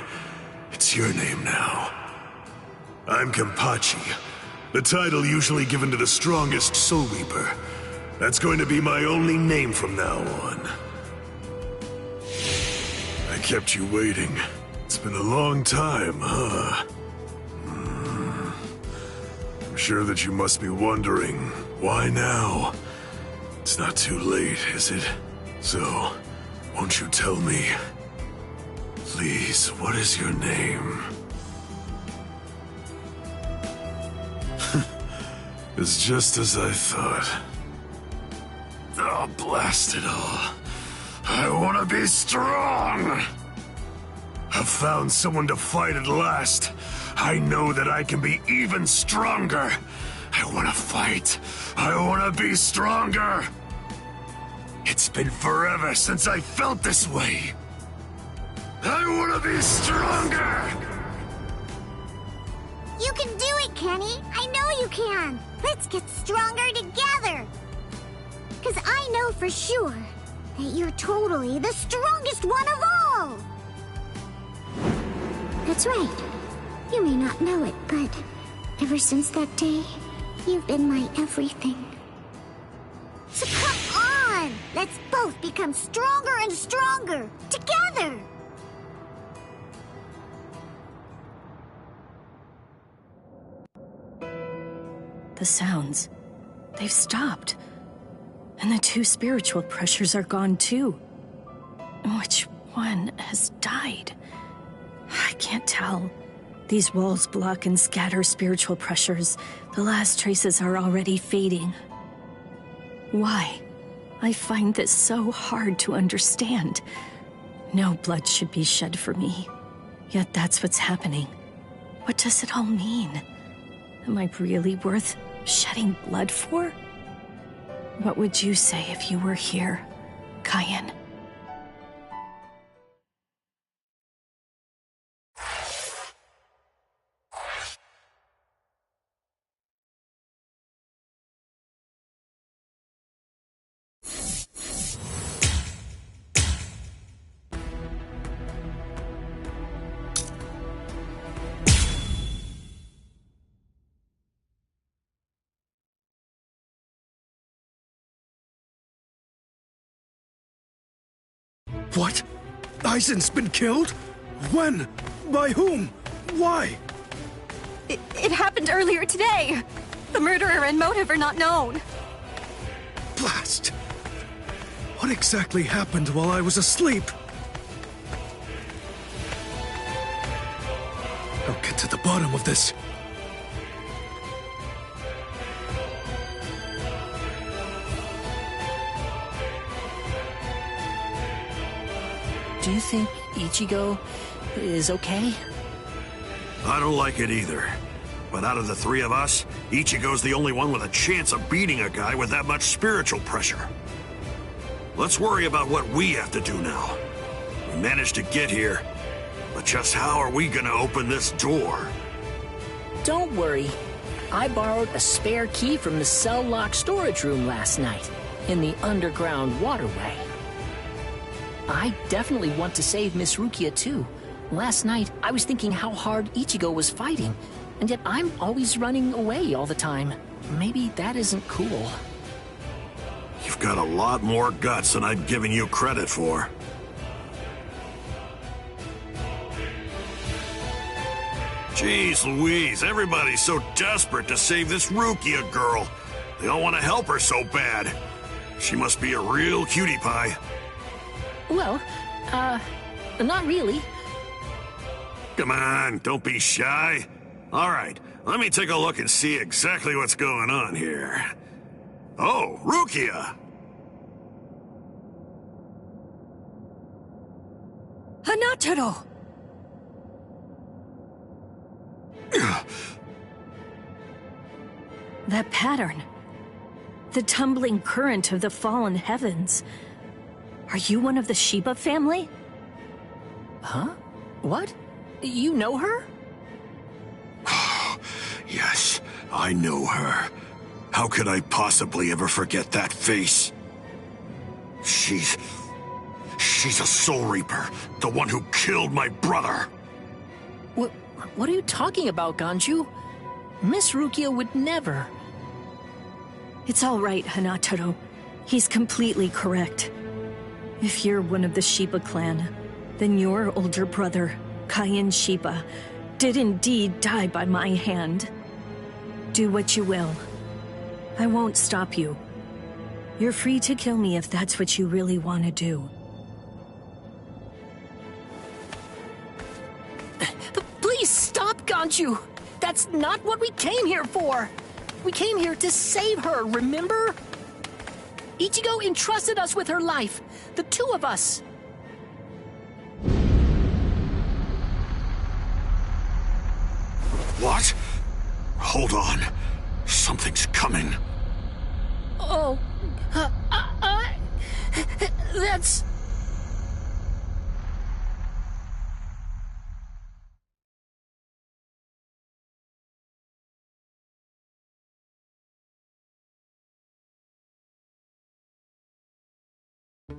It's your name now. I'm Kenpachi, the title usually given to the strongest Soul Reaper. That's going to be my only name from now on. I kept you waiting. It's been a long time, huh? I'm sure that you must be wondering, why now? It's not too late, is it? So, won't you tell me? Please, what is your name? It's just as I thought. Oh, blast it all. I want to be strong! I've found someone to fight at last. I know that I can be even stronger. I want to fight. I want to be stronger. It's been forever since I felt this way. I want to be stronger! You can do it, Kenny. I know you can. Let's get stronger together. Because I know for sure that you're totally the strongest one of all. That's right. You may not know it, but ever since that day, you've been my everything. So come on! Let's both become stronger and stronger, together! The sounds, they've stopped. And the 2 spiritual pressures are gone too. Which one has died? I can't tell. These walls block and scatter spiritual pressures. The last traces are already fading. Why? I find this so hard to understand. No blood should be shed for me. Yet that's what's happening. What does it all mean? Am I really worth shedding blood for? What would you say if you were here, Cayenne? What? Aizen's been killed? When? By whom? Why? It happened earlier today. The murderer and motive are not known. Blast! What exactly happened while I was asleep? I'll get to the bottom of this. Do you think Ichigo is okay? I don't like it either. But out of the 3 of us, Ichigo's the only one with a chance of beating a guy with that much spiritual pressure. Let's worry about what we have to do now. We managed to get here, but just how are we gonna open this door? Don't worry. I borrowed a spare key from the cell lock storage room last night, in the underground waterway. I definitely want to save Miss Rukia too. Last night, I was thinking how hard Ichigo was fighting, and yet I'm always running away all the time. Maybe that isn't cool. You've got a lot more guts than I'd given you credit for. Jeez Louise, everybody's so desperate to save this Rukia girl. They all want to help her so bad. She must be a real cutie pie. Well, not really. Come on, don't be shy. All right, let me take a look and see exactly what's going on here. Oh, Rukia! Hanataro! That pattern. The tumbling current of the fallen heavens. Are you one of the Shiba family? Huh? What? You know her? Yes, I know her. How could I possibly ever forget that face? She's a Soul Reaper, the one who killed my brother. What are you talking about, Ganju? Miss Rukia would never. It's all right, Hanataro. He's completely correct. If you're one of the Shiba clan, then your older brother, Cayenne Shiba, did indeed die by my hand. Do what you will. I won't stop you. You're free to kill me if that's what you really want to do. Please stop, Ganju! That's not what we came here for! We came here to save her, remember? Ichigo entrusted us with her life. The two of us. What? Hold on. Something's coming. Oh, that's...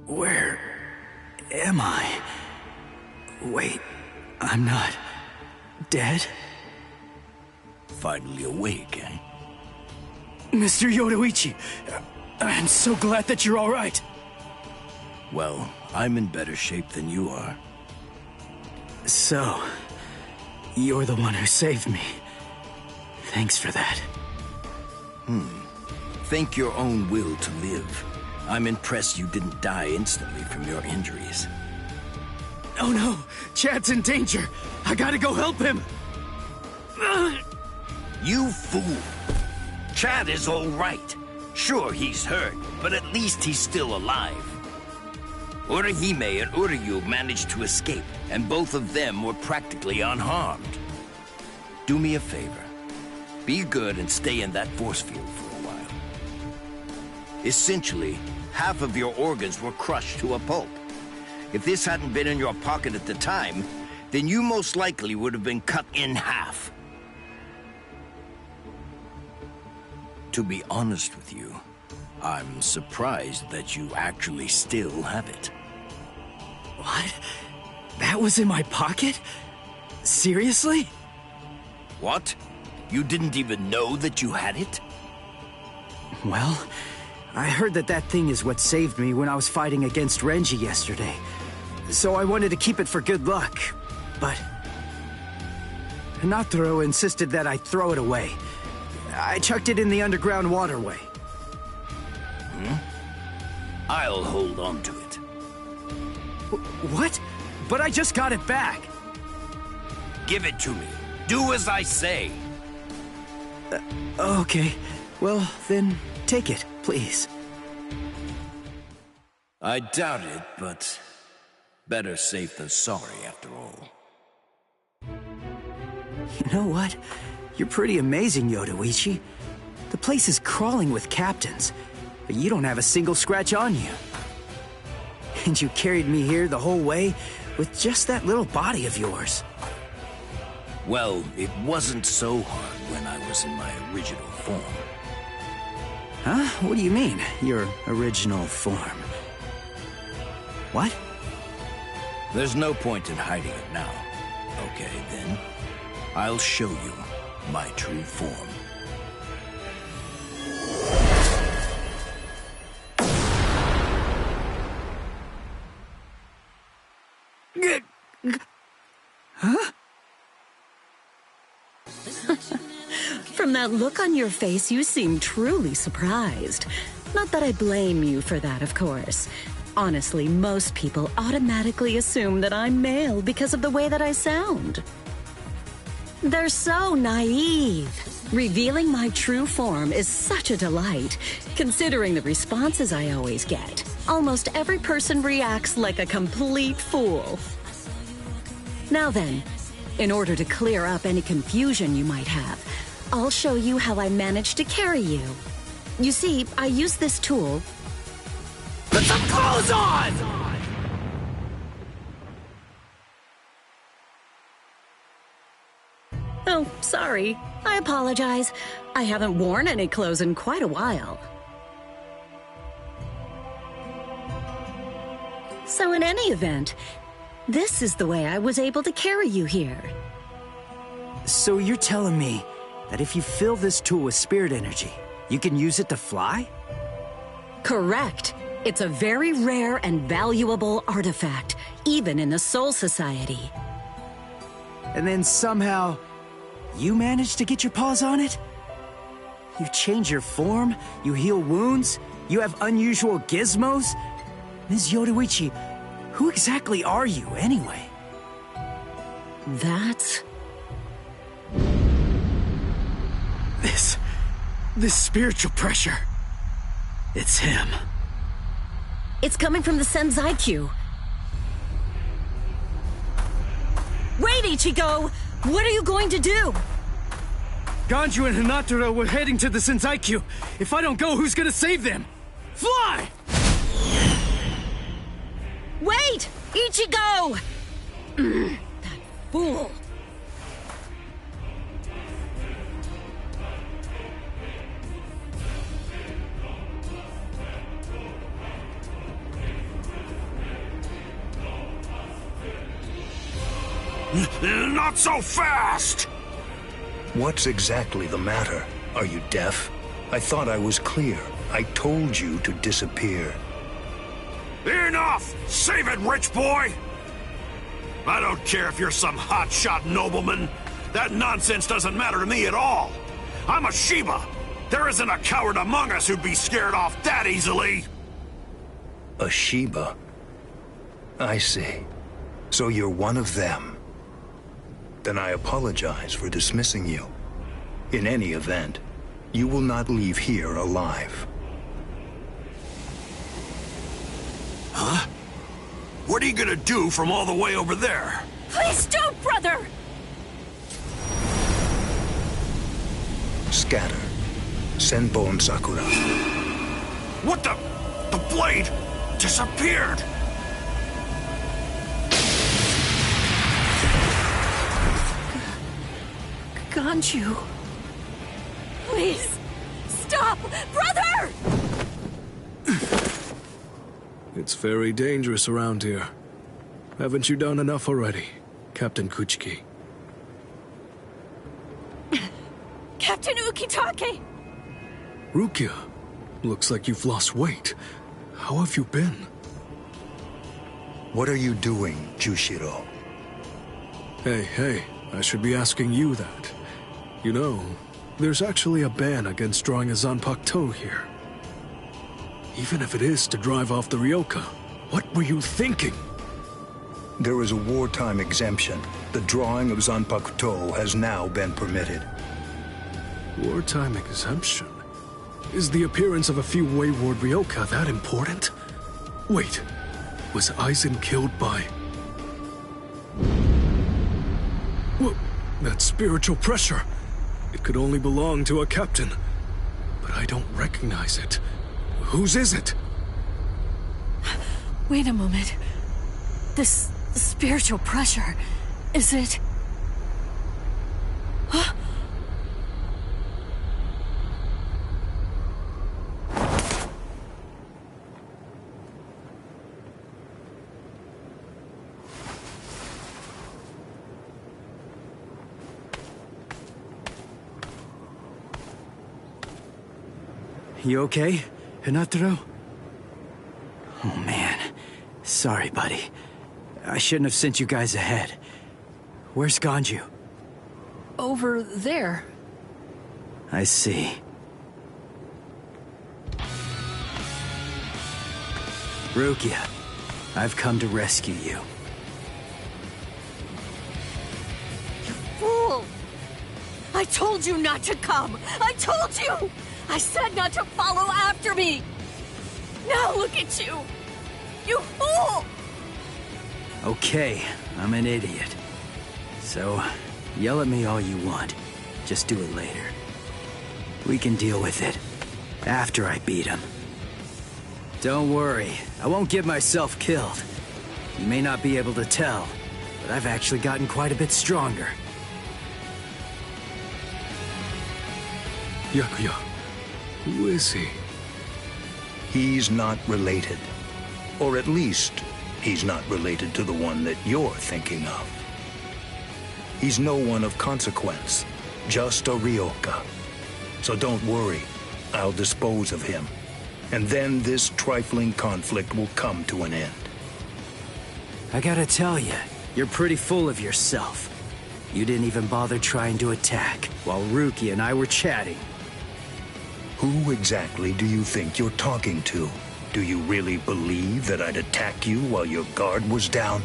Where am I? Wait, I'm not dead? Finally awake, eh? Mr. Yoruichi, I'm so glad that you're all right. Well, I'm in better shape than you are. So, you're the one who saved me. Thanks for that. Think your own will to live. I'm impressed you didn't die instantly from your injuries. Oh no, Chad's in danger. I gotta go help him. You fool! Chad is all right. Sure, he's hurt, but at least he's still alive. Orihime and Uryu managed to escape, and both of them were practically unharmed. Do me a favor. Be good and stay in that force field for a while. Essentially, half of your organs were crushed to a pulp. If this hadn't been in your pocket at the time, then you most likely would have been cut in half. To be honest with you, I'm surprised that you actually still have it. What? That was in my pocket? Seriously? What? You didn't even know that you had it? Well, I heard that that thing is what saved me when I was fighting against Renji yesterday. So I wanted to keep it for good luck, but... Hinataro insisted that I throw it away. I chucked it in the underground waterway. I'll hold on to it. What? But I just got it back. Give it to me. Do as I say. Okay. Well, then take it, please. I doubt it, but better safe than sorry after all. You know what? You're pretty amazing, Yoruichi. The place is crawling with captains, but you don't have a single scratch on you. And you carried me here the whole way with just that little body of yours. Well, it wasn't so hard when I was in my original form. Huh? What do you mean, your original form? What? There's no point in hiding it now. Okay, then. I'll show you my true form. Huh? From that look on your face, you seem truly surprised. Not that I blame you for that, of course. Honestly, most people automatically assume that I'm male because of the way that I sound. They're so naive. Revealing my true form is such a delight, considering the responses I always get. Almost every person reacts like a complete fool. Now then, in order to clear up any confusion you might have, I'll show you how I managed to carry you. You see, I use this tool. Put some clothes on! Oh, sorry. I apologize. I haven't worn any clothes in quite a while. So in any event, this is the way I was able to carry you here. So you're telling me that if you fill this tool with spirit energy, you can use it to fly? Correct. It's a very rare and valuable artifact, even in the Soul Society. And then somehow, you managed to get your paws on it? You change your form, you heal wounds, you have unusual gizmos? Ms. Yoruichi, who exactly are you, anyway? That's... This spiritual pressure. It's him. It's coming from the Senzaikyu. Wait, Ichigo! What are you going to do? Ganju and Hinataro were heading to the Senzaikyu. If I don't go, who's gonna save them? Fly! Wait! Ichigo! That fool! Not so fast! What's exactly the matter? Are you deaf? I thought I was clear. I told you to disappear. Enough! Save it, rich boy! I don't care if you're some hotshot nobleman. That nonsense doesn't matter to me at all. I'm a Shiba. There isn't a coward among us who'd be scared off that easily. A Shiba? I see. So you're one of them. Then I apologize for dismissing you. In any event, you will not leave here alive. Huh? What are you gonna do from all the way over there? Please don't, brother! Scatter. Senbon Sakura. What the? The blade disappeared! Ganju. Please, stop! Brother! It's very dangerous around here. Haven't you done enough already, Captain Kuchiki? Captain Ukitake! Rukia, looks like you've lost weight. How have you been? What are you doing, Jushiro? Hey, I should be asking you that. You know, there's actually a ban against drawing a Zanpakuto here. Even if it is to drive off the Ryoka, what were you thinking? There is a wartime exemption. The drawing of Zanpakuto has now been permitted. Wartime exemption? Is the appearance of a few wayward Ryoka that important? Wait, was Aizen killed by... What? That spiritual pressure. It could only belong to a captain. But I don't recognize it. Whose is it? Wait a moment. This spiritual pressure, is it... Huh? You okay, Hinataro? Oh man, sorry buddy. I shouldn't have sent you guys ahead. Where's Ganju? Over there. I see. Rukia, I've come to rescue you. You fool! I told you not to come! I told you! I said not to follow after me! Now look at you! You fool! Okay, I'm an idiot. So, yell at me all you want. Just do it later. We can deal with it after I beat him. Don't worry, I won't get myself killed. You may not be able to tell, but I've actually gotten quite a bit stronger. Yakuya, who is he? He's not related. Or at least, he's not related to the one that you're thinking of. He's no one of consequence, just a Ryoka. So don't worry, I'll dispose of him. And then this trifling conflict will come to an end. I gotta tell you, you're pretty full of yourself. You didn't even bother trying to attack, while Ruki and I were chatting. Who exactly do you think you're talking to? Do you really believe that I'd attack you while your guard was down?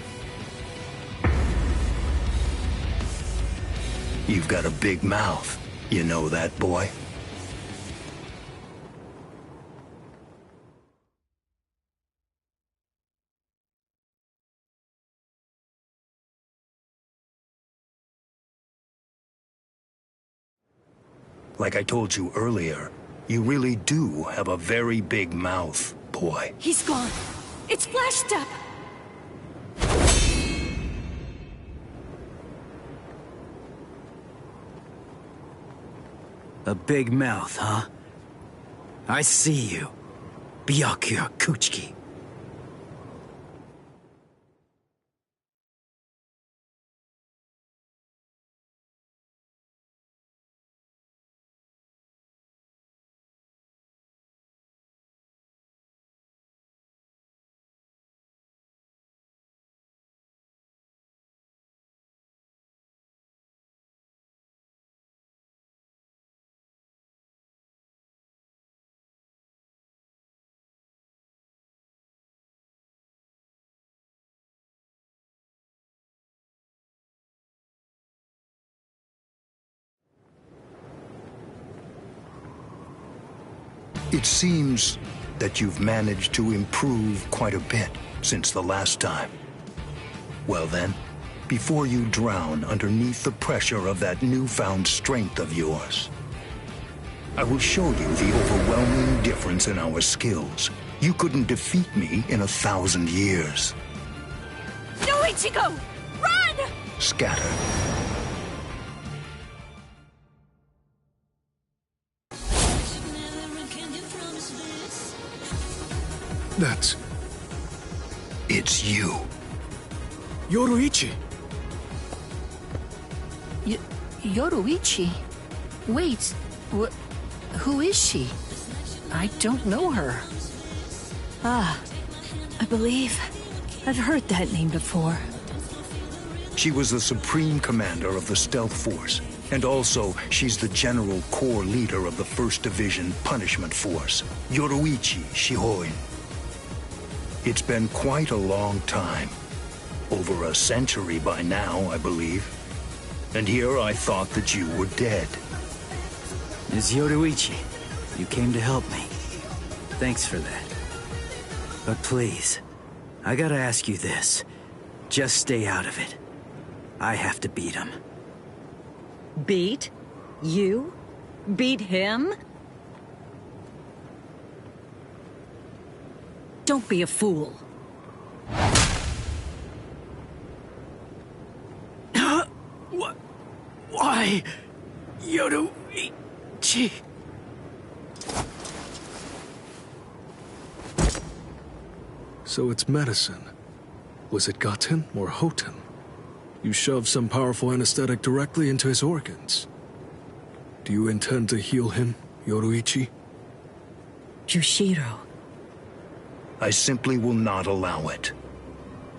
You've got a big mouth. You know that, boy? Like I told you earlier, you really do have a very big mouth, boy. He's gone. It's Flash Step. A big mouth, huh? I see you. Byakuya Kuchiki. It seems that you've managed to improve quite a bit since the last time. Well then, before you drown underneath the pressure of that newfound strength of yours, I will show you the overwhelming difference in our skills. You couldn't defeat me in 1,000 years. No, Ichigo! Run! Scatter. It's you. Yoruichi! Yoruichi? Wait, who is she? I don't know her. Ah, I believe I've heard that name before. She was the supreme commander of the Stealth Force, and also she's the general corps leader of the 1st Division Punishment Force, Yoruichi Shihoin. It's been quite a long time. Over a century by now, I believe. And here I thought that you were dead. Ms. Yoruichi, you came to help me. Thanks for that. But please, I gotta ask you this. Just stay out of it. I have to beat him. Beat? You? Beat him? Don't be a fool. Why? Yoruichi. So it's medicine. Was it Gaten or Hoten? You shoved some powerful anesthetic directly into his organs. Do you intend to heal him, Yoruichi? Jushiro. I simply will not allow it.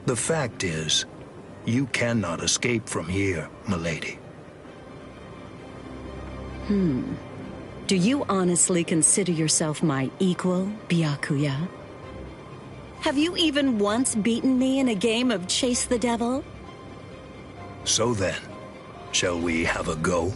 The fact is, you cannot escape from here, milady. Do you honestly consider yourself my equal, Byakuya? Have you even once beaten me in a game of Chase the Devil? So then, shall we have a go?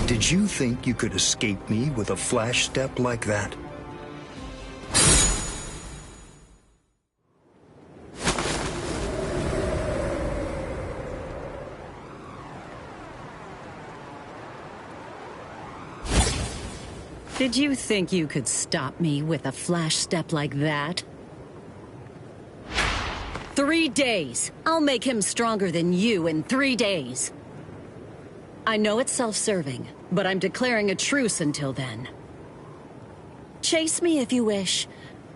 Did you think you could escape me with a flash step like that? Did you think you could stop me with a flash step like that? 3 days. I'll make him stronger than you in 3 days. I know it's self-serving, but I'm declaring a truce until then. Chase me if you wish.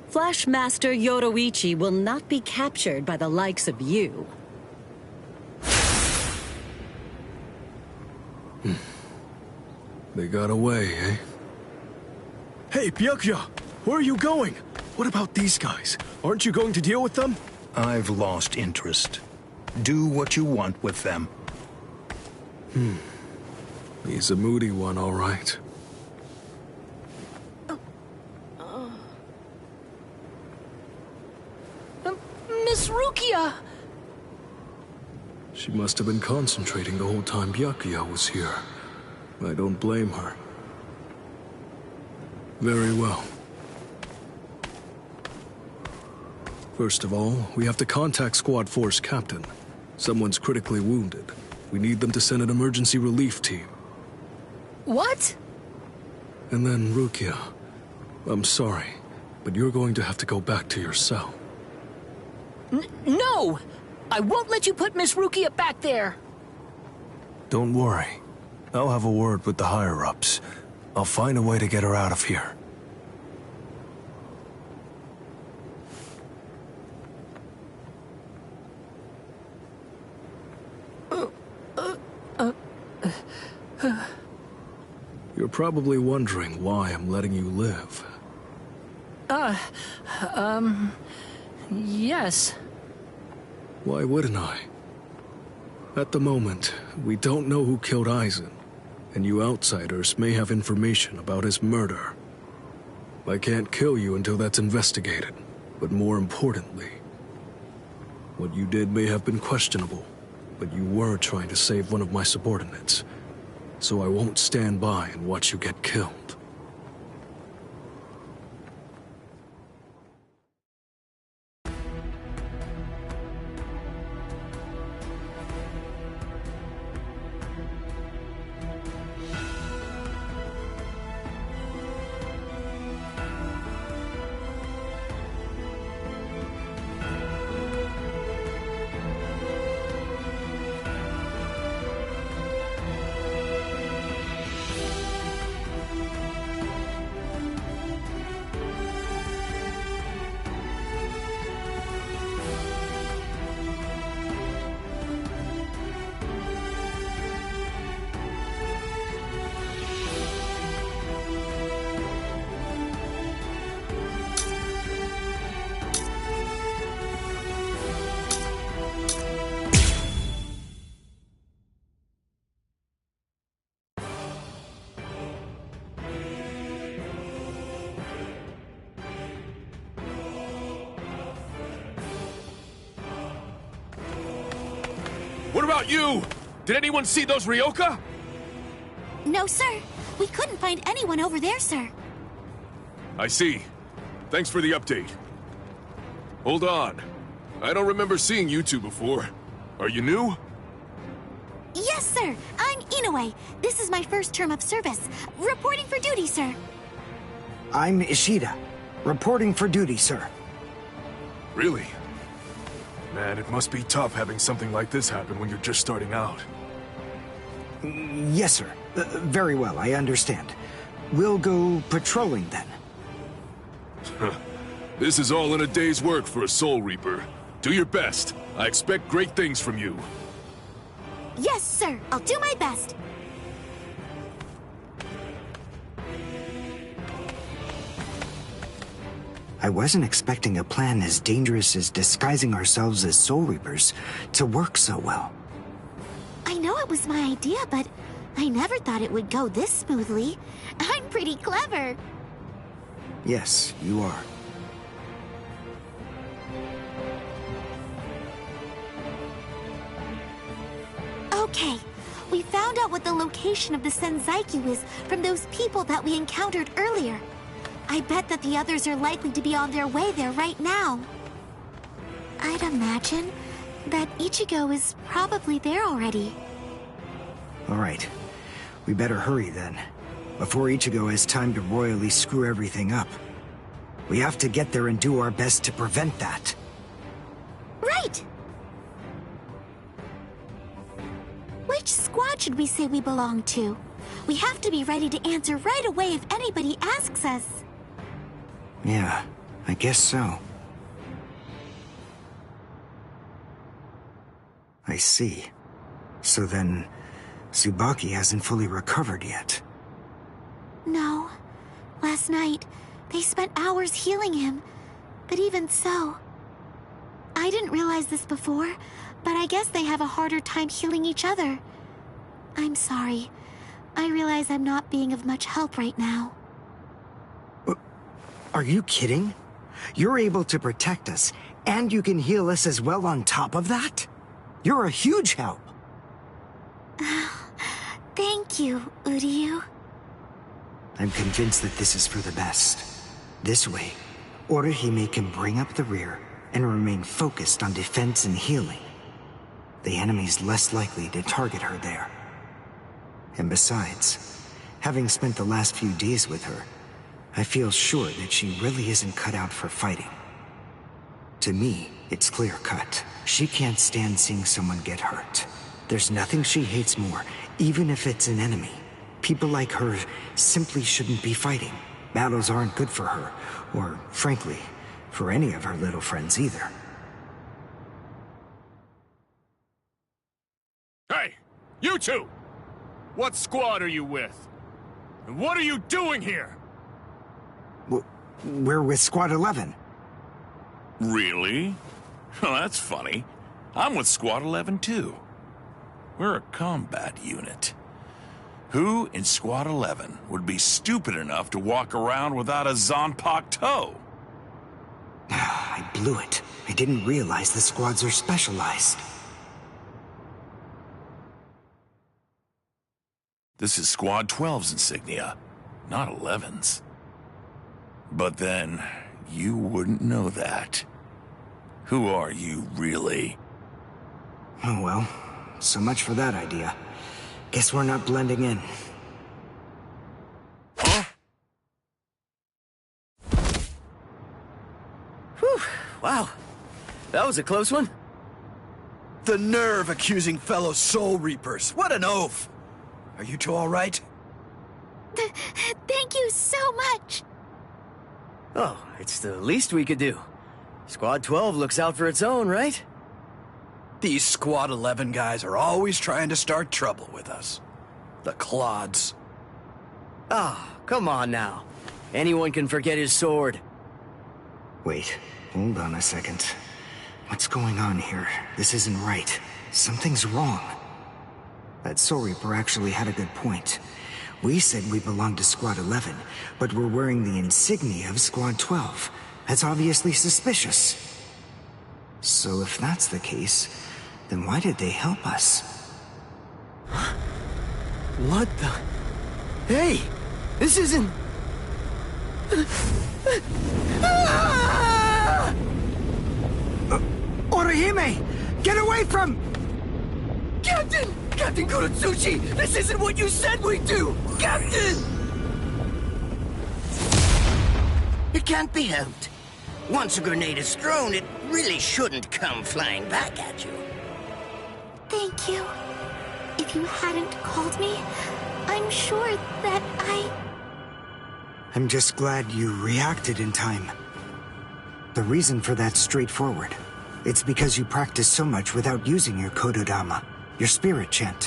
Flash Master Yoruichi will not be captured by the likes of you. They got away, eh? Hey, Byakuya! Where are you going? What about these guys? Aren't you going to deal with them? I've lost interest. Do what you want with them. He's a moody one, all right. Miss Rukia! She must have been concentrating the whole time Byakuya was here. I don't blame her. Very well. First of all, we have to contact Squad Force Captain. Someone's critically wounded. We need them to send an emergency relief team. What? And then, Rukia, I'm sorry, but you're going to have to go back to your cell. No! I won't let you put Miss Rukia back there! Don't worry. I'll have a word with the higher-ups. I'll find a way to get her out of here. You're probably wondering why I'm letting you live. Yes. Why wouldn't I? At the moment, we don't know who killed Eisen, and you outsiders may have information about his murder. I can't kill you until that's investigated, but more importantly, what you did may have been questionable, but you were trying to save one of my subordinates, so I won't stand by and watch you get killed. What about you? Did anyone see those Ryoka? No, sir. We couldn't find anyone over there, sir. I see. Thanks for the update. Hold on. I don't remember seeing you two before. Are you new? Yes, sir. I'm Inoue. This is my first term of service. Reporting for duty, sir. I'm Ishida. Reporting for duty, sir. Really? Man, it must be tough having something like this happen when you're just starting out. Yes, sir. Very well, I understand. We'll go patrolling then. This is all in a day's work for a Soul Reaper. Do your best. I expect great things from you. Yes, sir. I'll do my best. I wasn't expecting a plan as dangerous as disguising ourselves as Soul Reapers to work so well. I know it was my idea, but I never thought it would go this smoothly. I'm pretty clever. Yes, you are. Okay, we found out what the location of the Senzaiku is from those people that we encountered earlier. I bet that the others are likely to be on their way there right now. I'd imagine that Ichigo is probably there already. All right. We better hurry then, before Ichigo has time to royally screw everything up. We have to get there and do our best to prevent that. Right! Which squad should we say we belong to? We have to be ready to answer right away if anybody asks us. Yeah, I guess so. I see. So then, Tsubaki hasn't fully recovered yet. No. Last night, they spent hours healing him. But even so... I didn't realize this before, but I guess they have a harder time healing each other. I'm sorry. I realize I'm not being of much help right now. Are you kidding? You're able to protect us, and you can heal us as well on top of that? You're a huge help. Thank you, Uryu. I'm convinced that this is for the best. This way, Orihime can bring up the rear, and remain focused on defense and healing, the enemy's less likely to target her there. And besides, having spent the last few days with her, I feel sure that she really isn't cut out for fighting. To me, it's clear-cut. She can't stand seeing someone get hurt. There's nothing she hates more, even if it's an enemy. People like her simply shouldn't be fighting. Battles aren't good for her, or, frankly, for any of her little friends either. Hey, you two! What squad are you with? And what are you doing here? We're with Squad 11. Really? Well, that's funny. I'm with Squad 11, too. We're a combat unit. Who in Squad 11 would be stupid enough to walk around without a Zonpak toe? I blew it. I didn't realize the squads are specialized. This is Squad 12's insignia, not 11's. But then, you wouldn't know that. Who are you, really? Oh well, so much for that idea. Guess we're not blending in. Huh? Whew, wow. That was a close one. The nerve accusing fellow Soul Reapers. What an oaf! Are you two all right? Thank you so much! Oh, it's the least we could do. Squad 12 looks out for its own, right? These Squad 11 guys are always trying to start trouble with us. The clods. Ah, come on now. Anyone can forget his sword. Wait, hold on a second. What's going on here? This isn't right. Something's wrong. That Soul Reaper actually had a good point. We said we belonged to Squad 11, but we're wearing the insignia of Squad 12. That's obviously suspicious. So if that's the case, then why did they help us? What the... Hey! This isn't... Orihime! Get away from... Captain! Captain Kurotsuchi! This isn't what you said we'd do! Captain! It can't be helped. Once a grenade is thrown, it really shouldn't come flying back at you. Thank you. If you hadn't called me, I'm sure that I'm just glad you reacted in time. The reason for that's straightforward. It's because you practice so much without using your Kododama, your spirit chant.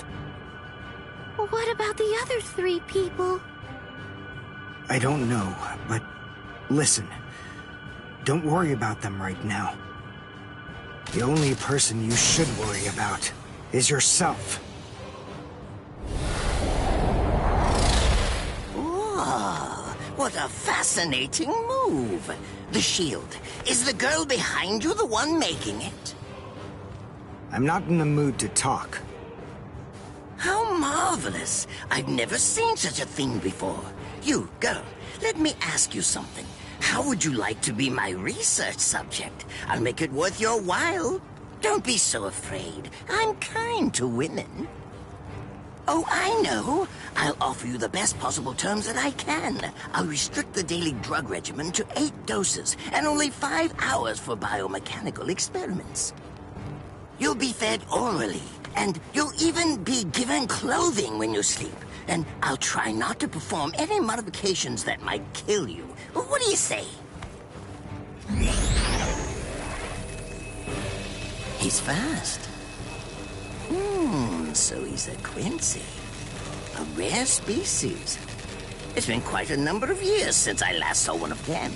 What about the other 3 people? I don't know, but listen. Don't worry about them right now. The only person you should worry about is yourself. Oh, what a fascinating move. The shield. Is the girl behind you the one making it? I'm not in the mood to talk. How marvelous. I've never seen such a thing before. You, girl, let me ask you something. How would you like to be my research subject? I'll make it worth your while. Don't be so afraid. I'm kind to women. Oh, I know. I'll offer you the best possible terms that I can. I'll restrict the daily drug regimen to 8 doses and only 5 hours for biomechanical experiments. You'll be fed orally, and you'll even be given clothing when you sleep. And I'll try not to perform any modifications that might kill you. What do you say? He's fast. So he's a Quincy. A rare species. It's been quite a number of years since I last saw one of them.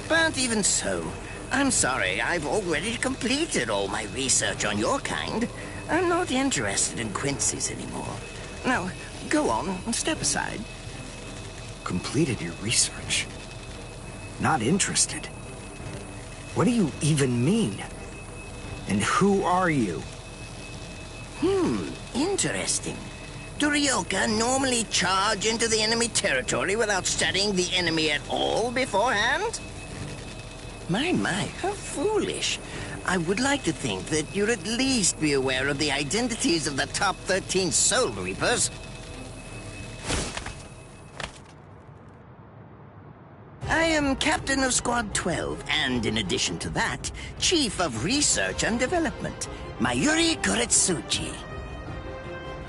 But even so, I'm sorry, I've already completed all my research on your kind. I'm not interested in Quincy's anymore. Now, go on and step aside. Completed your research? Not interested? What do you even mean? And who are you? Interesting. Do Ryoka normally charge into the enemy territory without studying the enemy at all beforehand? My, how foolish. I would like to think that you'd at least be aware of the identities of the top 13 Soul Reapers. I am Captain of Squad 12, and in addition to that, Chief of Research and Development, Mayuri Koretsuchi.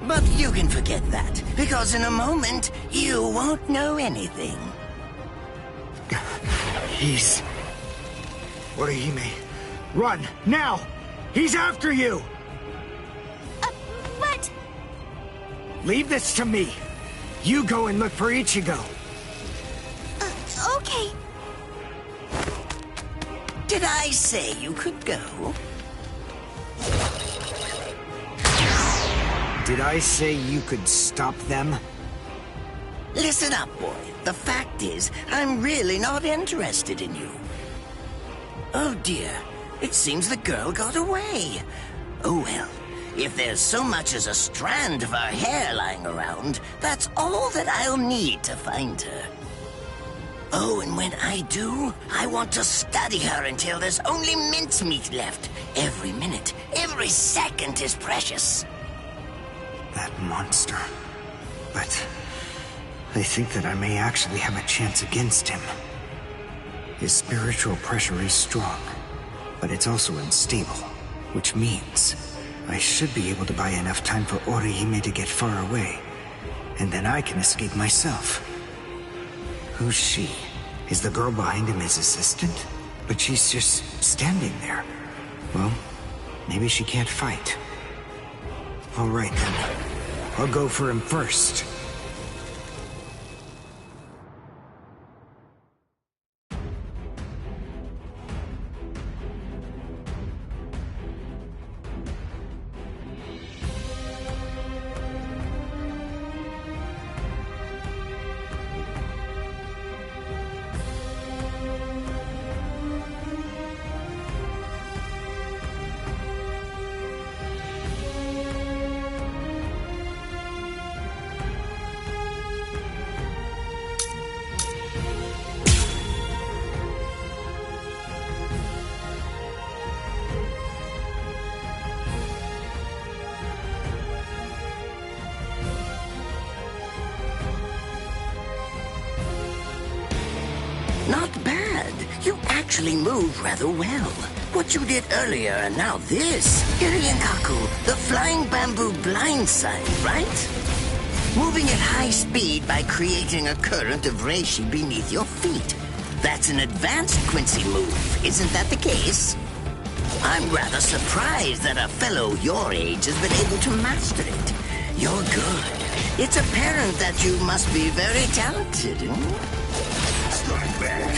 But you can forget that, because in a moment, you won't know anything. He's... Orihime, run, now! He's after you! But... Leave this to me. You go and look for Ichigo. Okay. Did I say you could go? Did I say you could stop them? Listen up, boy. The fact is, I'm really not interested in you. Oh dear, it seems the girl got away. Oh well, if there's so much as a strand of her hair lying around, that's all that I'll need to find her. Oh, and when I do, I want to study her until there's only mincemeat left. Every minute, every second is precious. That monster. But I think that I may actually have a chance against him. His spiritual pressure is strong, but it's also unstable, which means I should be able to buy enough time for Orihime to get far away, and then I can escape myself. Who's she? Is the girl behind him his assistant? But she's just standing there. Well, maybe she can't fight. All right then. I'll go for him first. Not bad. You actually move rather well. What you did earlier and now this. Irienkaku, the flying bamboo blindside, right? Moving at high speed by creating a current of reishi beneath your feet. That's an advanced Quincy move, isn't that the case? I'm rather surprised that a fellow your age has been able to master it. You're good. It's apparent that you must be very talented, Strike back.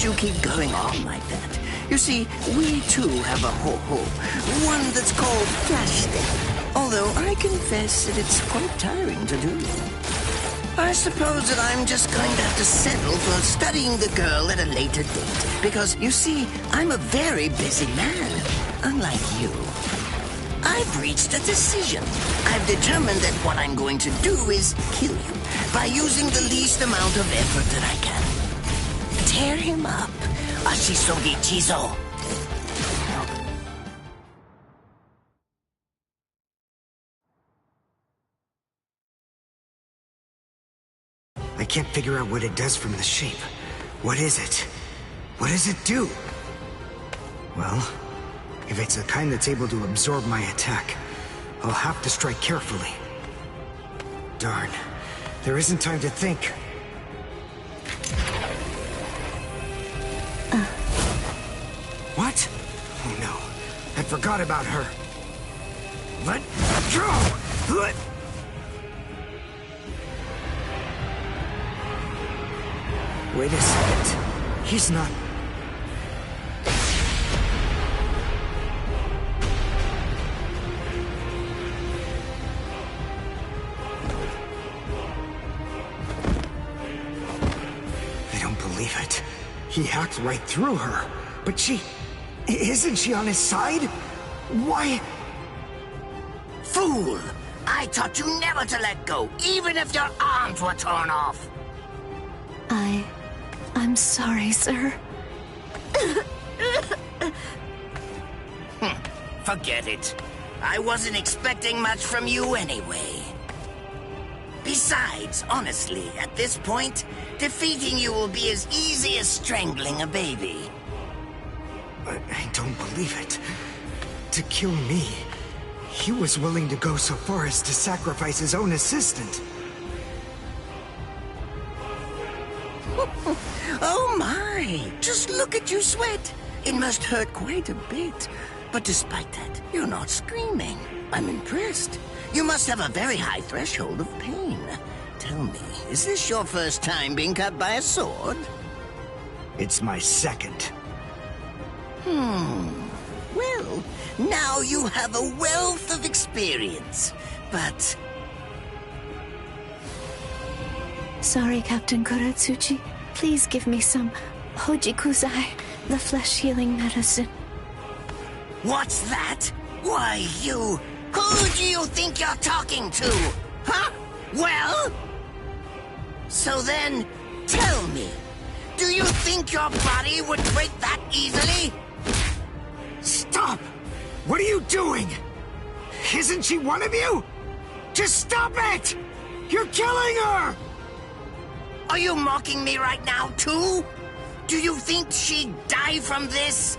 You keep going on like that. You see, we too have a ho-ho, one that's called Flash Step, although I confess that it's quite tiring to do. I suppose that I'm just going to have to settle for studying the girl at a later date. Because, you see, I'm a very busy man, unlike you. I've reached a decision. I've determined that what I'm going to do is kill you by using the least amount of effort that I can. Tear him up, Ashisogi Chizo. I can't figure out what it does from the shape. What is it? What does it do? Well, if it's the kind that's able to absorb my attack, I'll have to strike carefully. Darn. There isn't time to think. What? Oh no. I forgot about her. Let go! Wait a second. He's not... I don't believe it. He hacked right through her. But she... Isn't she on his side? Why... Fool! I taught you never to let go, even if your arms were torn off. I'm sorry, sir. Forget it. I wasn't expecting much from you anyway. Besides, honestly, at this point, defeating you will be as easy as strangling a baby. I don't believe it. To kill me, he was willing to go so far as to sacrifice his own assistant. Oh my! Just look at you sweat! It must hurt quite a bit. But despite that, you're not screaming. I'm impressed. You must have a very high threshold of pain. Tell me, is this your first time being cut by a sword? It's my second. Well, now you have a wealth of experience. But... Sorry, Captain Kuratsuchi. Please give me some Hojikuzai, the flesh-healing medicine. What's that? Why, you... Who do you think you're talking to? Huh? Well? So then, tell me, do you think your body would break that easily? Stop! What are you doing? Isn't she one of you? Just stop it! You're killing her! Are you mocking me right now, too? Do you think she'd die from this?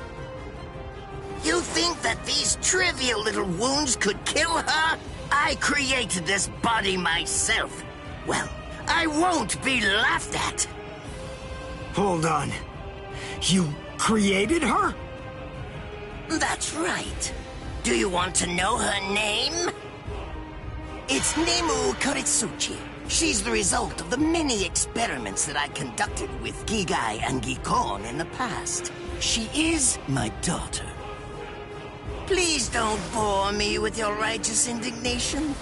You think that these trivial little wounds could kill her? I created this body myself. Well, I won't be laughed at. Hold on. You created her? That's right. Do you want to know her name? It's Nemu Kuritsuchi. She's the result of the many experiments that I conducted with Gigai and Gikon in the past. She is my daughter. Please don't bore me with your righteous indignation.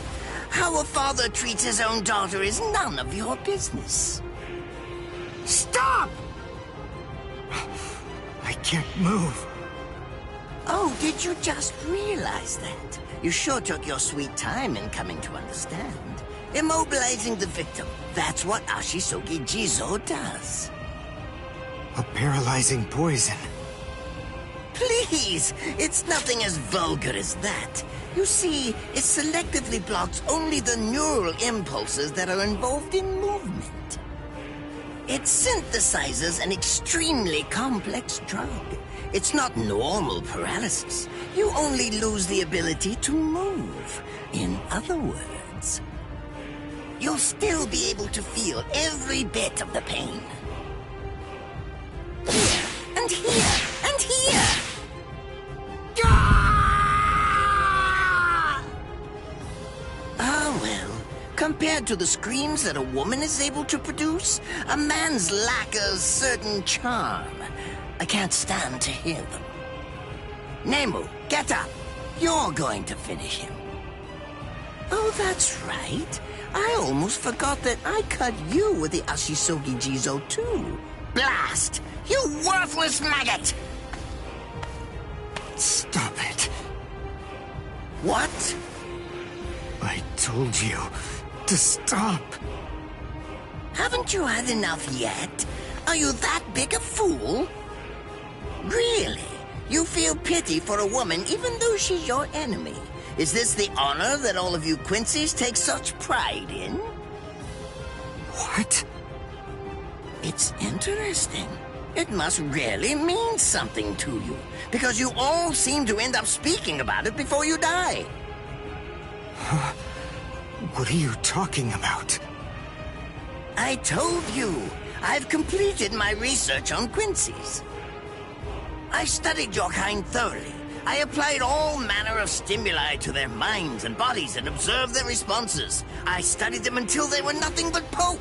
How a father treats his own daughter is none of your business. Stop! I can't move. Oh, did you just realize that? You sure took your sweet time in coming to understand. Immobilizing the victim. That's what Ashisogi Jizo does. A paralyzing poison. Please! It's nothing as vulgar as that. You see, it selectively blocks only the neural impulses that are involved in movement. It synthesizes an extremely complex drug. It's not normal paralysis. You only lose the ability to move. In other words, you'll still be able to feel every bit of the pain. Here, and here, and here! Ah, well, compared to the screams that a woman is able to produce, a man's lack a certain charm. I can't stand to hear them. Nemu, get up. You're going to finish him. Oh, that's right. I almost forgot that I cut you with the Ashisogi Jizo too. Blast! You worthless maggot! Stop it. What? I told you to stop. Haven't you had enough yet? Are you that big a fool? Really? You feel pity for a woman even though she's your enemy? Is this the honor that all of you Quincy's take such pride in? What? It's interesting. It must really mean something to you, because you all seem to end up speaking about it before you die. What are you talking about? I told you, I've completed my research on Quincy's. I studied your kind thoroughly. I applied all manner of stimuli to their minds and bodies and observed their responses. I studied them until they were nothing but pulp.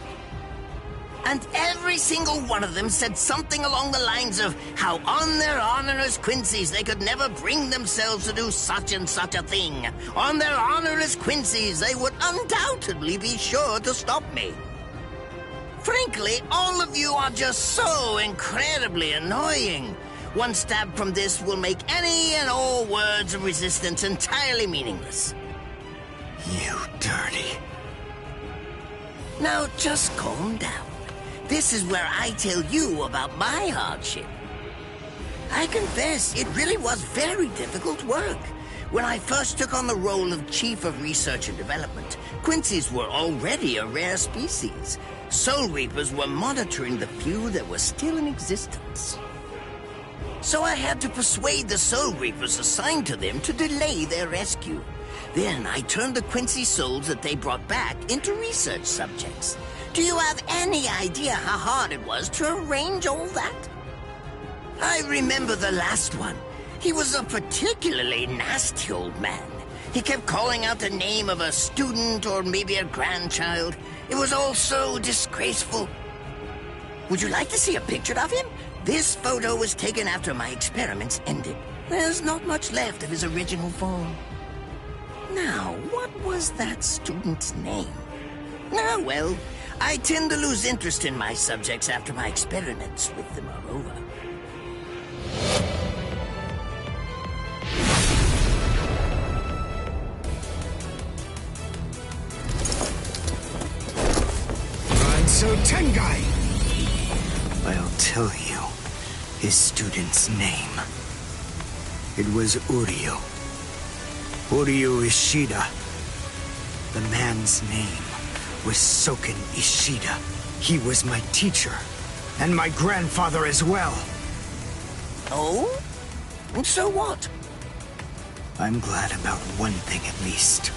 And every single one of them said something along the lines of how on their honor as Quincy's they could never bring themselves to do such and such a thing. On their honor as Quincy's they would undoubtedly be sure to stop me. Frankly, all of you are just so incredibly annoying. One stab from this will make any and all words of resistance entirely meaningless. You dirty. Now just calm down. This is where I tell you about my hardship. I confess, it really was very difficult work. When I first took on the role of Chief of Research and Development, Quincy's were already a rare species. Soul Reapers were monitoring the few that were still in existence. So I had to persuade the Soul Reapers assigned to them to delay their rescue. Then I turned the Quincy souls that they brought back into research subjects. Do you have any idea how hard it was to arrange all that? I remember the last one. He was a particularly nasty old man. He kept calling out the name of a student or maybe a grandchild. It was all so disgraceful. Would you like to see a picture of him? This photo was taken after my experiments ended. There's not much left of his original form. Now, what was that student's name? Ah, well, I tend to lose interest in my subjects after my experiments with them are over. So Tengai! I'll tell you his student's name. It was Uryu. Uryu Ishida. The man's name was Soken Ishida. He was my teacher, and my grandfather as well. Oh? And so what? I'm glad about one thing at least.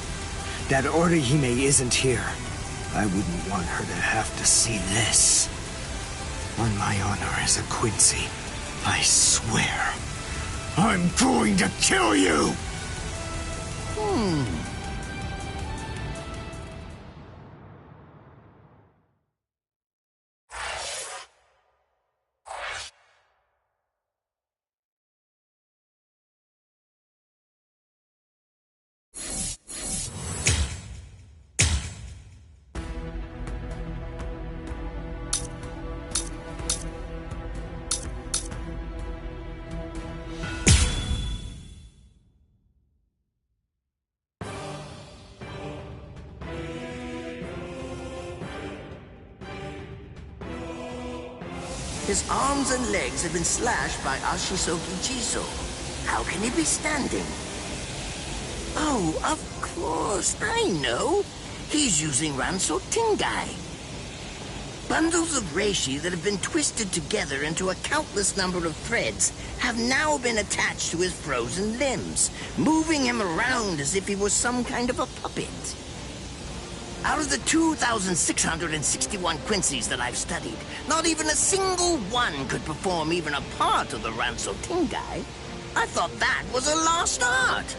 That Orihime isn't here. I wouldn't want her to have to see this. On my honor as a Quincy, I swear, I'm going to kill you! His arms and legs have been slashed by Ashisogi Jizo. How can he be standing? Oh, of course, I know. He's using Ranso Tingai. Bundles of reishi that have been twisted together into a countless number of threads have now been attached to his frozen limbs, moving him around as if he was some kind of a puppet. Out of the 2,661 Quincy's that I've studied, not even a single one could perform even a part of the Ranso Tingai. I thought that was a lost art.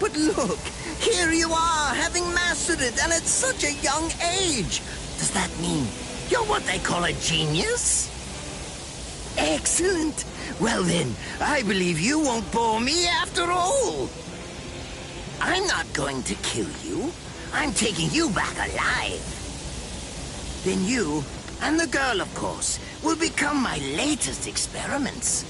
But look, here you are, having mastered it, and at such a young age. Does that mean you're what they call a genius? Excellent. Well then, I believe you won't bore me after all. I'm not going to kill you. I'm taking you back alive. Then you, and the girl, of course, will become my latest experiments.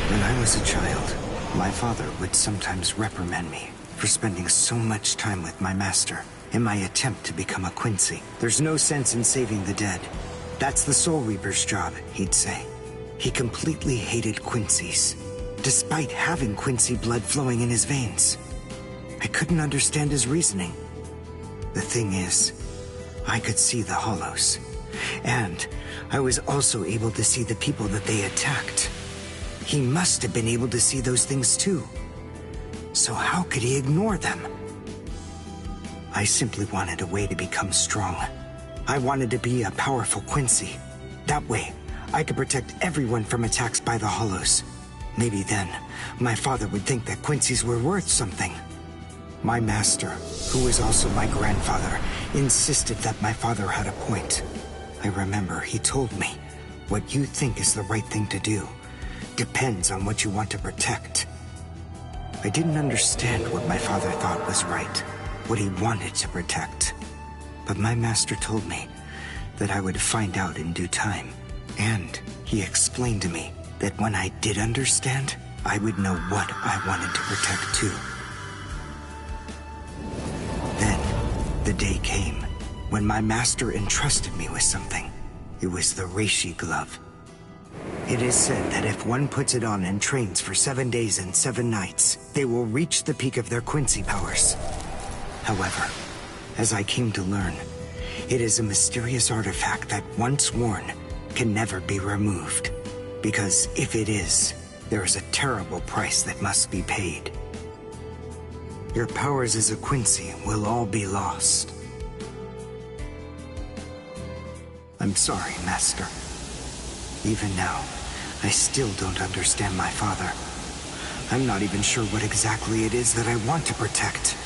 When I was a child, my father would sometimes reprimand me for spending so much time with my master in my attempt to become a Quincy. There's no sense in saving the dead. That's the Soul Reaper's job, he'd say. He completely hated Quincy's, despite having Quincy blood flowing in his veins. I couldn't understand his reasoning. The thing is, I could see the hollows, and I was also able to see the people that they attacked. He must have been able to see those things too. So how could he ignore them? I simply wanted a way to become strong. I wanted to be a powerful Quincy. That way, I could protect everyone from attacks by the hollows. Maybe then, my father would think that Quincy's were worth something. My master, who was also my grandfather, insisted that my father had a point. I remember he told me, what you think is the right thing to do depends on what you want to protect. I didn't understand what my father thought was right, what he wanted to protect. But my master told me that I would find out in due time. And he explained to me that when I did understand, I would know what I wanted to protect too. Then, the day came when my master entrusted me with something. It was the Reishi glove. It is said that if one puts it on and trains for 7 days and 7 nights, they will reach the peak of their Quincy powers. However, as I came to learn, it is a mysterious artifact that once worn can never be removed. Because if it is, there is a terrible price that must be paid. Your powers as a Quincy will all be lost. I'm sorry, Master. Even now, I still don't understand my father. I'm not even sure what exactly it is that I want to protect.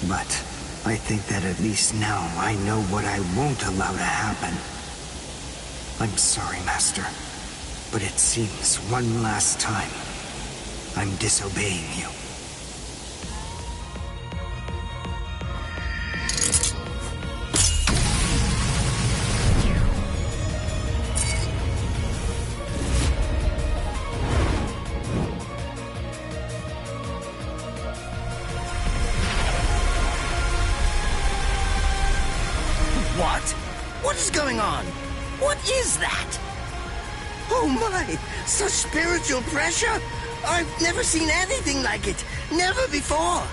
But I think that at least now I know what I won't allow to happen. I'm sorry, Master, but it seems one last time I'm disobeying you. What? What is going on? What is that? Oh my! Such spiritual pressure! I've never seen anything like it! Never before!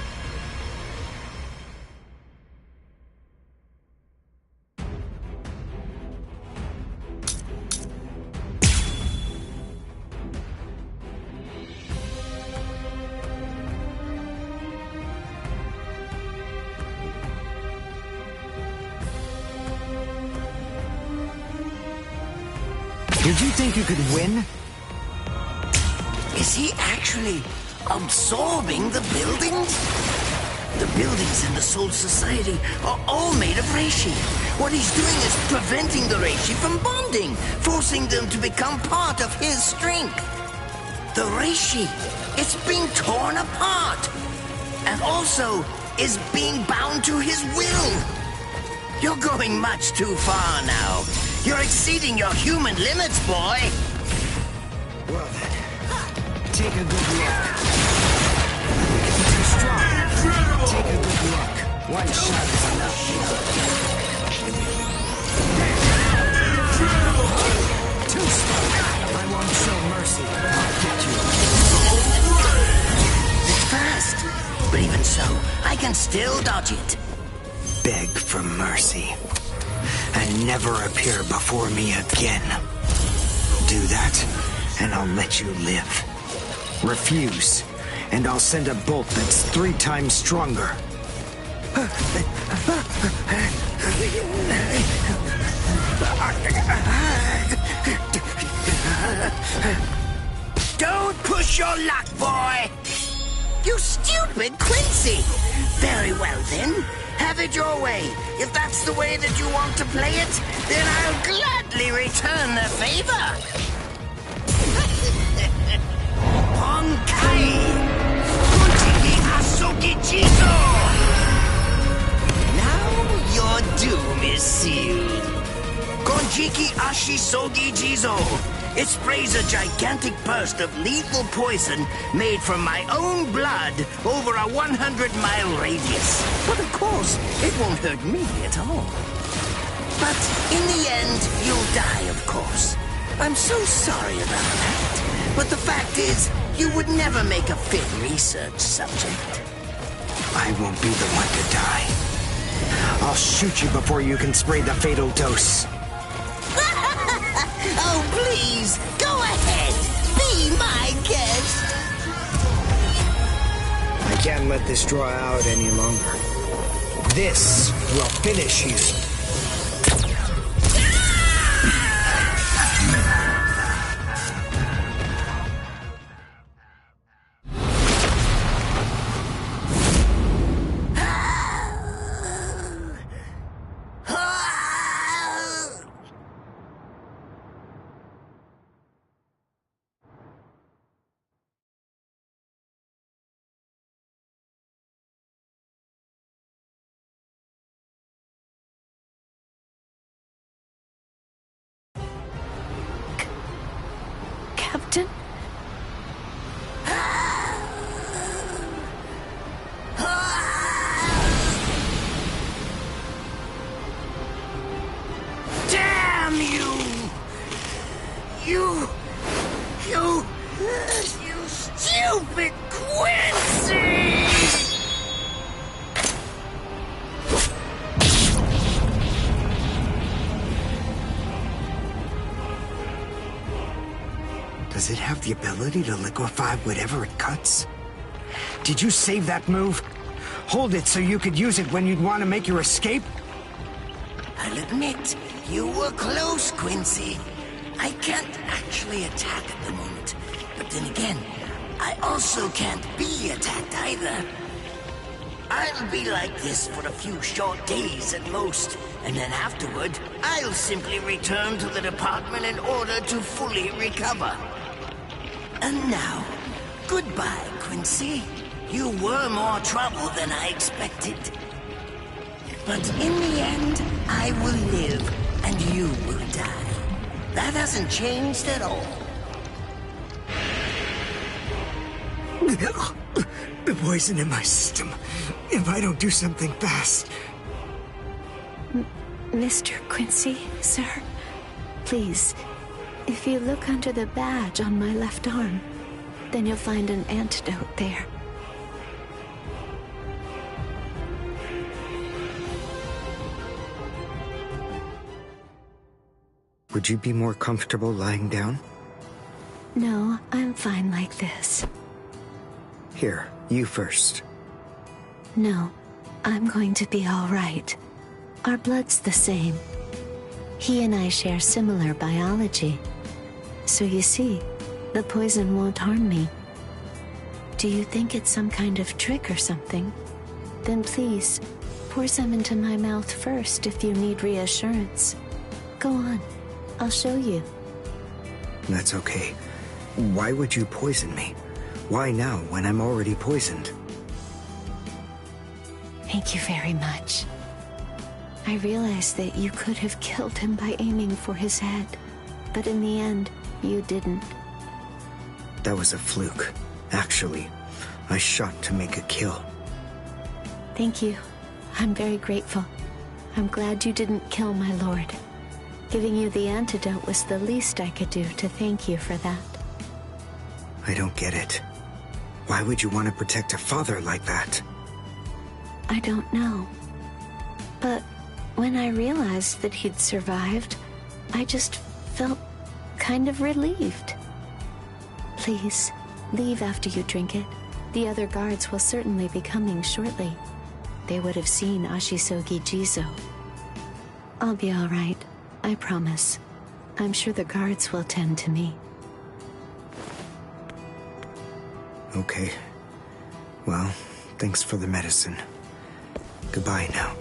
Did you think you could win? Is he actually absorbing the buildings? The buildings in the Soul Society are all made of Reishi. What he's doing is preventing the Reishi from bonding, forcing them to become part of his strength. The Reishi, it's being torn apart, and also is being bound to his will. You're going much too far now. You're exceeding your human limits, boy. Well then, take a good look. You're too strong. Take a good look. One shot is enough. Too strong. I won't show mercy. I'll get you. It's fast, but even so, I can still dodge it. Beg for mercy. And never appear before me again. Do that, and I'll let you live. Refuse, and I'll send a bolt that's 3 times stronger. Don't push your luck, boy! You stupid Quincy! Very well then. Have it your way. If that's the way that you want to play it, then I'll gladly return the favor. Honkai! Kunchiki Asoki Jizo! Now your doom is sealed. Konjiki Ashisogi Jizo. It sprays a gigantic burst of lethal poison made from my own blood over a 100-mile radius. But of course, it won't hurt me at all. But in the end, you'll die, of course. I'm so sorry about that. But the fact is, you would never make a fit research subject. I won't be the one to die. I'll shoot you before you can spray the fatal dose. Oh, please, go ahead. Be my guest. I can't let this draw out any longer. This will finish you. Captain? Damn you! You stupid Quincy! Does it have the ability to liquefy whatever it cuts? Did you save that move? Hold it so you could use it when you'd want to make your escape? I'll admit, you were close, Quincy. I can't actually attack at the moment. But then again, I also can't be attacked either. I'll be like this for a few short days at most. And then afterward, I'll simply return to the department in order to fully recover. And now, goodbye, Quincy. You were more trouble than I expected. But in the end, I will live, and you will die. That hasn't changed at all. The poison in my system. If I don't do something fast. Mr. Quincy, sir, please, if you look under the badge on my left arm, then you'll find an antidote there. Would you be more comfortable lying down? No, I'm fine like this. Here, you first. No, I'm going to be all right. Our blood's the same. He and I share similar biology. So you see, the poison won't harm me. Do you think it's some kind of trick or something? Then please, pour some into my mouth first if you need reassurance. Go on, I'll show you. That's okay. Why would you poison me? Why now, when I'm already poisoned? Thank you very much. I realized that you could have killed him by aiming for his head, but in the end, you didn't. That was a fluke. Actually, I shot to make a kill. Thank you. I'm very grateful. I'm glad you didn't kill my lord. Giving you the antidote was the least I could do to thank you for that. I don't get it. Why would you want to protect a father like that? I don't know. But when I realized that he'd survived, I just felt kind of relieved. Please, leave after you drink it. The other guards will certainly be coming shortly. They would have seen Ashisogi Jizo. I'll be all right, I promise. I'm sure the guards will tend to me. Okay. Well, thanks for the medicine. Goodbye now.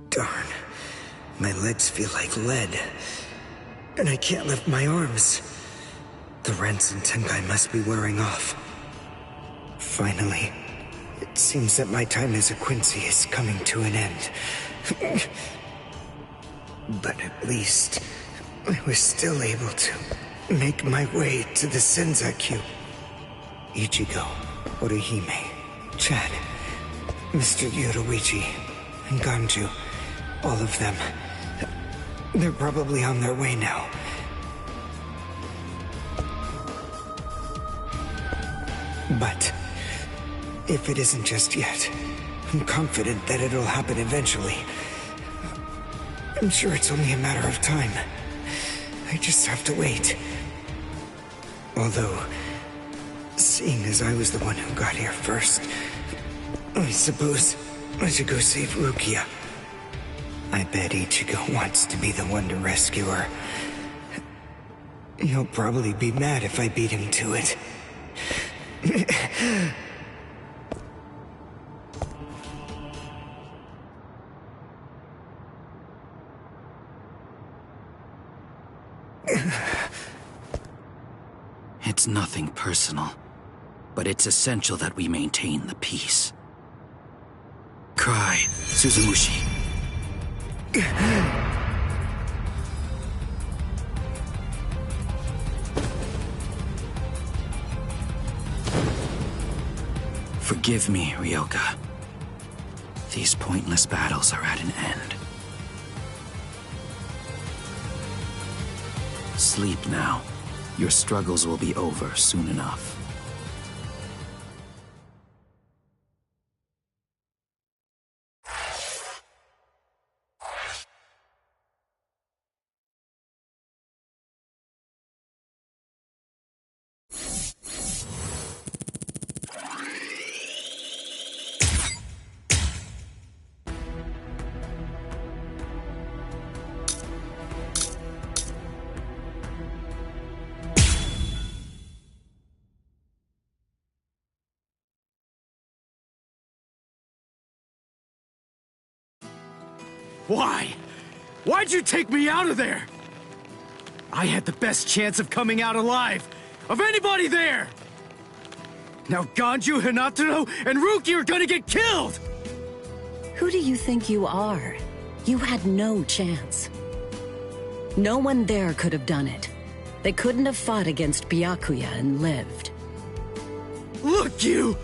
Darn. My legs feel like lead. And I can't lift my arms. The Rents and Tenkai must be wearing off. Finally, it seems that my time as a Quincy is coming to an end. But at least, I was still able to make my way to the Senzakyu. Ichigo, Orihime, Chad, Mr. Yoruichi, and Ganju, all of them. They're probably on their way now. But if it isn't just yet, I'm confident that it'll happen eventually. I'm sure it's only a matter of time. I just have to wait. Although, seeing as I was the one who got here first, I suppose I should go save Rukia. I bet Ichigo wants to be the one to rescue her. He'll probably be mad if I beat him to it. It's nothing personal, but it's essential that we maintain the peace. Cry, Suzumushi. Forgive me, Ryoka. These pointless battles are at an end. Sleep now. Your struggles will be over soon enough. Why? Why'd you take me out of there? I had the best chance of coming out alive, of anybody there! Now Ganju, Hinataro, and Ruki are gonna get killed! Who do you think you are? You had no chance. No one there could have done it. They couldn't have fought against Byakuya and lived. Look, you!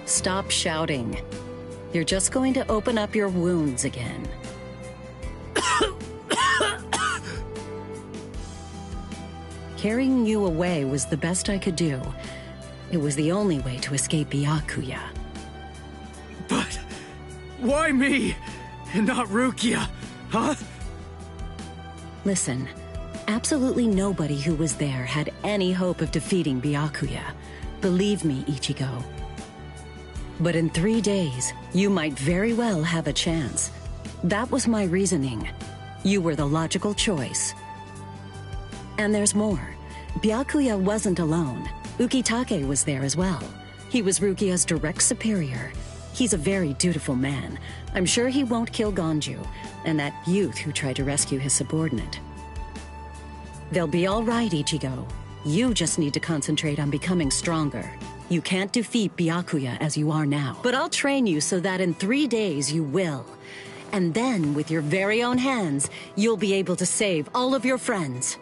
Stop shouting. You're just going to open up your wounds again. Carrying you away was the best I could do. It was the only way to escape Byakuya. But why me, and not Rukia, huh? Listen, absolutely nobody who was there had any hope of defeating Byakuya. Believe me, Ichigo. But in 3 days, you might very well have a chance. That was my reasoning. You were the logical choice. And there's more. Byakuya wasn't alone. Ukitake was there as well. He was Rukia's direct superior. He's a very dutiful man. I'm sure he won't kill Ganju, and that youth who tried to rescue his subordinate. They'll be all right, Ichigo. You just need to concentrate on becoming stronger. You can't defeat Byakuya as you are now. But I'll train you so that in 3 days you will. And then, with your very own hands, you'll be able to save all of your friends.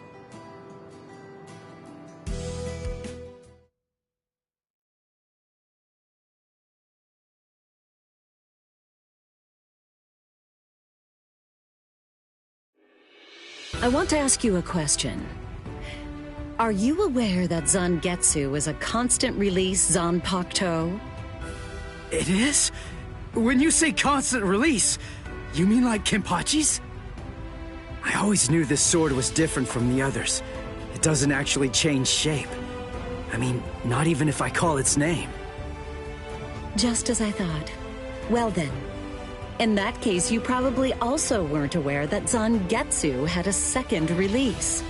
I want to ask you a question. Are you aware that Zangetsu is a constant release Zanpakuto? It is? When you say constant release, you mean like Kenpachi's? I always knew this sword was different from the others. It doesn't actually change shape. I mean, not even if I call its name. Just as I thought. Well then, in that case, you probably also weren't aware that Zangetsu had a second release.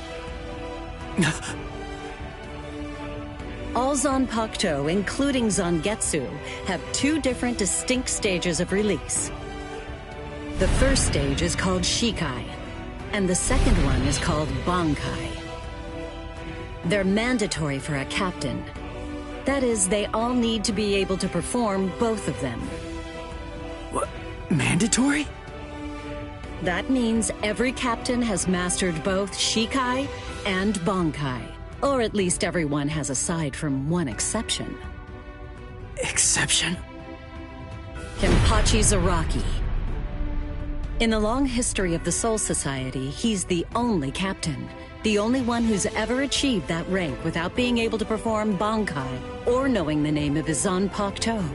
All Zanpakuto, including Zangetsu, have two different distinct stages of release. The first stage is called Shikai, and the second one is called Bankai. They're mandatory for a captain. That is, they all need to be able to perform both of them. What? Mandatory? That means every captain has mastered both Shikai and Bankai. Or at least everyone has, aside from one exception. Exception? Kenpachi Zaraki. In the long history of the Soul Society, he's the only captain. The only one who's ever achieved that rank without being able to perform Bankai or knowing the name of his Zanpakuto.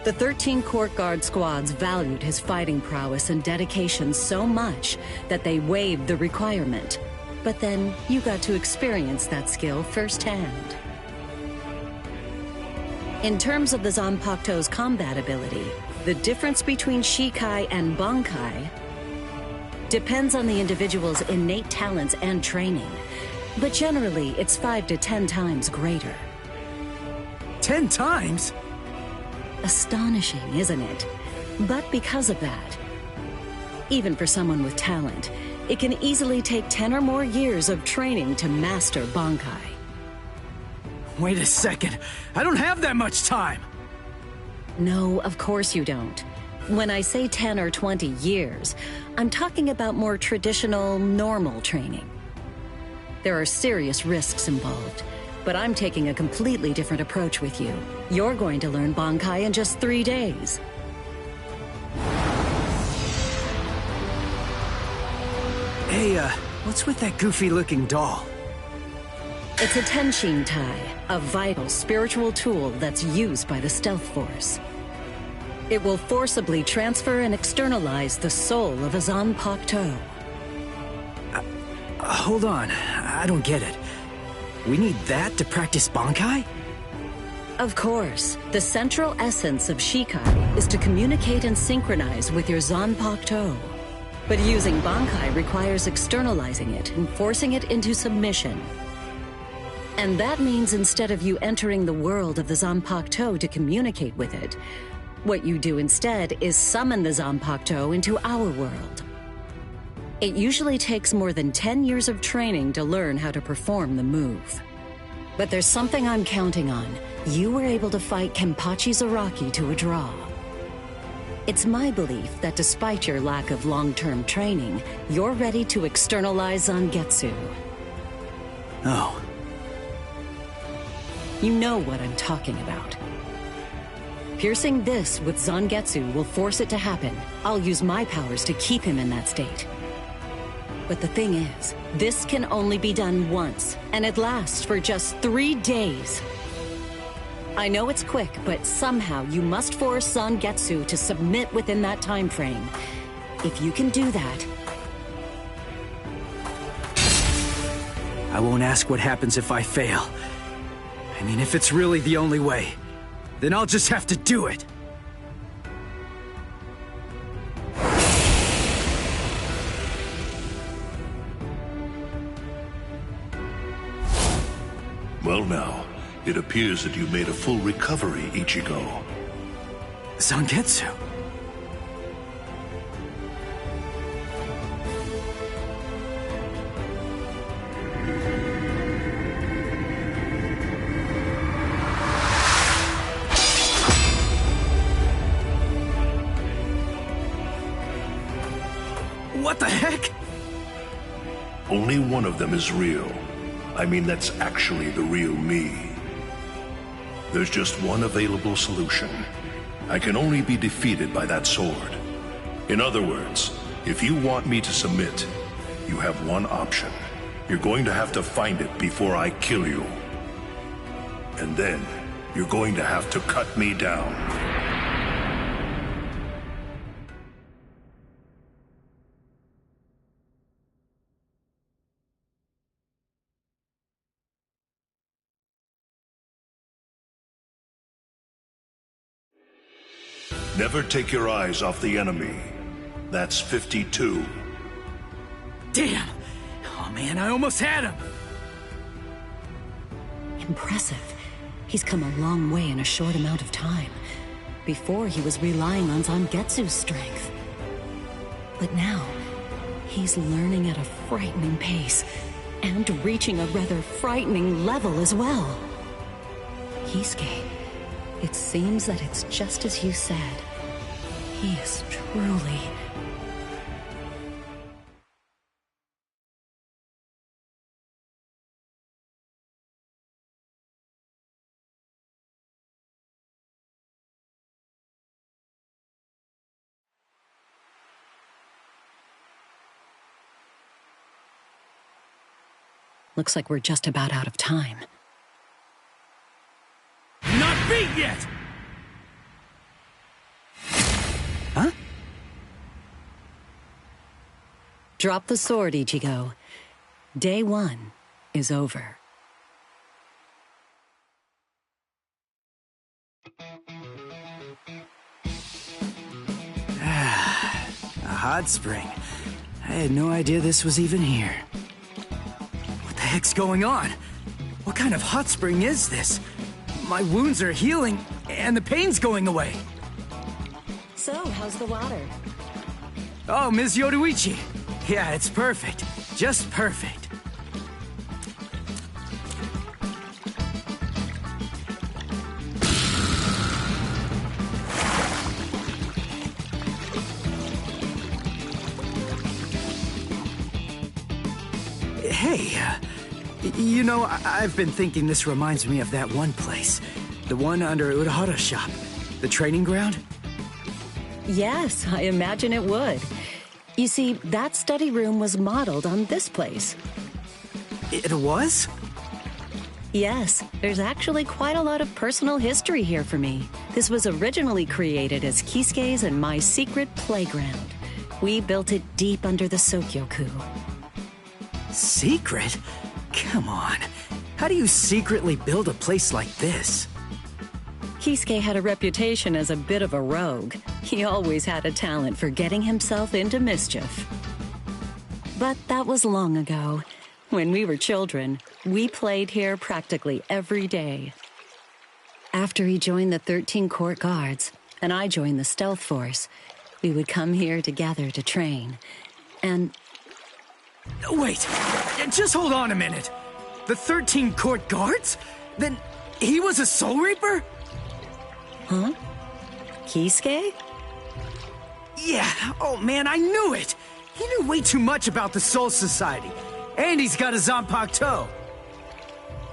The 13 court guard squads valued his fighting prowess and dedication so much that they waived the requirement. But then you got to experience that skill firsthand. In terms of the Zanpakuto's combat ability, the difference between Shikai and Bankai depends on the individual's innate talents and training, but generally it's 5 to 10 times greater. 10 times? Astonishing, isn't it? But because of that, even for someone with talent, it can easily take 10 or more years of training to master Bankai. Wait a second, I don't have that much time! No, of course you don't. When I say 10 or 20 years, I'm talking about more traditional, normal training. There are serious risks involved, but I'm taking a completely different approach with you. You're going to learn Bankai in just 3 days. Hey, what's with that goofy-looking doll? It's a Tenshin Tai, a vital spiritual tool that's used by the Stealth Force. It will forcibly transfer and externalize the soul of a Zanpakuto. Hold on, I don't get it. We need that to practice Bankai? Of course. The central essence of Shikai is to communicate and synchronize with your Zanpakuto. But using Bankai requires externalizing it and forcing it into submission. And that means instead of you entering the world of the Zanpakuto to communicate with it, what you do instead is summon the Zanpakuto into our world. It usually takes more than 10 years of training to learn how to perform the move. But there's something I'm counting on. You were able to fight Kenpachi Zaraki to a draw. It's my belief that despite your lack of long-term training, you're ready to externalize Zangetsu. Oh. You know what I'm talking about. Piercing this with Zangetsu will force it to happen. I'll use my powers to keep him in that state. But the thing is, this can only be done once, and it lasts for just 3 days. I know it's quick, but somehow you must force Zangetsu to submit within that time frame. If you can do that... I won't ask what happens if I fail. I mean, if it's really the only way, then I'll just have to do it. Well now, it appears that you made a full recovery, Ichigo. Zangetsu? What the heck? Only one of them is real. I mean, that's actually the real me. There's just one available solution. I can only be defeated by that sword. In other words, if you want me to submit, you have one option. You're going to have to find it before I kill you. And then, you're going to have to cut me down. Never take your eyes off the enemy. That's 52. Damn! Oh man, I almost had him! Impressive. He's come a long way in a short amount of time. Before, he was relying on Zangetsu's strength. But now, he's learning at a frightening pace, and reaching a rather frightening level as well. Kisuke, it seems that it's just as you said. He is truly... Looks like we're just about out of time. Not beat yet! Huh? Drop the sword, Ichigo. Day 1 is over. A hot spring. I had no idea this was even here. What the heck's going on? What kind of hot spring is this? My wounds are healing, and the pain's going away. So, how's the water? Oh, Ms. Yoruichi. Yeah, it's perfect. Just perfect. Hey, you know, I've been thinking this reminds me of that one place. The one under Urahara's shop. The training ground? Yes, I imagine it would. You see, that study room was modeled on this place. It was? Yes, there's actually quite a lot of personal history here for me. This was originally created as Kisuke's and my secret playground. We built it deep under the Sokyoku. Secret? Come on. How do you secretly build a place like this? Kisuke had a reputation as a bit of a rogue. He always had a talent for getting himself into mischief. But that was long ago. When we were children, we played here practically every day. After he joined the 13 Court Guards, and I joined the Stealth Force, we would come here together to train. And... Wait, just hold on a minute. The 13 Court Guards? Then he was a Soul Reaper? Huh? Kisuke? Yeah, oh man, I knew it! He knew way too much about the Soul Society. And he's got a Zanpakuto.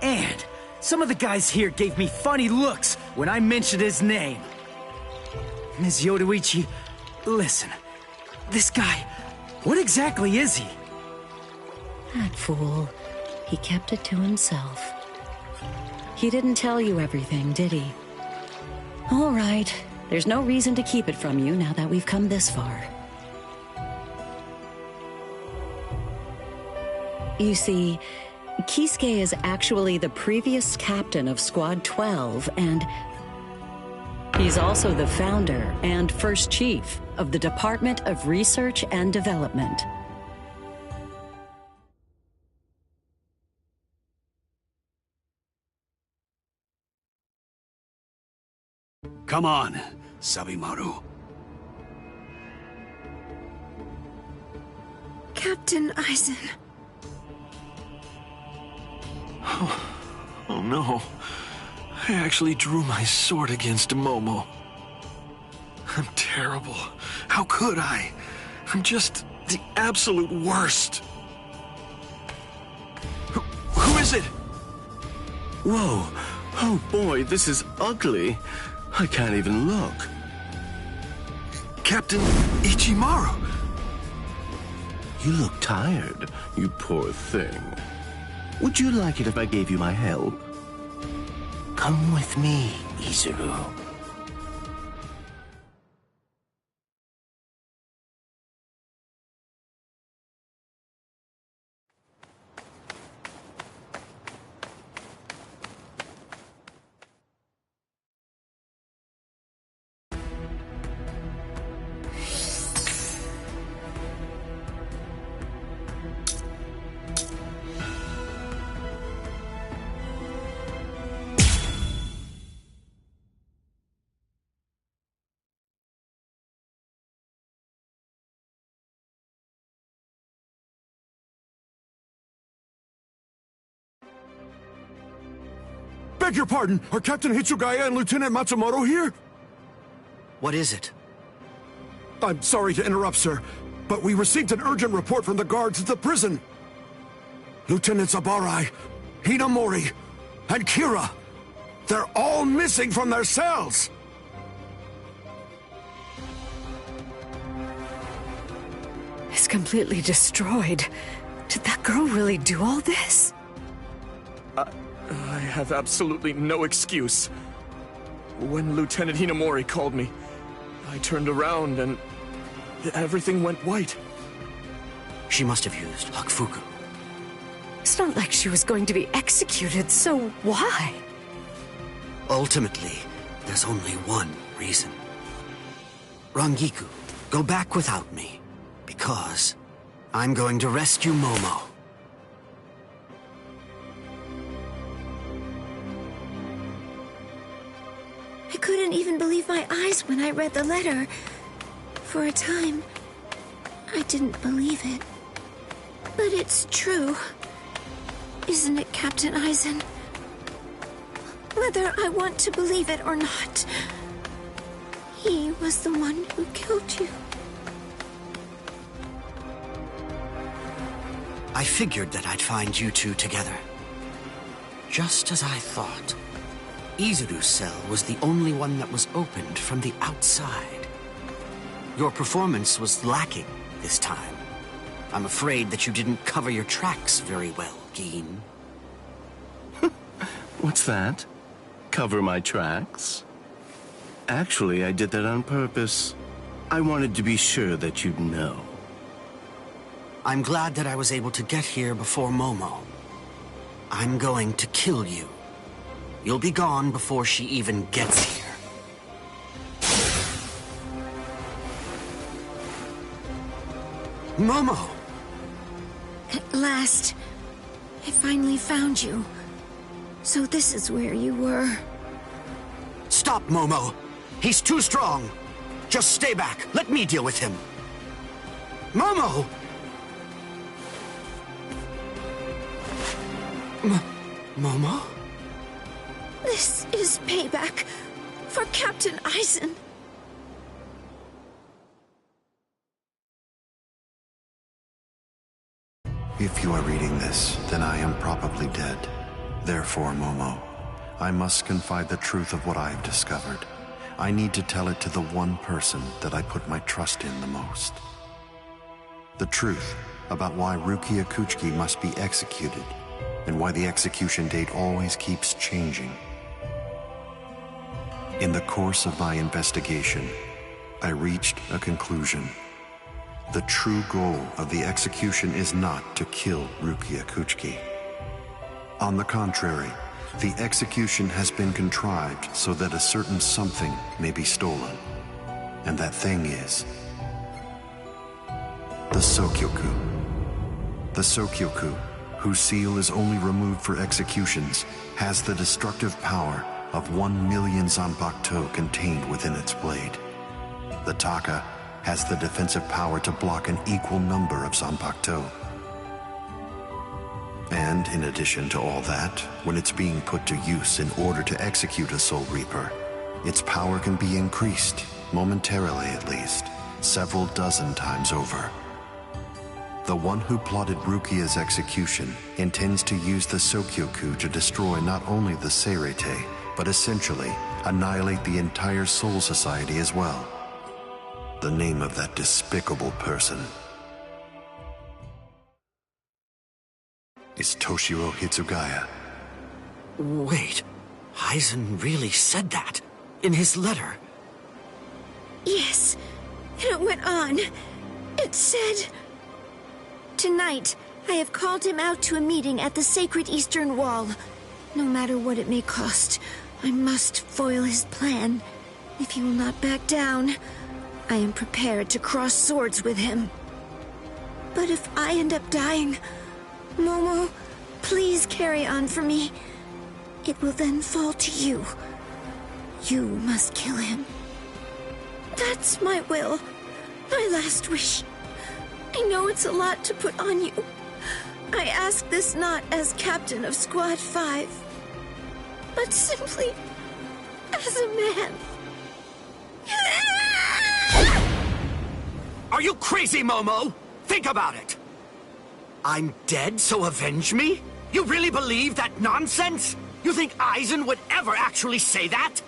And some of the guys here gave me funny looks when I mentioned his name. Ms. Yoruichi, listen. This guy, what exactly is he? That fool. He kept it to himself. He didn't tell you everything, did he? All right. There's no reason to keep it from you now that we've come this far. You see, Kisuke is actually the previous captain of Squad 12, and he's also the founder and first chief of the Department of Research and Development. Come on, Sabimaru. Captain Aizen. Oh no. I actually drew my sword against Momo. I'm terrible. How could I? I'm just the absolute worst. Who is it? Whoa. Oh boy, this is ugly. I can't even look. Captain Ichimaru. You look tired, you poor thing. Would you like it if I gave you my help? Come with me, Izuru. beg your pardon. Are Captain Hitsugaya and Lieutenant Matsumoto here? What is it? I'm sorry to interrupt, sir, but we received an urgent report from the guards at the prison. Lieutenant Sabarai, Hinamori, and Kira, they're all missing from their cells! It's completely destroyed. Did that girl really do all this? I have absolutely no excuse. When Lieutenant Hinamori called me, I turned around and everything went white. She must have used Hakufuku. It's not like she was going to be executed, so why? Ultimately, there's only one reason. Rangiku, go back without me, because I'm going to rescue Momo. I couldn't even believe my eyes when I read the letter. For a time, I didn't believe it. But it's true. Isn't it, Captain Aizen? Whether I want to believe it or not, he was the one who killed you. I figured that I'd find you two together. Just as I thought. Izuru's cell was the only one that was opened from the outside. Your performance was lacking this time. I'm afraid that you didn't cover your tracks very well, Gin. What's that? Cover my tracks? Actually, I did that on purpose. I wanted to be sure that you'd know. I'm glad that I was able to get here before Momo. I'm going to kill you. You'll be gone before she even gets here. Momo! At last, I finally found you. So this is where you were. Stop, Momo! He's too strong! Just stay back. Let me deal with him. Momo! Momo? This is payback for Captain Aizen. If you are reading this, then I am probably dead. Therefore, Momo, I must confide the truth of what I have discovered. I need to tell it to the one person that I put my trust in the most. The truth about why Rukia Kuchiki must be executed, and why the execution date always keeps changing. In the course of my investigation, I reached a conclusion. The true goal of the execution is not to kill Rukia Kuchiki. On the contrary, the execution has been contrived so that a certain something may be stolen. And that thing is the Sokyoku. The Sokyoku, whose seal is only removed for executions, has the destructive power of 1 million Zanpakuto contained within its blade. The Taka has the defensive power to block an equal number of Zanpakuto. And in addition to all that, when it's being put to use in order to execute a Soul Reaper, its power can be increased, momentarily at least, several dozen times over. The one who plotted Rukia's execution intends to use the Sokyoku to destroy not only the Seirete, but essentially annihilate the entire Soul Society as well. The name of that despicable person is Toshiro Hitsugaya. Wait, Aizen really said that in his letter? Yes, and it went on. It said, "Tonight, I have called him out to a meeting at the Sacred Eastern Wall. No matter what it may cost, I must foil his plan. If he will not back down, I am prepared to cross swords with him. But if I end up dying, Momo, please carry on for me. It will then fall to you. You must kill him. That's my will, my last wish. I know it's a lot to put on you. I ask this not as captain of Squad 5. but simply as a man. Are you crazy, Momo? Think about it. I'm dead, so avenge me? You really believe that nonsense? You think Aizen would ever actually say that?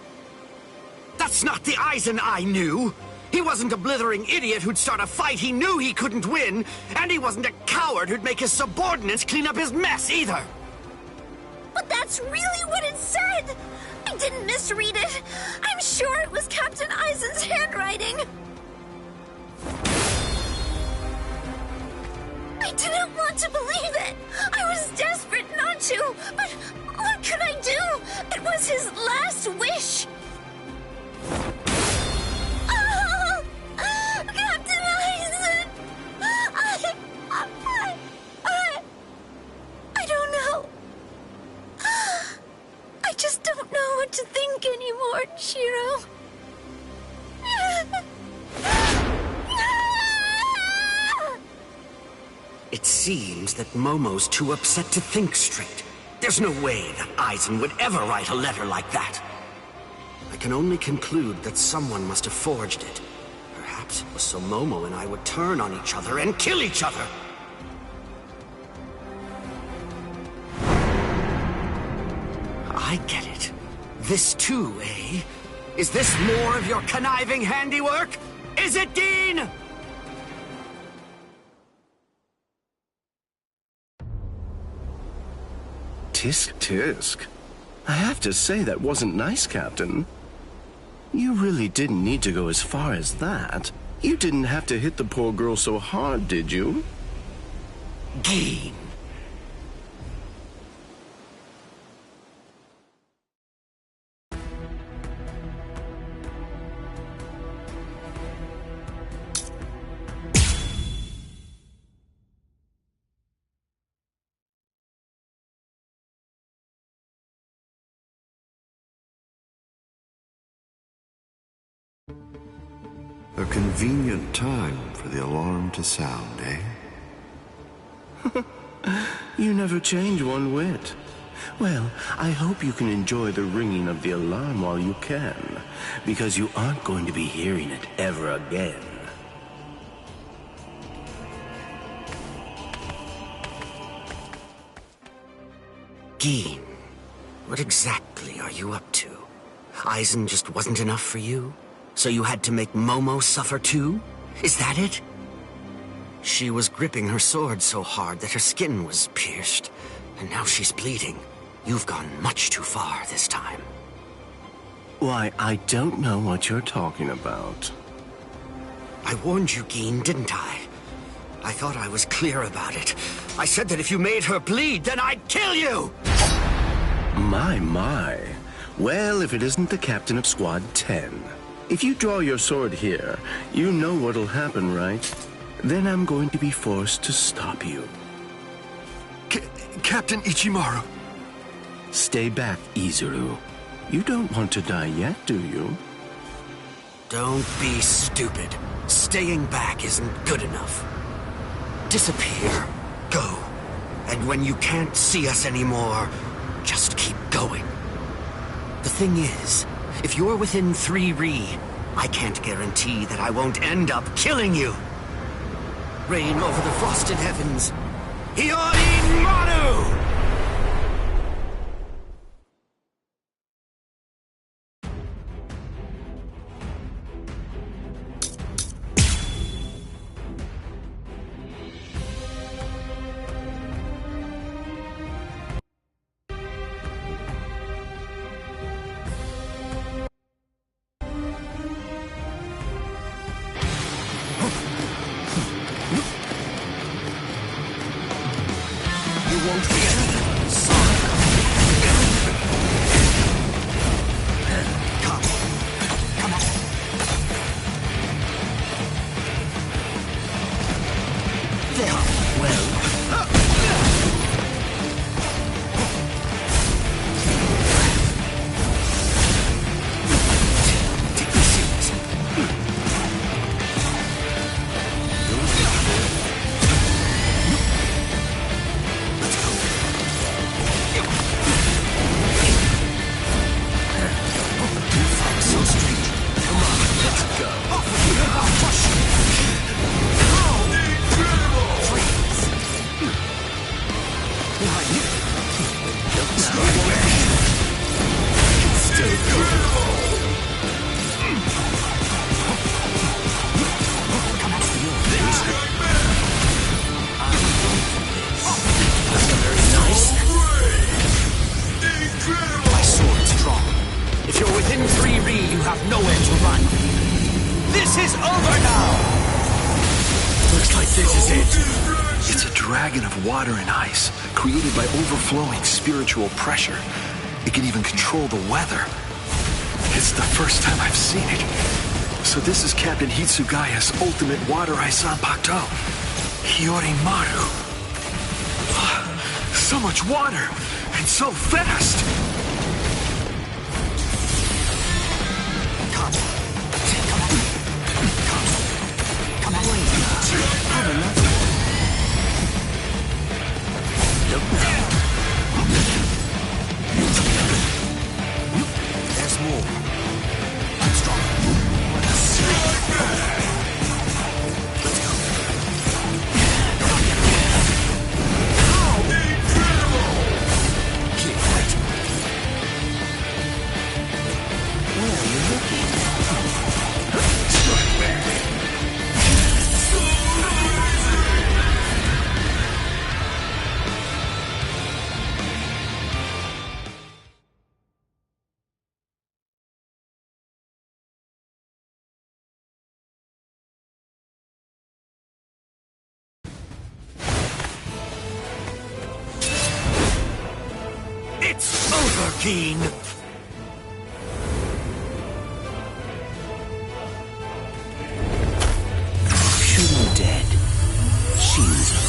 That's not the Aizen I knew. He wasn't a blithering idiot who'd start a fight he knew he couldn't win, and he wasn't a coward who'd make his subordinates clean up his mess either. But that's really what it said! I didn't misread it. I'm sure it was Captain Aizen's handwriting. I didn't want to believe it. I was desperate not to, but what could I do? It was his last wish. Oh, Captain Aizen! I don't know. I just don't know what to think anymore, Shiro. It seems that Momo's too upset to think straight. There's no way that Aizen would ever write a letter like that. I can only conclude that someone must have forged it. Perhaps it was so Momo and I would turn on each other and kill each other. I get it. This too, eh? Is this more of your conniving handiwork? Is it, Dean? Tisk tisk. I have to say that wasn't nice, Captain. You really didn't need to go as far as that. You didn't have to hit the poor girl so hard, did you? Dean. A convenient time for the alarm to sound, eh? You never change one whit. Well, I hope you can enjoy the ringing of the alarm while you can, because you aren't going to be hearing it ever again. Gin, what exactly are you up to? Aizen just wasn't enough for you? So you had to make Momo suffer too? Is that it? She was gripping her sword so hard that her skin was pierced, and now she's bleeding. You've gone much too far this time. Why, I don't know what you're talking about. I warned you, Gin, didn't I? I thought I was clear about it. I said that if you made her bleed, then I'd kill you! My. Well, if it isn't the captain of Squad 10. If you draw your sword here, you know what'll happen, right? Then I'm going to be forced to stop you. Captain Ichimaru. Stay back, Izuru. You don't want to die yet, do you? Don't be stupid. Staying back isn't good enough. Disappear. Go. And when you can't see us anymore, just keep going. The thing is, if you're within 3 Ri, I can't guarantee that I won't end up killing you. Reign over the frosted heavens. Hiyori Maru! Looks like this is it. It's a dragon of water and ice, created by overflowing spiritual pressure. It can even control the weather. It's the first time I've seen it. So this is Captain Hitsugaya's ultimate water ice Zanpakuto. Hyorimaru. So much water, and so fast! There's more. I'm strong. Let's go. Keep right. Where are you looking? Strike back. It's over, Keen! Shooting dead. Shinzo.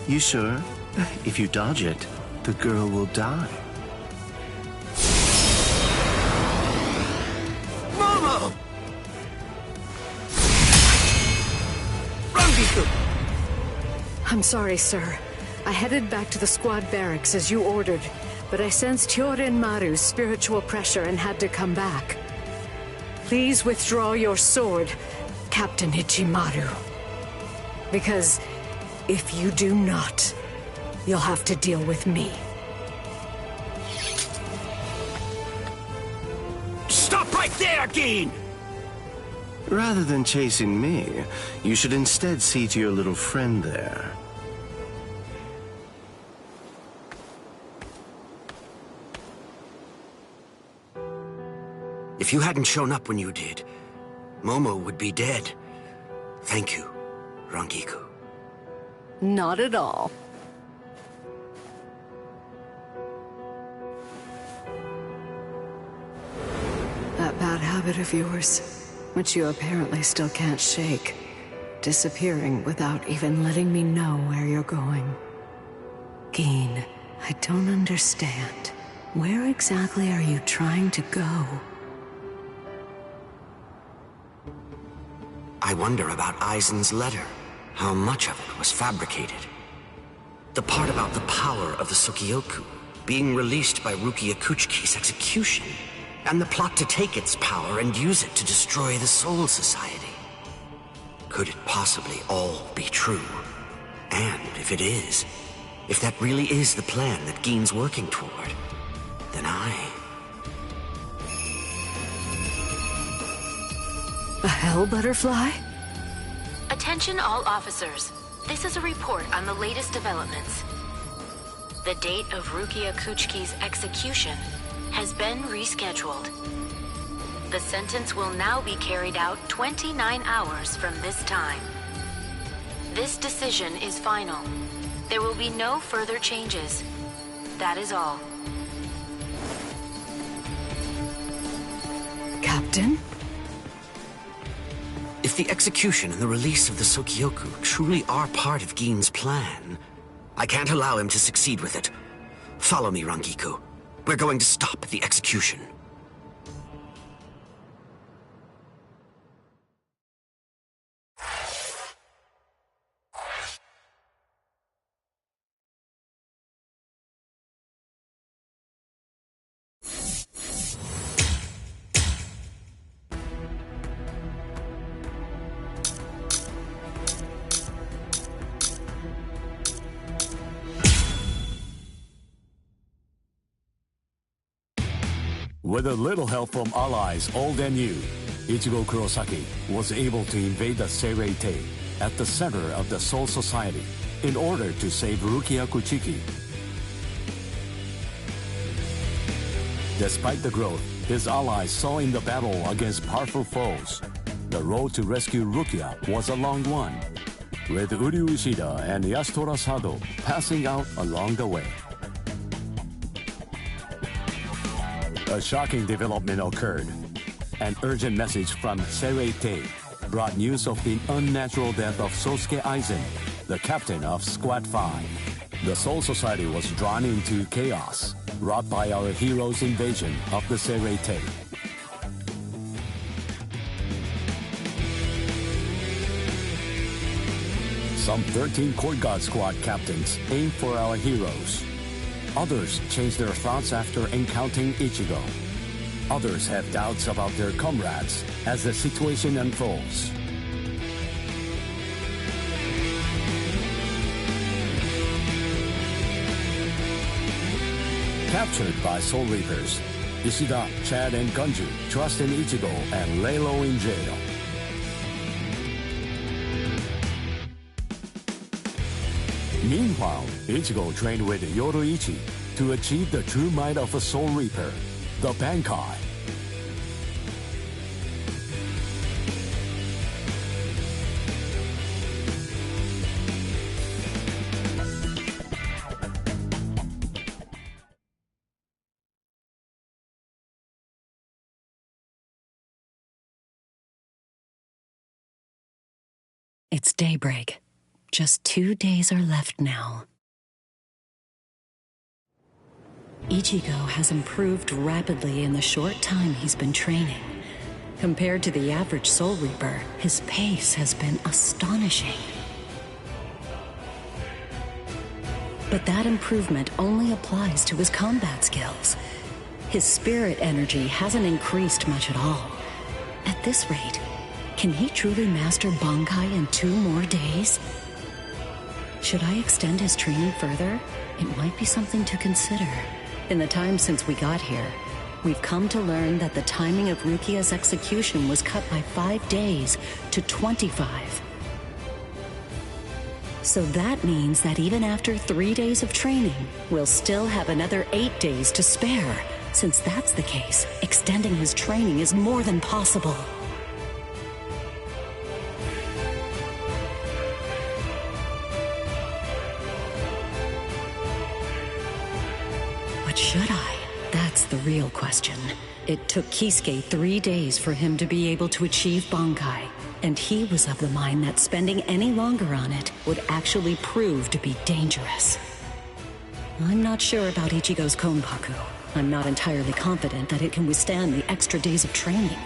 You sure? If you dodge it, the girl will die. Momo! I'm sorry, sir. I headed back to the squad barracks as you ordered, but I sensed Hyorimaru's spiritual pressure and had to come back. Please withdraw your sword, Captain Ichimaru. Because if you do not, you'll have to deal with me. Stop right there, Keen! Rather than chasing me, you should instead see to your little friend there. If you hadn't shown up when you did, Momo would be dead. Thank you, Rangiku. Not at all. That bad habit of yours, which you apparently still can't shake. Disappearing without even letting me know where you're going. Geen, I don't understand. Where exactly are you trying to go? I wonder about Aizen's letter. How much of it was fabricated? The part about the power of the Sokioku being released by Rukia Kuchiki's execution, and the plot to take its power and use it to destroy the Soul Society. Could it possibly all be true? And if it is, if that really is the plan that Geen's working toward, then A hell butterfly? Attention all officers. This is a report on the latest developments. The date of Rukia Kuchiki's execution has been rescheduled. The sentence will now be carried out 29 hours from this time. This decision is final. There will be no further changes. That is all. Captain? If the execution and the release of the Sokioku truly are part of Geen's plan, I can't allow him to succeed with it. Follow me, Rangiku. We're going to stop the execution. With a little help from allies old and new, Ichigo Kurosaki was able to invade the Seirei-Tei at the center of the Soul Society in order to save Rukia Kuchiki. Despite the growth his allies saw in the battle against powerful foes, the road to rescue Rukia was a long one, with Uryu Ishida and Yasutora Sado passing out along the way. A shocking development occurred. An urgent message from Seirei brought news of the unnatural death of Sosuke Aizen, the captain of Squad 5. The Soul Society was drawn into chaos, wrought by our hero's invasion of the Seirei. Some 13 Court Guard Squad captains aimed for our heroes. Others changed their thoughts after encountering Ichigo. Others have doubts about their comrades as the situation unfolds. Captured by Soul Reapers, Ishida, Chad, and Gunju trust in Ichigo and lay low in jail. Meanwhile, Ichigo trained with Yoruichi to achieve the true might of a Soul Reaper, the Bankai. It's daybreak. Just 2 days are left now. Ichigo has improved rapidly in the short time he's been training. Compared to the average Soul Reaper, his pace has been astonishing. But that improvement only applies to his combat skills. His spirit energy hasn't increased much at all. At this rate, can he truly master Bankai in 2 more days? Should I extend his training further? It might be something to consider. In the time since we got here, we've come to learn that the timing of Rukia's execution was cut by 5 days to 25. So that means that even after 3 days of training, we'll still have another 8 days to spare. Since that's the case, extending his training is more than possible. Should I? That's the real question. It took Kisuke 3 days for him to be able to achieve Bankai, and he was of the mind that spending any longer on it would actually prove to be dangerous. I'm not sure about Ichigo's Konpaku. I'm not entirely confident that it can withstand the extra days of training.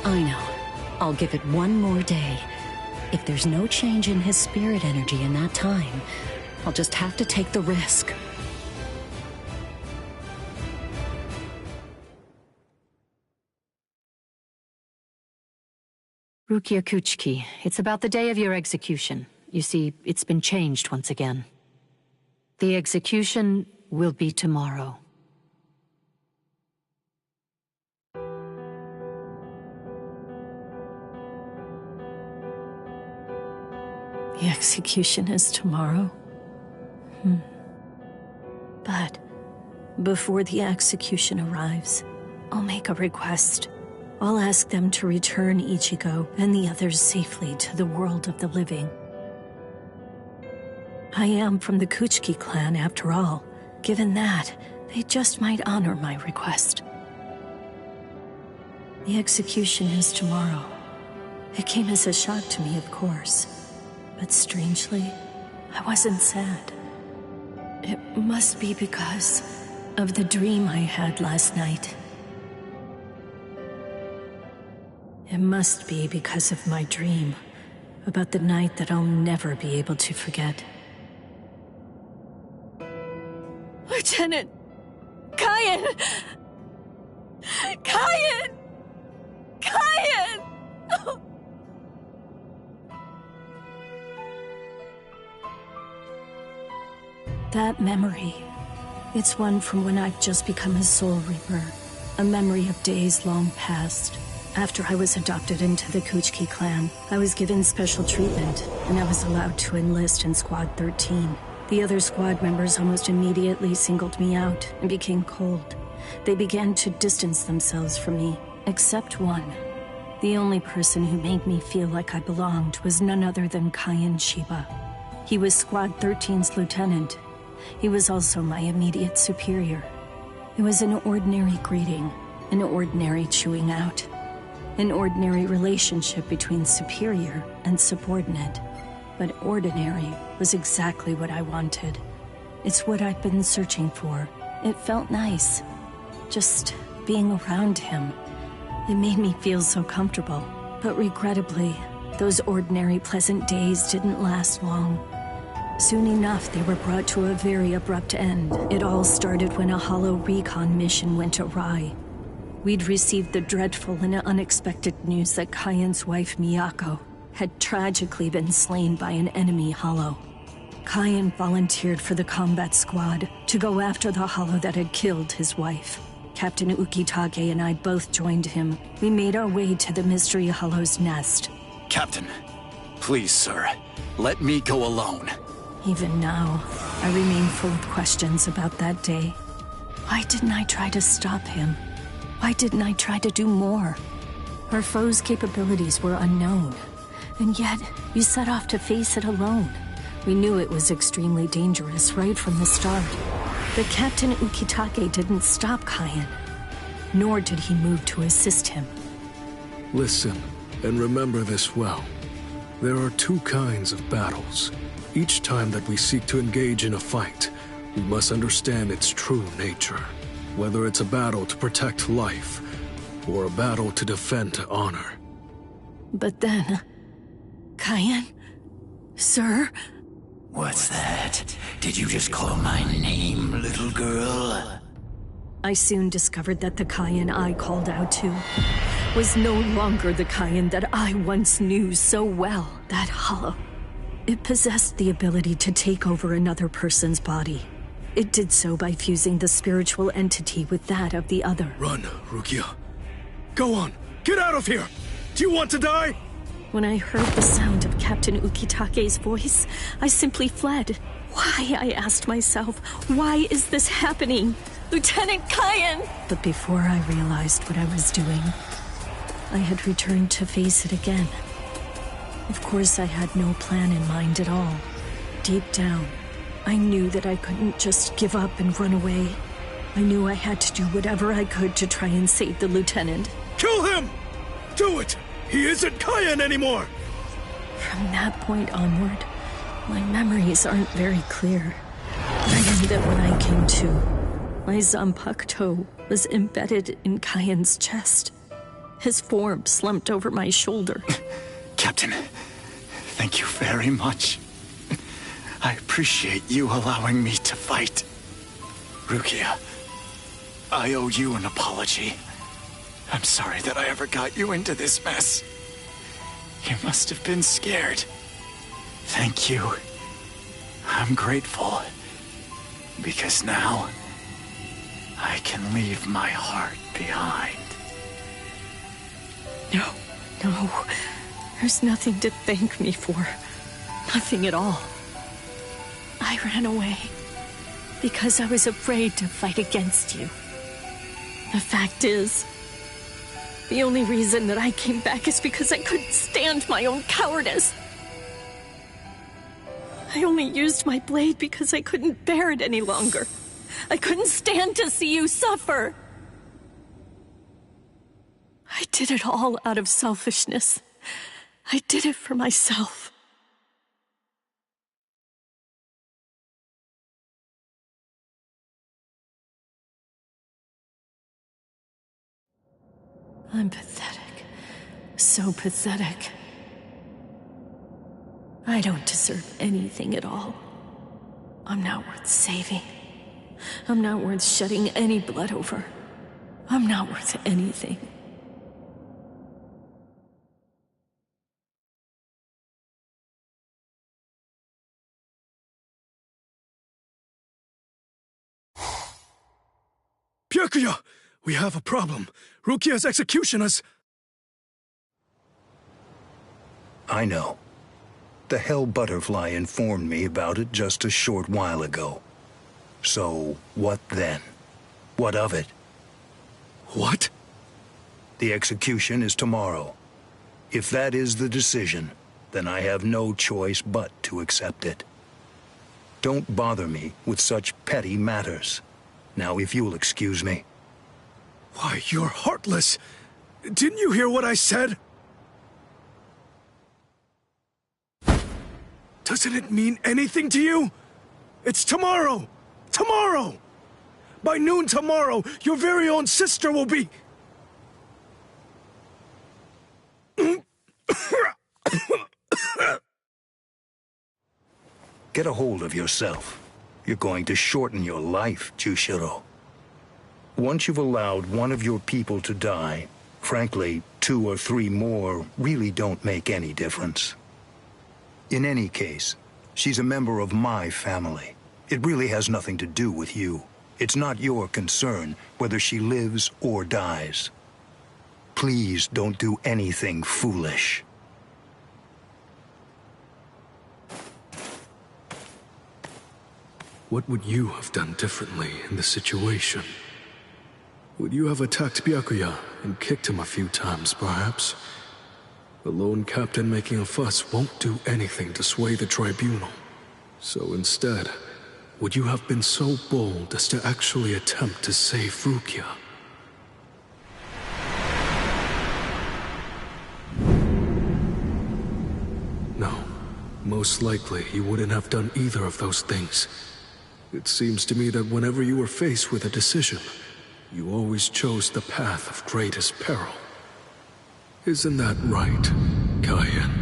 I know. I'll give it 1 more day. If there's no change in his spirit energy in that time, I'll just have to take the risk. Rukia Kuchiki, it's about the day of your execution. You see, it's been changed once again. The execution will be tomorrow. The execution is tomorrow? But before the execution arrives, I'll make a request. I'll ask them to return Ichigo and the others safely to the world of the living. I am from the Kuchiki clan after all. Given that, they just might honor my request. The execution is tomorrow. It came as a shock to me, of course. But strangely, I wasn't sad. It must be because of the dream I had last night. It must be because of my dream about the night that I'll never be able to forget. Lieutenant! Kaien! Kaien! Kaien! That memory, it's one from when I've just become a Soul Reaper. A memory of days long past. After I was adopted into the Kuchki clan, I was given special treatment, and I was allowed to enlist in Squad 13. The other squad members almost immediately singled me out and became cold. They began to distance themselves from me, except one. The only person who made me feel like I belonged was none other than Kayan Shiba. He was Squad 13's lieutenant. He was also my immediate superior. It was an ordinary greeting, an ordinary chewing out, an ordinary relationship between superior and subordinate. But ordinary was exactly what I wanted. It's what I'd been searching for. It felt nice. Just being around him. It made me feel so comfortable. But regrettably, those ordinary pleasant days didn't last long. Soon enough, they were brought to a very abrupt end. It all started when a hollow recon mission went awry. We'd received the dreadful and unexpected news that Kayan's wife, Miyako, had tragically been slain by an enemy hollow. Kayan volunteered for the combat squad to go after the hollow that had killed his wife. Captain Ukitake and I both joined him. We made our way to the mystery hollow's nest. Captain, please, sir, let me go alone. Even now, I remain full of questions about that day. Why didn't I try to stop him? Why didn't I try to do more? Our foe's capabilities were unknown, and yet we set off to face it alone. We knew it was extremely dangerous right from the start. But Captain Ukitake didn't stop Kayan, nor did he move to assist him. Listen, and remember this well. There are two kinds of battles. Each time that we seek to engage in a fight, we must understand its true nature. Whether it's a battle to protect life, or a battle to defend honor. But then... Kayan? Sir? What's that? Did you just call my name, little girl? I soon discovered that the Kayan I called out to was no longer the Kayan that I once knew so well. That hollow. It possessed the ability to take over another person's body. It did so by fusing the spiritual entity with that of the other. Run, Rukia. Go on, get out of here! Do you want to die? When I heard the sound of Captain Ukitake's voice, I simply fled. Why, I asked myself, why is this happening? Lieutenant Kayan! But before I realized what I was doing, I had returned to face it again. Of course, I had no plan in mind at all. Deep down, I knew that I couldn't just give up and run away. I knew I had to do whatever I could to try and save the lieutenant. Kill him! Do it! He isn't Kayan anymore! From that point onward, my memories aren't very clear. I knew that when I came to, my Zanpak toe was embedded in Kayan's chest. His form slumped over my shoulder. Captain, thank you very much. I appreciate you allowing me to fight. Rukia, I owe you an apology. I'm sorry that I ever got you into this mess. You must have been scared. Thank you. I'm grateful. Because now, I can leave my heart behind. No. There's nothing to thank me for. Nothing at all. I ran away because I was afraid to fight against you. The fact is, the only reason that I came back is because I couldn't stand my own cowardice. I only used my blade because I couldn't bear it any longer. I couldn't stand to see you suffer. I did it all out of selfishness. I did it for myself. I'm pathetic. So pathetic. I don't deserve anything at all. I'm not worth saving. I'm not worth shedding any blood over. I'm not worth anything. Byakuya! We have a problem. Rukia's execution has... I know. The Hell Butterfly informed me about it just a short while ago. So, what then? What of it? What? The execution is tomorrow. If that is the decision, then I have no choice but to accept it. Don't bother me with such petty matters. Now, if you'll excuse me. Why, you're heartless! Didn't you hear what I said? Doesn't it mean anything to you? It's tomorrow! Tomorrow! By noon tomorrow, your very own sister will be... Get a hold of yourself. You're going to shorten your life, Jushiro. Once you've allowed one of your people to die, frankly, 2 or 3 more really don't make any difference. In any case, she's a member of my family. It really has nothing to do with you. It's not your concern whether she lives or dies. Please don't do anything foolish. What would you have done differently in this situation? Would you have attacked Byakuya and kicked him a few times, perhaps? The lone captain making a fuss won't do anything to sway the tribunal. So instead, would you have been so bold as to actually attempt to save Rukia? No, most likely you wouldn't have done either of those things. It seems to me that whenever you were faced with a decision, you always chose the path of greatest peril. Isn't that right, Kaien?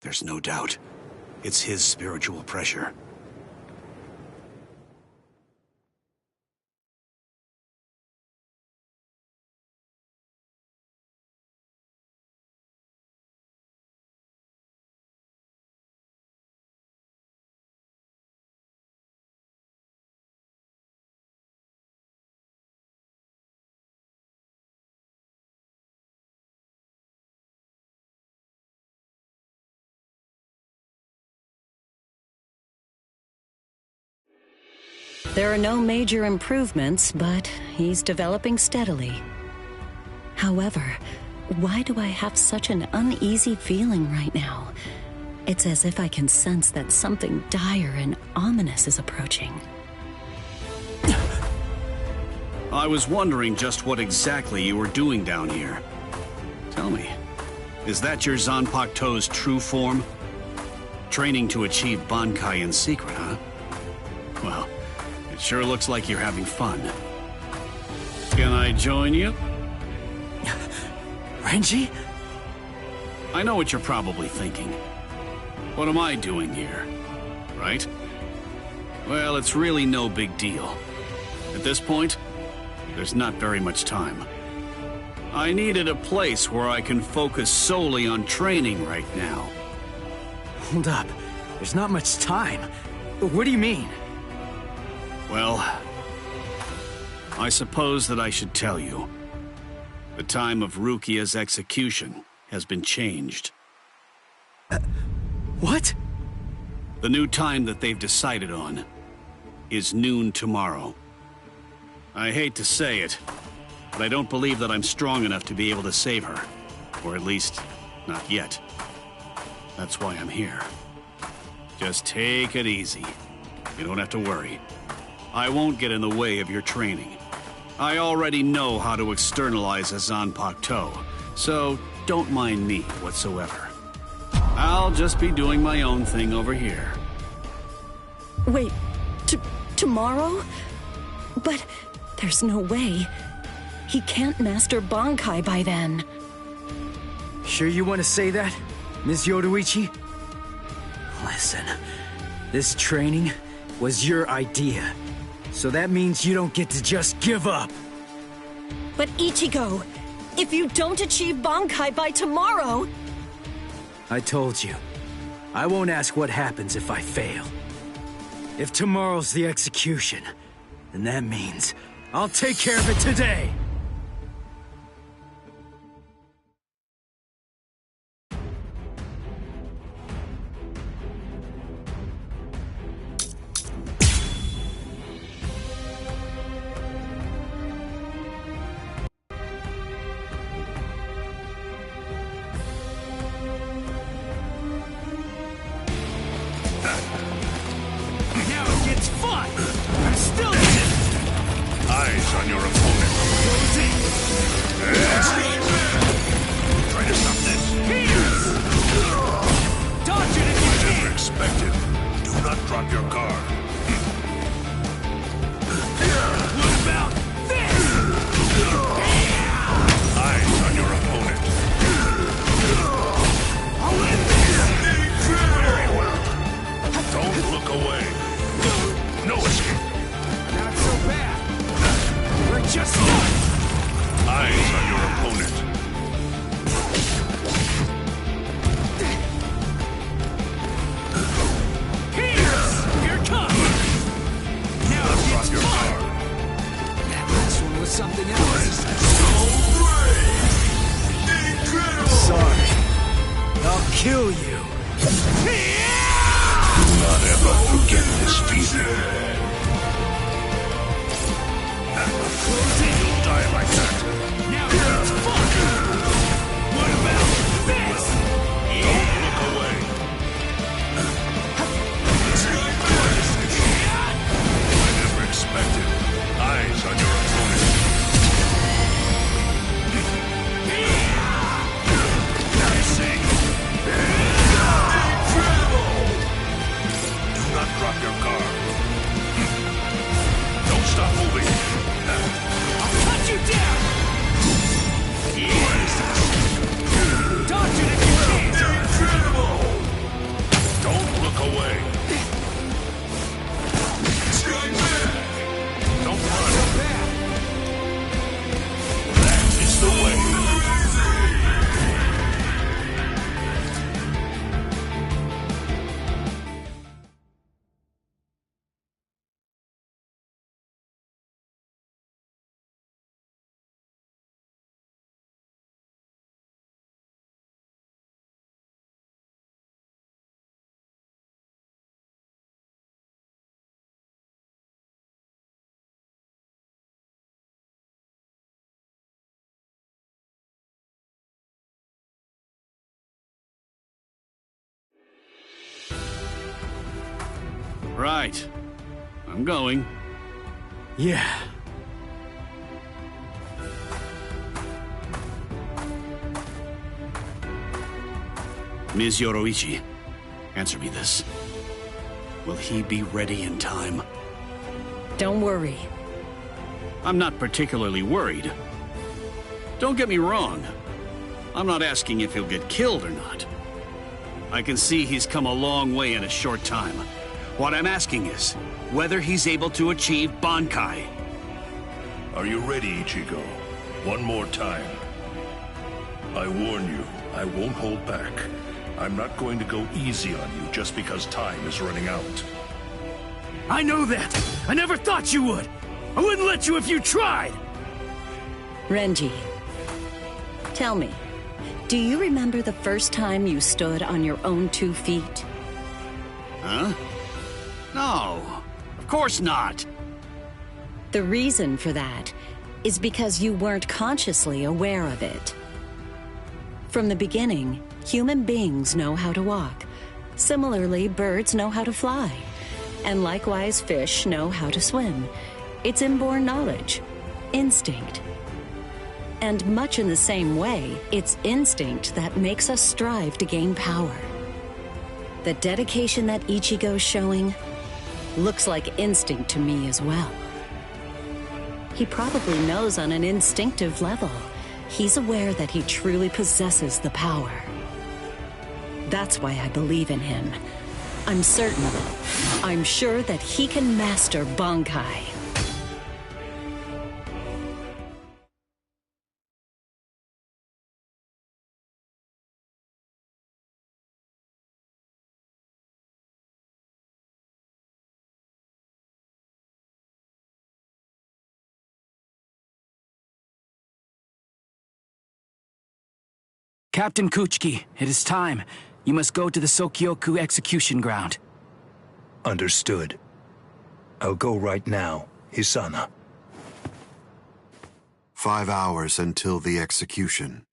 There's no doubt. It's his spiritual pressure. There are no major improvements, but he's developing steadily. However, why do I have such an uneasy feeling right now? It's as if I can sense that something dire and ominous is approaching. I was wondering just what exactly you were doing down here. Tell me, is that your Zanpakuto's true form? Training to achieve Bankai in secret, huh? Well, it sure looks like you're having fun. Can I join you? Renji? I know what you're probably thinking. What am I doing here? Right? Well, it's really no big deal. At this point, there's not very much time. I needed a place where I can focus solely on training right now. Hold up. There's not much time. What do you mean? Well, I suppose that I should tell you. The time of Rukia's execution has been changed. What? The new time that they've decided on is noon tomorrow. I hate to say it, but I don't believe that I'm strong enough to be able to save her. Or at least, not yet. That's why I'm here. Just take it easy. You don't have to worry. I won't get in the way of your training. I already know how to externalize a Zanpakuto, so don't mind me whatsoever. I'll I'll just be doing my own thing over here. Wait, tomorrow? But there's no way. He can't master Bankai by then. Sure you want to say that, Ms. Yoruichi? Listen, this training was your idea, so that means you don't get to just give up. But Ichigo, if you don't achieve Bankai by tomorrow... I told you, I won't ask what happens if I fail. If tomorrow's the execution, then that means I'll take care of it today! Eyes on your opponent. Try to stop this. Dodge it if you can. Never expected. Do not drop your guard. What about this? Eyes on your opponent. I'll end this. Very well. Don't look away. No escape. Not so bad. We're just done. Eyes on your opponent. Here comes. Now Drop your guard. that last one was something else. Sorry. I'll kill you. Do not ever forget this feeling. You'll die like that. Now it's fun. What about this? Don't look away. I never expected. Eyes on your opponent. Missing. Do not drop your guard. Don't stop moving. I'll cut you down. Dodge it if you can. Don't look away. Don't run. That is the way. Right. I'm going. Yeah. Ms. Yoruichi, answer me this. Will he be ready in time? Don't worry. I'm not particularly worried. Don't get me wrong. I'm not asking if he'll get killed or not. I can see he's come a long way in a short time. What I'm asking is whether he's able to achieve Bankai. Are you ready, Ichigo? One more time. I warn you, I won't hold back. I'm not going to go easy on you just because time is running out. I know that! I never thought you would! I wouldn't let you if you tried! Renji, tell me, do you remember the first time you stood on your own 2 feet? Huh? No, of course not. The reason for that is because you weren't consciously aware of it. From the beginning, human beings know how to walk. Similarly, birds know how to fly. And likewise, fish know how to swim. It's inborn knowledge. Instinct. And much in the same way, it's instinct that makes us strive to gain power. The dedication that Ichigo's showing looks like instinct to me as well. He probably knows on an instinctive level. He's aware that he truly possesses the power. That's why I believe in him. I'm certain. I'm sure that he can master Bankai. Captain Kuchiki, it is time. You must go to the Sokyoku execution ground. Understood. I'll go right now, Hisana. 5 hours until the execution.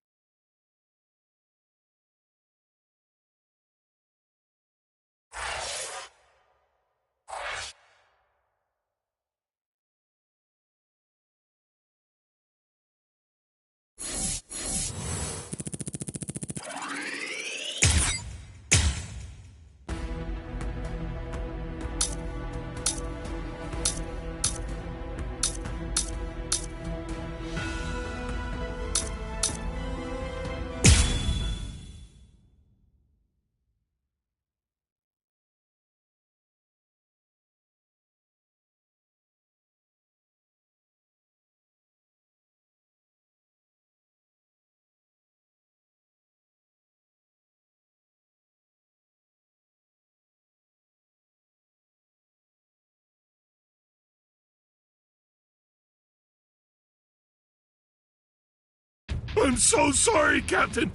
I'm so sorry, Captain.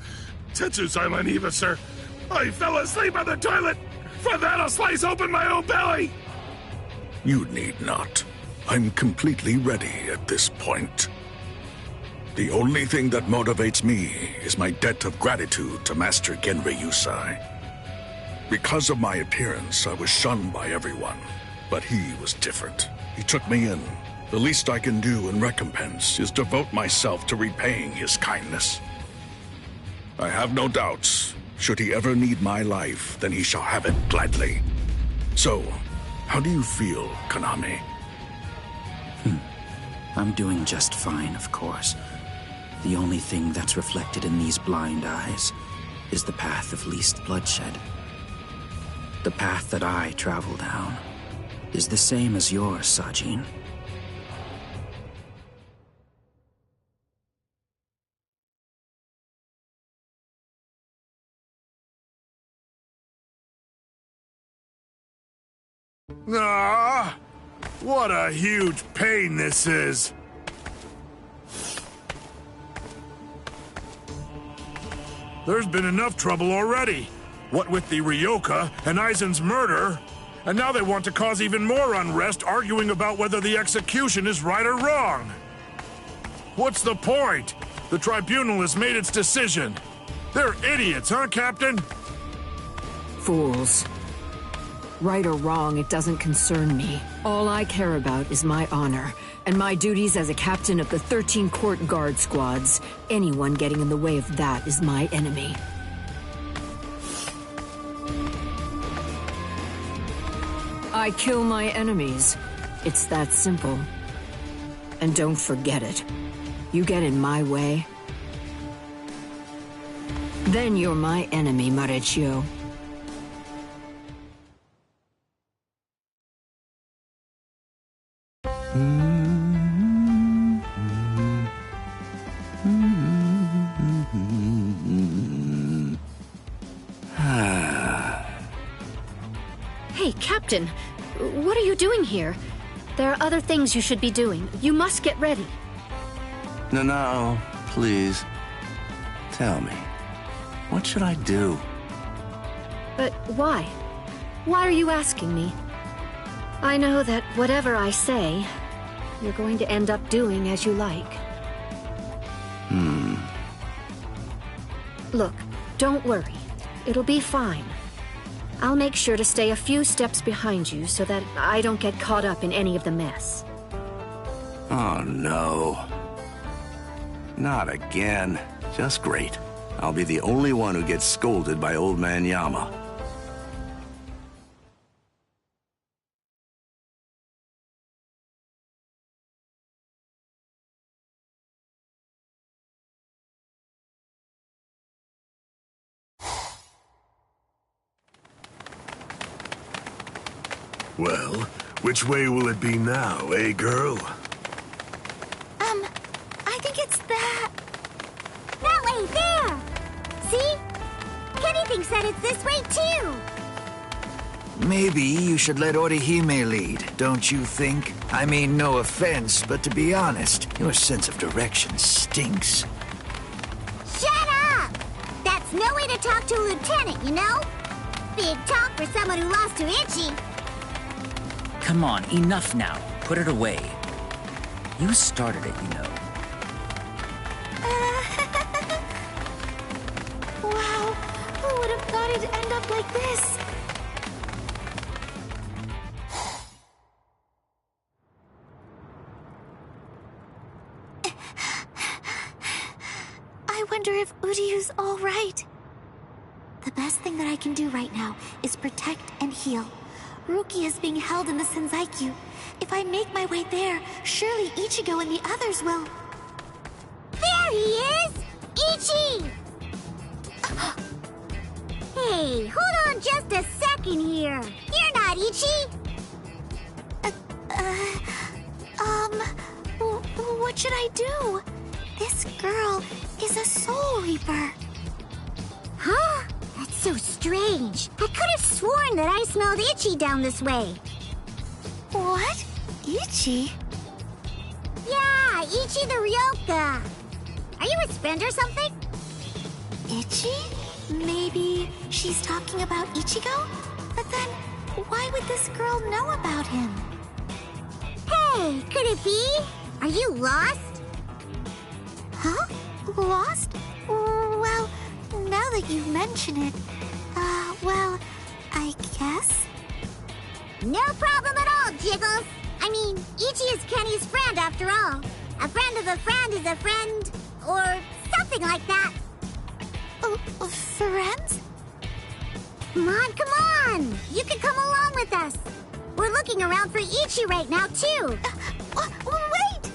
Tetsu-sama Eva, sir. I fell asleep on the toilet. For that, I'll slice open my own belly. You need not. I'm completely ready at this point. The only thing that motivates me is my debt of gratitude to Master Genri Yusai. Because of my appearance, I was shunned by everyone. But he was different. He took me in. The least I can do in recompense is devote myself to repaying his kindness. I have no doubts. Should he ever need my life, then he shall have it gladly. So, how do you feel, Konami? I'm doing just fine, of course. The only thing that's reflected in these blind eyes is the path of least bloodshed. The path that I travel down is the same as yours, Sajin. Ah, what a huge pain this is. There's been enough trouble already. What with the Ryoka and Aizen's murder, and now they want to cause even more unrest, arguing about whether the execution is right or wrong. What's the point? The tribunal has made its decision. They're idiots, huh, Captain? Fools. Right or wrong, it doesn't concern me. All I care about is my honor, and my duties as a captain of the 13 court guard squads. Anyone getting in the way of that is my enemy. I kill my enemies. It's that simple. And don't forget it. You get in my way, then you're my enemy, Marechio. Hey, Captain, what are you doing here? There are other things you should be doing. You must get ready. No, please. Tell me, what should I do? But why? Why are you asking me? I know that whatever I say, you're going to end up doing as you like. Look, don't worry. It'll be fine. I'll make sure to stay a few steps behind you so that I don't get caught up in any of the mess. Oh, no. Not again. Just great. I'll be the only one who gets scolded by Old Man Yama. Well, which way will it be now, eh, girl? I think it's that. That way, there! See? Kenny thinks that it's this way, too! Maybe you should let Orihime lead, don't you think? I mean, no offense, but to be honest, your sense of direction stinks. Shut up! That's no way to talk to a lieutenant, you know? Big talk for someone who lost to Itchy. Come on, enough now. Put it away. You started it, you know. Wow, who would have thought it'd end up like this? I wonder if Uryu's all right. The best thing that I can do right now is protect and heal. Ruki is being held in the Senzaiku. If I make my way there, surely Ichigo and the others will... There he is! Ichi! Hey, hold on just a second here. You're not Ichi! What should I do? This girl is a Soul Reaper. Huh? That's so strange. I could have sworn that I smelled Itchy down this way. What? Itchy? Yeah, Itchy the Ryoka. Are you his friend or something? Itchy? Maybe she's talking about Ichigo? But then, why would this girl know about him? Hey, could it be? Are you lost? Huh? Lost? Well, now that you mention it, well, I guess? No problem at all, Jiggles. I mean, Ichi is Kenny's friend after all. A friend of a friend is a friend, or something like that. Friends? Come on! You can come along with us. We're looking around for Ichi right now, too. Wait!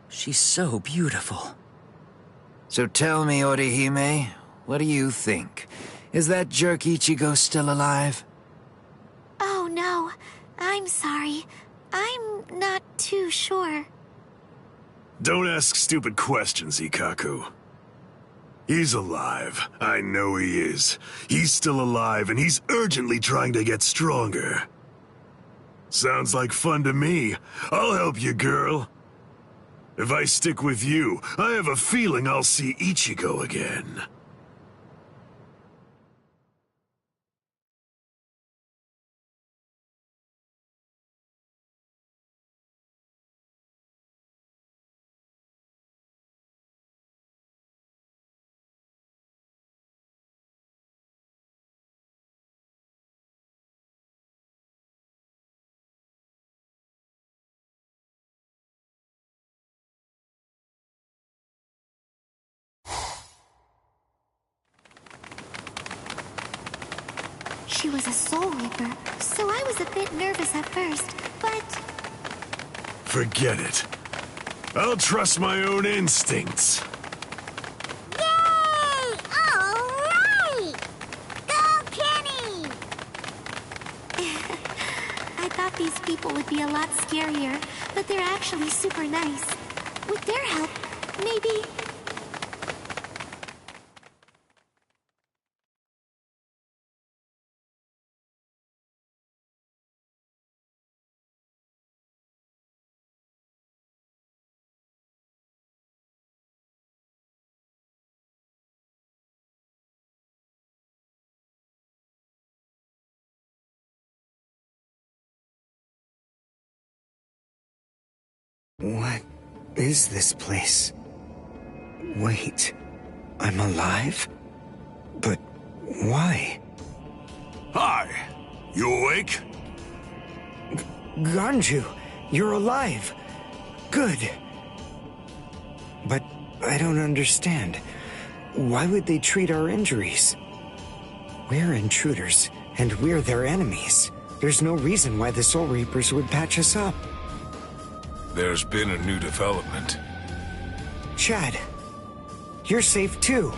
She's so beautiful. So tell me, Orihime, what do you think? Is that jerk Ichigo still alive? Oh, no. I'm sorry. I'm not too sure. Don't ask stupid questions, Ikaku. He's alive. I know he is. He's still alive, and he's urgently trying to get stronger. Sounds like fun to me. I'll help you, girl. If I stick with you, I have a feeling I'll see Ichigo again. She was a Soul Reaper, so I was a bit nervous at first, but... Forget it. I'll trust my own instincts. Yay! All right! Go, Kenny! I thought these people would be a lot scarier, but they're actually super nice. With their help, maybe... What is this place? Wait, I'm alive? But why? Hi, you awake? Ganju, you're alive. Good. But I don't understand. Why would they treat our injuries? We're intruders, and we're their enemies. There's no reason why the Soul Reapers would patch us up. There's been a new development. Chad, you're safe too.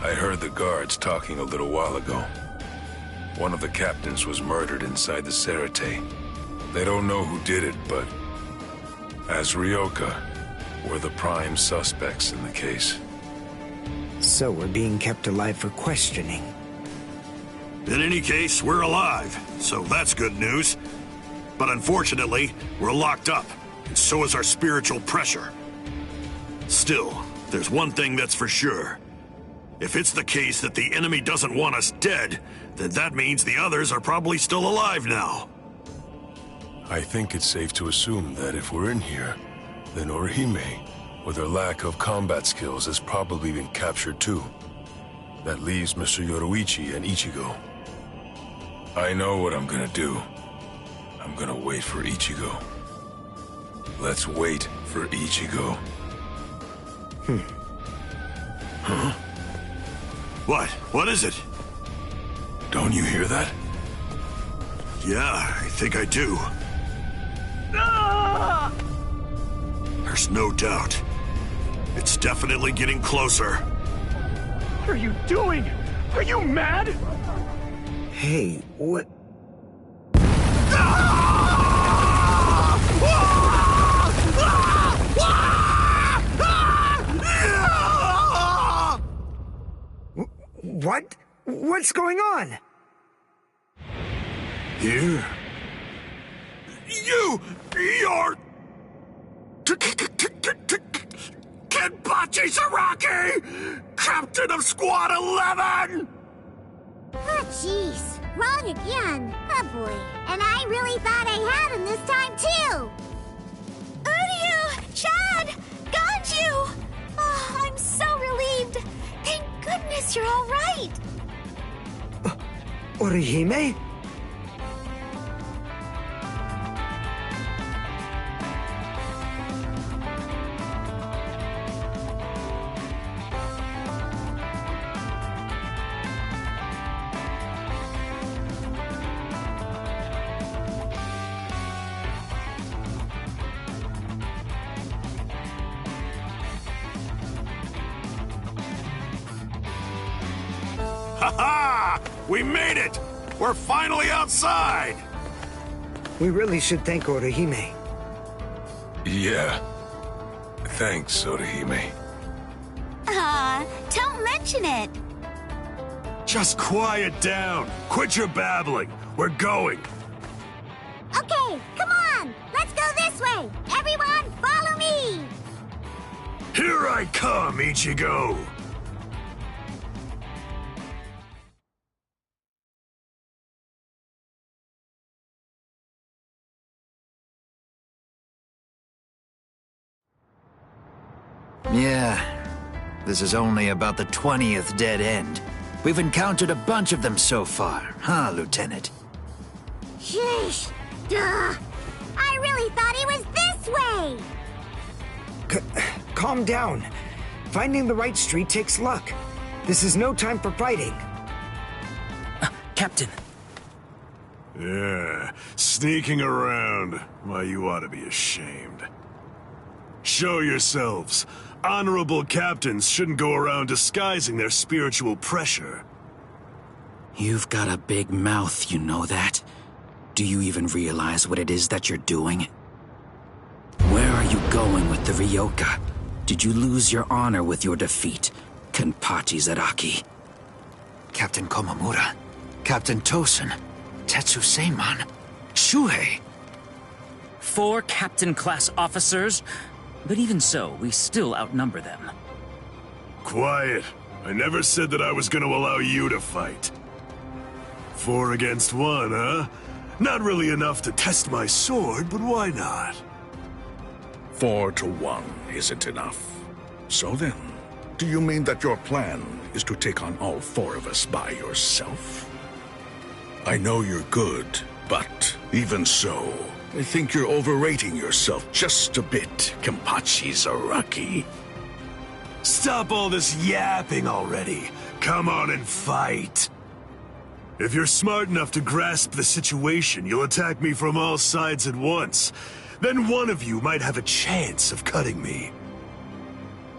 I heard the guards talking a little while ago. One of the captains was murdered inside the Serete. They don't know who did it, but as Ryoka, we're the prime suspects in the case. So we're being kept alive for questioning. In any case, we're alive, so that's good news. But unfortunately, we're locked up, and so is our spiritual pressure. Still, there's one thing that's for sure. If it's the case that the enemy doesn't want us dead, then that means the others are probably still alive now. I think it's safe to assume that if we're in here, then Orihime, with her lack of combat skills, has probably been captured too. That leaves Mr. Yoruichi and Ichigo. I know what I'm gonna do. I'm gonna wait for Ichigo. Let's wait for Ichigo. Huh? What? What is it? Don't you hear that? Yeah, I think I do. There's no doubt. It's definitely getting closer. What are you doing? Are you mad? Hey, what? What? What's going on? Here? You're... Kenpachi Saraki! Captain of Squad 11! Oh, jeez. Wrong again. Oh, boy. And I really thought I had him this time, too! Uryu! Chad! Ganju! Oh, I'm so relieved. Thank goodness you're all right. Orihime? Ha-ha! We made it! We're finally outside! We really should thank Orihime. Yeah. Thanks, Orihime. Don't mention it. Just quiet down. Quit your babbling. We're going. Okay, come on. Let's go this way. Everyone, follow me. Here I come, Ichigo. Yeah, this is only about the 20th dead end. We've encountered a bunch of them so far, huh, Lieutenant? Sheesh. Duh. I really thought he was this way. Calm down. Finding the right street takes luck. This is no time for fighting. Captain. Yeah, sneaking around. Why, you ought to be ashamed. Show yourselves. Honorable captains shouldn't go around disguising their spiritual pressure. You've got a big mouth, you know that? Do you even realize what it is that you're doing? Where are you going with the Ryoka? Did you lose your honor with your defeat, Kenpachi Zaraki? Captain Komamura, Captain Tosen, Tetsu Seiman, Shuhei. 4 captain-class officers? But even so, we still outnumber them. Quiet. I never said that I was going to allow you to fight. 4 against 1, huh? Not really enough to test my sword, but why not? 4 to 1 isn't enough. So then, do you mean that your plan is to take on all 4 of us by yourself? I know you're good, but Even so, I think you're overrating yourself just a bit, Kenpachi Zaraki. Stop all this yapping already. Come on and fight. If you're smart enough to grasp the situation, you'll attack me from all sides at once. Then one of you might have a chance of cutting me.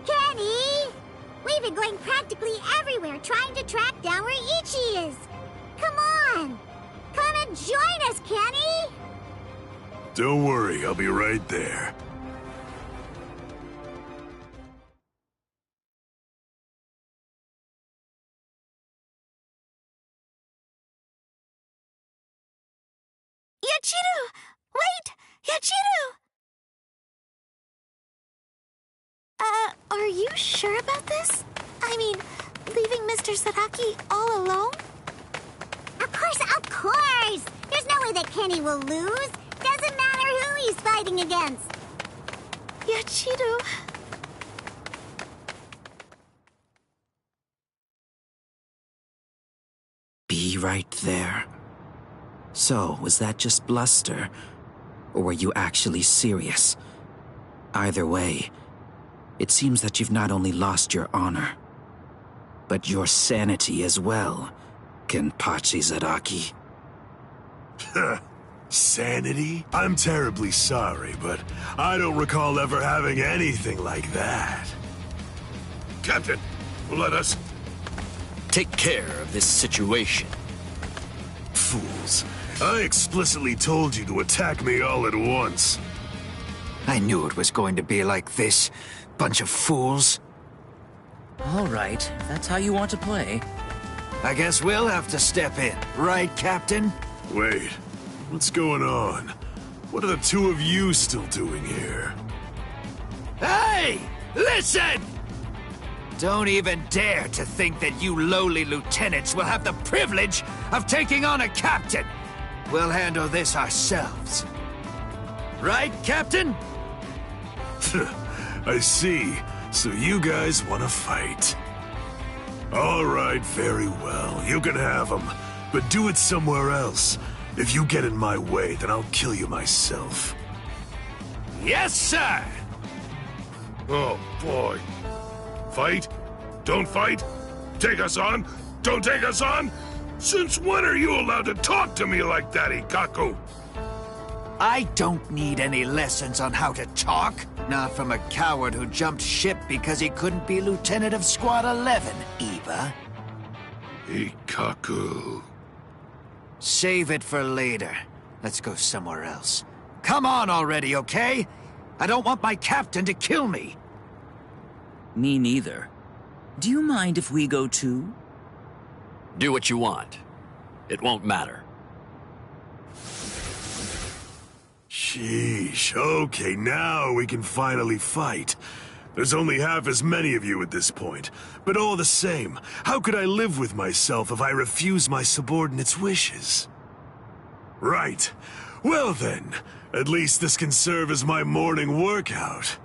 Kenny! We've been going practically everywhere trying to track down where Ichi is. Come on! Come and join us, Kenny! Don't worry, I'll be right there. Yachiru! Wait! Yachiru! Are you sure about this? I mean, leaving Mr. Zaraki all alone? Of course! There's no way that Kenny will lose. Doesn't matter who he's fighting against. Yachiru... Be right there. So, was that just bluster? Or were you actually serious? Either way, it seems that you've not only lost your honor, but your sanity as well, Kenpachi Zaraki. Sanity? I'm terribly sorry, but I don't recall ever having anything like that. Captain, let us take care of this situation. Fools. I explicitly told you to attack me all at once. I knew it was going to be like this. Bunch of fools. All right, if that's how you want to play. I guess we'll have to step in, right, Captain? Wait, what's going on? What are the two of you still doing here? Hey! Listen! Don't even dare to think that you lowly lieutenants will have the privilege of taking on a captain. We'll handle this ourselves. Right, Captain? I see. So you guys want to fight. All right, very well. You can have them. But do it somewhere else. If you get in my way, then I'll kill you myself. Yes, sir! Oh, boy. Fight? Don't fight? Take us on? Don't take us on? Since when are you allowed to talk to me like that, Ikaku? I don't need any lessons on how to talk. Not from a coward who jumped ship because he couldn't be lieutenant of Squad 11, Iba. Ikaku. Save it for later. Let's go somewhere else. Come on already, okay? I don't want my captain to kill me. Me neither. Do you mind if we go too? Do what you want. It won't matter. Sheesh, okay, now we can finally fight. There's only half as many of you at this point, but all the same, how could I live with myself if I refuse my subordinates' wishes? Right. Well then, at least this can serve as my morning workout.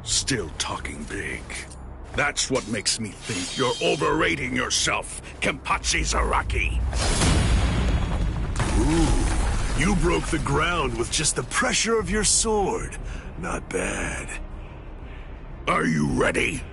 Still talking big. That's what makes me think you're overrating yourself, Kenpachi Zaraki. Ooh, you broke the ground with just the pressure of your sword. Not bad. Are you ready?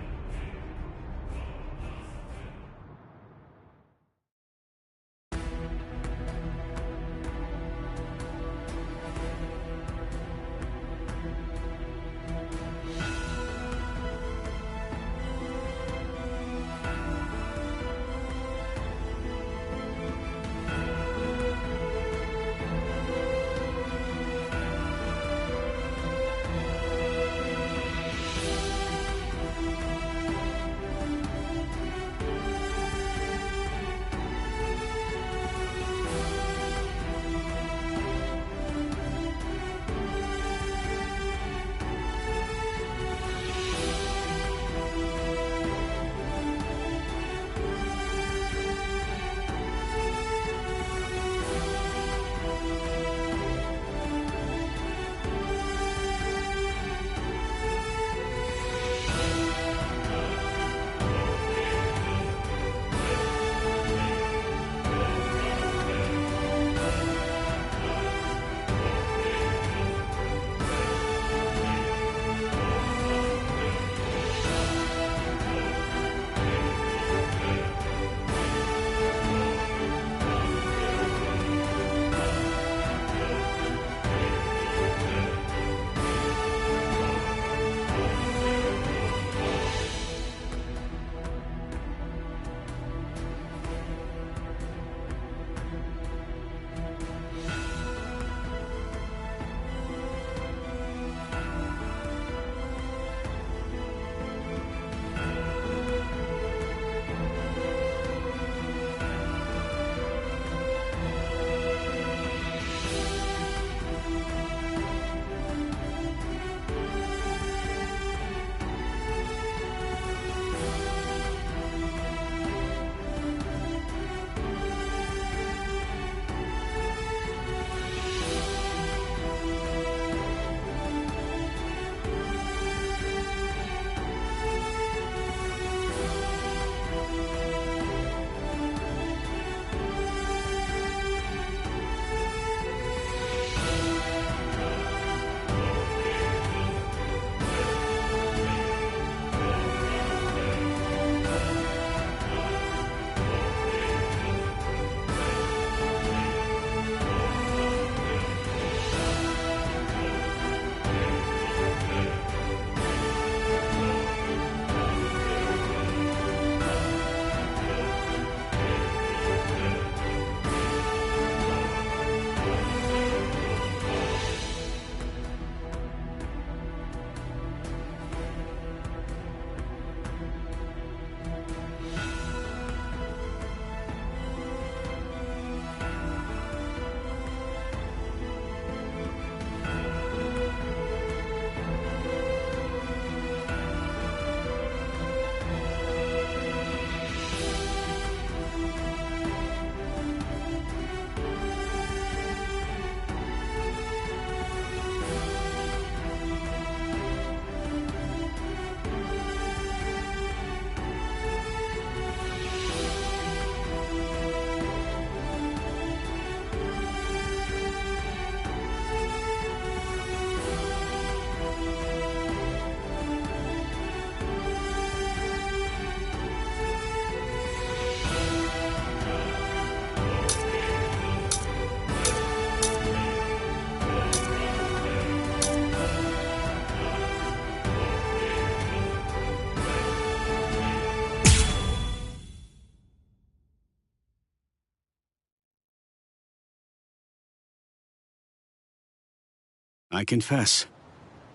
I confess,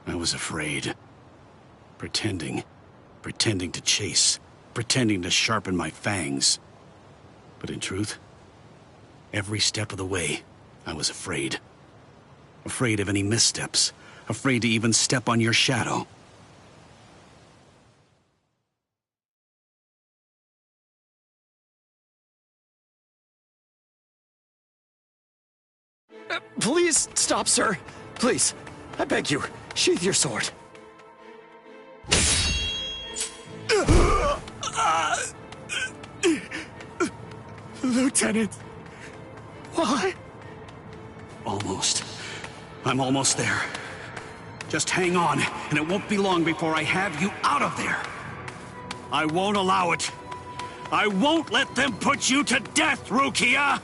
I was afraid. Pretending to chase, pretending to sharpen my fangs. But in truth, every step of the way, I was afraid. Afraid of any missteps, afraid to even step on your shadow. Please stop, sir. Please, I beg you, sheath your sword. Lieutenant, why? Almost. I'm almost there. Just hang on, and it won't be long before I have you out of there. I won't allow it. I won't let them put you to death, Rukia!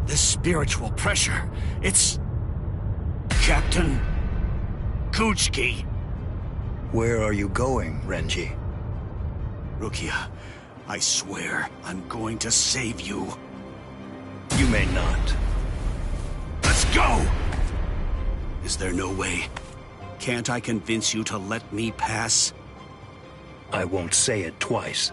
This spiritual pressure, it's... Captain Kuchki. Where are you going, Renji? Rukia, I swear I'm going to save you. You may not. Let's go! Is there no way? Can't I convince you to let me pass? I won't say it twice.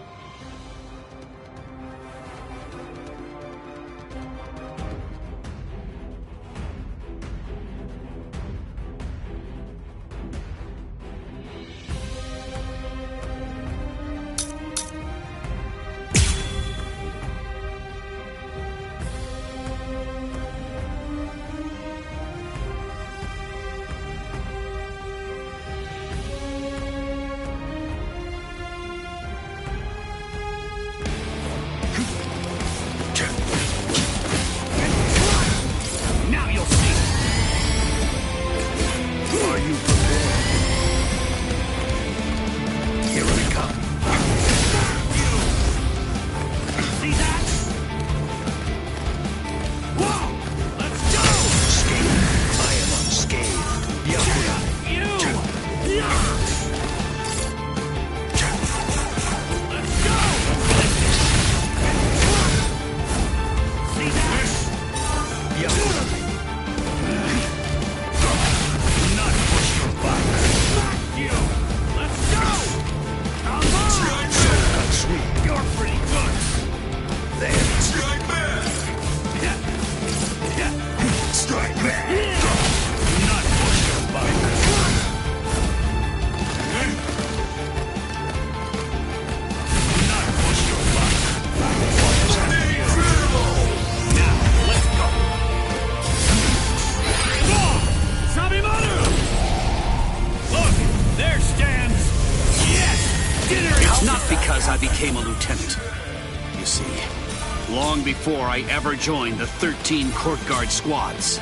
Before I ever joined the 13 court guard squads,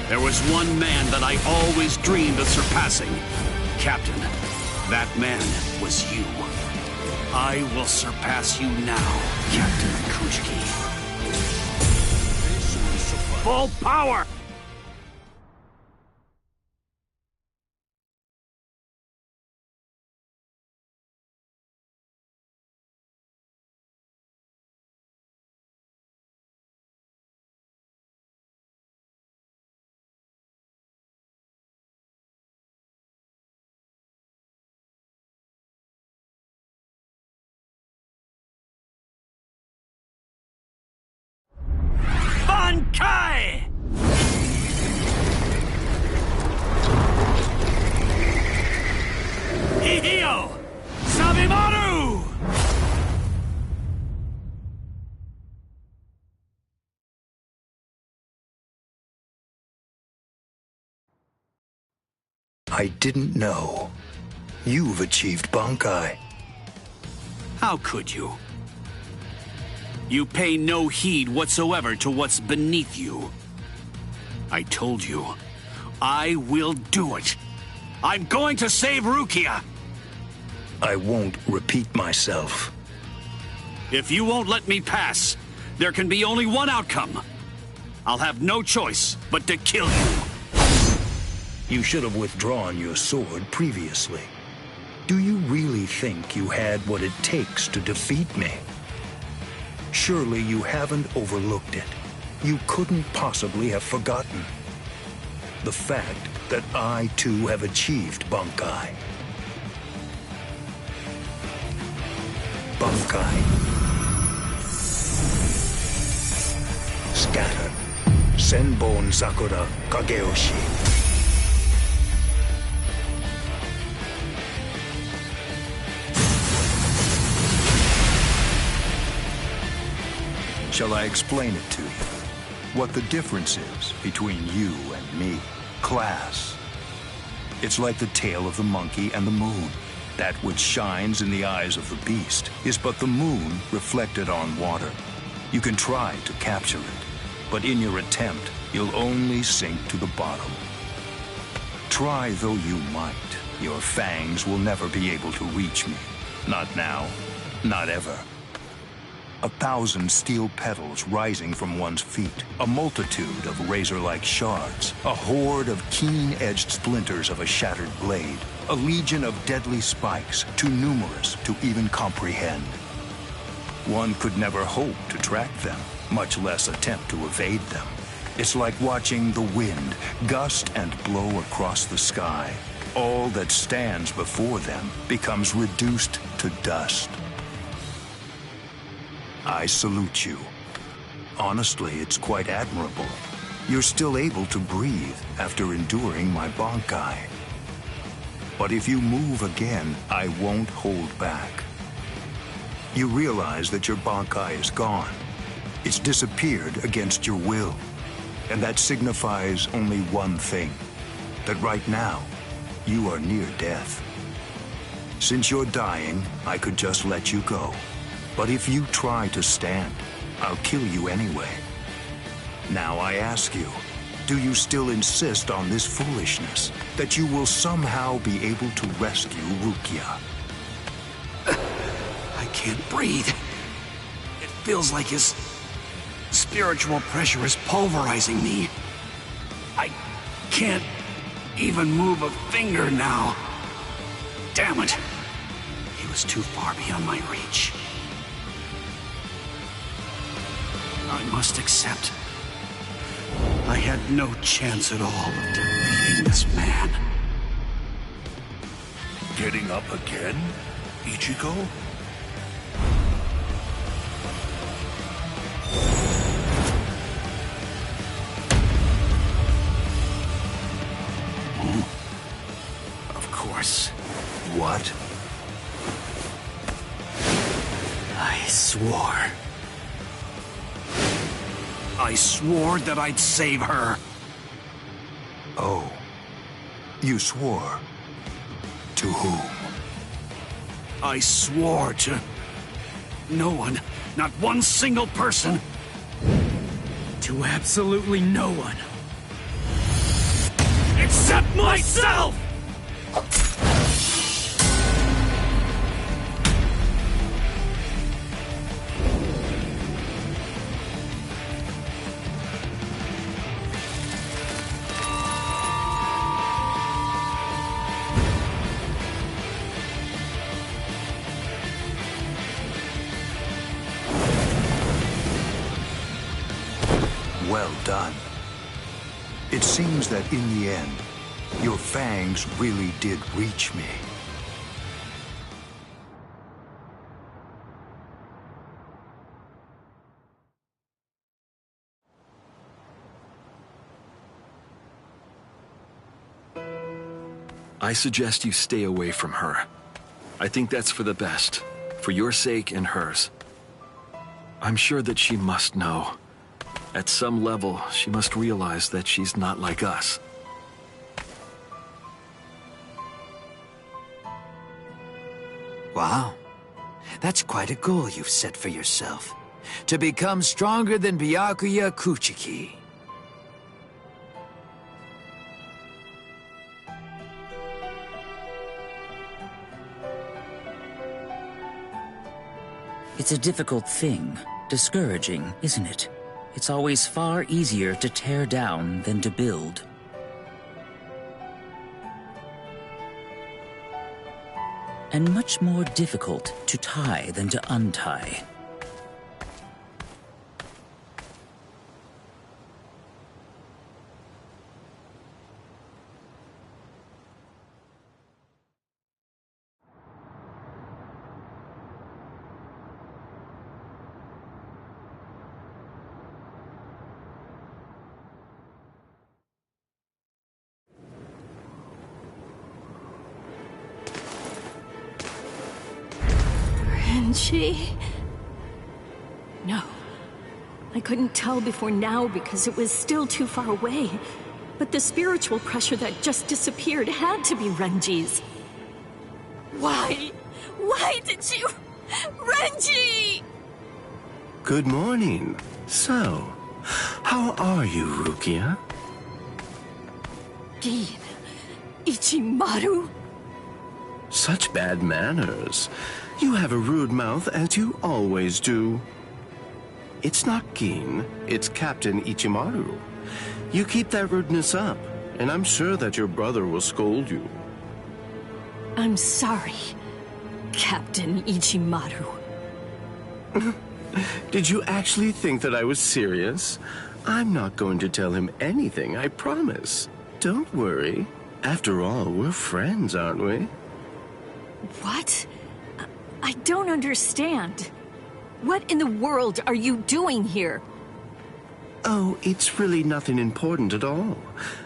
there was one man that I always dreamed of surpassing. Captain, that man was you. I will surpass you now, Captain Kuchki. Full power! Bankai! Hihio! Sabimaru! I didn't know. You've achieved Bankai. How could you? You pay no heed whatsoever to what's beneath you. I told you, I will do it. I'm going to save Rukia. I won't repeat myself. If you won't let me pass, there can be only one outcome. I'll have no choice but to kill you. You should have withdrawn your sword previously. Do you really think you had what it takes to defeat me? Surely you haven't overlooked it. You couldn't possibly have forgotten the fact that I too have achieved Bankai. Bankai. Scatter. Senbon Sakura Kageyoshi. Shall I explain it to you? What the difference is between you and me? Class. It's like the tail of the monkey and the moon. That which shines in the eyes of the beast is but the moon reflected on water. You can try to capture it, but in your attempt, you'll only sink to the bottom. Try though you might, your fangs will never be able to reach me. Not now, not ever. 1,000 steel petals rising from one's feet, a multitude of razor-like shards, a horde of keen-edged splinters of a shattered blade, a legion of deadly spikes, too numerous to even comprehend. One could never hope to track them, much less attempt to evade them. It's like watching the wind gust and blow across the sky. All that stands before them becomes reduced to dust. I salute you. Honestly, it's quite admirable. You're still able to breathe after enduring my Bankai. But if you move again, I won't hold back. You realize that your Bankai is gone. It's disappeared against your will. And that signifies only one thing. That right now, you are near death. Since you're dying, I could just let you go. But if you try to stand, I'll kill you anyway. Now I ask you, do you still insist on this foolishness? That you will somehow be able to rescue Rukia? I can't breathe. It feels like his spiritual pressure is pulverizing me. I can't even move a finger now. Damn it. He was too far beyond my reach. I must accept. I had no chance at all of defeating this man. Getting up again, Ichigo? Of course. What? I swore. I swore that I'd save her. Oh. You swore? To whom? I swore to no one, not one single person. To absolutely no one. Except myself! Well done. It seems that in the end, your fangs really did reach me. I suggest you stay away from her. I think that's for the best, for your sake and hers. I'm sure that she must know. At some level, she must realize that she's not like us. Wow. That's quite a goal you've set for yourself. To become stronger than Byakuya Kuchiki. It's a difficult thing. Discouraging, isn't it? It's always far easier to tear down than to build. And much more difficult to tie than to untie. Renji? No. I couldn't tell before now because it was still too far away. But the spiritual pressure that just disappeared had to be Renji's. Why? Why did you... Renji! Good morning. So, how are you, Rukia? Gin. Ichimaru? Such bad manners. You have a rude mouth, as you always do. It's not Gin, it's Captain Ichimaru. You keep that rudeness up, and I'm sure that your brother will scold you. I'm sorry, Captain Ichimaru. Did you actually think that I was serious? I'm not going to tell him anything, I promise. Don't worry. After all, we're friends, aren't we? What? I don't understand. What in the world are you doing here? Oh, it's really nothing important at all.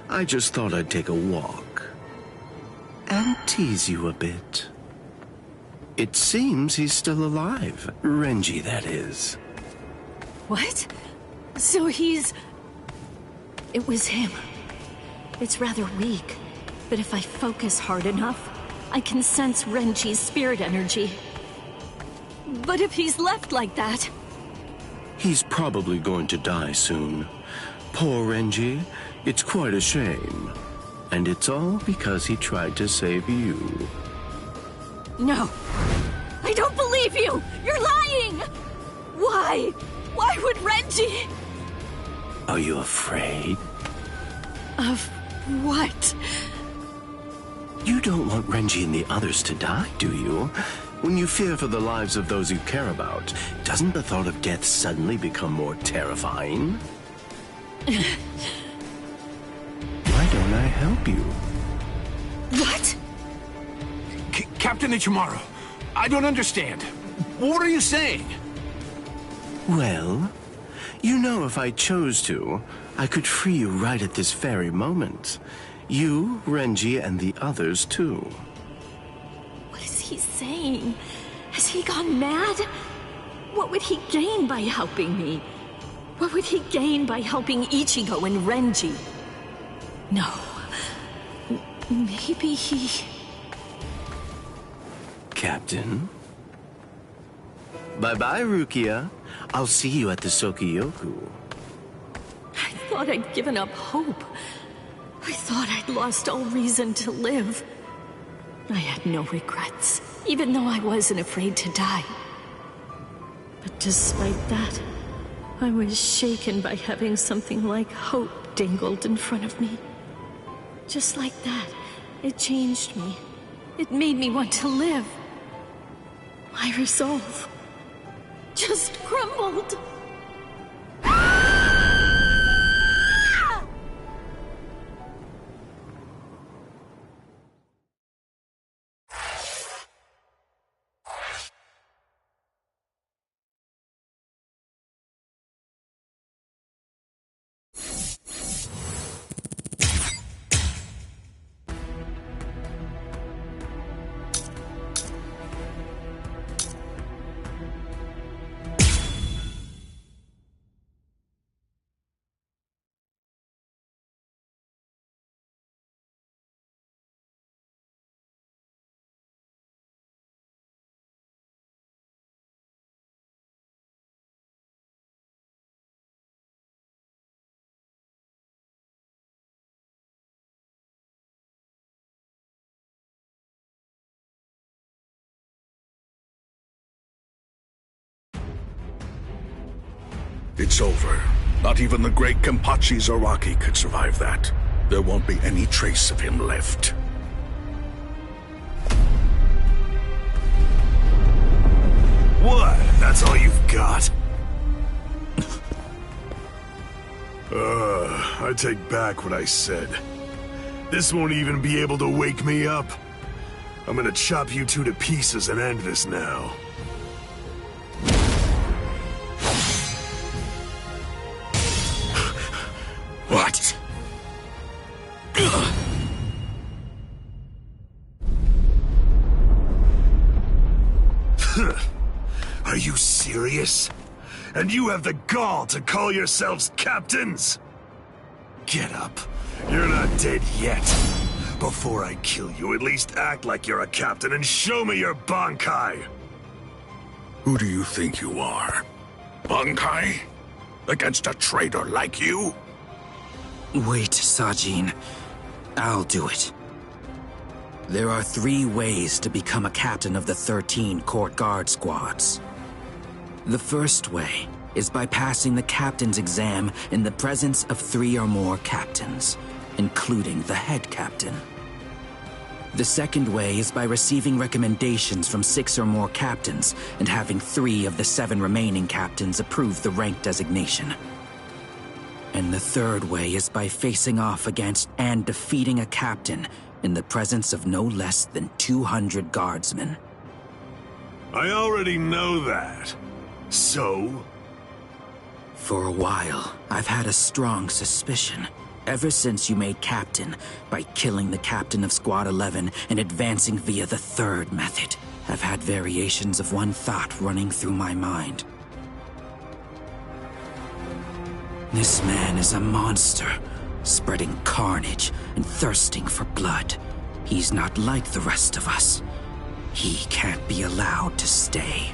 I just thought I'd take a walk. And tease you a bit. It seems he's still alive. Renji, that is. What? So he's... It was him. It's rather weak, but if I focus hard enough, I can sense Renji's spirit energy. But if he's left like that... He's probably going to die soon. Poor Renji, it's quite a shame. And it's all because he tried to save you. No! I don't believe you! You're lying! Why? Why would Renji... Are you afraid? Of what? You don't want Renji and the others to die, do you? When you fear for the lives of those you care about, doesn't the thought of death suddenly become more terrifying? Why don't I help you? What? Captain Ichimaru, I don't understand. What are you saying? Well, you know if I chose to, I could free you right at this very moment. You, Renji, and the others too. What is he saying? Has he gone mad? What would he gain by helping me? What would he gain by helping Ichigo and Renji? No. Maybe he... Captain? Bye-bye, Rukia. I'll see you at the Sokiyoku. I thought I'd given up hope. I thought I'd lost all reason to live. I had no regrets, even though I wasn't afraid to die. But despite that, I was shaken by having something like hope dangled in front of me. Just like that, it changed me. It made me want to live. My resolve just crumbled. It's over. Not even the great Kenpachi Zaraki could survive that. There won't be any trace of him left. What? That's all you've got? I take back what I said. This won't even be able to wake me up. I'm gonna chop you two to pieces and end this now. What? serious? And you have the gall to call yourselves captains? Get up. You're not dead yet. Before I kill you, at least act like you're a captain and show me your Bankai! Who do you think you are? Bankai? Against a traitor like you? Wait, Sajin. I'll do it. There are 3 ways to become a captain of the 13 court guard squads. The first way is by passing the captain's exam in the presence of 3 or more captains, including the head captain. The second way is by receiving recommendations from 6 or more captains and having 3 of the 7 remaining captains approve the rank designation. And the third way is by facing off against and defeating a captain in the presence of no less than 200 guardsmen. I already know that. So? For a while, I've had a strong suspicion. Ever since you made captain by killing the captain of Squad 11 and advancing via the third method, I've had variations of one thought running through my mind. This man is a monster, spreading carnage and thirsting for blood. He's not like the rest of us. He can't be allowed to stay.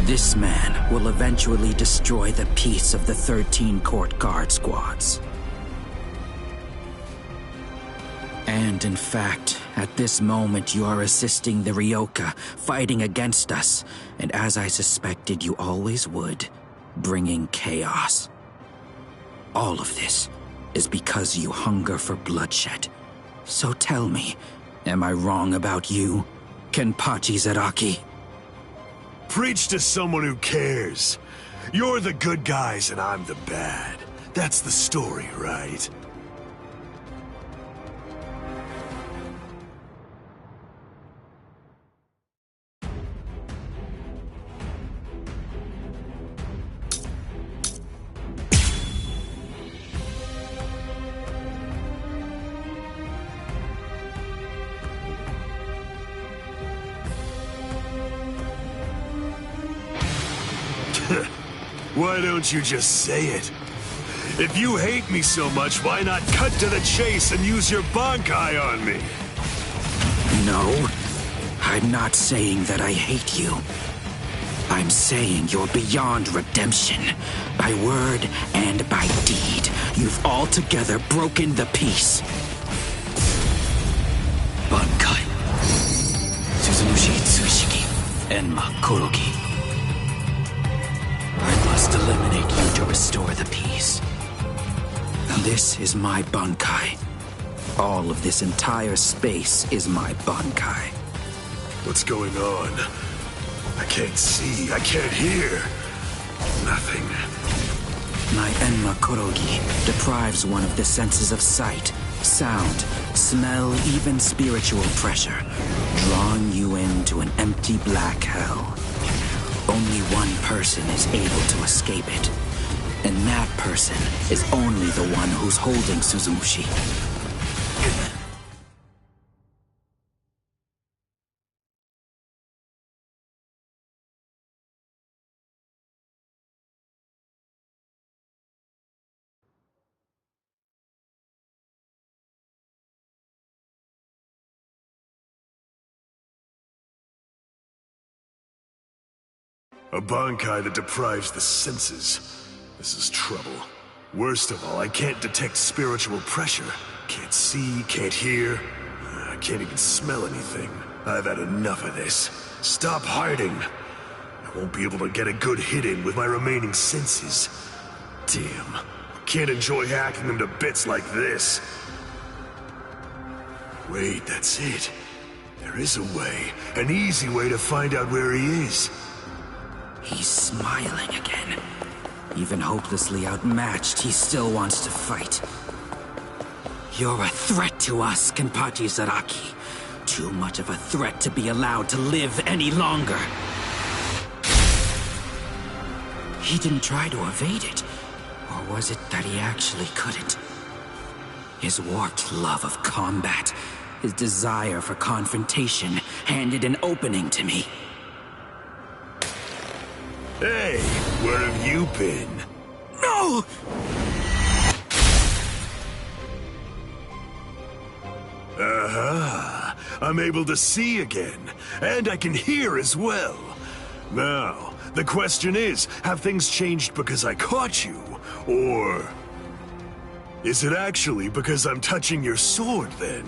This man will eventually destroy the peace of the 13 court guard squads. And in fact, at this moment you are assisting the Ryoka, fighting against us, and as I suspected you always would, bringing chaos. All of this is because you hunger for bloodshed. So tell me, am I wrong about you, Kenpachi Zaraki? Preach to someone who cares. You're the good guys and I'm the bad. That's the story, right? Why don't you just say it? If you hate me so much, why not cut to the chase and use your Bankai on me? No, I'm not saying that I hate you. I'm saying you're beyond redemption. By word and by deed, you've altogether broken the peace. Bankai. Suzunushi Tsushiki. Enma Korogi. I must eliminate you to restore the peace. This is my Bankai. All of this entire space is my Bankai. What's going on? I can't see, I can't hear. Nothing. My Enma Korogi deprives one of the senses of sight, sound, smell, even spiritual pressure, drawing you into an empty black hell. Only one person is able to escape it. And that person is only the one who's holding Suzushi. A Bankai that deprives the senses. This is trouble. Worst of all, I can't detect spiritual pressure. Can't see, can't hear. I can't even smell anything. I've had enough of this. Stop hiding. I won't be able to get a good hit in with my remaining senses. Damn. Can't enjoy hacking them to bits like this. Wait, that's it. There is a way. An easy way to find out where he is. He's smiling again. Even hopelessly outmatched, he still wants to fight. You're a threat to us, Kenpachi Zaraki. Too much of a threat to be allowed to live any longer. He didn't try to evade it. Or was it that he actually couldn't? His warped love of combat, his desire for confrontation, handed an opening to me. Hey, where have you been? No! I'm able to see again, and I can hear as well. Now, the question is, have things changed because I caught you, or is it actually because I'm touching your sword then?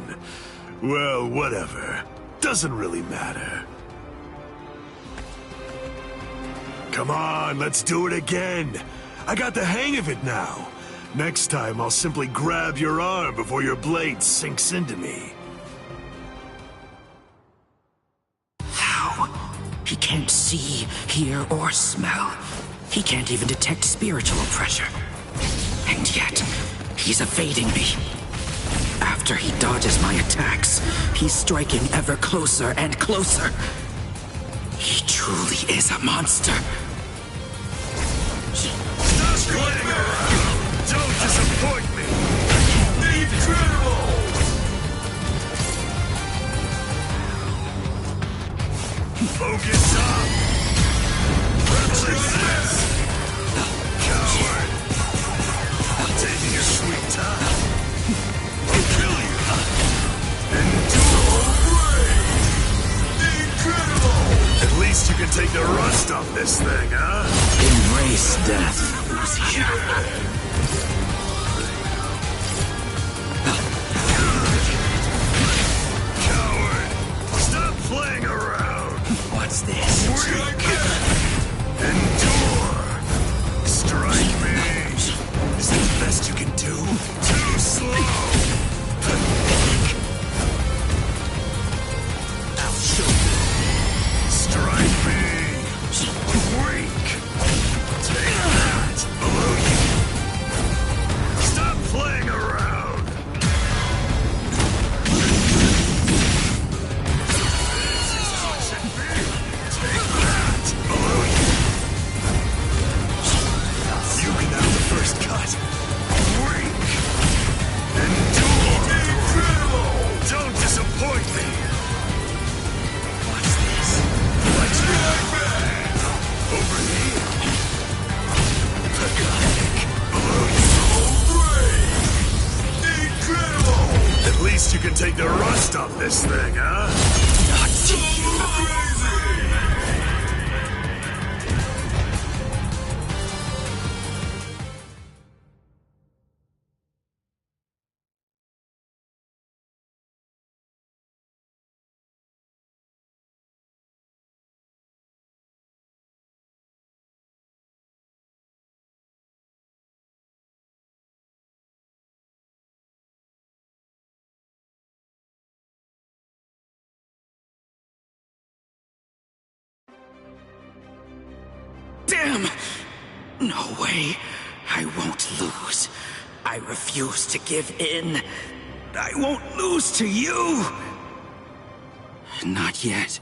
Well, whatever. Doesn't really matter. Come on, let's do it again. I got the hang of it now. Next time, I'll simply grab your arm before your blade sinks into me. How? He can't see, hear, or smell. He can't even detect spiritual pressure. And yet, he's evading me. After he dodges my attacks, he's striking ever closer and closer. He truly is a monster. Stop playing around! Don't disappoint me! Incredible! Focus up! Resist! Coward! Taking your sweet time. I'll kill you! Endure! Incredible! At least you can take the rust off this thing, huh? Embrace death. Coward! Stop playing around! What's this? Endure! Strike me! Is that the best you can do? Too slow! I'll show you! Strike me! Weak! Take that! Below you! Stop playing around! Take that! Below you! You can have the first cut. Weak! Endure! Incredible! Don't disappoint me! What's this? Let's back! Over here! Pathetic! Below you! Incredible! At least you can take the rust off this thing, huh? Not crazy! Damn! No way. I won't lose. I refuse to give in. I won't lose to you! Not yet.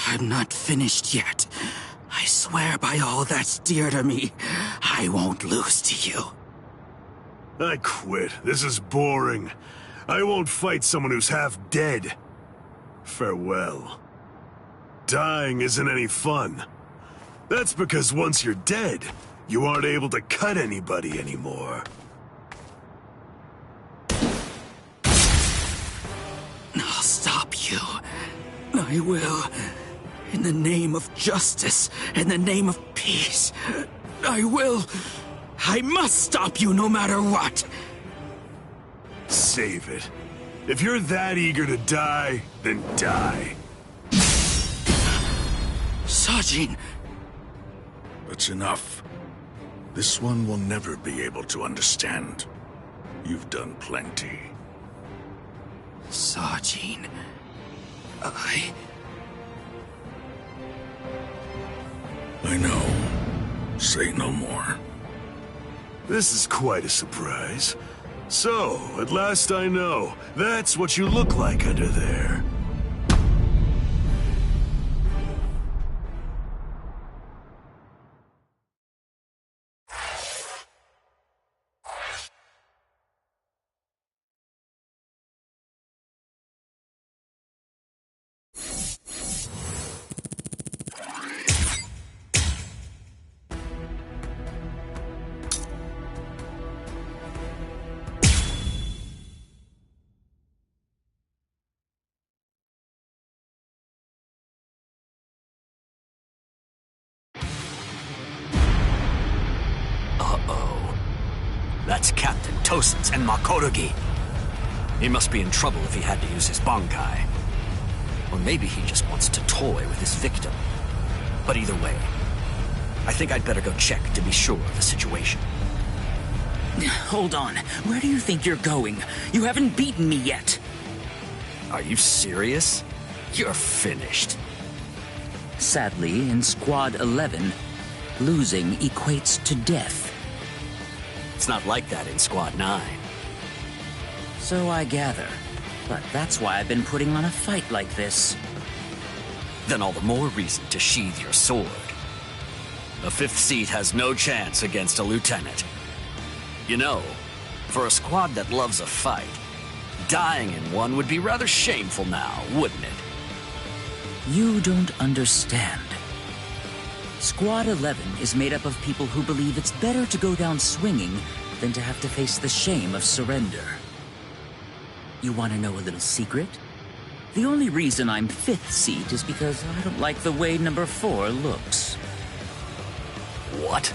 I'm not finished yet. I swear by all that's dear to me, I won't lose to you. I quit. This is boring. I won't fight someone who's half dead. Farewell. Dying isn't any fun. That's because once you're dead, you aren't able to cut anybody anymore. I'll stop you. I will. In the name of justice, in the name of peace. I will. I must stop you no matter what. Save it. If you're that eager to die, then die. Sajin! That's enough. This one will never be able to understand. You've done plenty. Sajin... I know. Say no more. This is quite a surprise. So, at last I know. That's what you look like under there. That's Captain Tosen's and Makotogi. He must be in trouble if he had to use his Bankai. Or maybe he just wants to toy with his victim. But either way, I think I'd better go check to be sure of the situation. Hold on. Where do you think you're going? You haven't beaten me yet. Are you serious? You're finished. Sadly, in Squad 11, losing equates to death. It's not like that in Squad 9. So I gather. But that's why I've been putting on a fight like this. Then all the more reason to sheathe your sword. A 5th seat has no chance against a lieutenant. You know, for a squad that loves a fight, dying in one would be rather shameful now, wouldn't it? You don't understand. Squad 11 is made up of people who believe it's better to go down swinging than to have to face the shame of surrender. You want to know a little secret? The only reason I'm 5th seat is because I don't like the way number 4 looks. What?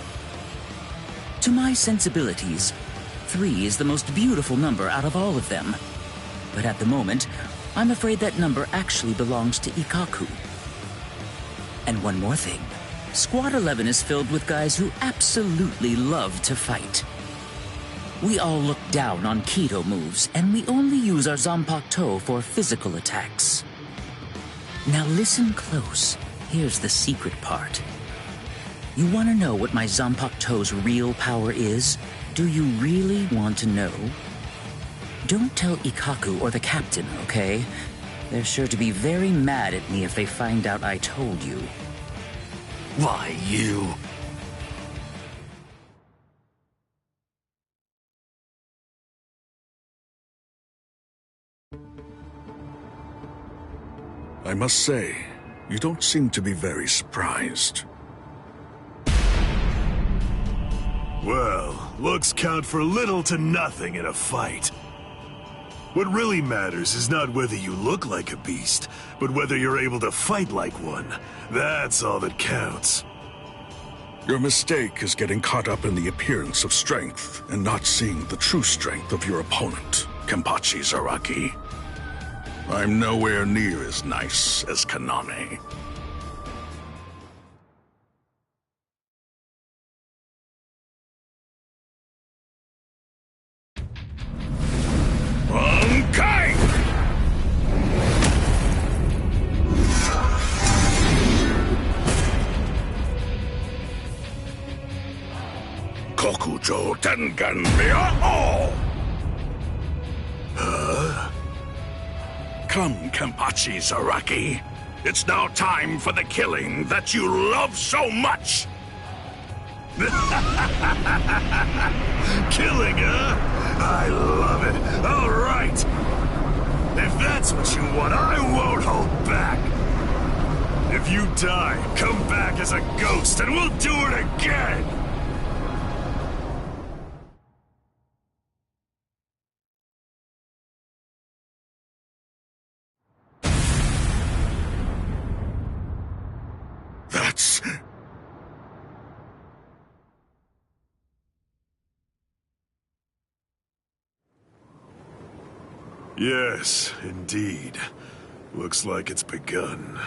To my sensibilities, 3 is the most beautiful number out of all of them. But at the moment, I'm afraid that number actually belongs to Ikkaku. And one more thing. Squad 11 is filled with guys who absolutely love to fight. We all look down on Kido moves, and we only use our Zanpakuto for physical attacks. Now listen close. Here's the secret part. You want to know what my Zanpakuto's real power is? Do you really want to know? Don't tell Ikkaku or the captain, okay? They're sure to be very mad at me if they find out I told you. Why, you... I must say, you don't seem to be very surprised. Well, looks count for little to nothing in a fight. What really matters is not whether you look like a beast, but whether you're able to fight like one. That's all that counts. Your mistake is getting caught up in the appearance of strength and not seeing the true strength of your opponent, Kenpachi Zaraki. I'm nowhere near as nice as Kaname. Kokujo Tengen Biao! Huh? Come, Kenpachi Zaraki. It's now time for the killing that you love so much! Killing, huh? I love it. All right. If that's what you want, I won't hold back. If you die, come back as a ghost and we'll do it again! That's... Yes, indeed. Looks like it's begun.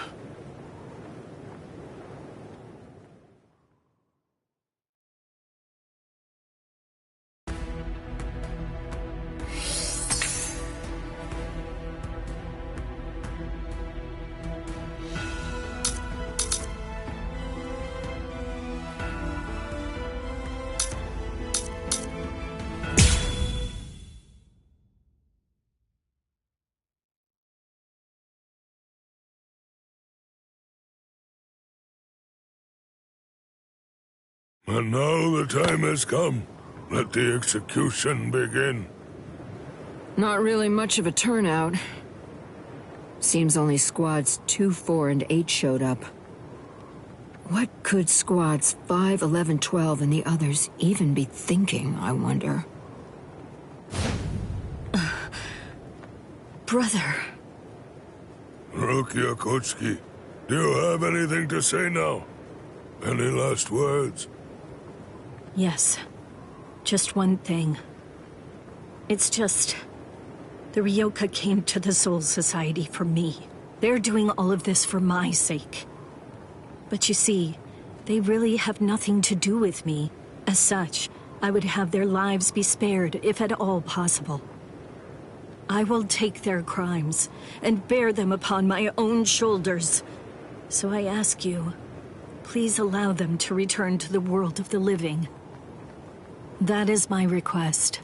And now the time has come. Let the execution begin. Not really much of a turnout. Seems only squads 2, 4, and 8 showed up. What could squads 5, 11, 12, and the others even be thinking, I wonder? Brother. Rukia Kotsuki, do you have anything to say now? Any last words? Yes. Just one thing. It's just... the Ryoka came to the Soul Society for me. They're doing all of this for my sake. But you see, they really have nothing to do with me. As such, I would have their lives be spared, if at all possible. I will take their crimes and bear them upon my own shoulders. So I ask you, please allow them to return to the world of the living. That is my request.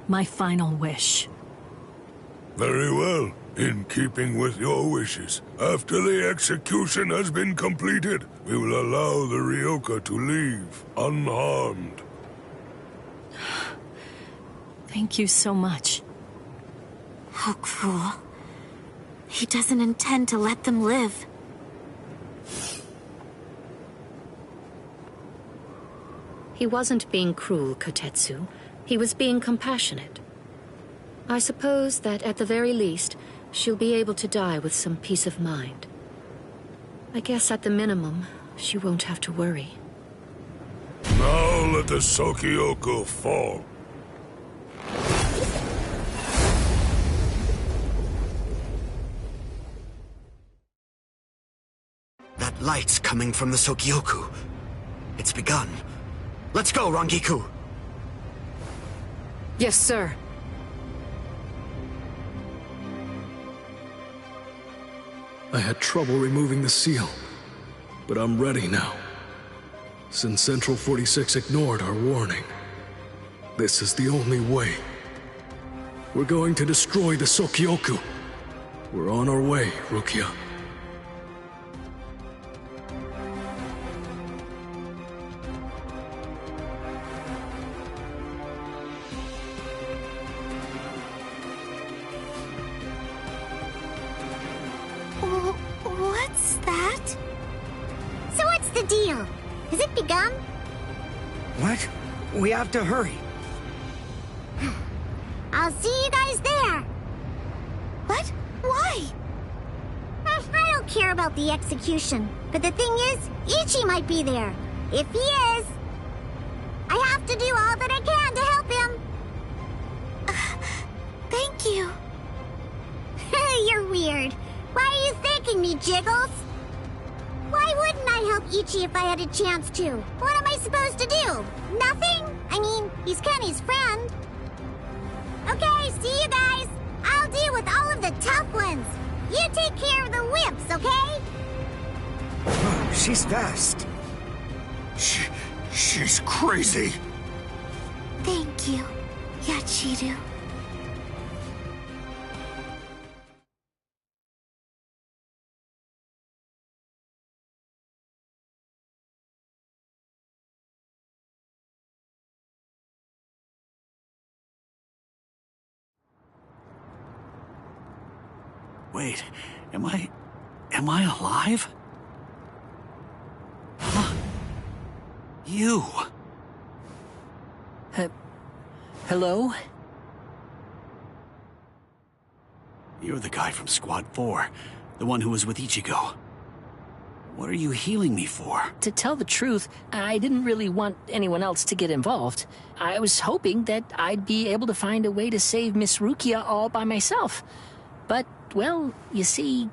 My final wish. Very well. In keeping with your wishes, after the execution has been completed, we will allow the Ryoka to leave unharmed. Thank you so much. How cruel. He doesn't intend to let them live. He wasn't being cruel, Kotetsu. He was being compassionate. I suppose that at the very least, she'll be able to die with some peace of mind. I guess at the minimum, she won't have to worry. Now let the Sokyoku fall. That light's coming from the Sokyoku. It's begun. Let's go, Rangiku! Yes, sir. I had trouble removing the seal, but I'm ready now. Since Central 46 ignored our warning, this is the only way. We're going to destroy the Sokyoku. We're on our way, Rukia. What's that? So what's the deal? Has it begun? What? We have to hurry. I'll see you guys there. What? Why? I don't care about the execution, but the thing is, Ichi might be there. If he is, I have to do all that I can to help him. Thank you. You're weird. Why are you thanking me, Jiggles? Why wouldn't I help Ichi if I had a chance to? What am I supposed to do? Nothing? I mean, he's Kenny's friend. Okay, see you guys. I'll deal with all of the tough ones. You take care of the wimps, okay? Oh, she's fast. She's crazy. Thank you, Yachiru. Wait, am I alive? Huh? You! Hello? You're the guy from Squad 4, the one who was with Ichigo. What are you healing me for? To tell the truth, I didn't really want anyone else to get involved. I was hoping that I'd be able to find a way to save Miss Rukia all by myself. But, well, you see...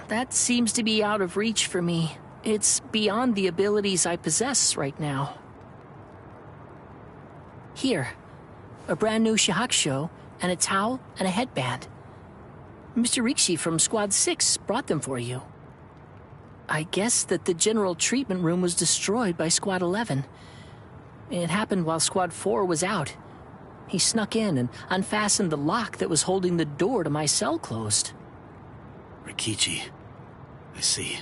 that seems to be out of reach for me. It's beyond the abilities I possess right now. Here, a brand new shahakusho, and a towel, and a headband. Mr. Rikshi from Squad 6 brought them for you. I guess that the general treatment room was destroyed by Squad 11. It happened while Squad 4 was out. He snuck in and unfastened the lock that was holding the door to my cell closed. Rikichi. I see.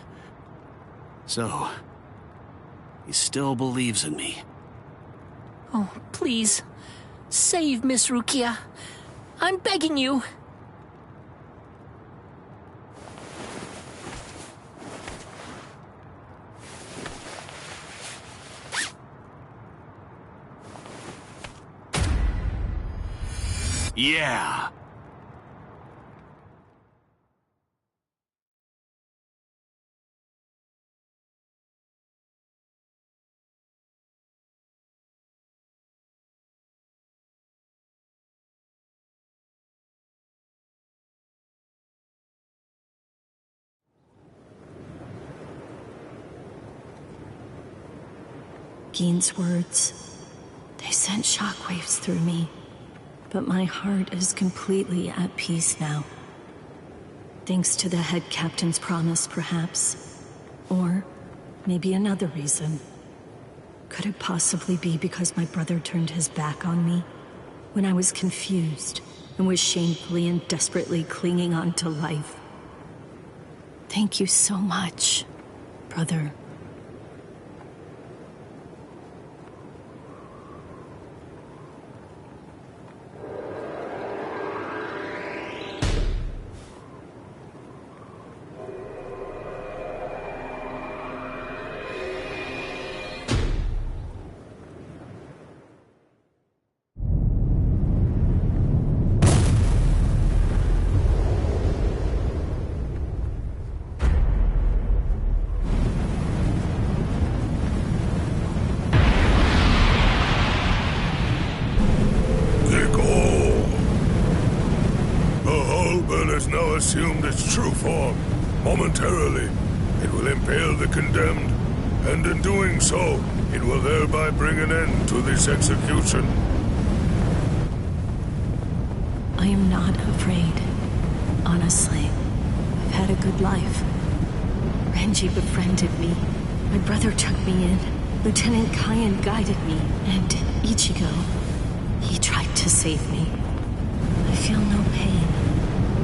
So, he still believes in me. Oh, please. Save Miss Rukia. I'm begging you. Yeah. Gein's words, they sent shockwaves through me. But my heart is completely at peace now. Thanks to the head captain's promise, perhaps. Or maybe another reason. Could it possibly be because my brother turned his back on me? When I was confused and was shamefully and desperately clinging on to life. Thank you so much, brother. Assumed its true form. Momentarily, it will impale the condemned, and in doing so, it will thereby bring an end to this execution. I am not afraid. Honestly, I've had a good life. Renji befriended me. My brother took me in. Lieutenant Kyan guided me. And Ichigo, he tried to save me. I feel no pain.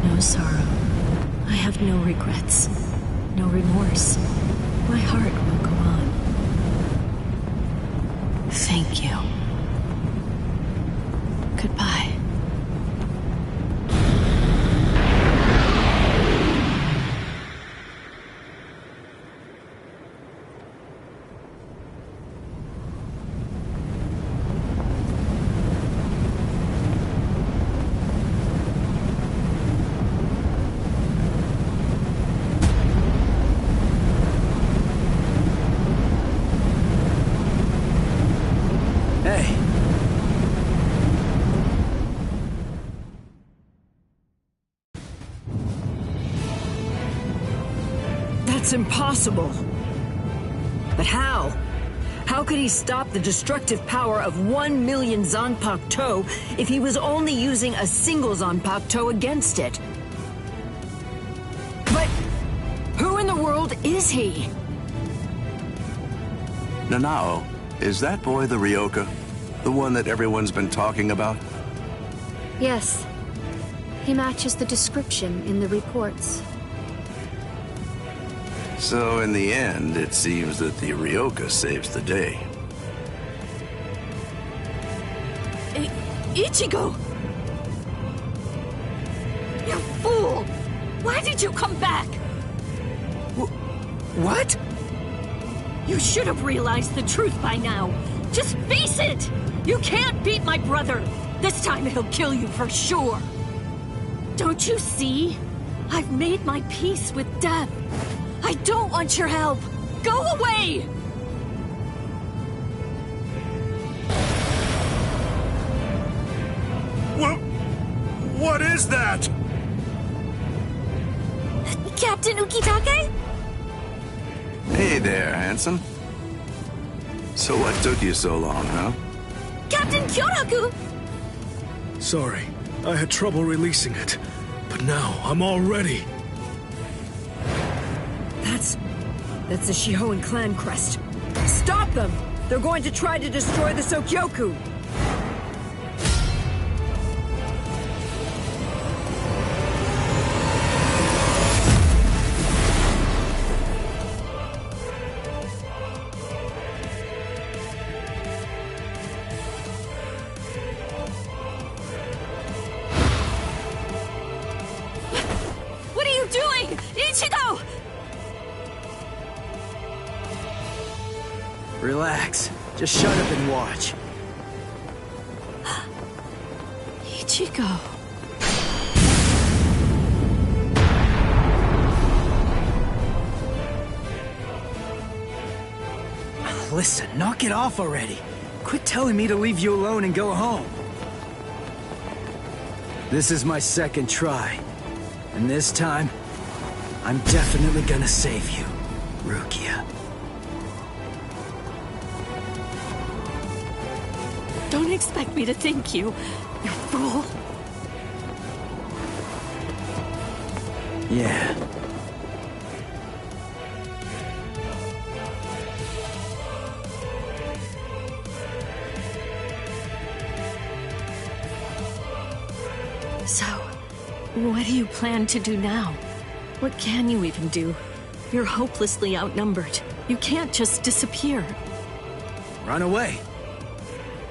No sorrow. I have no regrets. No remorse. My heart will go on. Thank you. Goodbye. It's impossible. But how? How could he stop the destructive power of 1 million Zanpakuto if he was only using a single Zanpakuto against it? But who in the world is he? Nanao, is that boy the Ryoka? The one that everyone's been talking about? Yes. He matches the description in the reports. So in the end, it seems that the Ryoka saves the day. Ichigo! You fool! Why did you come back? What? You should have realized the truth by now. Just face it! You can't beat my brother! This time it'll kill you for sure! Don't you see? I've made my peace with death. I don't want your help! Go away! What is that? Captain Ukitake? Hey there, handsome. So what took you so long, huh? Captain Kyoraku! Sorry, I had trouble releasing it. But now, I'm all ready. That's the Shihoan clan crest. Stop them! They're going to try to destroy the Sokyoku! What are you doing? Ichigo! Relax. Just shut up and watch. Ichigo. Listen, knock it off already. Quit telling me to leave you alone and go home. This is my second try. And this time, I'm definitely gonna save you, Rukia. Don't expect me to thank you, you fool. Yeah. So, what do you plan to do now? What can you even do? You're hopelessly outnumbered. You can't just disappear. Run away.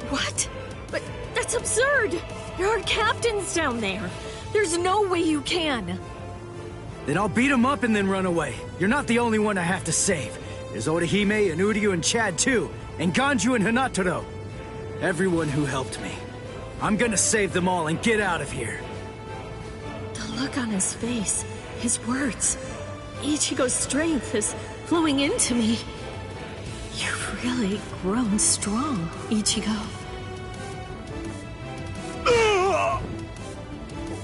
What? But that's absurd! There are captains down there. There's no way you can. Then I'll beat him up and then run away. You're not the only one I have to save. There's Orihime and Uryu and Chad too, and Ganju and Hanataro. Everyone who helped me. I'm gonna save them all and get out of here. The look on his face, his words. Ichigo's strength is flowing into me. You've really grown strong, Ichigo.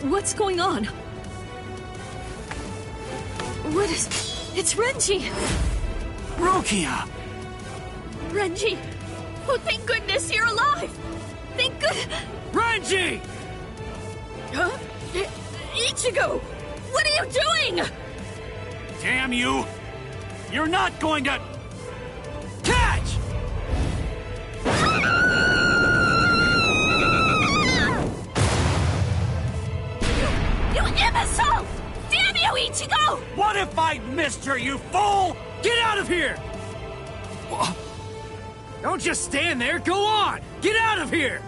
What's going on? What is... It's Renji! Rukia! Renji! Oh, thank goodness you're alive! Thank good... Renji! Huh? Ichigo! What are you doing? Damn you! You're not going to... Catch! You imbecile! Damn you, Ichigo! What if I missed her, you fool? Get out of here! Don't just stand there, go on! Get out of here!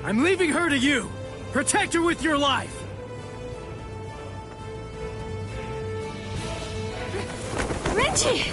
I'm leaving her to you. Protect her with your life. Renji!